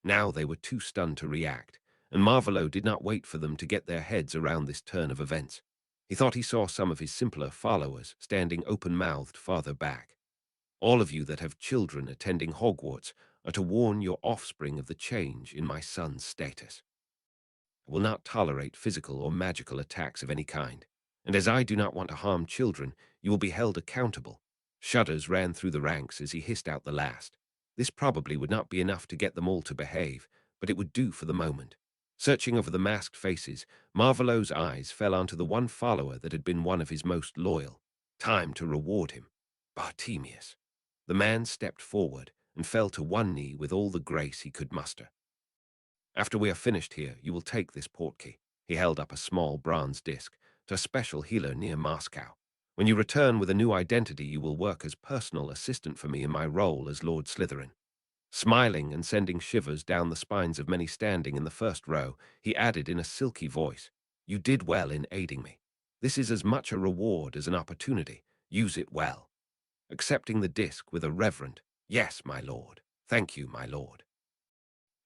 Now they were too stunned to react, and Marvolo did not wait for them to get their heads around this turn of events. He thought he saw some of his simpler followers standing open-mouthed farther back. All of you that have children attending Hogwarts are to warn your offspring of the change in my son's status. I will not tolerate physical or magical attacks of any kind, and as I do not want to harm children, you will be held accountable. Shudders ran through the ranks as he hissed out the last. This probably would not be enough to get them all to behave, but it would do for the moment. Searching over the masked faces, Marvolo's eyes fell onto the one follower that had been one of his most loyal. Time to reward him. Bartemius. The man stepped forward and fell to one knee with all the grace he could muster. After we are finished here, you will take this portkey. He held up a small bronze disc to a special healer near Moscow. When you return with a new identity, you will work as personal assistant for me in my role as Lord Slytherin. Smiling and sending shivers down the spines of many standing in the first row, he added in a silky voice, "You did well in aiding me. This is as much a reward as an opportunity. Use it well." Accepting the disc with a reverent, "Yes, my lord. Thank you, my lord."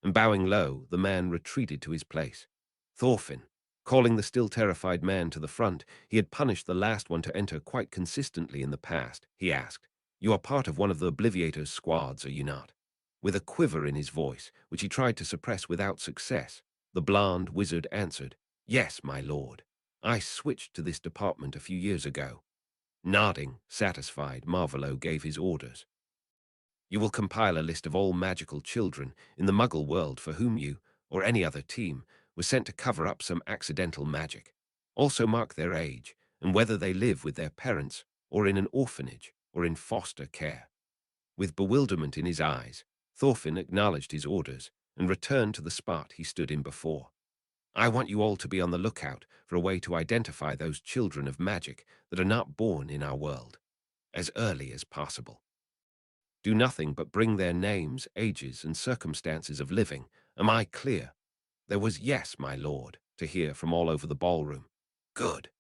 And bowing low, the man retreated to his place. Thorfinn, calling the still terrified man to the front, he had punished the last one to enter quite consistently in the past. He asked, "You are part of one of the Obliviator's squads, are you not?" With a quiver in his voice, which he tried to suppress without success, the blonde wizard answered, "Yes, my lord. I switched to this department a few years ago." Nodding, satisfied, Marvolo gave his orders. You will compile a list of all magical children in the Muggle world for whom you, or any other team, was sent to cover up some accidental magic. Also mark their age, and whether they live with their parents, or in an orphanage, or in foster care. With bewilderment in his eyes, Thorfinn acknowledged his orders and returned to the spot he stood in before. I want you all to be on the lookout for a way to identify those children of magic that are not born in our world, as early as possible. Do nothing but bring their names, ages, and circumstances of living. Am I clear? There was "Yes, my lord," to hear from all over the ballroom. Good.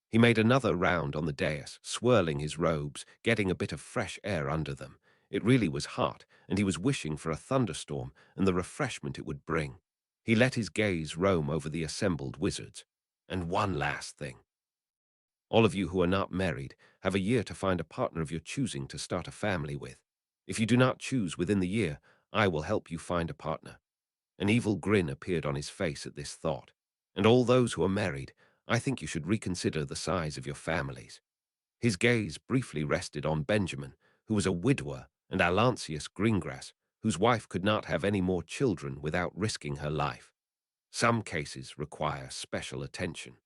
He made another round on the dais, swirling his robes, getting a bit of fresh air under them. It really was hot, and he was wishing for a thunderstorm and the refreshment it would bring. He let his gaze roam over the assembled wizards. And one last thing. All of you who are not married have a year to find a partner of your choosing to start a family with. If you do not choose within the year, I will help you find a partner. An evil grin appeared on his face at this thought. And all those who are married, I think you should reconsider the size of your families. His gaze briefly rested on Benjamin, who was a widower, and Alancius Greengrass, whose wife could not have any more children without risking her life. Some cases require special attention.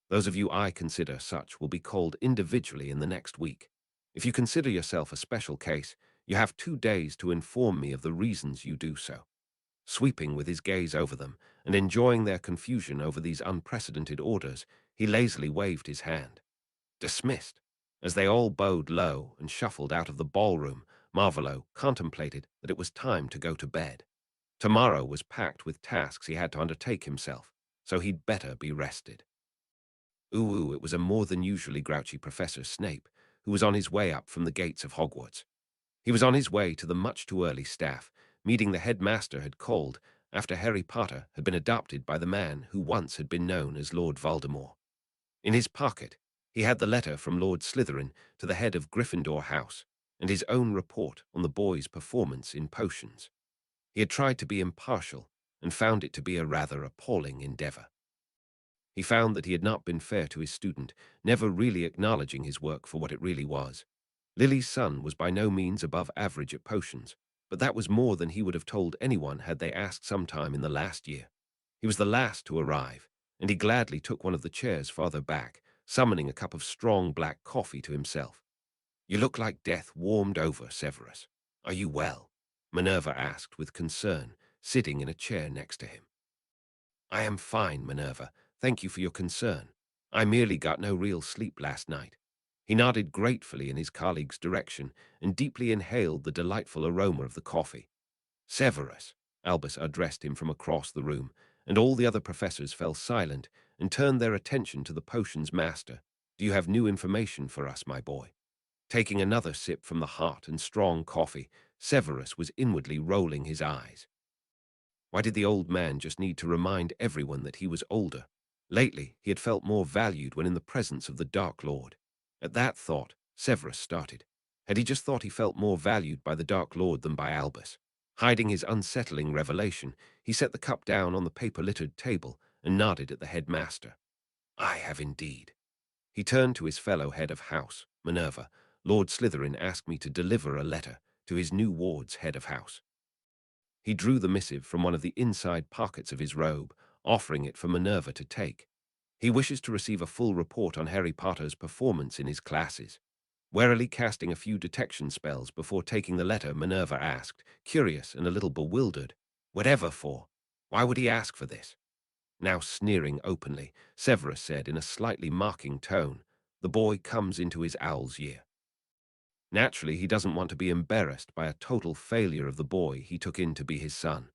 Those of you I consider such will be called individually in the next week. If you consider yourself a special case, you have 2 days to inform me of the reasons you do so. Sweeping with his gaze over them and enjoying their confusion over these unprecedented orders, he lazily waved his hand. Dismissed. As they all bowed low and shuffled out of the ballroom, Marvolo contemplated that it was time to go to bed. Tomorrow was packed with tasks he had to undertake himself, so he'd better be rested. Ooh, it was a more than usually grouchy Professor Snape, who was on his way up from the gates of Hogwarts. He was on his way to the much too early staff, meeting the headmaster had called after Harry Potter had been adopted by the man who once had been known as Lord Voldemort. In his pocket, He had the letter from Lord Slytherin to the head of Gryffindor House, and his own report on the boy's performance in potions. He had tried to be impartial, and found it to be a rather appalling endeavor. He found that he had not been fair to his student, never really acknowledging his work for what it really was. Lily's son was by no means above average at potions, but that was more than he would have told anyone had they asked sometime in the last year. He was the last to arrive, and he gladly took one of the chairs farther back, summoning a cup of strong black coffee to himself. "You look like death warmed over, Severus. Are you well?" Minerva asked with concern, sitting in a chair next to him. "I am fine, Minerva. Thank you for your concern. I merely got no real sleep last night." He nodded gratefully in his colleague's direction and deeply inhaled the delightful aroma of the coffee. "Severus," Albus addressed him from across the room, and all the other professors fell silent and turned their attention to the potions master. "Do you have new information for us, my boy?" Taking another sip from the hot and strong coffee, Severus was inwardly rolling his eyes. Why did the old man just need to remind everyone that he was older? Lately, he had felt more valued when in the presence of the Dark Lord. At that thought, Severus started. Had he just thought he felt more valued by the Dark Lord than by Albus? Hiding his unsettling revelation, he set the cup down on the paper-littered table and nodded at the headmaster. "I have indeed." He turned to his fellow head of house, Minerva. "Lord Slytherin asked me to deliver a letter to his new ward's head of house." He drew the missive from one of the inside pockets of his robe, offering it for Minerva to take. "He wishes to receive a full report on Harry Potter's performance in his classes." Warily casting a few detection spells before taking the letter, Minerva asked, curious and a little bewildered, "Whatever for? Why would he ask for this?" Now sneering openly, Severus said in a slightly mocking tone, "The boy comes into his owl's year. Naturally, he doesn't want to be embarrassed by a total failure of the boy he took in to be his son."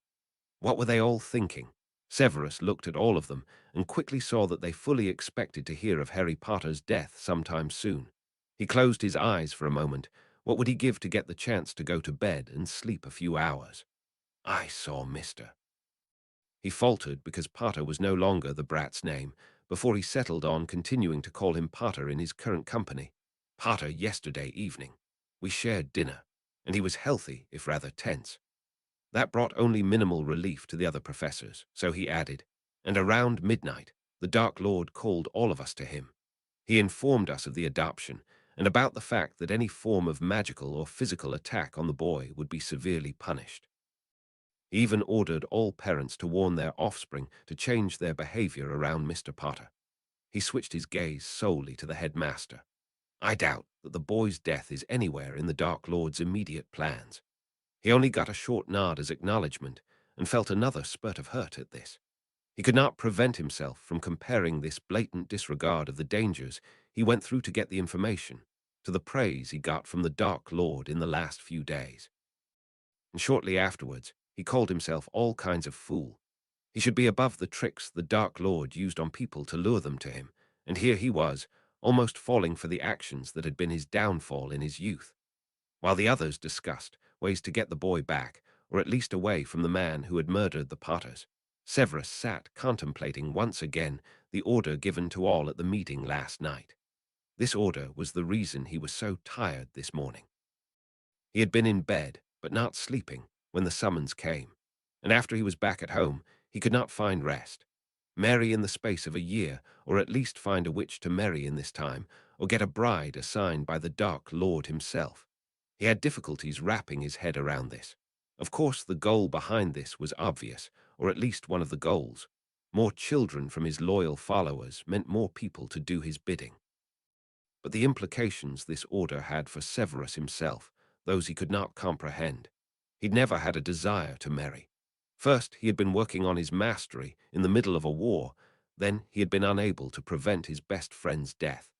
What were they all thinking? Severus looked at all of them and quickly saw that they fully expected to hear of Harry Potter's death sometime soon. He closed his eyes for a moment. What would he give to get the chance to go to bed and sleep a few hours? "I saw Mr." He faltered because Potter was no longer the brat's name, before he settled on continuing to call him Potter in his current company. "Potter yesterday evening. We shared dinner, and he was healthy, if rather tense." That brought only minimal relief to the other professors, so he added, "And around midnight, the Dark Lord called all of us to him. He informed us of the adoption, and about the fact that any form of magical or physical attack on the boy would be severely punished. He even ordered all parents to warn their offspring to change their behavior around Mr. Potter." He switched his gaze solely to the headmaster. "I doubt that the boy's death is anywhere in the Dark Lord's immediate plans." He only got a short nod as acknowledgement and felt another spurt of hurt at this. He could not prevent himself from comparing this blatant disregard of the dangers he went through to get the information to the praise he got from the Dark Lord in the last few days. And shortly afterwards, he called himself all kinds of fool. He should be above the tricks the Dark Lord used on people to lure them to him, and here he was, almost falling for the actions that had been his downfall in his youth. While the others discussed ways to get the boy back, or at least away from the man who had murdered the Potters, Severus sat contemplating once again the order given to all at the meeting last night. This order was the reason he was so tired this morning. He had been in bed, but not sleeping, when the summons came, and after he was back at home, he could not find rest. Marry in the space of a year, or at least find a witch to marry in this time, or get a bride assigned by the Dark Lord himself. He had difficulties wrapping his head around this. Of course, the goal behind this was obvious, or at least one of the goals. More children from his loyal followers meant more people to do his bidding. But the implications this order had for Severus himself, those he could not comprehend. He'd never had a desire to marry. First, he had been working on his mastery in the middle of a war. Then he had been unable to prevent his best friend's death.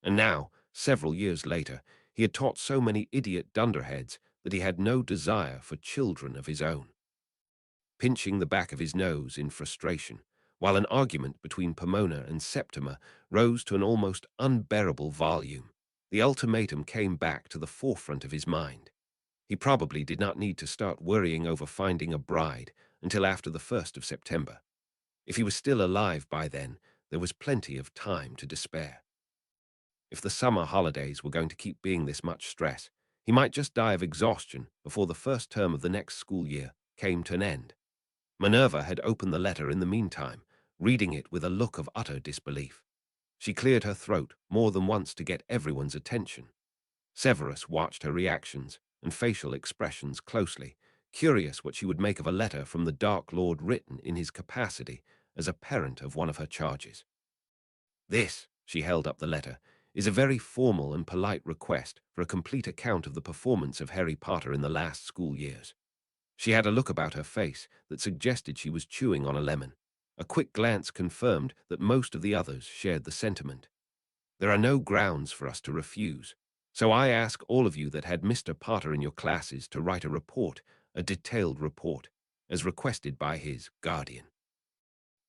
And now, several years later, he had taught so many idiot dunderheads that he had no desire for children of his own. Pinching the back of his nose in frustration, while an argument between Pomona and Septima rose to an almost unbearable volume, the ultimatum came back to the forefront of his mind. He probably did not need to start worrying over finding a bride until after the 1st of September. If he was still alive by then, there was plenty of time to despair. If the summer holidays were going to keep being this much stress, he might just die of exhaustion before the first term of the next school year came to an end. Minerva had opened the letter in the meantime, reading it with a look of utter disbelief. She cleared her throat more than once to get everyone's attention. Severus watched her reactions and facial expressions closely, curious what she would make of a letter from the Dark Lord written in his capacity as a parent of one of her charges. This, she held up the letter, is a very formal and polite request for a complete account of the performance of Harry Potter in the last school years. She had a look about her face that suggested she was chewing on a lemon. A quick glance confirmed that most of the others shared the sentiment. There are no grounds for us to refuse, so I ask all of you that had Mr. Potter in your classes to write a report, a detailed report, as requested by his guardian.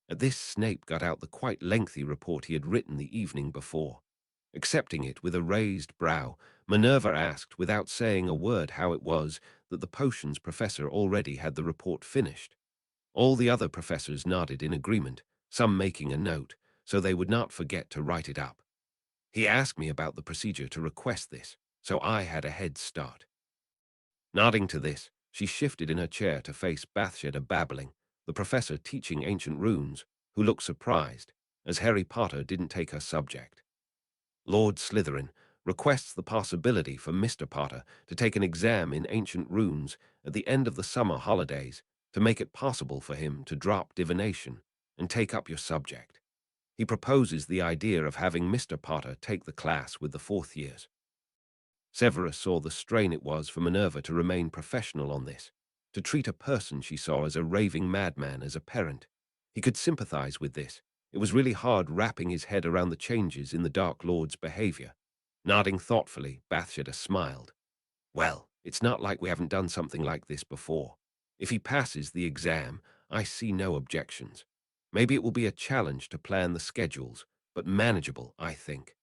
At this, Snape got out the quite lengthy report he had written the evening before. Accepting it with a raised brow, Minerva asked, without saying a word, how it was that the potions professor already had the report finished. All the other professors nodded in agreement, some making a note, so they would not forget to write it up. He asked me about the procedure to request this, so I had a head start. Nodding to this, she shifted in her chair to face Bathsheba babbling, the professor teaching ancient runes, who looked surprised, as Harry Potter didn't take her subject. Lord Slytherin requests the possibility for Mr. Potter to take an exam in ancient runes at the end of the summer holidays to make it possible for him to drop divination and take up your subject. He proposes the idea of having Mr. Potter take the class with the fourth years. Severus saw the strain it was for Minerva to remain professional on this, to treat a person she saw as a raving madman as a parent. He could sympathize with this. It was really hard wrapping his head around the changes in the Dark Lord's behavior. Nodding thoughtfully, Bathsheba smiled. Well, it's not like we haven't done something like this before. If he passes the exam, I see no objections. Maybe it will be a challenge to plan the schedules, but manageable, I think.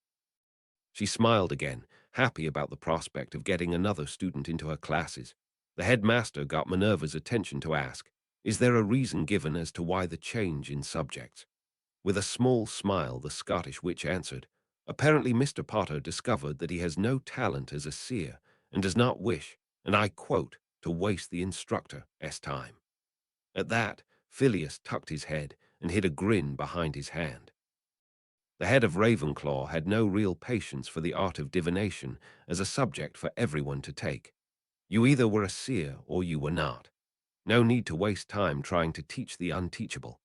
She smiled again, happy about the prospect of getting another student into her classes. The headmaster got Minerva's attention to ask, "Is there a reason given as to why the change in subjects?" With a small smile, the Scottish witch answered, "Apparently Mr. Potter discovered that he has no talent as a seer and does not wish, and I quote, to waste the instructor's time." At that, Phileas tucked his head and hid a grin behind his hand. The head of Ravenclaw had no real patience for the art of divination as a subject for everyone to take. You either were a seer or you were not. No need to waste time trying to teach the unteachable.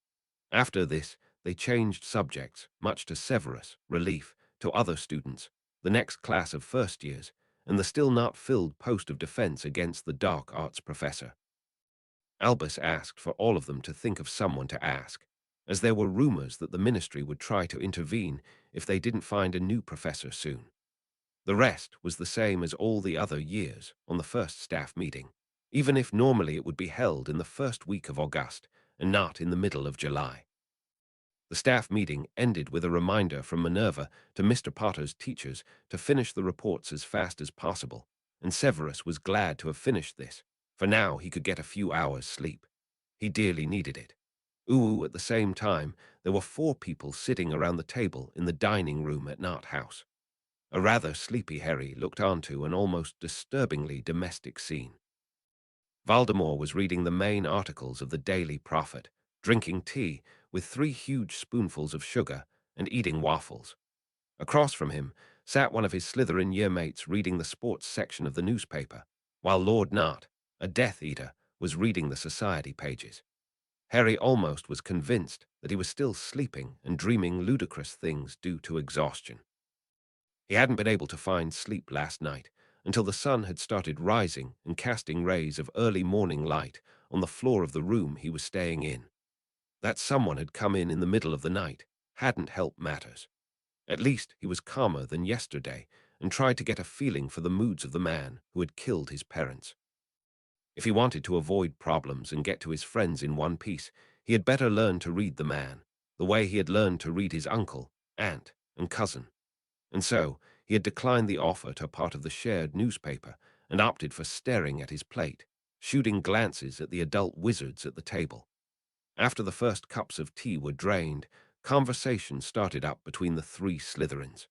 After this, they changed subjects, much to Severus' relief, to other students, the next class of first years, and the still not filled post of defense against the dark arts professor. Albus asked for all of them to think of someone to ask, as there were rumors that the ministry would try to intervene if they didn't find a new professor soon. The rest was the same as all the other years on the first staff meeting, even if normally it would be held in the first week of August and not in the middle of July. The staff meeting ended with a reminder from Minerva to Mr. Potter's teachers to finish the reports as fast as possible, and Severus was glad to have finished this, for now he could get a few hours' sleep. He dearly needed it. At the same time, there were 4 people sitting around the table in the dining room at Knott House. A rather sleepy Harry looked onto an almost disturbingly domestic scene. Voldemort was reading the main articles of the Daily Prophet, drinking tea with 3 huge spoonfuls of sugar and eating waffles. Across from him sat one of his Slytherin year-mates reading the sports section of the newspaper, while Lord Knott, a Death Eater, was reading the society pages. Harry almost was convinced that he was still sleeping and dreaming ludicrous things due to exhaustion. He hadn't been able to find sleep last night until the sun had started rising and casting rays of early morning light on the floor of the room he was staying in. That someone had come in the middle of the night hadn't helped matters. At least he was calmer than yesterday and tried to get a feeling for the moods of the man who had killed his parents. If he wanted to avoid problems and get to his friends in one piece, he had better learn to read the man, the way he had learned to read his uncle, aunt, and cousin. And so he had declined the offer to part of the shared newspaper and opted for staring at his plate, shooting glances at the adult wizards at the table. After the first cups of tea were drained, conversation started up between the 3 Slytherins.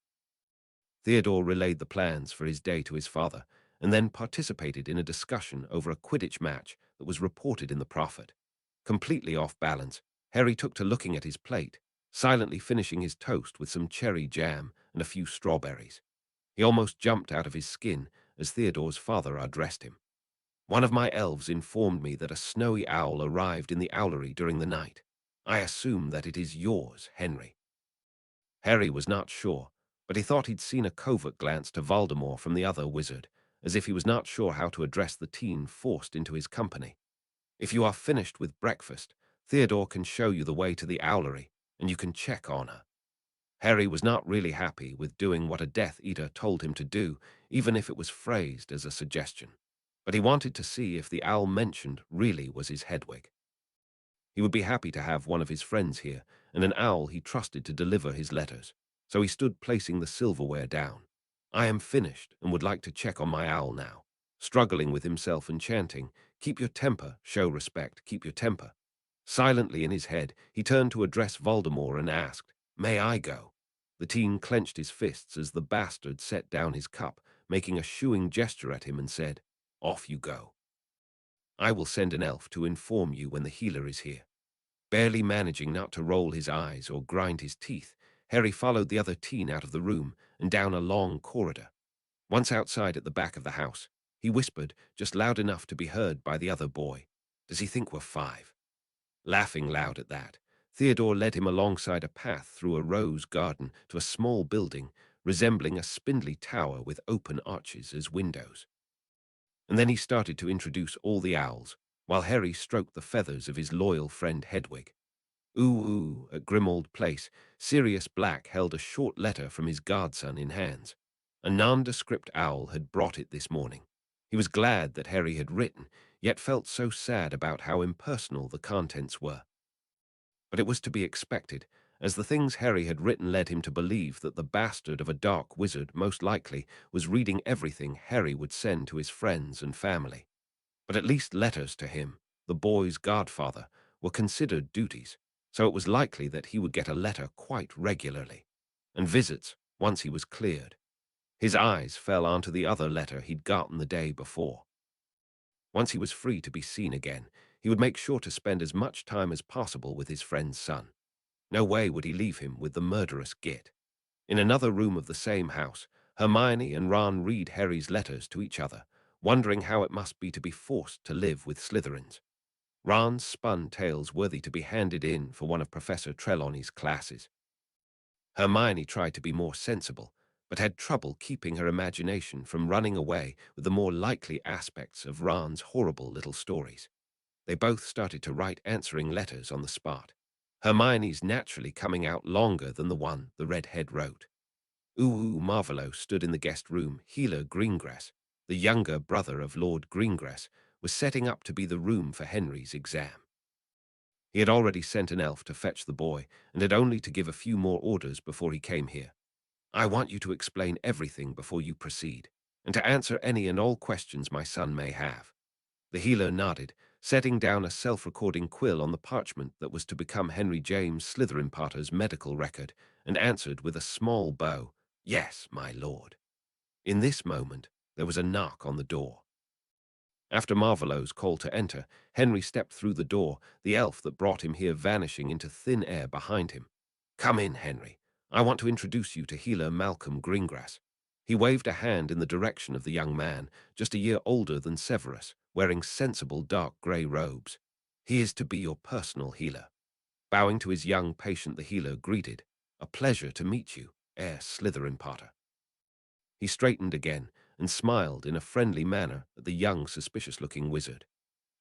Theodore relayed the plans for his day to his father, and then participated in a discussion over a Quidditch match that was reported in the Prophet. Completely off balance, Harry took to looking at his plate, silently finishing his toast with some cherry jam and a few strawberries. He almost jumped out of his skin as Theodore's father addressed him. One of my elves informed me that a snowy owl arrived in the owlery during the night. I assume that it is yours, Henry. Harry was not sure, but he thought he'd seen a covert glance to Voldemort from the other wizard, as if he was not sure how to address the teen forced into his company. If you are finished with breakfast, Theodore can show you the way to the owlery, and you can check on her. Harry was not really happy with doing what a Death Eater told him to do, even if it was phrased as a suggestion. But he wanted to see if the owl mentioned really was his Hedwig. He would be happy to have one of his friends here, and an owl he trusted to deliver his letters, so he stood placing the silverware down. I am finished and would like to check on my owl now, struggling with himself and chanting, "Keep your temper, show respect, keep your temper." Silently in his head, he turned to address Voldemort and asked, "May I go?" The teen clenched his fists as the bastard set down his cup, making a shooing gesture at him and said, "Off you go. I will send an elf to inform you when the healer is here." Barely managing not to roll his eyes or grind his teeth, Harry followed the other teen out of the room and down a long corridor. Once outside at the back of the house, he whispered, just loud enough to be heard by the other boy, "Does he think we're 5?" Laughing loud at that, Theodore led him alongside a path through a rose garden to a small building resembling a spindly tower with open arches as windows. And then he started to introduce all the owls, while Harry stroked the feathers of his loyal friend Hedwig. Ooh, at Grimmauld Place, Sirius Black held a short letter from his godson in hands. A nondescript owl had brought it this morning. He was glad that Harry had written, yet felt so sad about how impersonal the contents were. But it was to be expected, as the things Harry had written led him to believe that the bastard of a dark wizard most likely was reading everything Harry would send to his friends and family. But at least letters to him, the boy's godfather, were considered duties, so it was likely that he would get a letter quite regularly, and visits once he was cleared. His eyes fell onto the other letter he'd gotten the day before. Once he was free to be seen again, he would make sure to spend as much time as possible with his friend's son. No way would he leave him with the murderous git. In another room of the same house, Hermione and Ron read Harry's letters to each other, wondering how it must be to be forced to live with Slytherins. Ron spun tales worthy to be handed in for one of Professor Trelawney's classes. Hermione tried to be more sensible, but had trouble keeping her imagination from running away with the more likely aspects of Ron's horrible little stories. They both started to write answering letters on the spot, Hermione's naturally coming out longer than the one the redhead wrote. Ooh Marvolo stood in the guest room. Healer Greengrass, the younger brother of Lord Greengrass, was setting up to be the room for Henry's exam. He had already sent an elf to fetch the boy and had only to give a few more orders before he came here. "I want you to explain everything before you proceed, and to answer any and all questions my son may have." The healer nodded, setting down a self-recording quill on the parchment that was to become Henry James Slytherin Potter's medical record, and answered with a small bow, "Yes, my lord." In this moment, there was a knock on the door. After Marvolo's call to enter, Henry stepped through the door, the elf that brought him here vanishing into thin air behind him. "Come in, Henry. I want to introduce you to Healer Malcolm Greengrass." He waved a hand in the direction of the young man, just a year older than Severus, wearing sensible dark grey robes. "He is to be your personal healer." Bowing to his young patient, the healer greeted, "A pleasure to meet you, Heir Slytherin Potter." He straightened again and smiled in a friendly manner at the young, suspicious-looking wizard.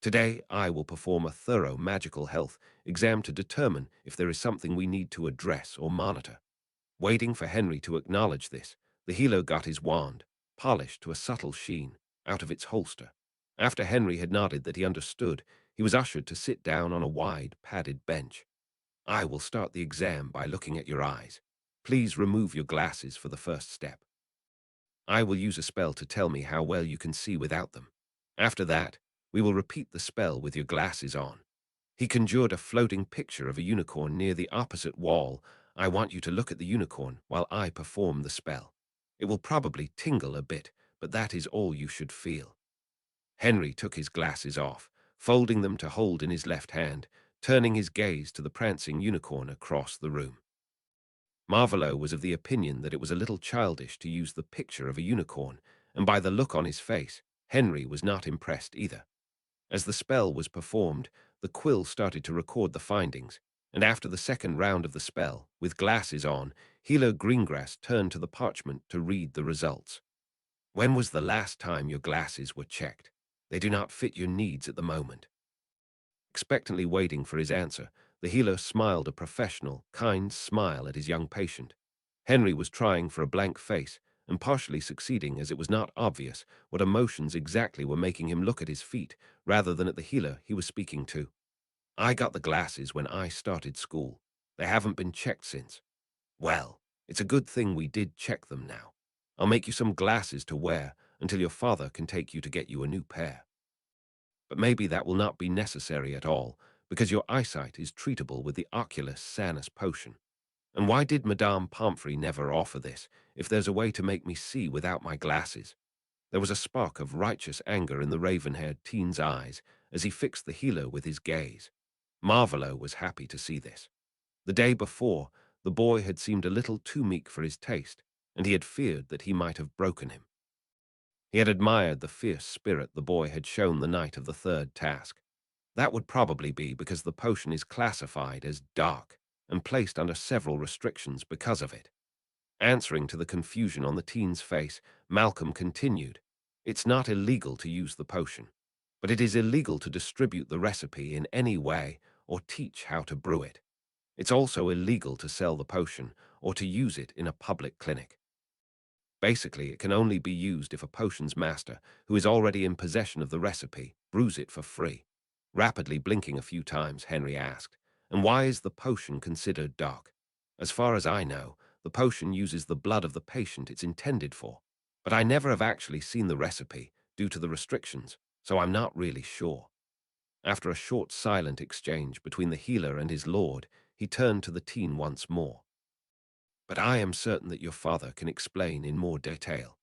"Today I will perform a thorough magical health exam to determine if there is something we need to address or monitor." Waiting for Henry to acknowledge this, the healer got his wand, polished to a subtle sheen, out of its holster. After Henry had nodded that he understood, he was ushered to sit down on a wide, padded bench. "I will start the exam by looking at your eyes. Please remove your glasses for the first step. I will use a spell to tell me how well you can see without them. After that, we will repeat the spell with your glasses on." He conjured a floating picture of a unicorn near the opposite wall. "I want you to look at the unicorn while I perform the spell. It will probably tingle a bit, but that is all you should feel." Henry took his glasses off, folding them to hold in his left hand, turning his gaze to the prancing unicorn across the room. Marvolo was of the opinion that it was a little childish to use the picture of a unicorn, and by the look on his face, Henry was not impressed either. As the spell was performed, the quill started to record the findings, and after the second round of the spell, with glasses on, Healer Greengrass turned to the parchment to read the results. "When was the last time your glasses were checked? They do not fit your needs at the moment." Expectantly waiting for his answer, the healer smiled a professional, kind smile at his young patient. Henry was trying for a blank face, and partially succeeding, as it was not obvious what emotions exactly were making him look at his feet rather than at the healer he was speaking to. "I got the glasses when I started school. They haven't been checked since." "Well, it's a good thing we did check them now. I'll make you some glasses to wear until your father can take you to get you a new pair. But maybe that will not be necessary at all, because your eyesight is treatable with the Oculus Sanus potion. And why did Madame Pomfrey never offer this, if there's a way to make me see without my glasses?" There was a spark of righteous anger in the raven-haired teen's eyes as he fixed the healer with his gaze. Marvolo was happy to see this. The day before, the boy had seemed a little too meek for his taste, and he had feared that he might have broken him. He had admired the fierce spirit the boy had shown the night of the third task. That would probably be because the potion is classified as dark and placed under several restrictions because of it. Answering to the confusion on the teen's face, Malcolm continued, "It's not illegal to use the potion, but it is illegal to distribute the recipe in any way or teach how to brew it. It's also illegal to sell the potion or to use it in a public clinic. Basically, it can only be used if a potion's master, who is already in possession of the recipe, brews it for free." Rapidly blinking a few times, Henry asked, "And why is the potion considered dark? As far as I know, the potion uses the blood of the patient it's intended for, but I never have actually seen the recipe due to the restrictions, so I'm not really sure." After a short silent exchange between the healer and his lord, he turned to the teen once more. "But I am certain that your father can explain in more detail."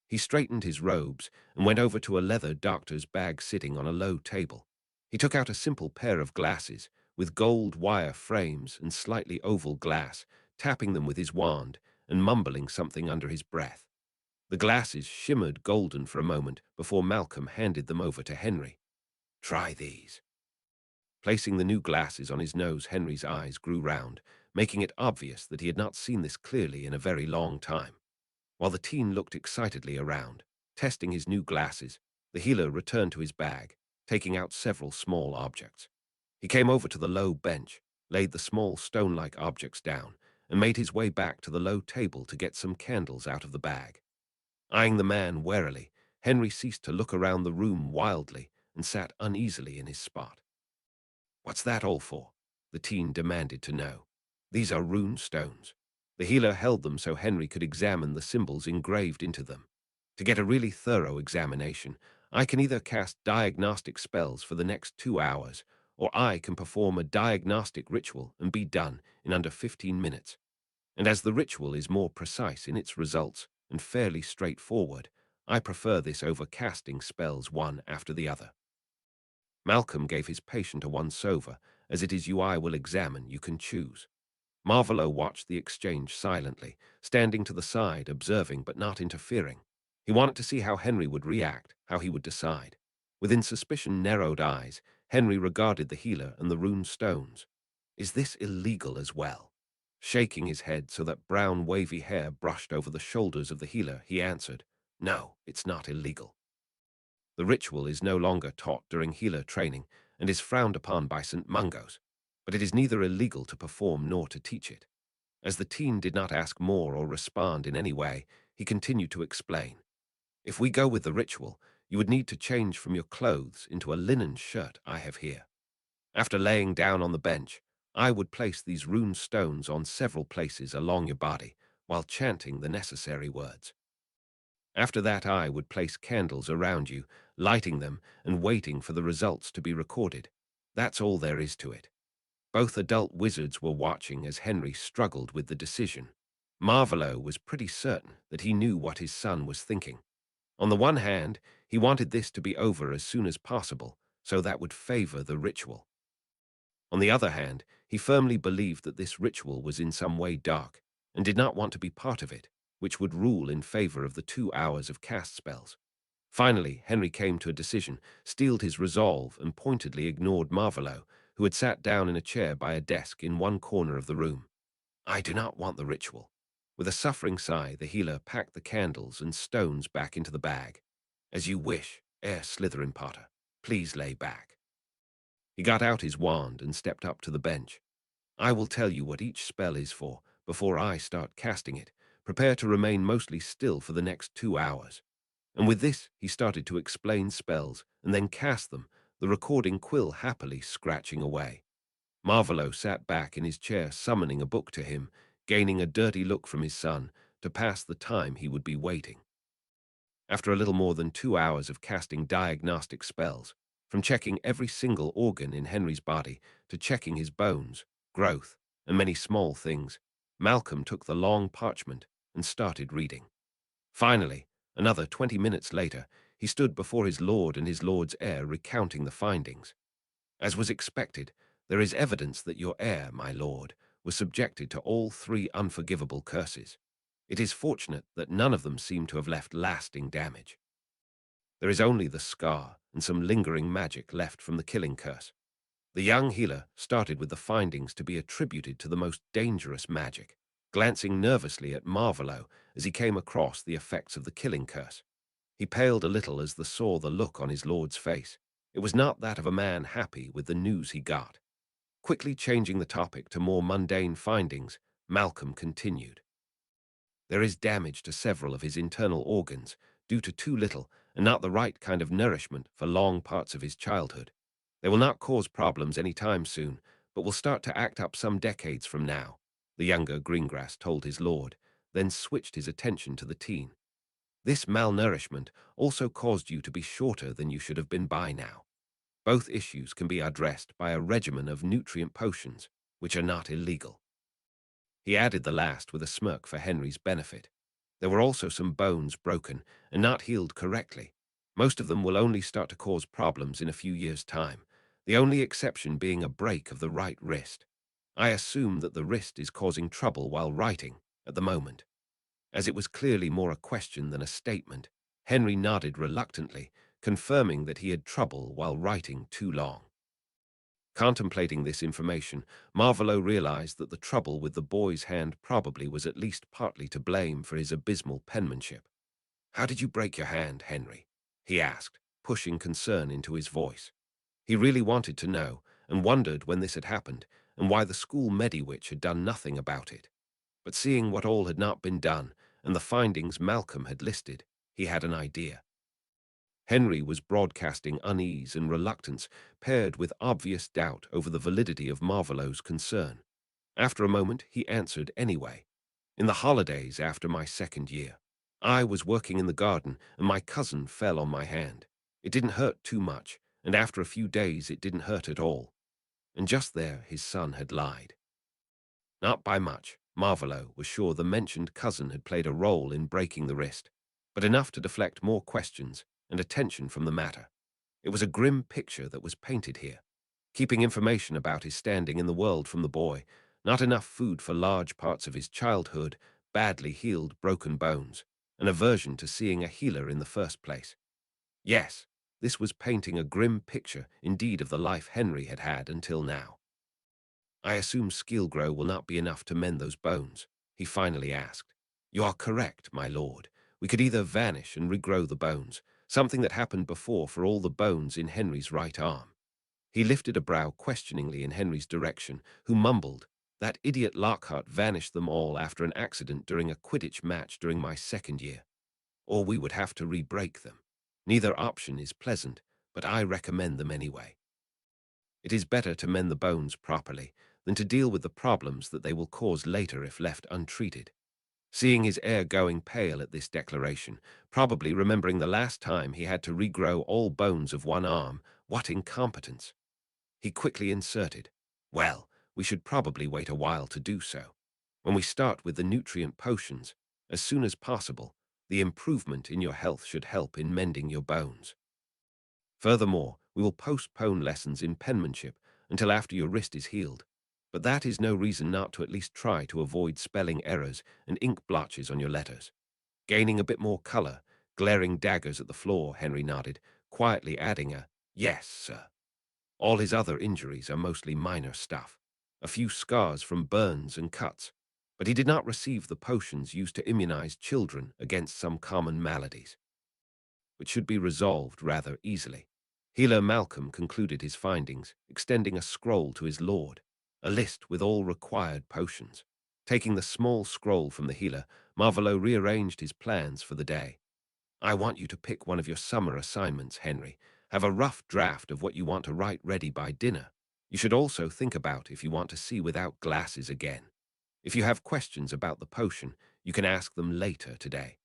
He straightened his robes and went over to a leather doctor's bag sitting on a low table. He took out a simple pair of glasses with gold wire frames and slightly oval glass, tapping them with his wand and mumbling something under his breath. The glasses shimmered golden for a moment before Malcolm handed them over to Henry. "Try these." Placing the new glasses on his nose, Henry's eyes grew round, making it obvious that he had not seen this clearly in a very long time. While the teen looked excitedly around, testing his new glasses, the healer returned to his bag, taking out several small objects. He came over to the low bench, laid the small stone-like objects down, and made his way back to the low table to get some candles out of the bag. Eyeing the man warily, Henry ceased to look around the room wildly and sat uneasily in his spot. "What's that all for?" the teen demanded to know. "These are rune stones." The healer held them so Henry could examine the symbols engraved into them. "To get a really thorough examination, I can either cast diagnostic spells for the next 2 hours, or I can perform a diagnostic ritual and be done in under 15 minutes. And as the ritual is more precise in its results and fairly straightforward, I prefer this over casting spells one after the other." Malcolm gave his patient a once-over, as it is you I will examine, you can choose. Marvolo watched the exchange silently, standing to the side, observing but not interfering. He wanted to see how Henry would react, how he would decide. Within suspicion-narrowed eyes, Henry regarded the healer and the rune stones. "Is this illegal as well?" Shaking his head so that brown wavy hair brushed over the shoulders of the healer, he answered, "No, it's not illegal. The ritual is no longer taught during healer training and is frowned upon by St. Mungos, but it is neither illegal to perform nor to teach it." As the teen did not ask more or respond in any way, he continued to explain. "If we go with the ritual, you would need to change from your clothes into a linen shirt I have here. After laying down on the bench, I would place these rune stones on several places along your body while chanting the necessary words. After that, I would place candles around you, lighting them and waiting for the results to be recorded. That's all there is to it." Both adult wizards were watching as Henry struggled with the decision. Marvolo was pretty certain that he knew what his son was thinking. On the one hand, he wanted this to be over as soon as possible, so that would favor the ritual. On the other hand, he firmly believed that this ritual was in some way dark, and did not want to be part of it, which would rule in favor of the 2 hours of cast spells. Finally, Henry came to a decision, steeled his resolve, and pointedly ignored Marvolo, who had sat down in a chair by a desk in one corner of the room. I do not want the ritual. With a suffering sigh, the healer packed the candles and stones back into the bag. As you wish, Heir Slytherin Potter. Please lay back. He got out his wand and stepped up to the bench. I will tell you what each spell is for before I start casting it. Prepare to remain mostly still for the next 2 hours. And with this, he started to explain spells and then cast them, the recording quill happily scratching away. Marvolo sat back in his chair, summoning a book to him, gaining a dirty look from his son to pass the time he would be waiting. After a little more than 2 hours of casting diagnostic spells, from checking every single organ in Henry's body to checking his bones, growth, and many small things, Malcolm took the long parchment and started reading. Finally, another 20 minutes later, he stood before his lord and his lord's heir recounting the findings. As was expected, there is evidence that your heir, my lord, was subjected to all 3 unforgivable curses. It is fortunate that none of them seem to have left lasting damage. There is only the scar and some lingering magic left from the killing curse. The young healer started with the findings to be attributed to the most dangerous magic, glancing nervously at Marvolo as he came across the effects of the killing curse. He paled a little as saw the look on his lord's face. It was not that of a man happy with the news he got. Quickly changing the topic to more mundane findings, Malcolm continued. There is damage to several of his internal organs due to too little and not the right kind of nourishment for long parts of his childhood. They will not cause problems any time soon, but will start to act up some decades from now, the younger Greengrass told his lord, then switched his attention to the teen. This malnourishment also caused you to be shorter than you should have been by now. Both issues can be addressed by a regimen of nutrient potions, which are not illegal. He added the last with a smirk for Henry's benefit. There were also some bones broken and not healed correctly. Most of them will only start to cause problems in a few years' time, the only exception being a break of the right wrist. I assume that the wrist is causing trouble while writing at the moment. As it was clearly more a question than a statement, Henry nodded reluctantly, confirming that he had trouble while writing too long. Contemplating this information, Marvolo realized that the trouble with the boy's hand probably was at least partly to blame for his abysmal penmanship. How did you break your hand, Henry? He asked, pushing concern into his voice. He really wanted to know, and wondered when this had happened, and why the school mediwitch had done nothing about it. But seeing what all had not been done, and the findings Malcolm had listed, he had an idea. Henry was broadcasting unease and reluctance, paired with obvious doubt over the validity of Marvolo's concern. After a moment, he answered anyway. In the holidays after my 2nd year, I was working in the garden and my cousin fell on my hand. It didn't hurt too much, and after a few days it didn't hurt at all. And just there his son had lied. Not by much, Marvolo was sure the mentioned cousin had played a role in breaking the wrist, but enough to deflect more questions and attention from the matter. It was a grim picture that was painted here, keeping information about his standing in the world from the boy, not enough food for large parts of his childhood, badly healed broken bones, an aversion to seeing a healer in the first place. Yes, this was painting a grim picture indeed of the life Henry had had until now. I assume skill grow will not be enough to mend those bones, he finally asked. You are correct, my lord. We could either vanish and regrow the bones, something that happened before for all the bones in Henry's right arm. He lifted a brow questioningly in Henry's direction, who mumbled, That idiot Lockhart vanished them all after an accident during a Quidditch match during my 2nd year. Or we would have to re-break them. Neither option is pleasant, but I recommend them anyway. It is better to mend the bones properly than to deal with the problems that they will cause later if left untreated. Seeing his heir going pale at this declaration, probably remembering the last time he had to regrow all bones of one arm, what incompetence! He quickly inserted, Well, we should probably wait a while to do so. When we start with the nutrient potions, as soon as possible, the improvement in your health should help in mending your bones. Furthermore, we will postpone lessons in penmanship until after your wrist is healed. But that is no reason not to at least try to avoid spelling errors and ink blotches on your letters. Gaining a bit more color, glaring daggers at the floor, Henry nodded, quietly adding a, "Yes, sir." All his other injuries are mostly minor stuff, a few scars from burns and cuts, but he did not receive the potions used to immunize children against some common maladies, which should be resolved rather easily. Healer Malcolm concluded his findings, extending a scroll to his lord, a list with all required potions. Taking the small scroll from the healer, Marvolo rearranged his plans for the day. "I want you to pick one of your summer assignments, Henry. Have a rough draft of what you want to write ready by dinner. You should also think about if you want to see without glasses again. If you have questions about the potion, you can ask them later today.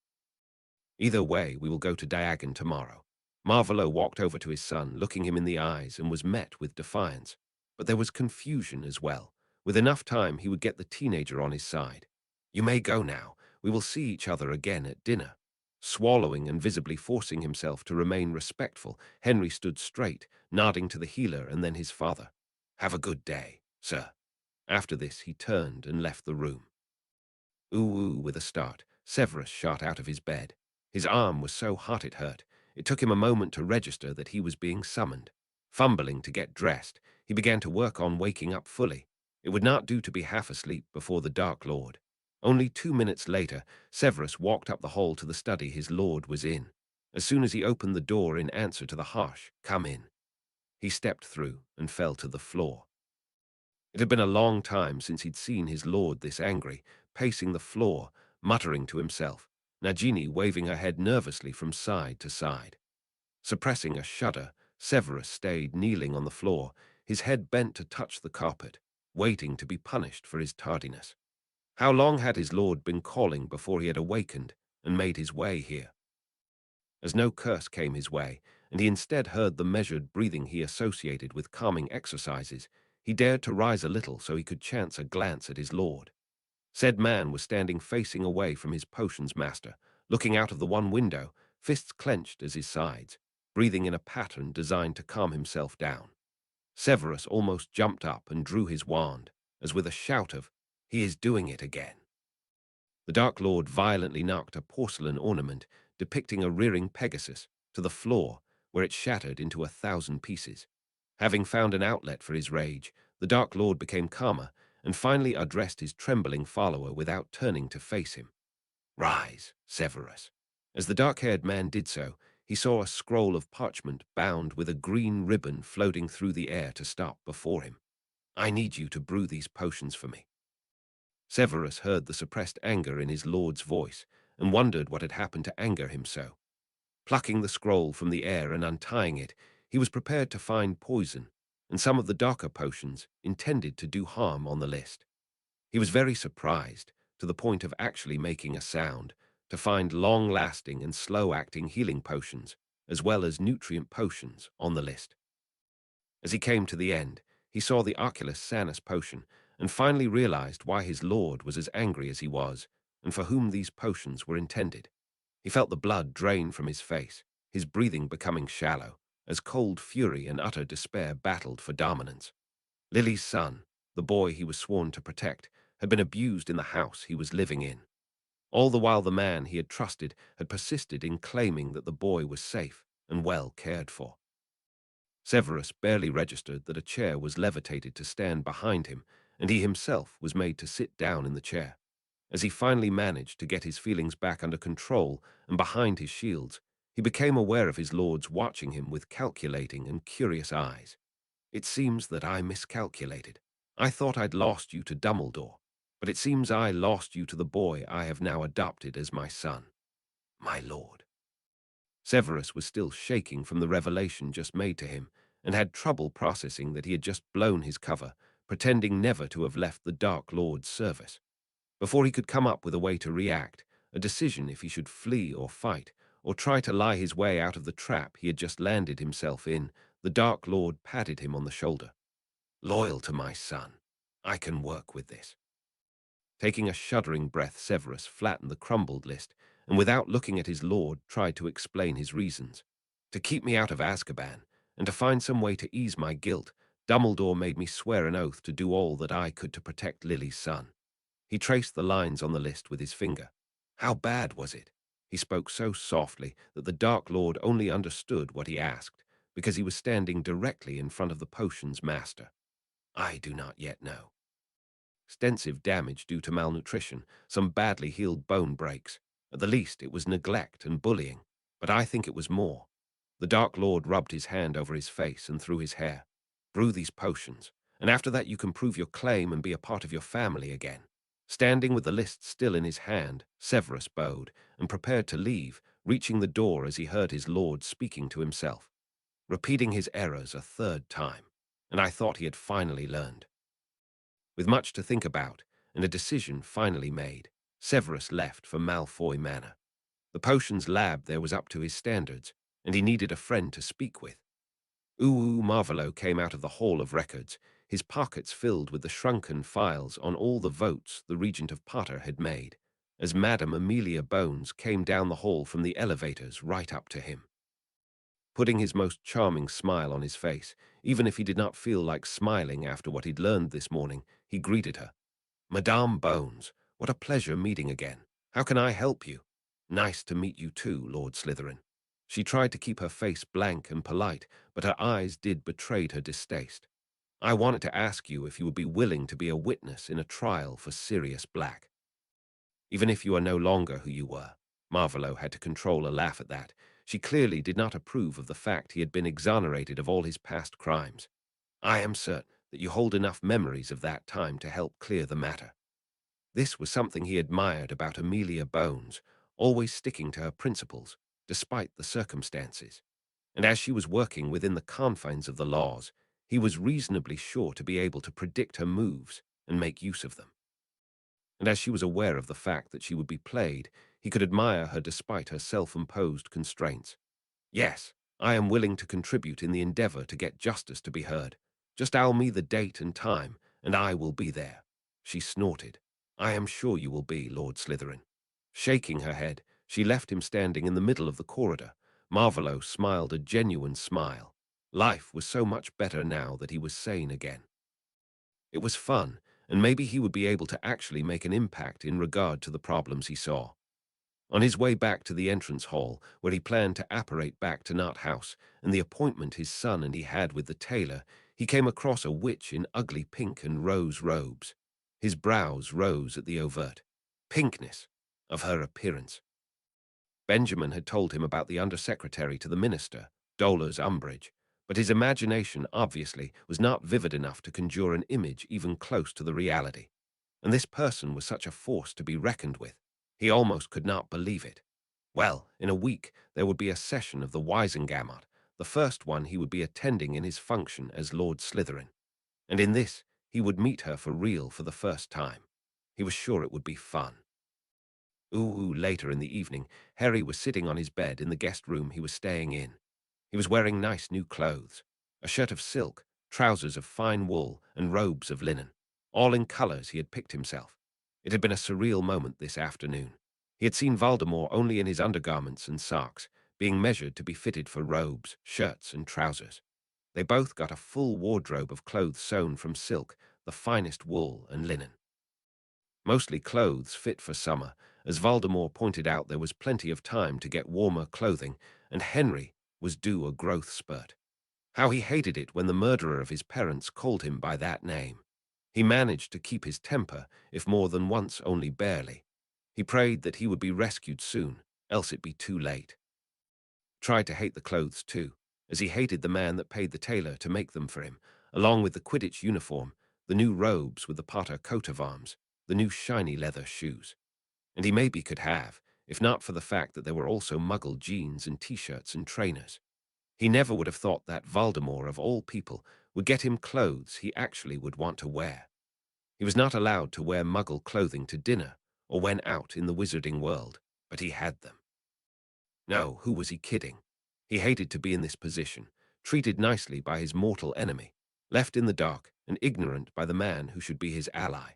Either way, we will go to Diagon tomorrow." Marvolo walked over to his son, looking him in the eyes, and was met with defiance. But there was confusion as well. With enough time, he would get the teenager on his side. "You may go now. We will see each other again at dinner." Swallowing and visibly forcing himself to remain respectful, Henry stood straight, nodding to the healer and then his father. "Have a good day, sir." After this, he turned and left the room. Ooh, with a start, Severus shot out of his bed. His arm was so hot it hurt. It took him a moment to register that he was being summoned. Fumbling to get dressed, he began to work on waking up fully. It would not do to be half asleep before the Dark Lord. Only 2 minutes later, Severus walked up the hall to the study his lord was in. As soon as he opened the door in answer to the harsh, "Come in," he stepped through and fell to the floor. It had been a long time since he'd seen his lord this angry, pacing the floor, muttering to himself, Nagini waving her head nervously from side to side. Suppressing a shudder, Severus stayed kneeling on the floor, his head bent to touch the carpet, waiting to be punished for his tardiness. How long had his lord been calling before he had awakened and made his way here? As no curse came his way, and he instead heard the measured breathing he associated with calming exercises, he dared to rise a little so he could chance a glance at his lord. Said man was standing facing away from his potions master, looking out of the one window, fists clenched as his sides, breathing in a pattern designed to calm himself down. Severus almost jumped up and drew his wand, as with a shout of, "He is doing it again." The Dark Lord violently knocked a porcelain ornament depicting a rearing Pegasus to the floor, where it shattered into 1,000 pieces. Having found an outlet for his rage, the Dark Lord became calmer and finally addressed his trembling follower without turning to face him. "Rise, Severus." As the dark-haired man did so, he saw a scroll of parchment bound with a green ribbon floating through the air to stop before him. "I need you to brew these potions for me." Severus heard the suppressed anger in his lord's voice and wondered what had happened to anger him so. Plucking the scroll from the air and untying it, he was prepared to find poison and some of the darker potions intended to do harm on the list. He was very surprised, to the point of actually making a sound, to find long-lasting and slow-acting healing potions, as well as nutrient potions, on the list. As he came to the end, he saw the Oculus Sanus potion and finally realized why his lord was as angry as he was and for whom these potions were intended. He felt the blood drain from his face, his breathing becoming shallow, as cold fury and utter despair battled for dominance. Lily's son, the boy he was sworn to protect, had been abused in the house he was living in. All the while the man he had trusted had persisted in claiming that the boy was safe and well cared for. Severus barely registered that a chair was levitated to stand behind him, and he himself was made to sit down in the chair. As he finally managed to get his feelings back under control and behind his shields, he became aware of his lords watching him with calculating and curious eyes. "It seems that I miscalculated. I thought I'd lost you to Dumbledore, but it seems I lost you to the boy I have now adopted as my son. My lord." Severus was still shaking from the revelation just made to him, and had trouble processing that he had just blown his cover, pretending never to have left the Dark Lord's service. Before he could come up with a way to react, a decision if he should flee or fight, or try to lie his way out of the trap he had just landed himself in, the Dark Lord patted him on the shoulder. "Loyal to my son. I can work with this." Taking a shuddering breath, Severus flattened the crumbled list, and without looking at his lord, tried to explain his reasons. To keep me out of Azkaban, and to find some way to ease my guilt, Dumbledore made me swear an oath to do all that I could to protect Lily's son. He traced the lines on the list with his finger. How bad was it? He spoke so softly that the Dark Lord only understood what he asked, because he was standing directly in front of the potion's master. I do not yet know. Extensive damage due to malnutrition, some badly healed bone breaks. At the least, it was neglect and bullying, but I think it was more. The Dark Lord rubbed his hand over his face and through his hair. Brew these potions, and after that you can prove your claim and be a part of your family again. Standing with the list still in his hand, Severus bowed and prepared to leave, reaching the door as he heard his lord speaking to himself, repeating his errors a third time, and I thought he had finally learned. With much to think about, and a decision finally made, Severus left for Malfoy Manor. The potions lab there was up to his standards, and he needed a friend to speak with. Marvolo came out of the Hall of Records, his pockets filled with the shrunken files on all the votes the Regent of Potter had made, as Madame Amelia Bones came down the hall from the elevators right up to him. Putting his most charming smile on his face, even if he did not feel like smiling after what he'd learned this morning, he greeted her. Madame Bones, what a pleasure meeting again. How can I help you? Nice to meet you too, Lord Slytherin. She tried to keep her face blank and polite, but her eyes did betray her distaste. I wanted to ask you if you would be willing to be a witness in a trial for Sirius Black. Even if you are no longer who you were. Marvolo had to control a laugh at that. She clearly did not approve of the fact he had been exonerated of all his past crimes. I am certain that you hold enough memories of that time to help clear the matter. This was something he admired about Amelia Bones, always sticking to her principles, despite the circumstances. And as she was working within the confines of the laws, he was reasonably sure to be able to predict her moves and make use of them. And as she was aware of the fact that she would be played, he could admire her despite her self-imposed constraints. Yes, I am willing to contribute in the endeavor to get justice to be heard. Just tell me the date and time, and I will be there. She snorted. I am sure you will be, Lord Slytherin. Shaking her head, she left him standing in the middle of the corridor. Marvolo smiled a genuine smile. Life was so much better now that he was sane again. It was fun, and maybe he would be able to actually make an impact in regard to the problems he saw. On his way back to the entrance hall, where he planned to apparate back to Nut House and the appointment his son and he had with the tailor, he came across a witch in ugly pink and rose robes. His brows rose at the overt pinkness of her appearance. Benjamin had told him about the undersecretary to the minister, Dolor's Umbridge, but his imagination obviously was not vivid enough to conjure an image even close to the reality. And this person was such a force to be reckoned with. He almost could not believe it. Well, in a week there would be a session of the Wisengamot, the first one he would be attending in his function as Lord Slytherin. And in this, he would meet her for real for the first time. He was sure it would be fun. Later in the evening, Harry was sitting on his bed in the guest room he was staying in. He was wearing nice new clothes, a shirt of silk, trousers of fine wool, and robes of linen, all in colors he had picked himself. It had been a surreal moment this afternoon. He had seen Voldemort only in his undergarments and socks, being measured to be fitted for robes, shirts, and trousers. They both got a full wardrobe of clothes sewn from silk, the finest wool and linen. Mostly clothes fit for summer. As Voldemort pointed out, there was plenty of time to get warmer clothing, and Henry was due a growth spurt. How he hated it when the murderer of his parents called him by that name. He managed to keep his temper, if more than once only barely. He prayed that he would be rescued soon, else it be too late. Tried to hate the clothes too, as he hated the man that paid the tailor to make them for him, along with the Quidditch uniform, the new robes with the Potter coat of arms, the new shiny leather shoes. And he maybe could have, if not for the fact that there were also Muggle jeans and T-shirts and trainers. He never would have thought that Voldemort, of all people, would get him clothes he actually would want to wear. He was not allowed to wear Muggle clothing to dinner or when out in the wizarding world, but he had them. No, who was he kidding? He hated to be in this position, treated nicely by his mortal enemy, left in the dark and ignorant by the man who should be his ally.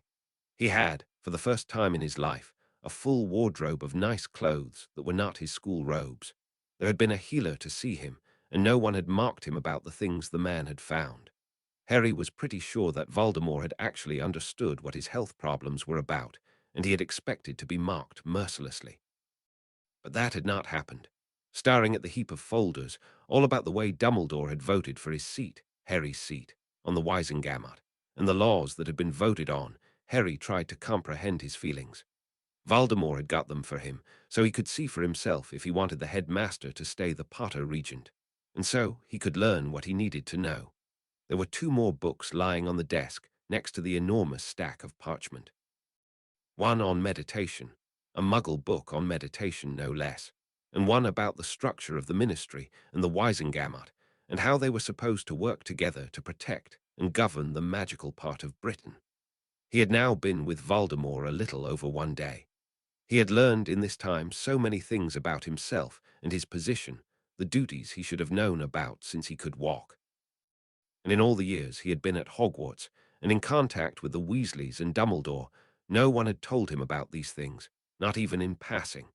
He had, For the first time in his life, a full wardrobe of nice clothes that were not his school robes. There had been a healer to see him, and no one had mocked him about the things the man had found. Harry was pretty sure that Voldemort had actually understood what his health problems were about, and he had expected to be mocked mercilessly. But that had not happened. Staring at the heap of folders, all about the way Dumbledore had voted for his seat, Harry's seat, on the Wisengamot, and the laws that had been voted on, Harry tried to comprehend his feelings. Voldemort had got them for him, so he could see for himself if he wanted the headmaster to stay the Potter Regent, and so he could learn what he needed to know. There were two more books lying on the desk next to the enormous stack of parchment. One on meditation, a Muggle book on meditation no less, and one about the structure of the Ministry and the Wisengamot, and how they were supposed to work together to protect and govern the magical part of Britain. He had now been with Voldemort a little over 1 day. He had learned in this time so many things about himself and his position, the duties he should have known about since he could walk. And in all the years he had been at Hogwarts and in contact with the Weasleys and Dumbledore, no one had told him about these things, not even in passing.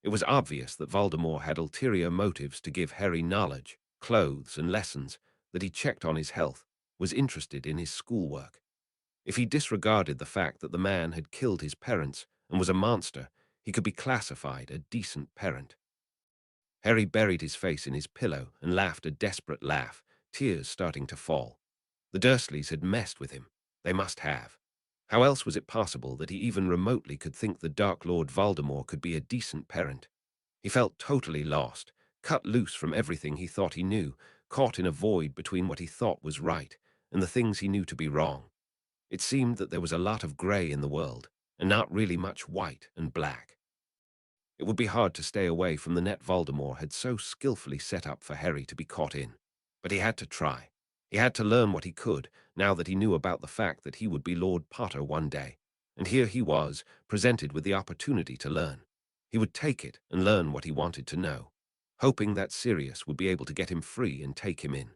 It was obvious that Voldemort had ulterior motives to give Harry knowledge, clothes, and lessons, that he checked on his health, was interested in his schoolwork. If he disregarded the fact that the man had killed his parents and was a monster, he could be classified a decent parent. Harry buried his face in his pillow and laughed a desperate laugh, tears starting to fall. The Dursleys had messed with him. They must have. How else was it possible that he even remotely could think the Dark Lord Voldemort could be a decent parent? He felt totally lost, cut loose from everything he thought he knew, caught in a void between what he thought was right and the things he knew to be wrong. It seemed that there was a lot of grey in the world, and not really much white and black. It would be hard to stay away from the net Voldemort had so skillfully set up for Harry to be caught in. But he had to try. He had to learn what he could, now that he knew about the fact that he would be Lord Potter 1 day. And here he was, presented with the opportunity to learn. He would take it and learn what he wanted to know, hoping that Sirius would be able to get him free and take him in.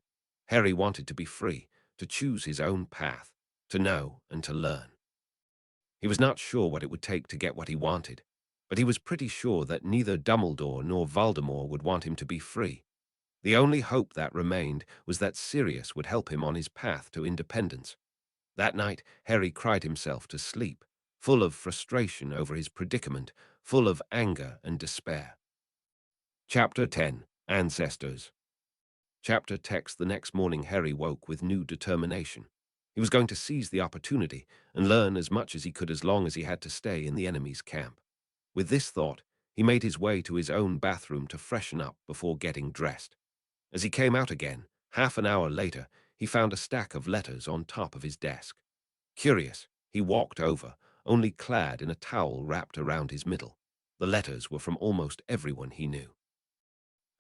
Harry wanted to be free, to choose his own path, to know and to learn. He was not sure what it would take to get what he wanted, but he was pretty sure that neither Dumbledore nor Voldemort would want him to be free. The only hope that remained was that Sirius would help him on his path to independence. That night, Harry cried himself to sleep, full of frustration over his predicament, full of anger and despair. Chapter 10. Ancestors. Chapter text. The next morning Harry woke with new determination. He was going to seize the opportunity and learn as much as he could as long as he had to stay in the enemy's camp. With this thought, he made his way to his own bathroom to freshen up before getting dressed. As he came out again, half an hour later, he found a stack of letters on top of his desk. Curious, he walked over, only clad in a towel wrapped around his middle. The letters were from almost everyone he knew.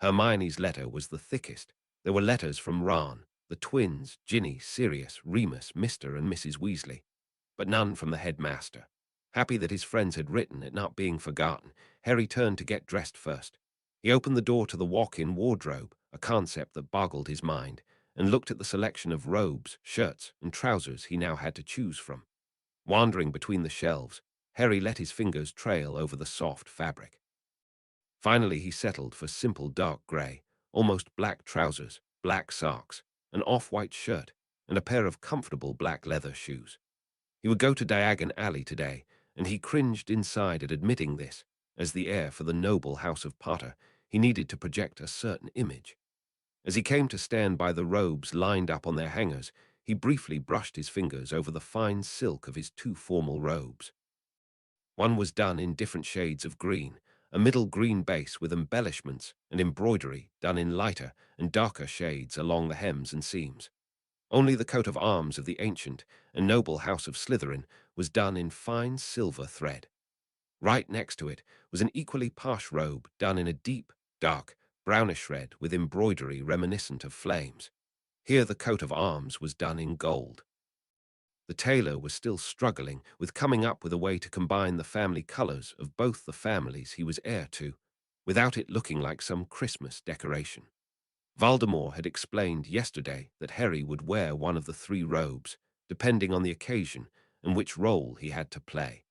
Hermione's letter was the thickest. There were letters from Ron, the twins, Ginny, Sirius, Remus, Mr. and Mrs. Weasley, but none from the headmaster. Happy that his friends had written it not being forgotten, Harry turned to get dressed first. He opened the door to the walk-in wardrobe, a concept that boggled his mind, and looked at the selection of robes, shirts, and trousers he now had to choose from. Wandering between the shelves, Harry let his fingers trail over the soft fabric. Finally, he settled for simple dark grey, almost black trousers, black socks, an off-white shirt, and a pair of comfortable black leather shoes. He would go to Diagon Alley today, and he cringed inside at admitting this. As the heir for the noble House of Potter, he needed to project a certain image. As he came to stand by the robes lined up on their hangers, he briefly brushed his fingers over the fine silk of his two formal robes. One was done in different shades of green, a middle green base with embellishments and embroidery done in lighter and darker shades along the hems and seams. Only the coat of arms of the ancient and noble House of Slytherin was done in fine silver thread. Right next to it was an equally posh robe done in a deep, dark, brownish red with embroidery reminiscent of flames. Here the coat of arms was done in gold. The tailor was still struggling with coming up with a way to combine the family colors of both the families he was heir to, without it looking like some Christmas decoration. Voldemort had explained yesterday that Harry would wear one of the three robes, depending on the occasion and which role he had to play.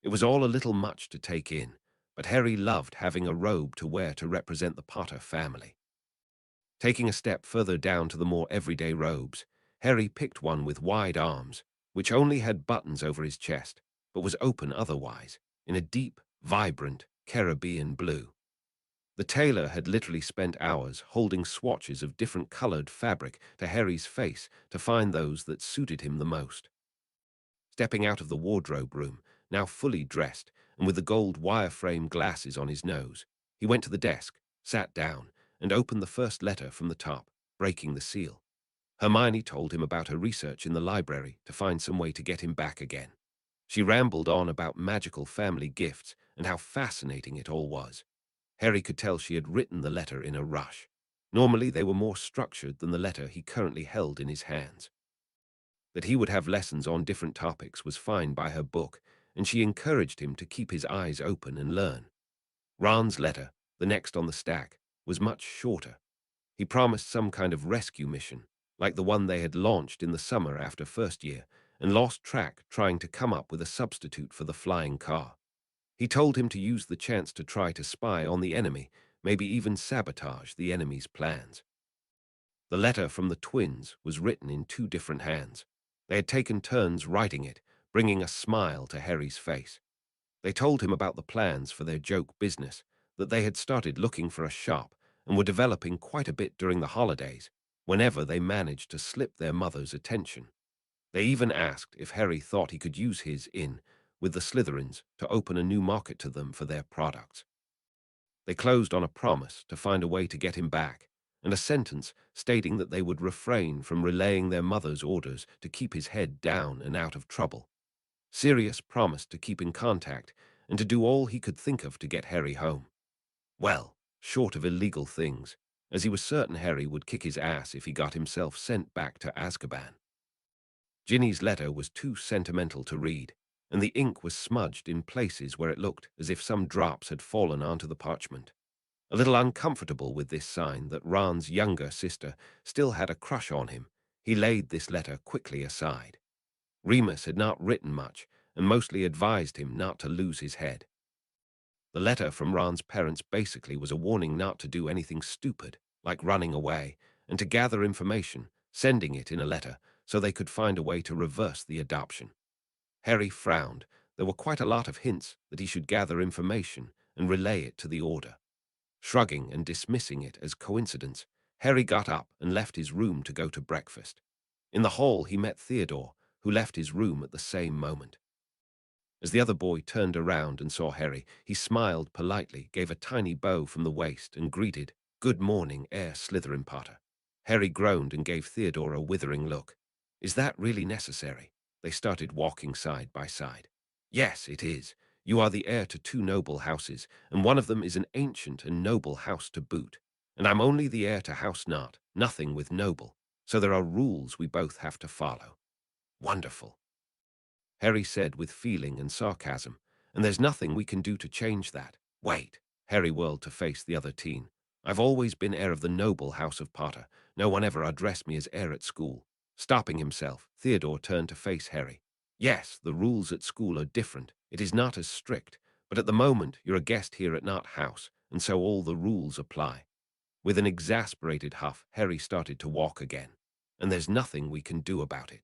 It was all a little much to take in, but Harry loved having a robe to wear to represent the Potter family. Taking a step further down to the more everyday robes, Harry picked one with wide arms, which only had buttons over his chest, but was open otherwise, in a deep, vibrant Caribbean blue. The tailor had literally spent hours holding swatches of different colored fabric to Harry's face to find those that suited him the most. Stepping out of the wardrobe room, now fully dressed and with the gold wireframe glasses on his nose, he went to the desk, sat down, and opened the first letter from the top, breaking the seal. Hermione told him about her research in the library to find some way to get him back again. She rambled on about magical family gifts and how fascinating it all was. Harry could tell she had written the letter in a rush. Normally they were more structured than the letter he currently held in his hands. That he would have lessons on different topics was fine by her book, and she encouraged him to keep his eyes open and learn. Ron's letter, the next on the stack, was much shorter. He promised some kind of rescue mission, like the one they had launched in the summer after first year, and lost track trying to come up with a substitute for the flying car. He told him to use the chance to try to spy on the enemy, maybe even sabotage the enemy's plans. The letter from the twins was written in two different hands. They had taken turns writing it, bringing a smile to Harry's face. They told him about the plans for their joke business, that they had started looking for a shop and were developing quite a bit during the holidays, whenever they managed to slip their mother's attention. They even asked if Harry thought he could use his in with the Slytherins to open a new market to them for their products. They closed on a promise to find a way to get him back, and a sentence stating that they would refrain from relaying their mother's orders to keep his head down and out of trouble. Sirius promised to keep in contact and to do all he could think of to get Harry home. Well, short of illegal things, as he was certain Harry would kick his ass if he got himself sent back to Azkaban. Ginny's letter was too sentimental to read, and the ink was smudged in places where it looked as if some drops had fallen onto the parchment. A little uncomfortable with this sign that Ron's younger sister still had a crush on him, he laid this letter quickly aside. Remus had not written much, and mostly advised him not to lose his head. The letter from Ron's parents basically was a warning not to do anything stupid, like running away, and to gather information, sending it in a letter, so they could find a way to reverse the adoption. Harry frowned. There were quite a lot of hints that he should gather information and relay it to the Order. Shrugging and dismissing it as coincidence, Harry got up and left his room to go to breakfast. In the hall he met Theodore, who left his room at the same moment. As the other boy turned around and saw Harry, he smiled politely, gave a tiny bow from the waist, and greeted, "Good morning, Heir Slytherin Potter." Harry groaned and gave Theodore a withering look. "Is that really necessary?" They started walking side by side. "Yes, it is. You are the heir to two noble houses, and one of them is an ancient and noble house to boot. And I'm only the heir to House Not, nothing with noble, so there are rules we both have to follow." "Wonderful," Harry said with feeling and sarcasm, "and there's nothing we can do to change that." "Wait," Harry whirled to face the other teen. "I've always been heir of the noble house of Potter. No one ever addressed me as heir at school." Stopping himself, Theodore turned to face Harry. "Yes, the rules at school are different. It is not as strict, but at the moment you're a guest here at Nott House, and so all the rules apply." With an exasperated huff, Harry started to walk again. "And there's nothing we can do about it.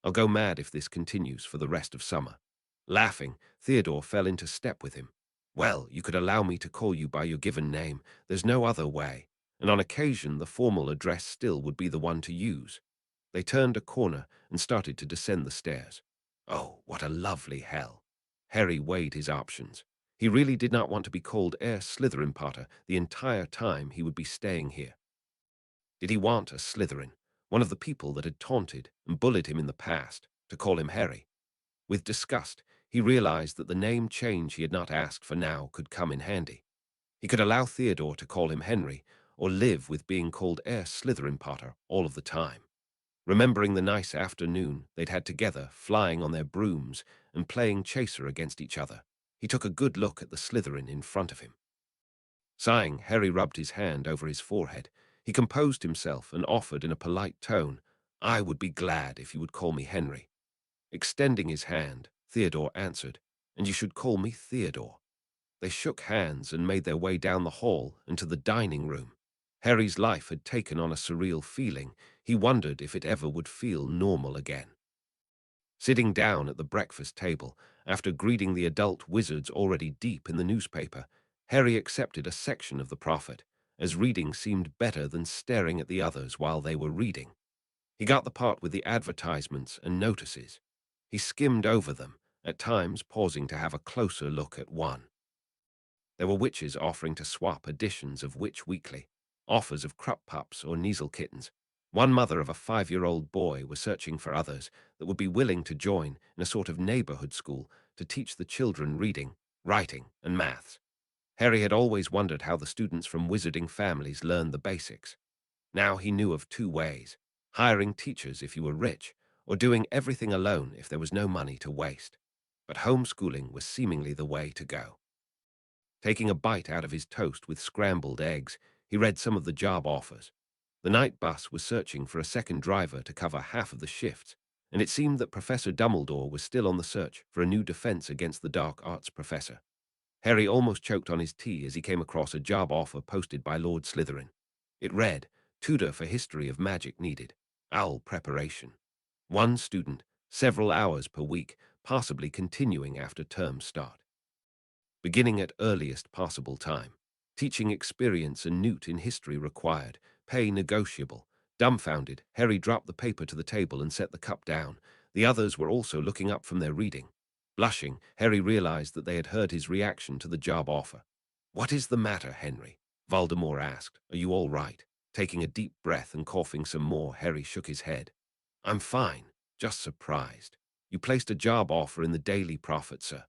I'll go mad if this continues for the rest of summer." Laughing, Theodore fell into step with him. "Well, you could allow me to call you by your given name. There's no other way, and on occasion the formal address still would be the one to use." They turned a corner and started to descend the stairs. Oh, what a lovely hell. Harry weighed his options. He really did not want to be called Heir Slytherin Potter the entire time he would be staying here. Did he want a Slytherin, one of the people that had taunted and bullied him in the past, to call him Harry? With disgust, he realized that the name change he had not asked for now could come in handy. He could allow Theodore to call him Henry, or live with being called Heir Slytherin Potter all of the time. Remembering the nice afternoon they'd had together, flying on their brooms and playing chaser against each other, he took a good look at the Slytherin in front of him. Sighing, Harry rubbed his hand over his forehead. He composed himself and offered in a polite tone, "I would be glad if you would call me Henry." Extending his hand, Theodore answered, and you should call me Theodore." They shook hands and made their way down the hall and to the dining room. Harry's life had taken on a surreal feeling. He wondered if it ever would feel normal again. Sitting down at the breakfast table, after greeting the adult wizards already deep in the newspaper, Harry accepted a section of the Prophet, as reading seemed better than staring at the others while they were reading. He got the part with the advertisements and notices. He skimmed over them, at times pausing to have a closer look at one. There were witches offering to swap editions of Witch Weekly, offers of Krupp Pups or Kneasel Kittens. One mother of a 5-year-old boy was searching for others that would be willing to join in a sort of neighborhood school to teach the children reading, writing, and maths. Harry had always wondered how the students from wizarding families learned the basics. Now he knew of 2 ways: hiring teachers if you were rich, or doing everything alone if there was no money to waste. But homeschooling was seemingly the way to go. Taking a bite out of his toast with scrambled eggs, he read some of the job offers. The night bus was searching for a second driver to cover half of the shifts, and it seemed that Professor Dumbledore was still on the search for a new defense against the dark arts professor. Harry almost choked on his tea as he came across a job offer posted by Lord Slytherin. It read, "Tutor for History of Magic needed. Owl preparation. 1 student, several hours per week, possibly continuing after term start. Beginning at earliest possible time. Teaching experience and newt in history required. Pay negotiable." Dumbfounded, Harry dropped the paper to the table and set the cup down. The others were also looking up from their reading. Blushing, Harry realized that they had heard his reaction to the job offer. "What is the matter, Henry?" Voldemort asked. "Are you all right?" Taking a deep breath and coughing some more, Harry shook his head. "I'm fine, just surprised. You placed a job offer in the Daily Prophet, sir."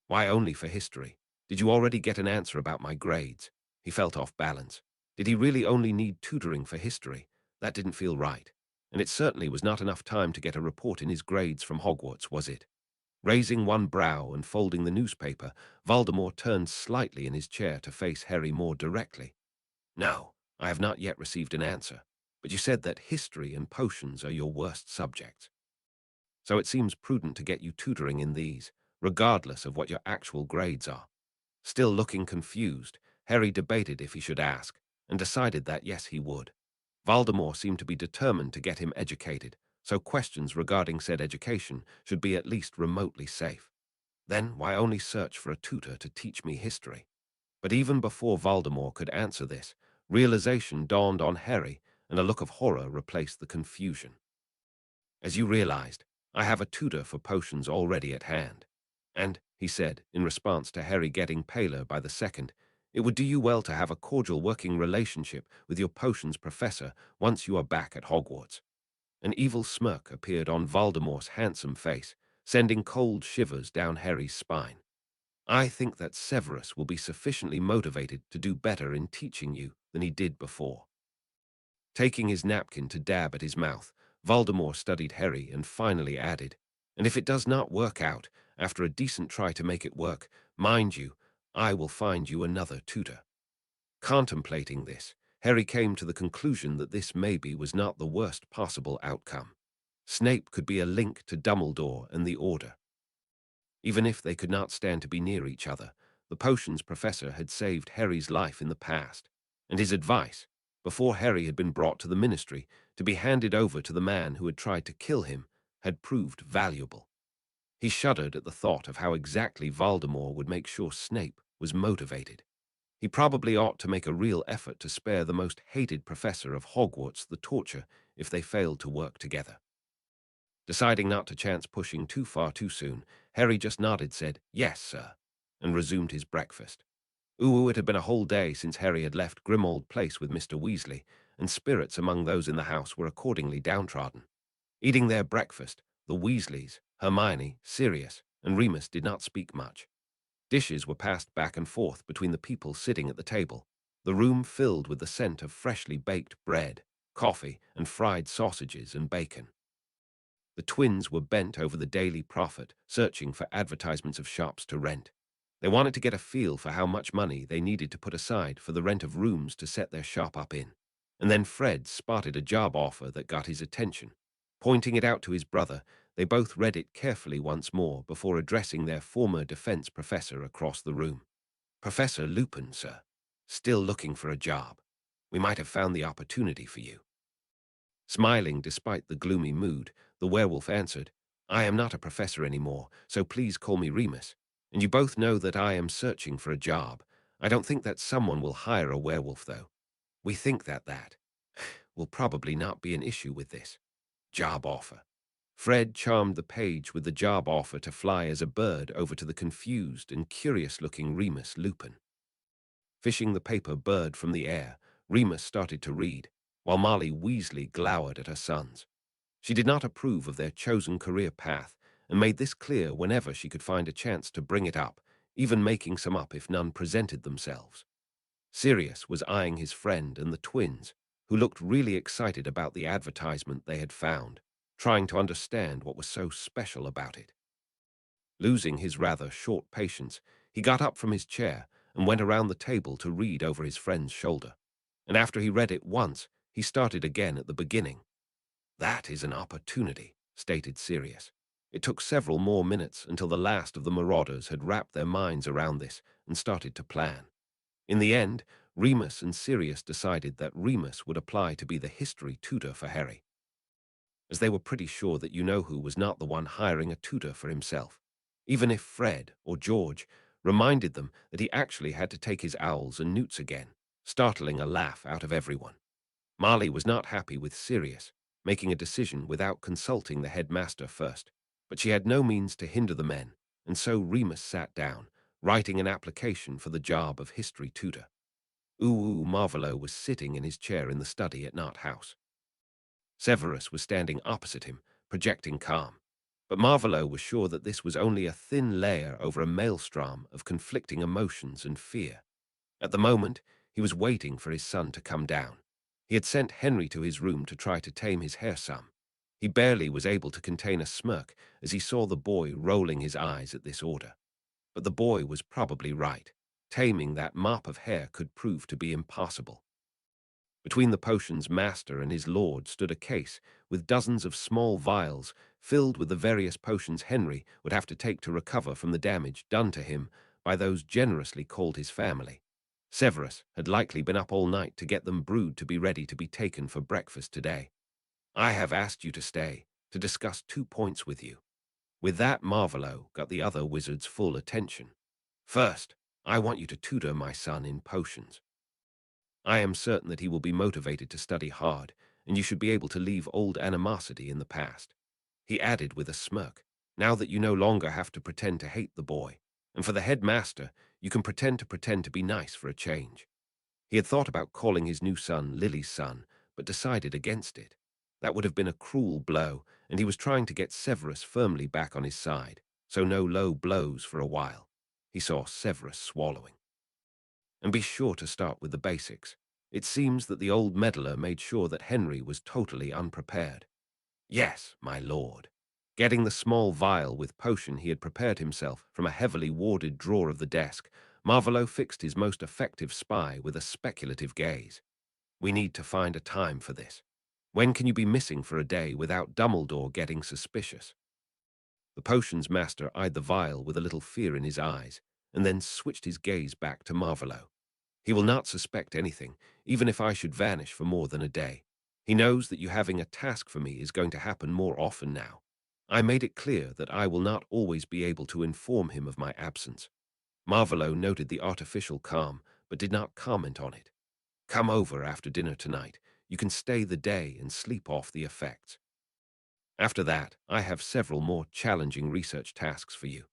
"Why only for history? Did you already get an answer about my grades?" He felt off balance. Did he really only need tutoring for history? That didn't feel right. And it certainly was not enough time to get a report in his grades from Hogwarts, was it? Raising one brow and folding the newspaper, Voldemort turned slightly in his chair to face Harry more directly. "No, I have not yet received an answer. But you said that history and potions are your worst subjects. So it seems prudent to get you tutoring in these, regardless of what your actual grades are." Still looking confused, Harry debated if he should ask, and decided that yes, he would. Voldemort seemed to be determined to get him educated, so questions regarding said education should be at least remotely safe. Then why only search for a tutor to teach me history? But even before Voldemort could answer this, realization dawned on Harry, and a look of horror replaced the confusion. "As you realized, I have a tutor for potions already at hand. And," he said, in response to Harry getting paler by the second, "it would do you well to have a cordial working relationship with your potions professor once you are back at Hogwarts." An evil smirk appeared on Voldemort's handsome face, sending cold shivers down Harry's spine. "I think that Severus will be sufficiently motivated to do better in teaching you than he did before." Taking his napkin to dab at his mouth, Voldemort studied Harry and finally added, "And if it does not work out, after a decent try to make it work, mind you, I will find you another tutor." Contemplating this, Harry came to the conclusion that this maybe was not the worst possible outcome. Snape could be a link to Dumbledore and the Order. Even if they could not stand to be near each other, the potions professor had saved Harry's life in the past, and his advice, before Harry had been brought to the Ministry, to be handed over to the man who had tried to kill him, had proved valuable. He shuddered at the thought of how exactly Voldemort would make sure Snape was motivated. He probably ought to make a real effort to spare the most hated professor of Hogwarts the torture if they failed to work together. Deciding not to chance pushing too far too soon, Harry just nodded, said, "Yes, sir," and resumed his breakfast. It had been a whole day since Harry had left Grimmauld Place with Mr. Weasley, and spirits among those in the house were accordingly downtrodden. Eating their breakfast, the Weasleys, Hermione, Sirius, and Remus did not speak much. Dishes were passed back and forth between the people sitting at the table, the room filled with the scent of freshly baked bread, coffee, and fried sausages and bacon. The twins were bent over the Daily Prophet, searching for advertisements of shops to rent. They wanted to get a feel for how much money they needed to put aside for the rent of rooms to set their shop up in. And then Fred spotted a job offer that got his attention. Pointing it out to his brother, they both read it carefully once more before addressing their former defense professor across the room. "Professor Lupin, sir. Still looking for a job. We might have found the opportunity for you." Smiling despite the gloomy mood, the werewolf answered, "I am not a professor anymore, so please call me Remus. And you both know that I am searching for a job. I don't think that someone will hire a werewolf, though. We think that will probably not be an issue with this job offer." Fred charmed the page with the job offer to fly as a bird over to the confused and curious-looking Remus Lupin. Fishing the paper bird from the air, Remus started to read, while Molly Weasley glowered at her sons. She did not approve of their chosen career path and made this clear whenever she could find a chance to bring it up, even making some up if none presented themselves. Sirius was eyeing his friend and the twins, who looked really excited about the advertisement they had found, trying to understand what was so special about it. Losing his rather short patience, he got up from his chair and went around the table to read over his friend's shoulder. And after he read it once, he started again at the beginning. "That is an opportunity," stated Sirius. It took several more minutes until the last of the marauders had wrapped their minds around this and started to plan. In the end, Remus and Sirius decided that Remus would apply to be the history tutor for Harry, as they were pretty sure that you-know-who was not the one hiring a tutor for himself, even if Fred or George reminded them that he actually had to take his owls and newts again, startling a laugh out of everyone. Marley was not happy with Sirius, making a decision without consulting the headmaster first, but she had no means to hinder the men, and so Remus sat down, writing an application for the job of history tutor. Marvolo was sitting in his chair in the study at Knott House. Severus was standing opposite him, projecting calm, but Marvolo was sure that this was only a thin layer over a maelstrom of conflicting emotions and fear. At the moment, he was waiting for his son to come down. He had sent Henry to his room to try to tame his hair some. He barely was able to contain a smirk as he saw the boy rolling his eyes at this order. But the boy was probably right. Taming that mop of hair could prove to be impossible. Between the potion's master and his lord stood a case with dozens of small vials filled with the various potions Henry would have to take to recover from the damage done to him by those generously called his family. Severus had likely been up all night to get them brewed to be ready to be taken for breakfast today. "I have asked you to stay, to discuss 2 points with you." With that, Marvolo got the other wizard's full attention. "First, I want you to tutor my son in potions. I am certain that he will be motivated to study hard, and you should be able to leave old animosity in the past." He added with a smirk, "Now that you no longer have to pretend to hate the boy, and for the headmaster, you can pretend to be nice for a change." He had thought about calling his new son Lily's son, but decided against it. That would have been a cruel blow, and he was trying to get Severus firmly back on his side, so no low blows for a while. He saw Severus swallowing. "And be sure to start with the basics. It seems that the old meddler made sure that Henry was totally unprepared." "Yes, my lord." Getting the small vial with potion he had prepared himself from a heavily warded drawer of the desk, Marvolo fixed his most effective spy with a speculative gaze. "We need to find a time for this. When can you be missing for a day without Dumbledore getting suspicious?" The potions master eyed the vial with a little fear in his eyes, and then switched his gaze back to Marvolo. "He will not suspect anything, even if I should vanish for more than a day. He knows that you having a task for me is going to happen more often now. I made it clear that I will not always be able to inform him of my absence." Marvolo noted the artificial calm, but did not comment on it. "Come over after dinner tonight. You can stay the day and sleep off the effects. After that, I have several more challenging research tasks for you."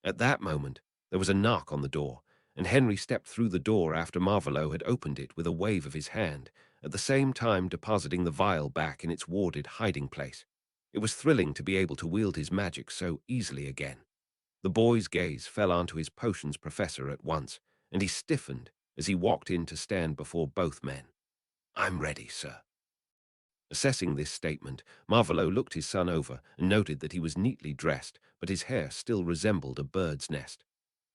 At that moment, there was a knock on the door, and Henry stepped through the door after Marvolo had opened it with a wave of his hand, at the same time depositing the vial back in its warded hiding place. It was thrilling to be able to wield his magic so easily again. The boy's gaze fell onto his potions professor at once, and he stiffened as he walked in to stand before both men. "I'm ready, sir." Assessing this statement, Marvolo looked his son over and noted that he was neatly dressed, but his hair still resembled a bird's nest.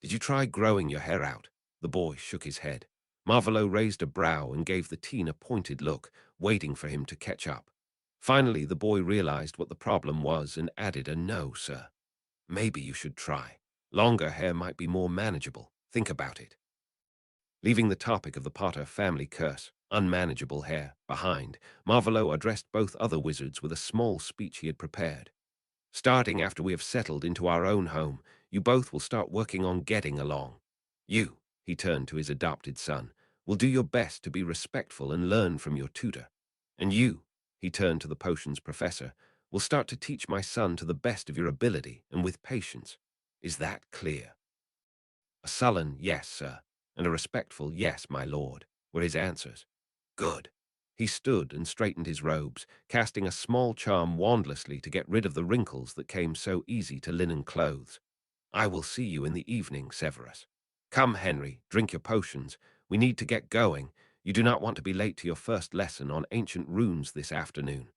"Did you try growing your hair out?" The boy shook his head. Marvolo raised a brow and gave the teen a pointed look, waiting for him to catch up. Finally, the boy realized what the problem was and added a "No, sir. Maybe you should try. Longer hair might be more manageable. Think about it." Leaving the topic of the Potter family curse, unmanageable hair, behind, Marvolo addressed both other wizards with a small speech he had prepared. "Starting after we have settled into our own home, you both will start working on getting along. You," he turned to his adopted son, "will do your best to be respectful and learn from your tutor. And you," he turned to the potions professor, "will start to teach my son to the best of your ability and with patience. Is that clear?" A sullen "Yes, sir," and a respectful "Yes, my lord," were his answers. "Good." He stood and straightened his robes, casting a small charm wandlessly to get rid of the wrinkles that came so easy to linen clothes. "I will see you in the evening, Severus. Come, Henry, drink your potions. We need to get going. You do not want to be late to your first lesson on ancient runes this afternoon."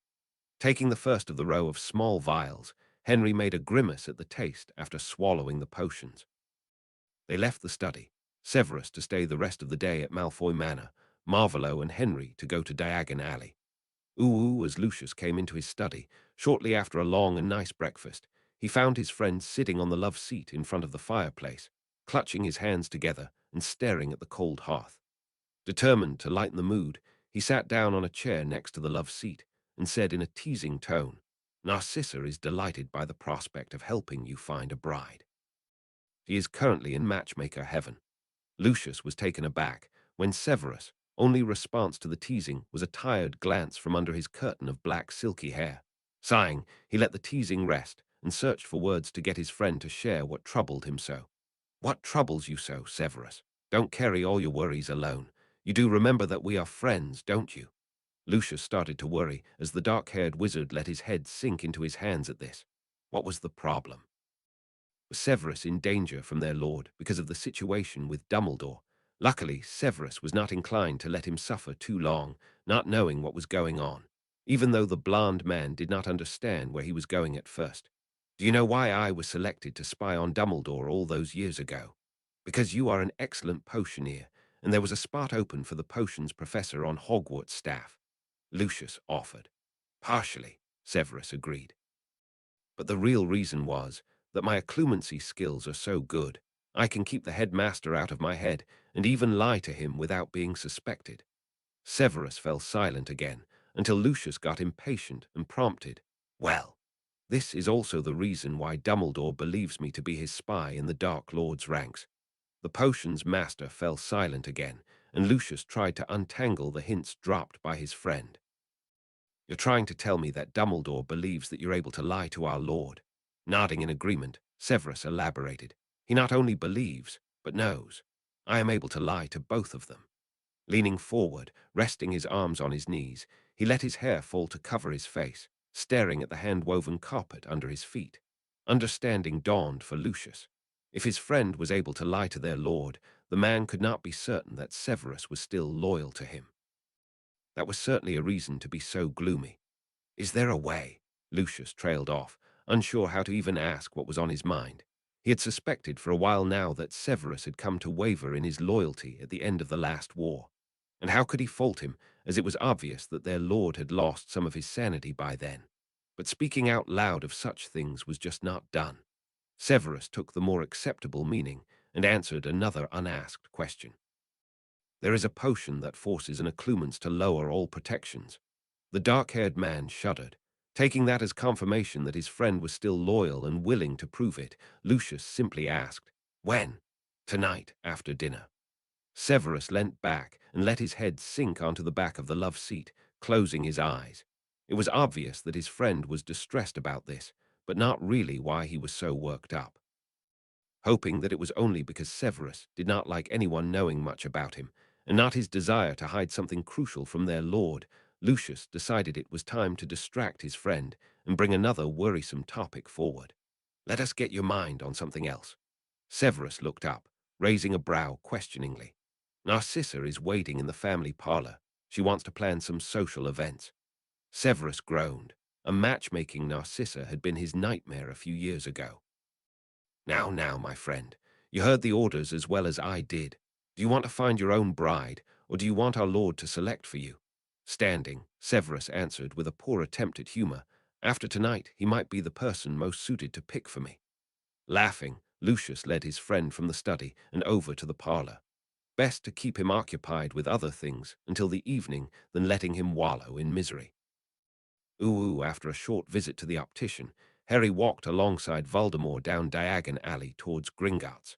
Taking the first of the row of small vials, Henry made a grimace at the taste after swallowing the potions. They left the study, Severus to stay the rest of the day at Malfoy Manor, Marvolo and Henry to go to Diagon Alley. As Lucius came into his study, shortly after a long and nice breakfast, he found his friend sitting on the love seat in front of the fireplace, clutching his hands together and staring at the cold hearth. Determined to lighten the mood, he sat down on a chair next to the love seat and said in a teasing tone, "Narcissa is delighted by the prospect of helping you find a bride. He is currently in matchmaker heaven." Lucius was taken aback when Severus' only response to the teasing was a tired glance from under his curtain of black silky hair. Sighing, he let the teasing rest and searched for words to get his friend to share what troubled him so. "What troubles you so, Severus? Don't carry all your worries alone. You do remember that we are friends, don't you?" Lucius started to worry as the dark-haired wizard let his head sink into his hands at this. What was the problem? Was Severus in danger from their lord because of the situation with Dumbledore? Luckily, Severus was not inclined to let him suffer too long, not knowing what was going on, even though the blond man did not understand where he was going at first. "Do you know why I was selected to spy on Dumbledore all those years ago? Because you are an excellent potioneer, and there was a spot open for the potions professor on Hogwarts staff," Lucius offered. "Partially," Severus agreed. "But the real reason was that my occlumency skills are so good, I can keep the headmaster out of my head and even lie to him without being suspected." Severus fell silent again until Lucius got impatient and prompted, "Well, this is also the reason why Dumbledore believes me to be his spy in the Dark Lord's ranks." The potions master fell silent again, and Lucius tried to untangle the hints dropped by his friend. "You're trying to tell me that Dumbledore believes that you're able to lie to our Lord?" Nodding in agreement, Severus elaborated. "He not only believes, but knows. I am able to lie to both of them." Leaning forward, resting his arms on his knees, he let his hair fall to cover his face, staring at the hand-woven carpet under his feet. Understanding dawned for Lucius. If his friend was able to lie to their lord, the man could not be certain that Severus was still loyal to him. That was certainly a reason to be so gloomy. "Is there a way?" Lucius trailed off, unsure how to even ask what was on his mind. He had suspected for a while now that Severus had come to waver in his loyalty at the end of the last war. And how could he fault him, as it was obvious that their lord had lost some of his sanity by then? But speaking out loud of such things was just not done. Severus took the more acceptable meaning and answered another unasked question. "There is a potion that forces an occlumens to lower all protections." The dark-haired man shuddered. Taking that as confirmation that his friend was still loyal and willing to prove it, Lucius simply asked, "When?" "Tonight, after dinner." Severus leant back and let his head sink onto the back of the love seat, closing his eyes. It was obvious that his friend was distressed about this, but not really why he was so worked up. Hoping that it was only because Severus did not like anyone knowing much about him, and not his desire to hide something crucial from their lord, Lucius decided it was time to distract his friend and bring another worrisome topic forward. "Let us get your mind on something else." Severus looked up, raising a brow questioningly. "Narcissa is waiting in the family parlor. She wants to plan some social events." Severus groaned. A matchmaking Narcissa had been his nightmare a few years ago. Now, my friend, you heard the orders as well as I did. Do you want to find your own bride, or do you want our Lord to select for you?" Standing, Severus answered with a poor attempt at humor. After tonight, he might be the person most suited to pick for me. Laughing, Lucius led his friend from the study and over to the parlor. Best to keep him occupied with other things until the evening than letting him wallow in misery. After a short visit to the optician, Harry walked alongside Voldemort down Diagon Alley towards Gringotts.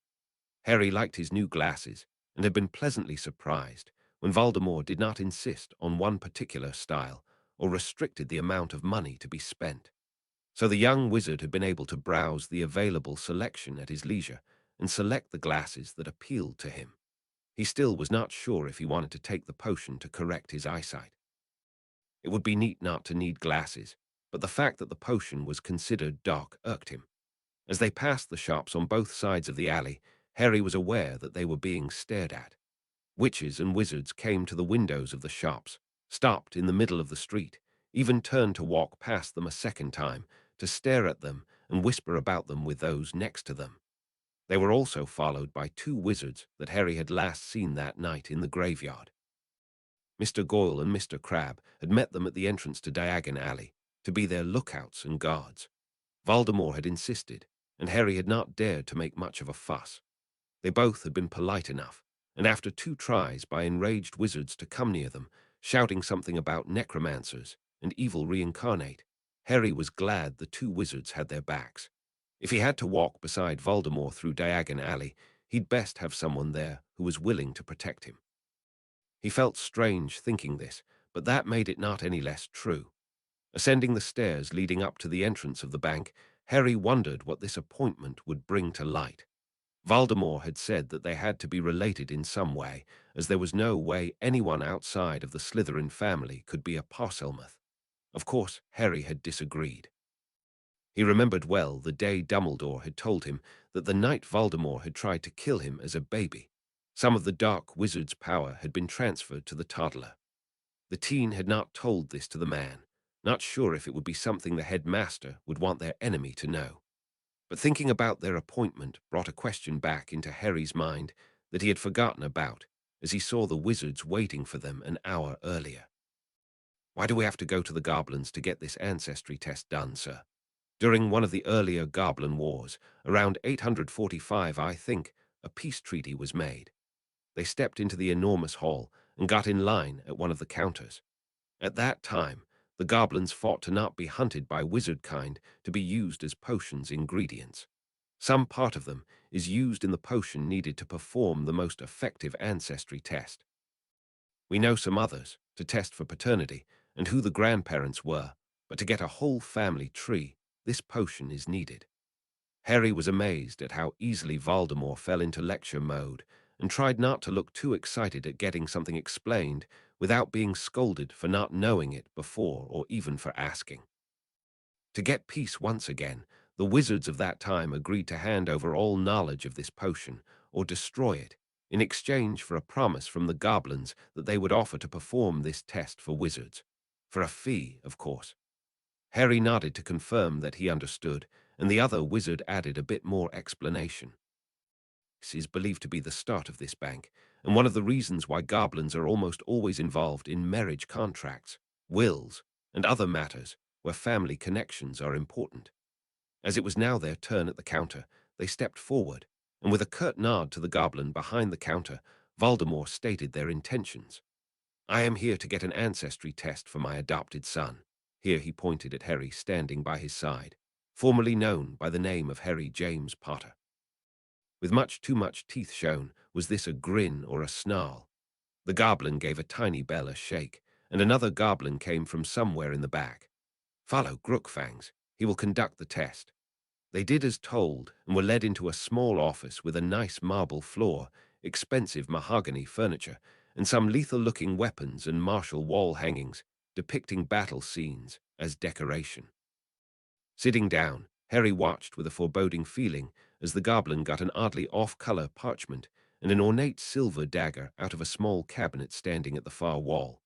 Harry liked his new glasses and had been pleasantly surprised when Voldemort did not insist on one particular style or restricted the amount of money to be spent. So the young wizard had been able to browse the available selection at his leisure and select the glasses that appealed to him. He still was not sure if he wanted to take the potion to correct his eyesight. It would be neat not to need glasses, but the fact that the potion was considered dark irked him. As they passed the shops on both sides of the alley, Harry was aware that they were being stared at. Witches and wizards came to the windows of the shops, stopped in the middle of the street, even turned to walk past them a second time, to stare at them and whisper about them with those next to them. They were also followed by two wizards that Harry had last seen that night in the graveyard. Mr. Goyle and Mr. Crabbe had met them at the entrance to Diagon Alley, to be their lookouts and guards. Voldemort had insisted, and Harry had not dared to make much of a fuss. They both had been polite enough, and after 2 tries by enraged wizards to come near them, shouting something about necromancers and evil reincarnate, Harry was glad the 2 wizards had their backs. If he had to walk beside Voldemort through Diagon Alley, he'd best have someone there who was willing to protect him. He felt strange thinking this, but that made it not any less true. Ascending the stairs leading up to the entrance of the bank, Harry wondered what this appointment would bring to light. Voldemort had said that they had to be related in some way, as there was no way anyone outside of the Slytherin family could be a Parselmouth. Of course, Harry had disagreed. He remembered well the day Dumbledore had told him that the night Voldemort had tried to kill him as a baby, some of the dark wizard's power had been transferred to the toddler. The teen had not told this to the man, not sure if it would be something the headmaster would want their enemy to know. But thinking about their appointment brought a question back into Harry's mind that he had forgotten about as he saw the wizards waiting for them an hour earlier. "Why do we have to go to the goblins to get this ancestry test done, sir?" During one of the earlier Goblin Wars, around 845, I think, a peace treaty was made. They stepped into the enormous hall and got in line at one of the counters. At that time, the goblins fought to not be hunted by wizard kind to be used as potions ingredients. Some part of them is used in the potion needed to perform the most effective ancestry test. We know some others, to test for paternity and who the grandparents were, but to get a whole family tree, this potion is needed. Harry was amazed at how easily Voldemort fell into lecture mode and tried not to look too excited at getting something explained without being scolded for not knowing it before or even for asking. To get peace once again, the wizards of that time agreed to hand over all knowledge of this potion or destroy it in exchange for a promise from the goblins that they would offer to perform this test for wizards. For a fee, of course. Harry nodded to confirm that he understood, and the other wizard added a bit more explanation. This is believed to be the start of this bank, and one of the reasons why goblins are almost always involved in marriage contracts, wills, and other matters where family connections are important. As it was now their turn at the counter, they stepped forward, and with a curt nod to the goblin behind the counter, Voldemort stated their intentions. "I am here to get an ancestry test for my adopted son." Here he pointed at Harry standing by his side, formerly known by the name of Harry James Potter. With much too much teeth shown, was this a grin or a snarl? The goblin gave a tiny bell a shake, and another goblin came from somewhere in the back. "Follow Grookfangs. He will conduct the test." They did as told and were led into a small office with a nice marble floor, expensive mahogany furniture, and some lethal-looking weapons and martial wall hangings depicting battle scenes as decoration. Sitting down, Harry watched with a foreboding feeling as the goblin got an oddly off-color parchment and an ornate silver dagger out of a small cabinet standing at the far wall.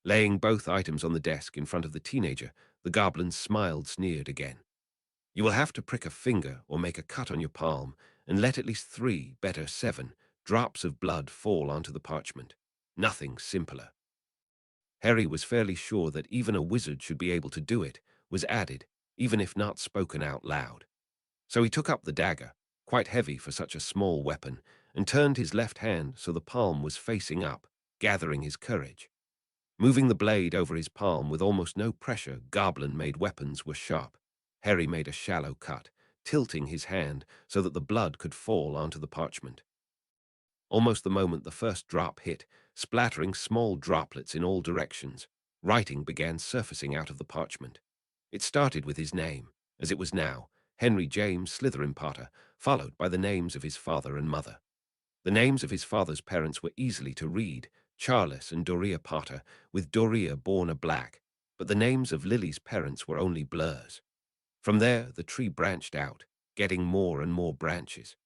Laying both items on the desk in front of the teenager, the goblin sneered again. "You will have to prick a finger or make a cut on your palm and let at least 3, better 7, drops of blood fall onto the parchment. Nothing simpler." Harry was fairly sure that even a wizard should be able to do it, was added, even if not spoken out loud. So he took up the dagger, quite heavy for such a small weapon, and turned his left hand so the palm was facing up, gathering his courage. Moving the blade over his palm with almost no pressure, goblin-made weapons were sharp. Harry made a shallow cut, tilting his hand so that the blood could fall onto the parchment. Almost the moment the first drop hit, splattering small droplets in all directions, writing began surfacing out of the parchment. It started with his name, as it was now, Henry James Slytherin Potter, followed by the names of his father and mother. The names of his father's parents were easily to read, Charles and Doria Potter, with Doria born a black, but the names of Lily's parents were only blurs. From there, the tree branched out, getting more and more branches.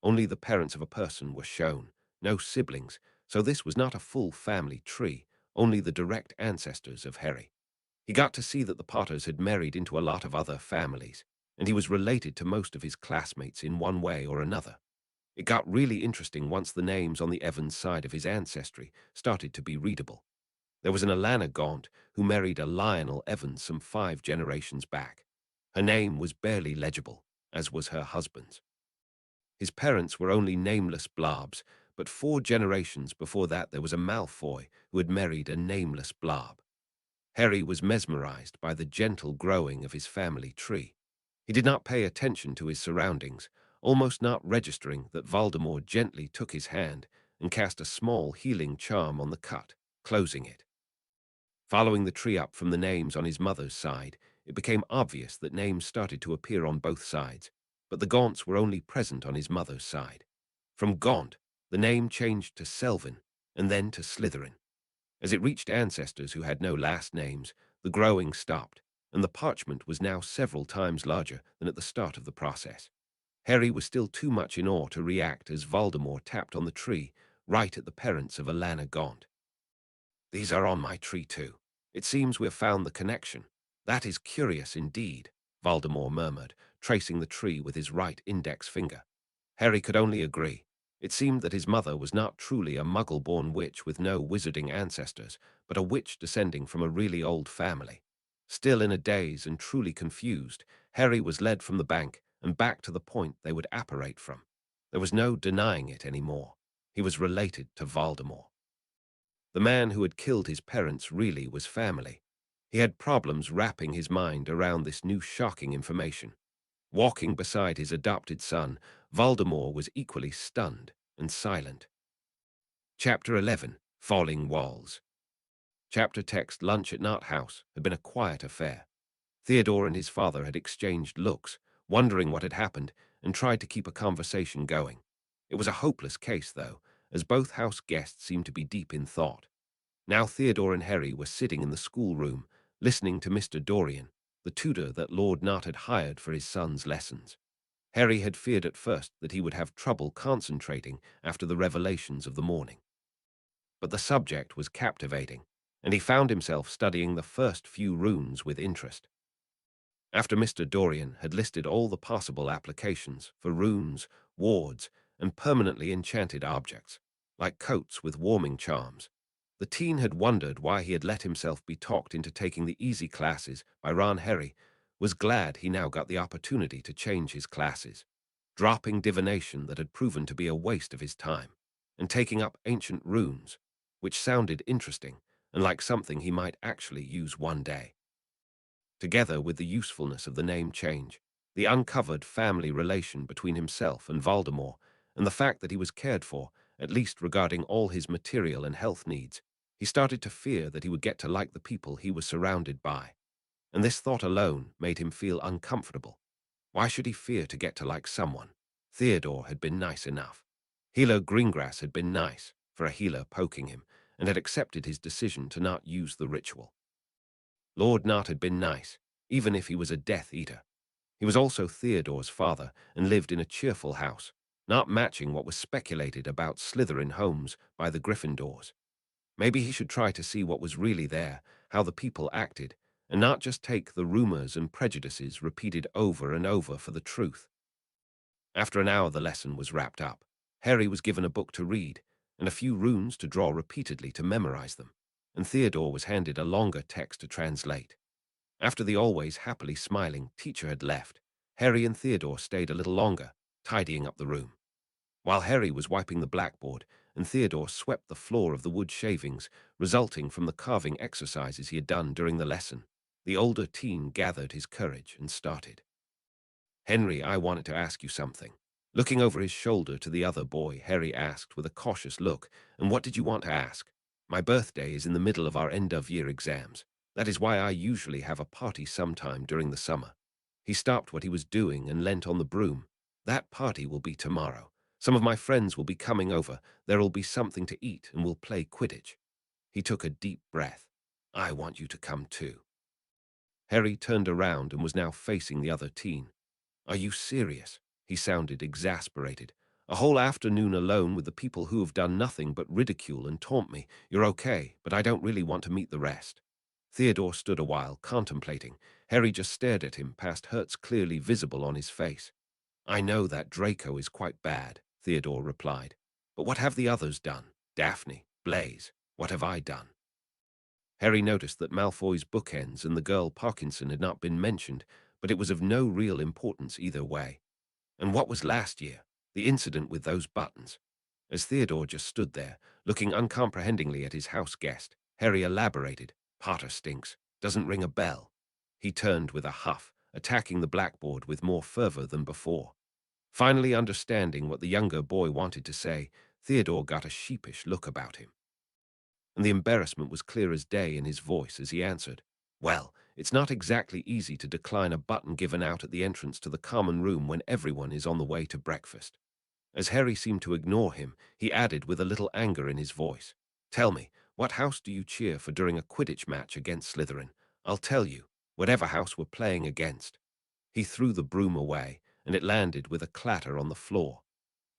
Only the parents of a person were shown, no siblings, so this was not a full family tree, only the direct ancestors of Harry. He got to see that the Potters had married into a lot of other families, and he was related to most of his classmates in one way or another. It got really interesting once the names on the Evans side of his ancestry started to be readable. There was an Alana Gaunt who married a Lionel Evans some 5 generations back. Her name was barely legible, as was her husband's. His parents were only nameless blobs, but 4 generations before that there was a Malfoy who had married a nameless blob. Harry was mesmerized by the gentle growing of his family tree. He did not pay attention to his surroundings, almost not registering that Voldemort gently took his hand and cast a small healing charm on the cut, closing it. Following the tree up from the names on his mother's side, it became obvious that names started to appear on both sides, but the Gaunts were only present on his mother's side. From Gaunt, the name changed to Selvin, and then to Slytherin. As it reached ancestors who had no last names, the growing stopped, and the parchment was now several times larger than at the start of the process. Harry was still too much in awe to react as Voldemort tapped on the tree, right at the parents of Alana Gaunt. "These are on my tree too. It seems we have found the connection. That is curious indeed," Voldemort murmured, tracing the tree with his right index finger. Harry could only agree. It seemed that his mother was not truly a muggle-born witch with no wizarding ancestors, but a witch descending from a really old family. Still in a daze and truly confused, Harry was led from the bank and back to the point they would apparate from. There was no denying it anymore. He was related to Voldemort. The man who had killed his parents really was family. He had problems wrapping his mind around this new shocking information. Walking beside his adopted son, Voldemort was equally stunned and silent. Chapter 11. Falling Walls. Chapter text Lunch at Knott House had been a quiet affair. Theodore and his father had exchanged looks, wondering what had happened, and tried to keep a conversation going. It was a hopeless case, though, as both house guests seemed to be deep in thought. Now Theodore and Harry were sitting in the schoolroom, listening to Mr. Dorian, the tutor that Lord Knott had hired for his son's lessons. Harry had feared at first that he would have trouble concentrating after the revelations of the morning. But the subject was captivating, and he found himself studying the first few runes with interest. After Mr. Dorian had listed all the possible applications for runes, wards, and permanently enchanted objects, like coats with warming charms, the teen had wondered why he had let himself be talked into taking the easy classes by Ron. Harry was glad he now got the opportunity to change his classes, dropping divination that had proven to be a waste of his time, and taking up ancient runes, which sounded interesting and like something he might actually use one day. Together with the usefulness of the name change, the uncovered family relation between himself and Voldemort, and the fact that he was cared for, at least regarding all his material and health needs, he started to fear that he would get to like the people he was surrounded by. And this thought alone made him feel uncomfortable. Why should he fear to get to like someone? Theodore had been nice enough. Healer Greengrass had been nice, for a healer poking him, and had accepted his decision to not use the ritual. Lord Knott had been nice, even if he was a Death Eater. He was also Theodore's father and lived in a cheerful house, not matching what was speculated about Slytherin homes by the Gryffindors. Maybe he should try to see what was really there, how the people acted, and not just take the rumors and prejudices repeated over and over for the truth. After an hour the lesson was wrapped up. Harry was given a book to read, and a few runes to draw repeatedly to memorize them, and Theodore was handed a longer text to translate. After the always happily smiling teacher had left, Harry and Theodore stayed a little longer, tidying up the room. While Harry was wiping the blackboard and Theodore swept the floor of the wood shavings resulting from the carving exercises he had done during the lesson, the older teen gathered his courage and started. "Henry, I wanted to ask you something." Looking over his shoulder to the other boy, Harry asked with a cautious look, "And what did you want to ask?" "My birthday is in the middle of our end-of-year exams. That is why I usually have a party sometime during the summer." He stopped what he was doing and leant on the broom. "That party will be tomorrow. Some of my friends will be coming over. There will be something to eat and we'll play Quidditch." He took a deep breath. "I want you to come too." Harry turned around and was now facing the other teen. "Are you serious?" He sounded exasperated. "A whole afternoon alone with the people who have done nothing but ridicule and taunt me. You're okay, but I don't really want to meet the rest." Theodore stood a while, contemplating. Harry just stared at him, past hurts clearly visible on his face. "I know that Draco is quite bad," Theodore replied. "But what have the others done? Daphne, Blaise, what have I done?" Harry noticed that Malfoy's bookends and the girl Parkinson had not been mentioned, but it was of no real importance either way. And what was last year? The incident with those buttons? As Theodore just stood there, looking uncomprehendingly at his house guest, Harry elaborated. "Potter stinks. Doesn't ring a bell." He turned with a huff, attacking the blackboard with more fervor than before. Finally understanding what the younger boy wanted to say, Theodore got a sheepish look about him. And the embarrassment was clear as day in his voice as he answered, "Well, it's not exactly easy to decline a button given out at the entrance to the common room when everyone is on the way to breakfast." As Harry seemed to ignore him, he added with a little anger in his voice, "Tell me, what house do you cheer for during a Quidditch match against Slytherin? I'll tell you, whatever house we're playing against." He threw the broom away, and it landed with a clatter on the floor.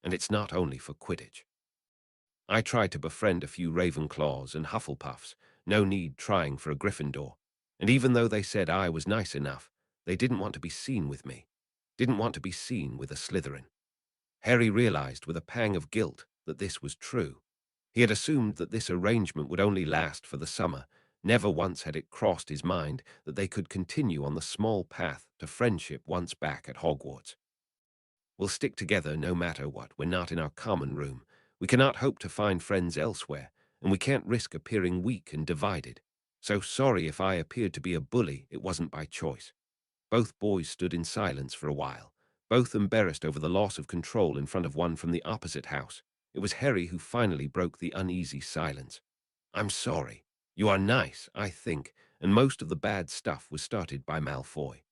"And it's not only for Quidditch. I tried to befriend a few Ravenclaws and Hufflepuffs, no need trying for a Gryffindor. And even though they said I was nice enough, they didn't want to be seen with me. Didn't want to be seen with a Slytherin." Harry realized with a pang of guilt that this was true. He had assumed that this arrangement would only last for the summer. Never once had it crossed his mind that they could continue on the small path to friendship once back at Hogwarts. "We'll stick together no matter what. We're not in our common room. We cannot hope to find friends elsewhere, and we can't risk appearing weak and divided. So sorry if I appeared to be a bully, it wasn't by choice." Both boys stood in silence for a while, both embarrassed over the loss of control in front of one from the opposite house. It was Harry who finally broke the uneasy silence. "I'm sorry. You are nice, I think, and most of the bad stuff was started by Malfoy."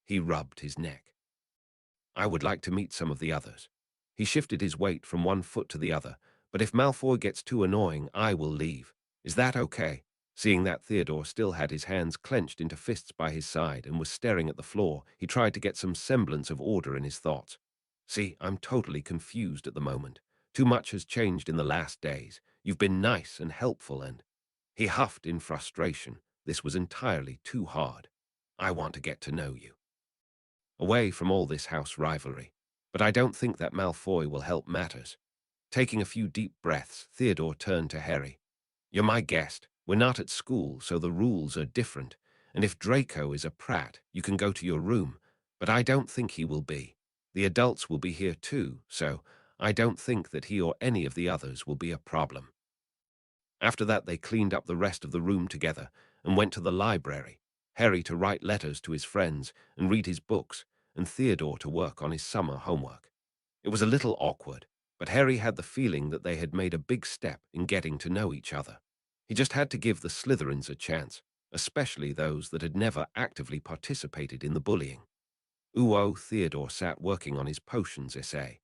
He rubbed his neck. "I would like to meet some of the others." He shifted his weight from one foot to the other. "But if Malfoy gets too annoying, I will leave. Is that okay?" Seeing that Theodore still had his hands clenched into fists by his side and was staring at the floor, he tried to get some semblance of order in his thoughts. "See, I'm totally confused at the moment. Too much has changed in the last days. You've been nice and helpful and—" He huffed in frustration. This was entirely too hard. "I want to get to know you. Away from all this house rivalry. But I don't think that Malfoy will help matters." Taking a few deep breaths, Theodore turned to Harry. "You're my guest. We're not at school, so the rules are different. And if Draco is a prat, you can go to your room. But I don't think he will be. The adults will be here too, so I don't think that he or any of the others will be a problem." After that, they cleaned up the rest of the room together and went to the library, Harry to write letters to his friends and read his books, and Theodore to work on his summer homework. It was a little awkward, but Harry had the feeling that they had made a big step in getting to know each other. He just had to give the Slytherins a chance, especially those that had never actively participated in the bullying. Theodore sat working on his potions essay.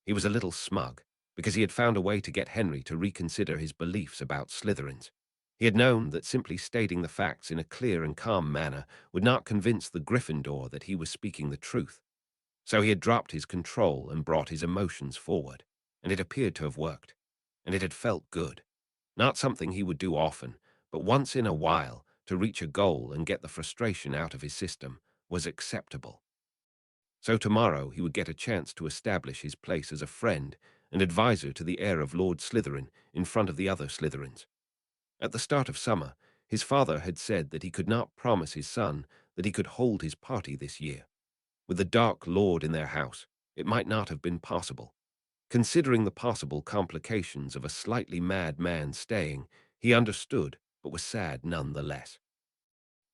He was a little smug, because he had found a way to get Henry to reconsider his beliefs about Slytherins. He had known that simply stating the facts in a clear and calm manner would not convince the Gryffindor that he was speaking the truth. So he had dropped his control and brought his emotions forward, and it appeared to have worked. And it had felt good. Not something he would do often, but once in a while, to reach a goal and get the frustration out of his system, was acceptable. So tomorrow he would get a chance to establish his place as a friend and advisor to the heir of Lord Slytherin in front of the other Slytherins. At the start of summer, his father had said that he could not promise his son that he could hold his party this year. With the Dark Lord in their house, it might not have been possible. Considering the possible complications of a slightly mad man staying, he understood, but was sad none the less.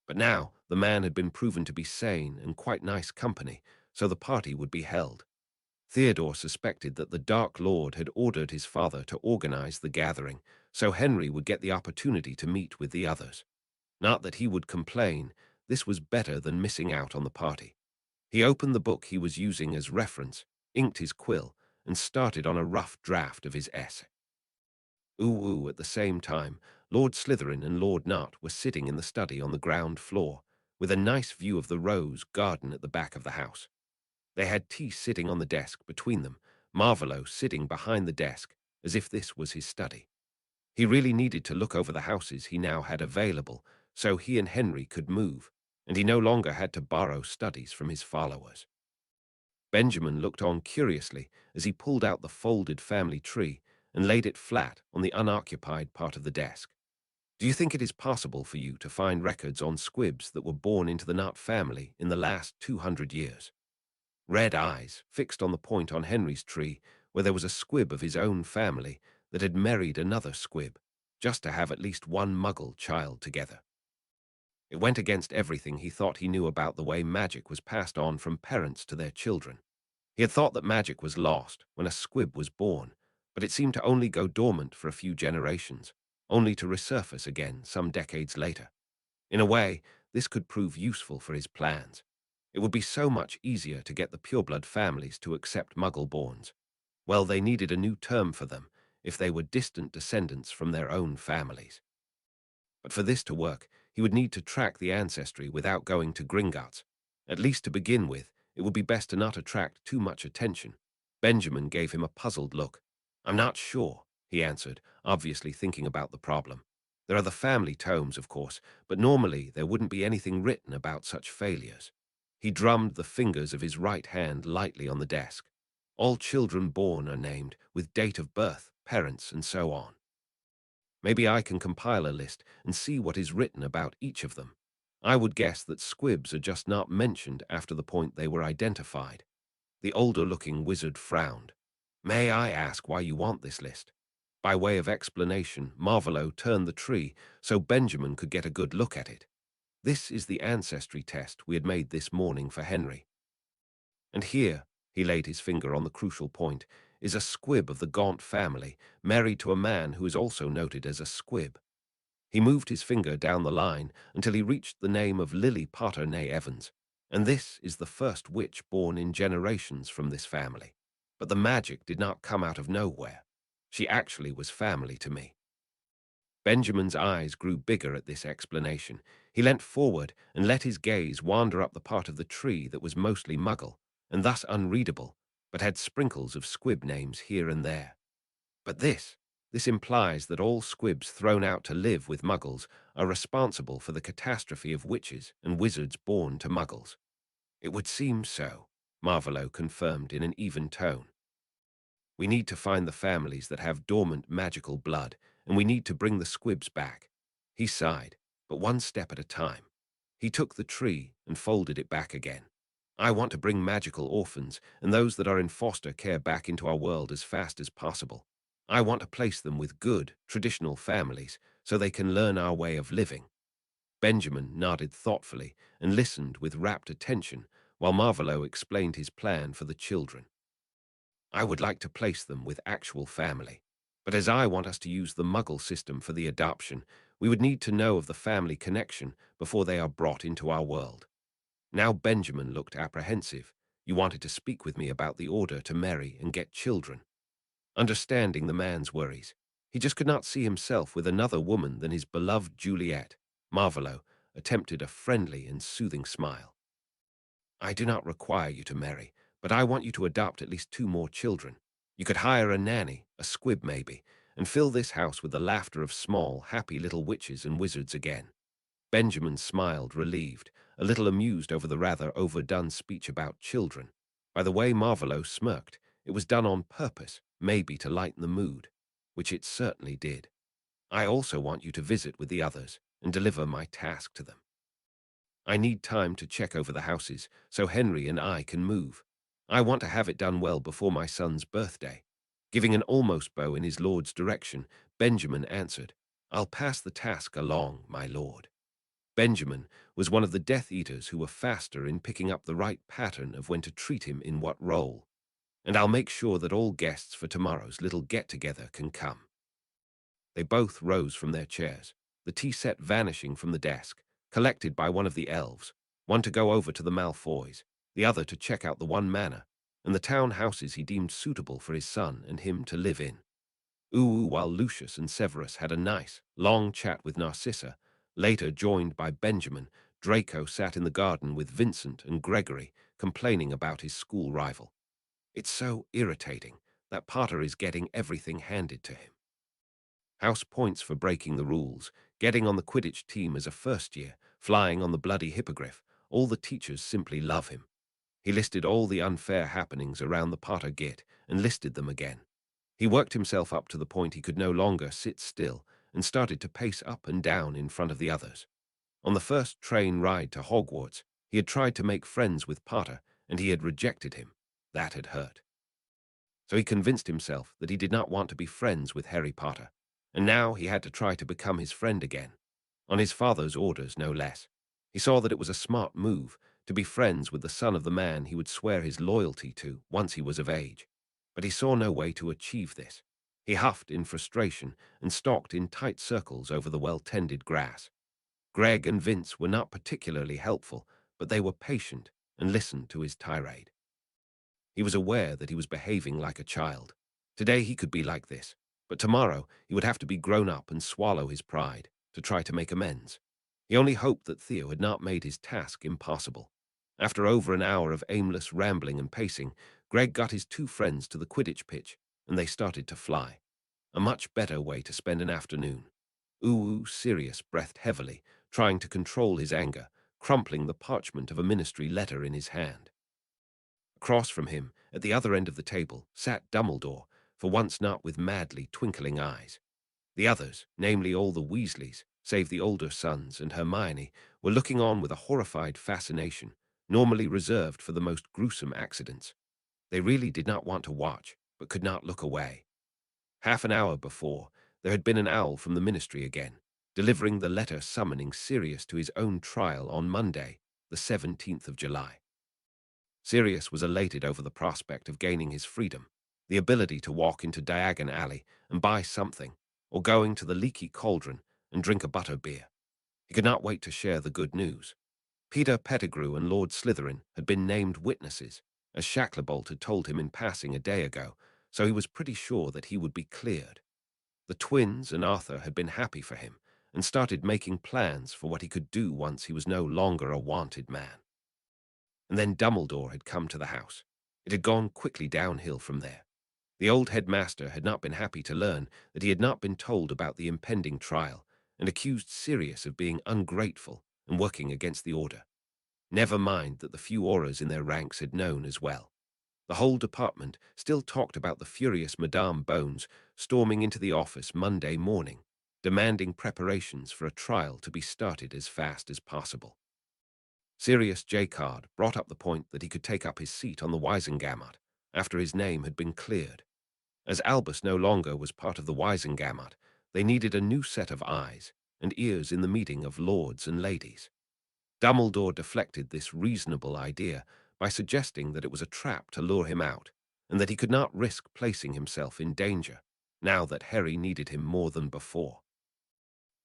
But now the man had been proven to be sane and quite nice company, so the party would be held. Theodore suspected that the Dark Lord had ordered his father to organize the gathering, so Henry would get the opportunity to meet with the others. Not that he would complain, this was better than missing out on the party. He opened the book he was using as reference, inked his quill, and started on a rough draft of his essay. At the same time, Lord Slytherin and Lord Nut were sitting in the study on the ground floor, with a nice view of the rose garden at the back of the house. They had tea sitting on the desk between them, Marvolo sitting behind the desk, as if this was his study. He really needed to look over the houses he now had available, so he and Henry could move, and he no longer had to borrow studies from his followers. Benjamin looked on curiously as he pulled out the folded family tree and laid it flat on the unoccupied part of the desk. Do you think it is possible for you to find records on squibs that were born into the Nut family in the last 200 years? Red eyes fixed on the point on Henry's tree where there was a squib of his own family that had married another squib, just to have at least one Muggle child together. It went against everything he thought he knew about the way magic was passed on from parents to their children. He had thought that magic was lost when a squib was born, but it seemed to only go dormant for a few generations, only to resurface again some decades later. In a way, this could prove useful for his plans. It would be so much easier to get the pureblood families to accept Muggle-borns. Well, they needed a new term for them if they were distant descendants from their own families. But for this to work, he would need to track the ancestry without going to Gringotts. At least to begin with, it would be best to not attract too much attention. Benjamin gave him a puzzled look. "I'm not sure," he answered, obviously thinking about the problem. "There are the family tomes, of course, but normally there wouldn't be anything written about such failures." He drummed the fingers of his right hand lightly on the desk. "All children born are named, with date of birth, parents, and so on. Maybe I can compile a list and see what is written about each of them. I would guess that squibs are just not mentioned after the point they were identified." The older-looking wizard frowned. "May I ask why you want this list?" By way of explanation, Marvolo turned the tree so Benjamin could get a good look at it. "This is the ancestry test we had made this morning for Henry. And here," he laid his finger on the crucial point, "is a squib of the Gaunt family, married to a man who is also noted as a squib." He moved his finger down the line until he reached the name of Lily Potter née Evans, and this is the first witch born in generations from this family. But the magic did not come out of nowhere. She actually was family to me. Benjamin's eyes grew bigger at this explanation. He leant forward and let his gaze wander up the part of the tree that was mostly Muggle, and thus unreadable, but had sprinkles of squib names here and there. But this implies that all squibs thrown out to live with Muggles are responsible for the catastrophe of witches and wizards born to Muggles. It would seem so, Marvolo confirmed in an even tone. "We need to find the families that have dormant magical blood, and we need to bring the squibs back." He sighed, but one step at a time. He took the tree and folded it back again. "I want to bring magical orphans and those that are in foster care back into our world as fast as possible. I want to place them with good, traditional families so they can learn our way of living." Benjamin nodded thoughtfully and listened with rapt attention while Marvolo explained his plan for the children. "I would like to place them with actual family, but as I want us to use the Muggle system for the adoption, we would need to know of the family connection before they are brought into our world." Now Benjamin looked apprehensive. "You wanted to speak with me about the order to marry and get children." Understanding the man's worries, he just could not see himself with another woman than his beloved Juliet. Marvolo attempted a friendly and soothing smile. "I do not require you to marry, but I want you to adopt at least 2 more children. You could hire a nanny, a squib maybe, and fill this house with the laughter of small, happy little witches and wizards again." Benjamin smiled, relieved, a little amused over the rather overdone speech about children. By the way Marvolo smirked, it was done on purpose, maybe to lighten the mood, which it certainly did. I also want you to visit with the others and deliver my task to them. I need time to check over the houses so Henry and I can move. I want to have it done well before my son's birthday." Giving an almost bow in his lord's direction, Benjamin answered, "I'll pass the task along, my lord." Benjamin was one of the Death Eaters who were faster in picking up the right pattern of when to treat him in what role. "And I'll make sure that all guests for tomorrow's little get-together can come." They both rose from their chairs, the tea set vanishing from the desk, collected by one of the elves, one to go over to the Malfoys, the other to check out the one manor, and the town houses he deemed suitable for his son and him to live in. While Lucius and Severus had a nice, long chat with Narcissa, later joined by Benjamin, Draco sat in the garden with Vincent and Gregory, complaining about his school rival. "It's so irritating that Potter is getting everything handed to him. House points for breaking the rules, getting on the Quidditch team as a first year, flying on the bloody hippogriff. All the teachers simply love him." He listed all the unfair happenings around the Potter Git and listed them again. He worked himself up to the point he could no longer sit still and started to pace up and down in front of the others. On the first train ride to Hogwarts, he had tried to make friends with Potter, and he had rejected him. That had hurt. So he convinced himself that he did not want to be friends with Harry Potter, and now he had to try to become his friend again, on his father's orders no less. He saw that it was a smart move to be friends with the son of the man he would swear his loyalty to once he was of age, but he saw no way to achieve this. He huffed in frustration and stalked in tight circles over the well-tended grass. Greg and Vince were not particularly helpful, but they were patient and listened to his tirade. He was aware that he was behaving like a child. Today he could be like this, but tomorrow he would have to be grown up and swallow his pride to try to make amends. He only hoped that Theo had not made his task impossible. After over an hour of aimless rambling and pacing, Greg got his two friends to the Quidditch pitch, and they started to fly. A much better way to spend an afternoon. Sirius breathed heavily, trying to control his anger, crumpling the parchment of a ministry letter in his hand. Across from him, at the other end of the table, sat Dumbledore, for once not with madly twinkling eyes. The others, namely all the Weasleys, save the older sons and Hermione, were looking on with a horrified fascination, normally reserved for the most gruesome accidents. They really did not want to watch, but could not look away. Half an hour before, there had been an owl from the ministry again, delivering the letter summoning Sirius to his own trial on Monday, the 17th of July. Sirius was elated over the prospect of gaining his freedom, the ability to walk into Diagon Alley and buy something, or going to the Leaky Cauldron and drink a butter beer. He could not wait to share the good news. Peter Pettigrew and Lord Slytherin had been named witnesses, as Shacklebolt had told him in passing a day ago, so he was pretty sure that he would be cleared. The twins and Arthur had been happy for him and started making plans for what he could do once he was no longer a wanted man. And then Dumbledore had come to the house. It had gone quickly downhill from there. The old headmaster had not been happy to learn that he had not been told about the impending trial and accused Sirius of being ungrateful and working against the order. Never mind that the few Aurors in their ranks had known as well. The whole department still talked about the furious Madame Bones storming into the office Monday morning, demanding preparations for a trial to be started as fast as possible. Sirius Jacard brought up the point that he could take up his seat on the Wisengamot after his name had been cleared. As Albus no longer was part of the Wisengamot, they needed a new set of eyes and ears in the meeting of lords and ladies. Dumbledore deflected this reasonable idea by suggesting that it was a trap to lure him out, and that he could not risk placing himself in danger, now that Harry needed him more than before.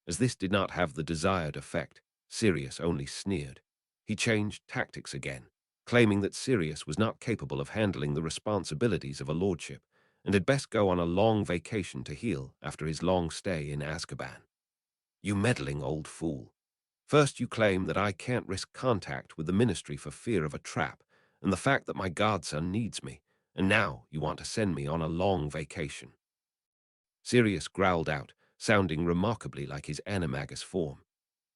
As this did not have the desired effect, Sirius only sneered. He changed tactics again, claiming that Sirius was not capable of handling the responsibilities of a lordship, and had best go on a long vacation to heal after his long stay in Azkaban. "You meddling old fool. First you claim that I can't risk contact with the ministry for fear of a trap and the fact that my godson needs me, and now you want to send me on a long vacation." Sirius growled out, sounding remarkably like his animagus form.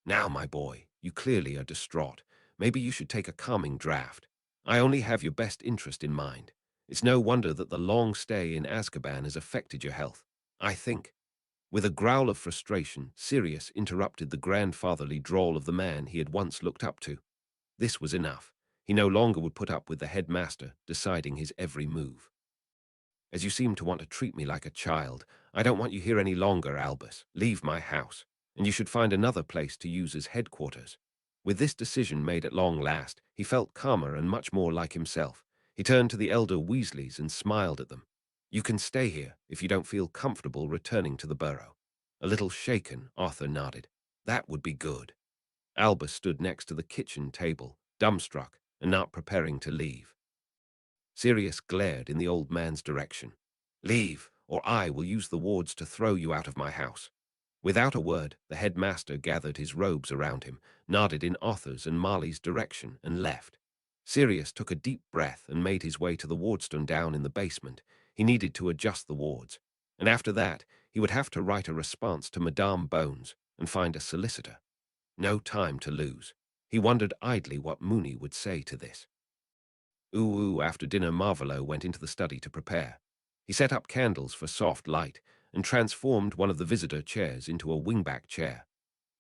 "Now, my boy, you clearly are distraught. Maybe you should take a calming draught. I only have your best interest in mind. It's no wonder that the long stay in Azkaban has affected your health. I think." With a growl of frustration, Sirius interrupted the grandfatherly drawl of the man he had once looked up to. This was enough. He no longer would put up with the headmaster deciding his every move. As you seem to want to treat me like a child, I don't want you here any longer, Albus. Leave my house, and you should find another place to use as headquarters. With this decision made at long last, he felt calmer and much more like himself. He turned to the elder Weasleys and smiled at them. You can stay here if you don't feel comfortable returning to the burrow. A little shaken, Arthur nodded. That would be good. Albus stood next to the kitchen table, dumbstruck and not preparing to leave. Sirius glared in the old man's direction. Leave, or I will use the wards to throw you out of my house. Without a word, the headmaster gathered his robes around him, nodded in Arthur's and Marley's direction, and left. Sirius took a deep breath and made his way to the wardstone down in the basement. He needed to adjust the wards, and after that, he would have to write a response to Madame Bones and find a solicitor. No time to lose. He wondered idly what Moony would say to this. After dinner, Marvolo went into the study to prepare. He set up candles for soft light and transformed one of the visitor chairs into a wingback chair.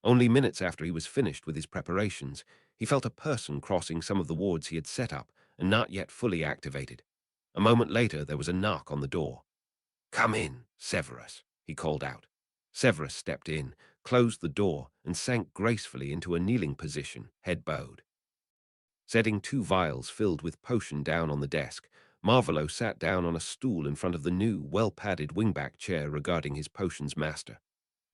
Only minutes after he was finished with his preparations, he felt a person crossing some of the wards he had set up and not yet fully activated. A moment later, there was a knock on the door. Come in, Severus, he called out. Severus stepped in, closed the door, and sank gracefully into a kneeling position, head bowed. Setting 2 vials filled with potion down on the desk, Marvolo sat down on a stool in front of the new, well-padded wingback chair regarding his potions master.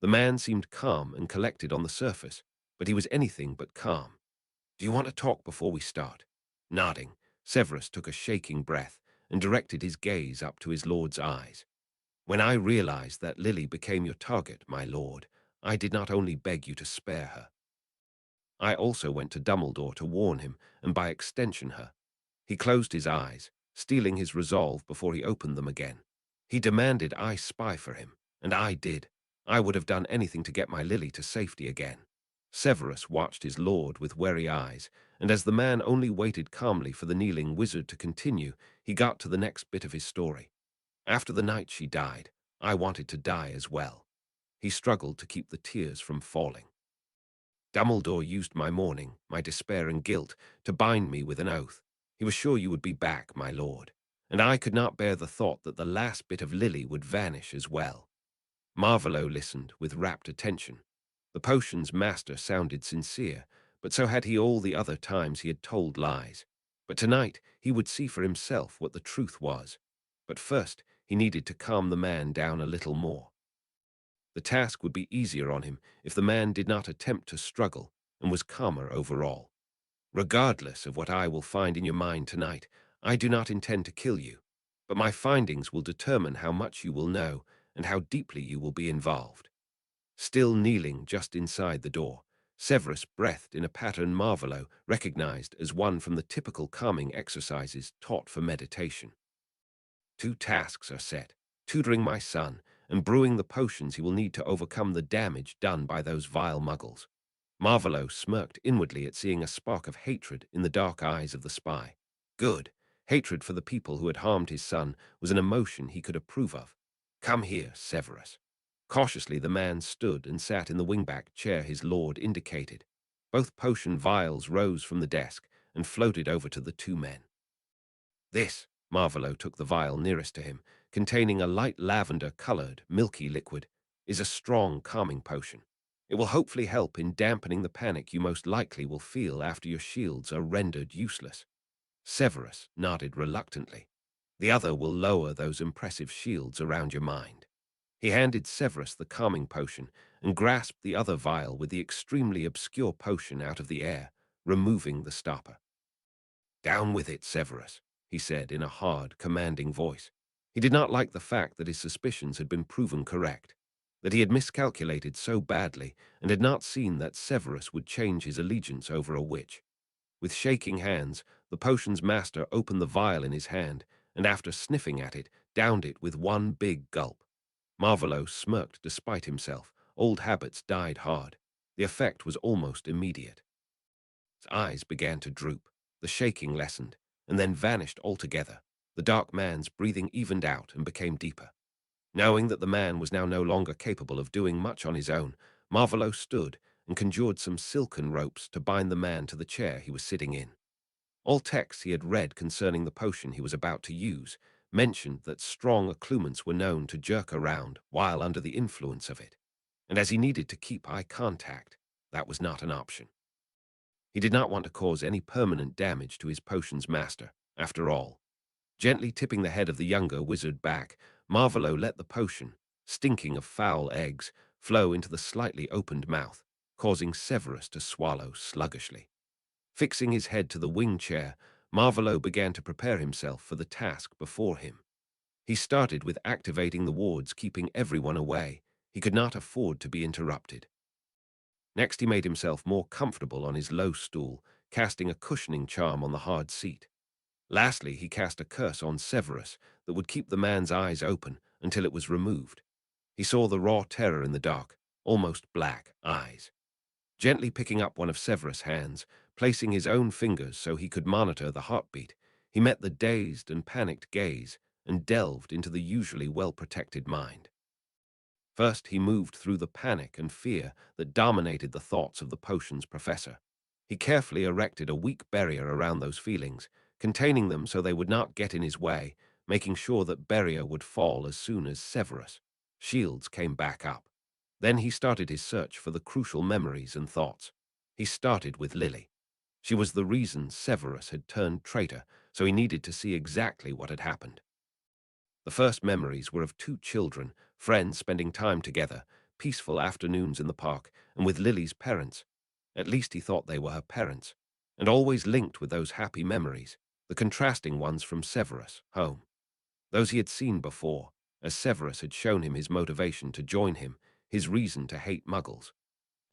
The man seemed calm and collected on the surface, but he was anything but calm. Do you want to talk before we start? Nodding, Severus took a shaking breath and directed his gaze up to his lord's eyes. When I realized that Lily became your target, my lord, I did not only beg you to spare her. I also went to Dumbledore to warn him, and by extension her. He closed his eyes, steeling his resolve before he opened them again. He demanded I spy for him, and I did. I would have done anything to get my Lily to safety again. Severus watched his lord with wary eyes, and as the man only waited calmly for the kneeling wizard to continue, he got to the next bit of his story. After the night she died, I wanted to die as well. He struggled to keep the tears from falling. Dumbledore used my mourning, my despair and guilt, to bind me with an oath. He was sure you would be back, my lord, and I could not bear the thought that the last bit of Lily would vanish as well. Marvolo listened with rapt attention. The potion's master sounded sincere, but so had he all the other times he had told lies. But tonight he would see for himself what the truth was. But first he needed to calm the man down a little more. The task would be easier on him if the man did not attempt to struggle and was calmer overall. Regardless of what I will find in your mind tonight, I do not intend to kill you, but my findings will determine how much you will know and how deeply you will be involved. Still kneeling just inside the door, Severus breathed in a pattern Marvolo recognized as one from the typical calming exercises taught for meditation. 2 tasks are set, tutoring my son and brewing the potions he will need to overcome the damage done by those vile muggles. Marvolo smirked inwardly at seeing a spark of hatred in the dark eyes of the spy. Good. Hatred for the people who had harmed his son was an emotion he could approve of. Come here, Severus. Cautiously the man stood and sat in the wingback chair his lord indicated. Both potion vials rose from the desk and floated over to the 2 men. This, Marvolo took the vial nearest to him, containing a light lavender-colored, milky liquid, is a strong calming potion. It will hopefully help in dampening the panic you most likely will feel after your shields are rendered useless. Severus nodded reluctantly. The other will lower those impressive shields around your mind. He handed Severus the calming potion and grasped the other vial with the extremely obscure potion out of the air, removing the stopper. Down with it, Severus, he said in a hard, commanding voice. He did not like the fact that his suspicions had been proven correct, that he had miscalculated so badly and had not seen that Severus would change his allegiance over a witch. With shaking hands, the potion's master opened the vial in his hand, and after sniffing at it, downed it with one big gulp. Marvolo smirked despite himself. Old habits died hard. The effect was almost immediate. His eyes began to droop. The shaking lessened, and then vanished altogether. The dark man's breathing evened out and became deeper. Knowing that the man was now no longer capable of doing much on his own, Marvolo stood and conjured some silken ropes to bind the man to the chair he was sitting in. All texts he had read concerning the potion he was about to use mentioned that strong occluments were known to jerk around while under the influence of it, and as he needed to keep eye contact, that was not an option. He did not want to cause any permanent damage to his potion's master, after all. Gently tipping the head of the younger wizard back, Marvolo let the potion, stinking of foul eggs, flow into the slightly opened mouth, causing Severus to swallow sluggishly. Fixing his head to the wing chair, Marvolo began to prepare himself for the task before him. He started with activating the wards, keeping everyone away. He could not afford to be interrupted. Next, he made himself more comfortable on his low stool, casting a cushioning charm on the hard seat. Lastly, he cast a curse on Severus that would keep the man's eyes open until it was removed. He saw the raw terror in the dark, almost black eyes. Gently picking up one of Severus' hands, placing his own fingers so he could monitor the heartbeat, he met the dazed and panicked gaze and delved into the usually well-protected mind. First, he moved through the panic and fear that dominated the thoughts of the potion's professor. He carefully erected a weak barrier around those feelings, containing them so they would not get in his way, making sure that barrier would fall as soon as Severus' shields came back up. Then he started his search for the crucial memories and thoughts. He started with Lily. She was the reason Severus had turned traitor, so he needed to see exactly what had happened. The first memories were of two children, friends spending time together, peaceful afternoons in the park, and with Lily's parents. At least he thought they were her parents, and always linked with those happy memories, the contrasting ones from Severus' home. Those he had seen before, as Severus had shown him his motivation to join him, his reason to hate muggles.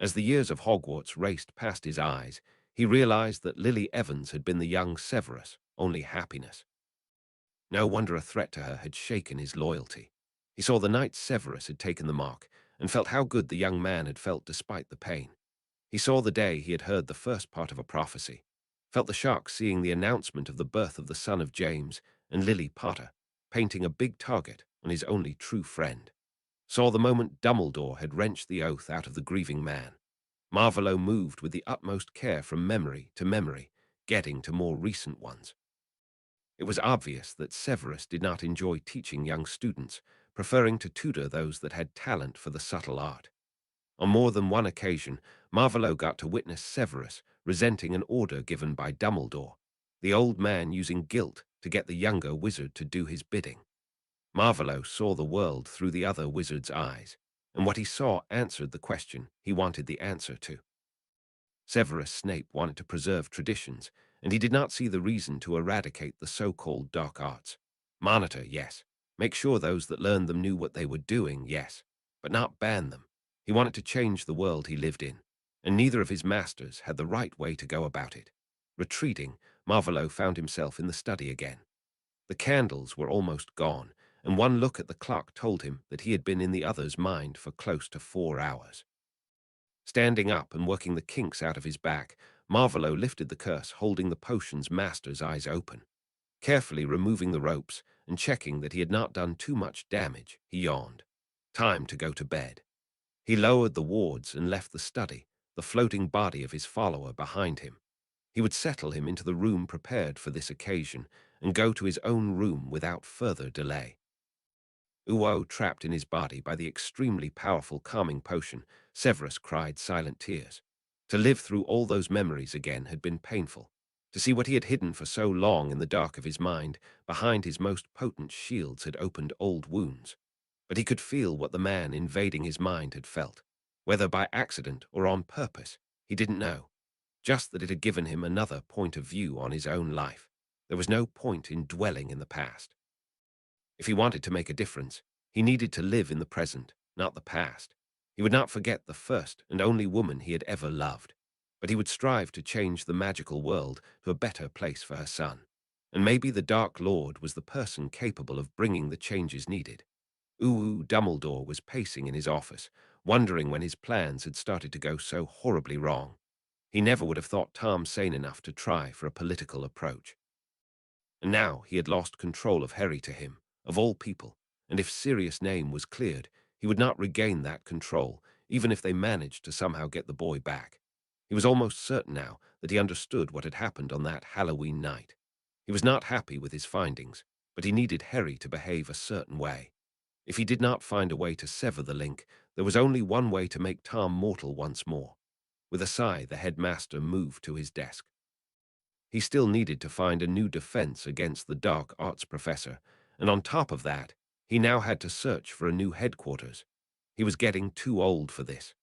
As the years of Hogwarts raced past his eyes, he realized that Lily Evans had been the young Severus, only happiness. No wonder a threat to her had shaken his loyalty. He saw the night Severus had taken the mark, and felt how good the young man had felt despite the pain. He saw the day he had heard the first part of a prophecy, felt the shock seeing the announcement of the birth of the son of James and Lily Potter, painting a big target on his only true friend. Saw the moment Dumbledore had wrenched the oath out of the grieving man. Marvolo moved with the utmost care from memory to memory, getting to more recent ones. It was obvious that Severus did not enjoy teaching young students, preferring to tutor those that had talent for the subtle art. On more than one occasion, Marvolo got to witness Severus resenting an order given by Dumbledore, the old man using guilt to get the younger wizard to do his bidding. Marvolo saw the world through the other wizard's eyes, and what he saw answered the question he wanted the answer to. Severus Snape wanted to preserve traditions, and he did not see the reason to eradicate the so-called dark arts. Monitor, yes. Make sure those that learned them knew what they were doing, yes, but not ban them. He wanted to change the world he lived in, and neither of his masters had the right way to go about it. Retreating, Marvolo found himself in the study again. The candles were almost gone, and one look at the clock told him that he had been in the other's mind for close to 4 hours. Standing up and working the kinks out of his back, Marvolo lifted the curse, holding the potion's master's eyes open. Carefully removing the ropes and checking that he had not done too much damage, he yawned. Time to go to bed. He lowered the wards and left the study, the floating body of his follower behind him. He would settle him into the room prepared for this occasion and go to his own room without further delay. Uo trapped in his body by the extremely powerful calming potion, Severus cried silent tears. To live through all those memories again had been painful. To see what he had hidden for so long in the dark of his mind, behind his most potent shields, had opened old wounds. But he could feel what the man invading his mind had felt. Whether by accident or on purpose, he didn't know. Just that it had given him another point of view on his own life. There was no point in dwelling in the past. If he wanted to make a difference, he needed to live in the present, not the past. He would not forget the first and only woman he had ever loved, but he would strive to change the magical world to a better place for her son. And maybe the Dark Lord was the person capable of bringing the changes needed. Dumbledore was pacing in his office, wondering when his plans had started to go so horribly wrong. He never would have thought Tom sane enough to try for a political approach. And now he had lost control of Harry to him, of all people, and if Sirius' name was cleared, he would not regain that control, even if they managed to somehow get the boy back. He was almost certain now that he understood what had happened on that Halloween night. He was not happy with his findings, but he needed Harry to behave a certain way. If he did not find a way to sever the link, there was only one way to make Tom mortal once more. With a sigh, the headmaster moved to his desk. He still needed to find a new defense against the dark arts professor, and on top of that, he now had to search for a new headquarters. He was getting too old for this.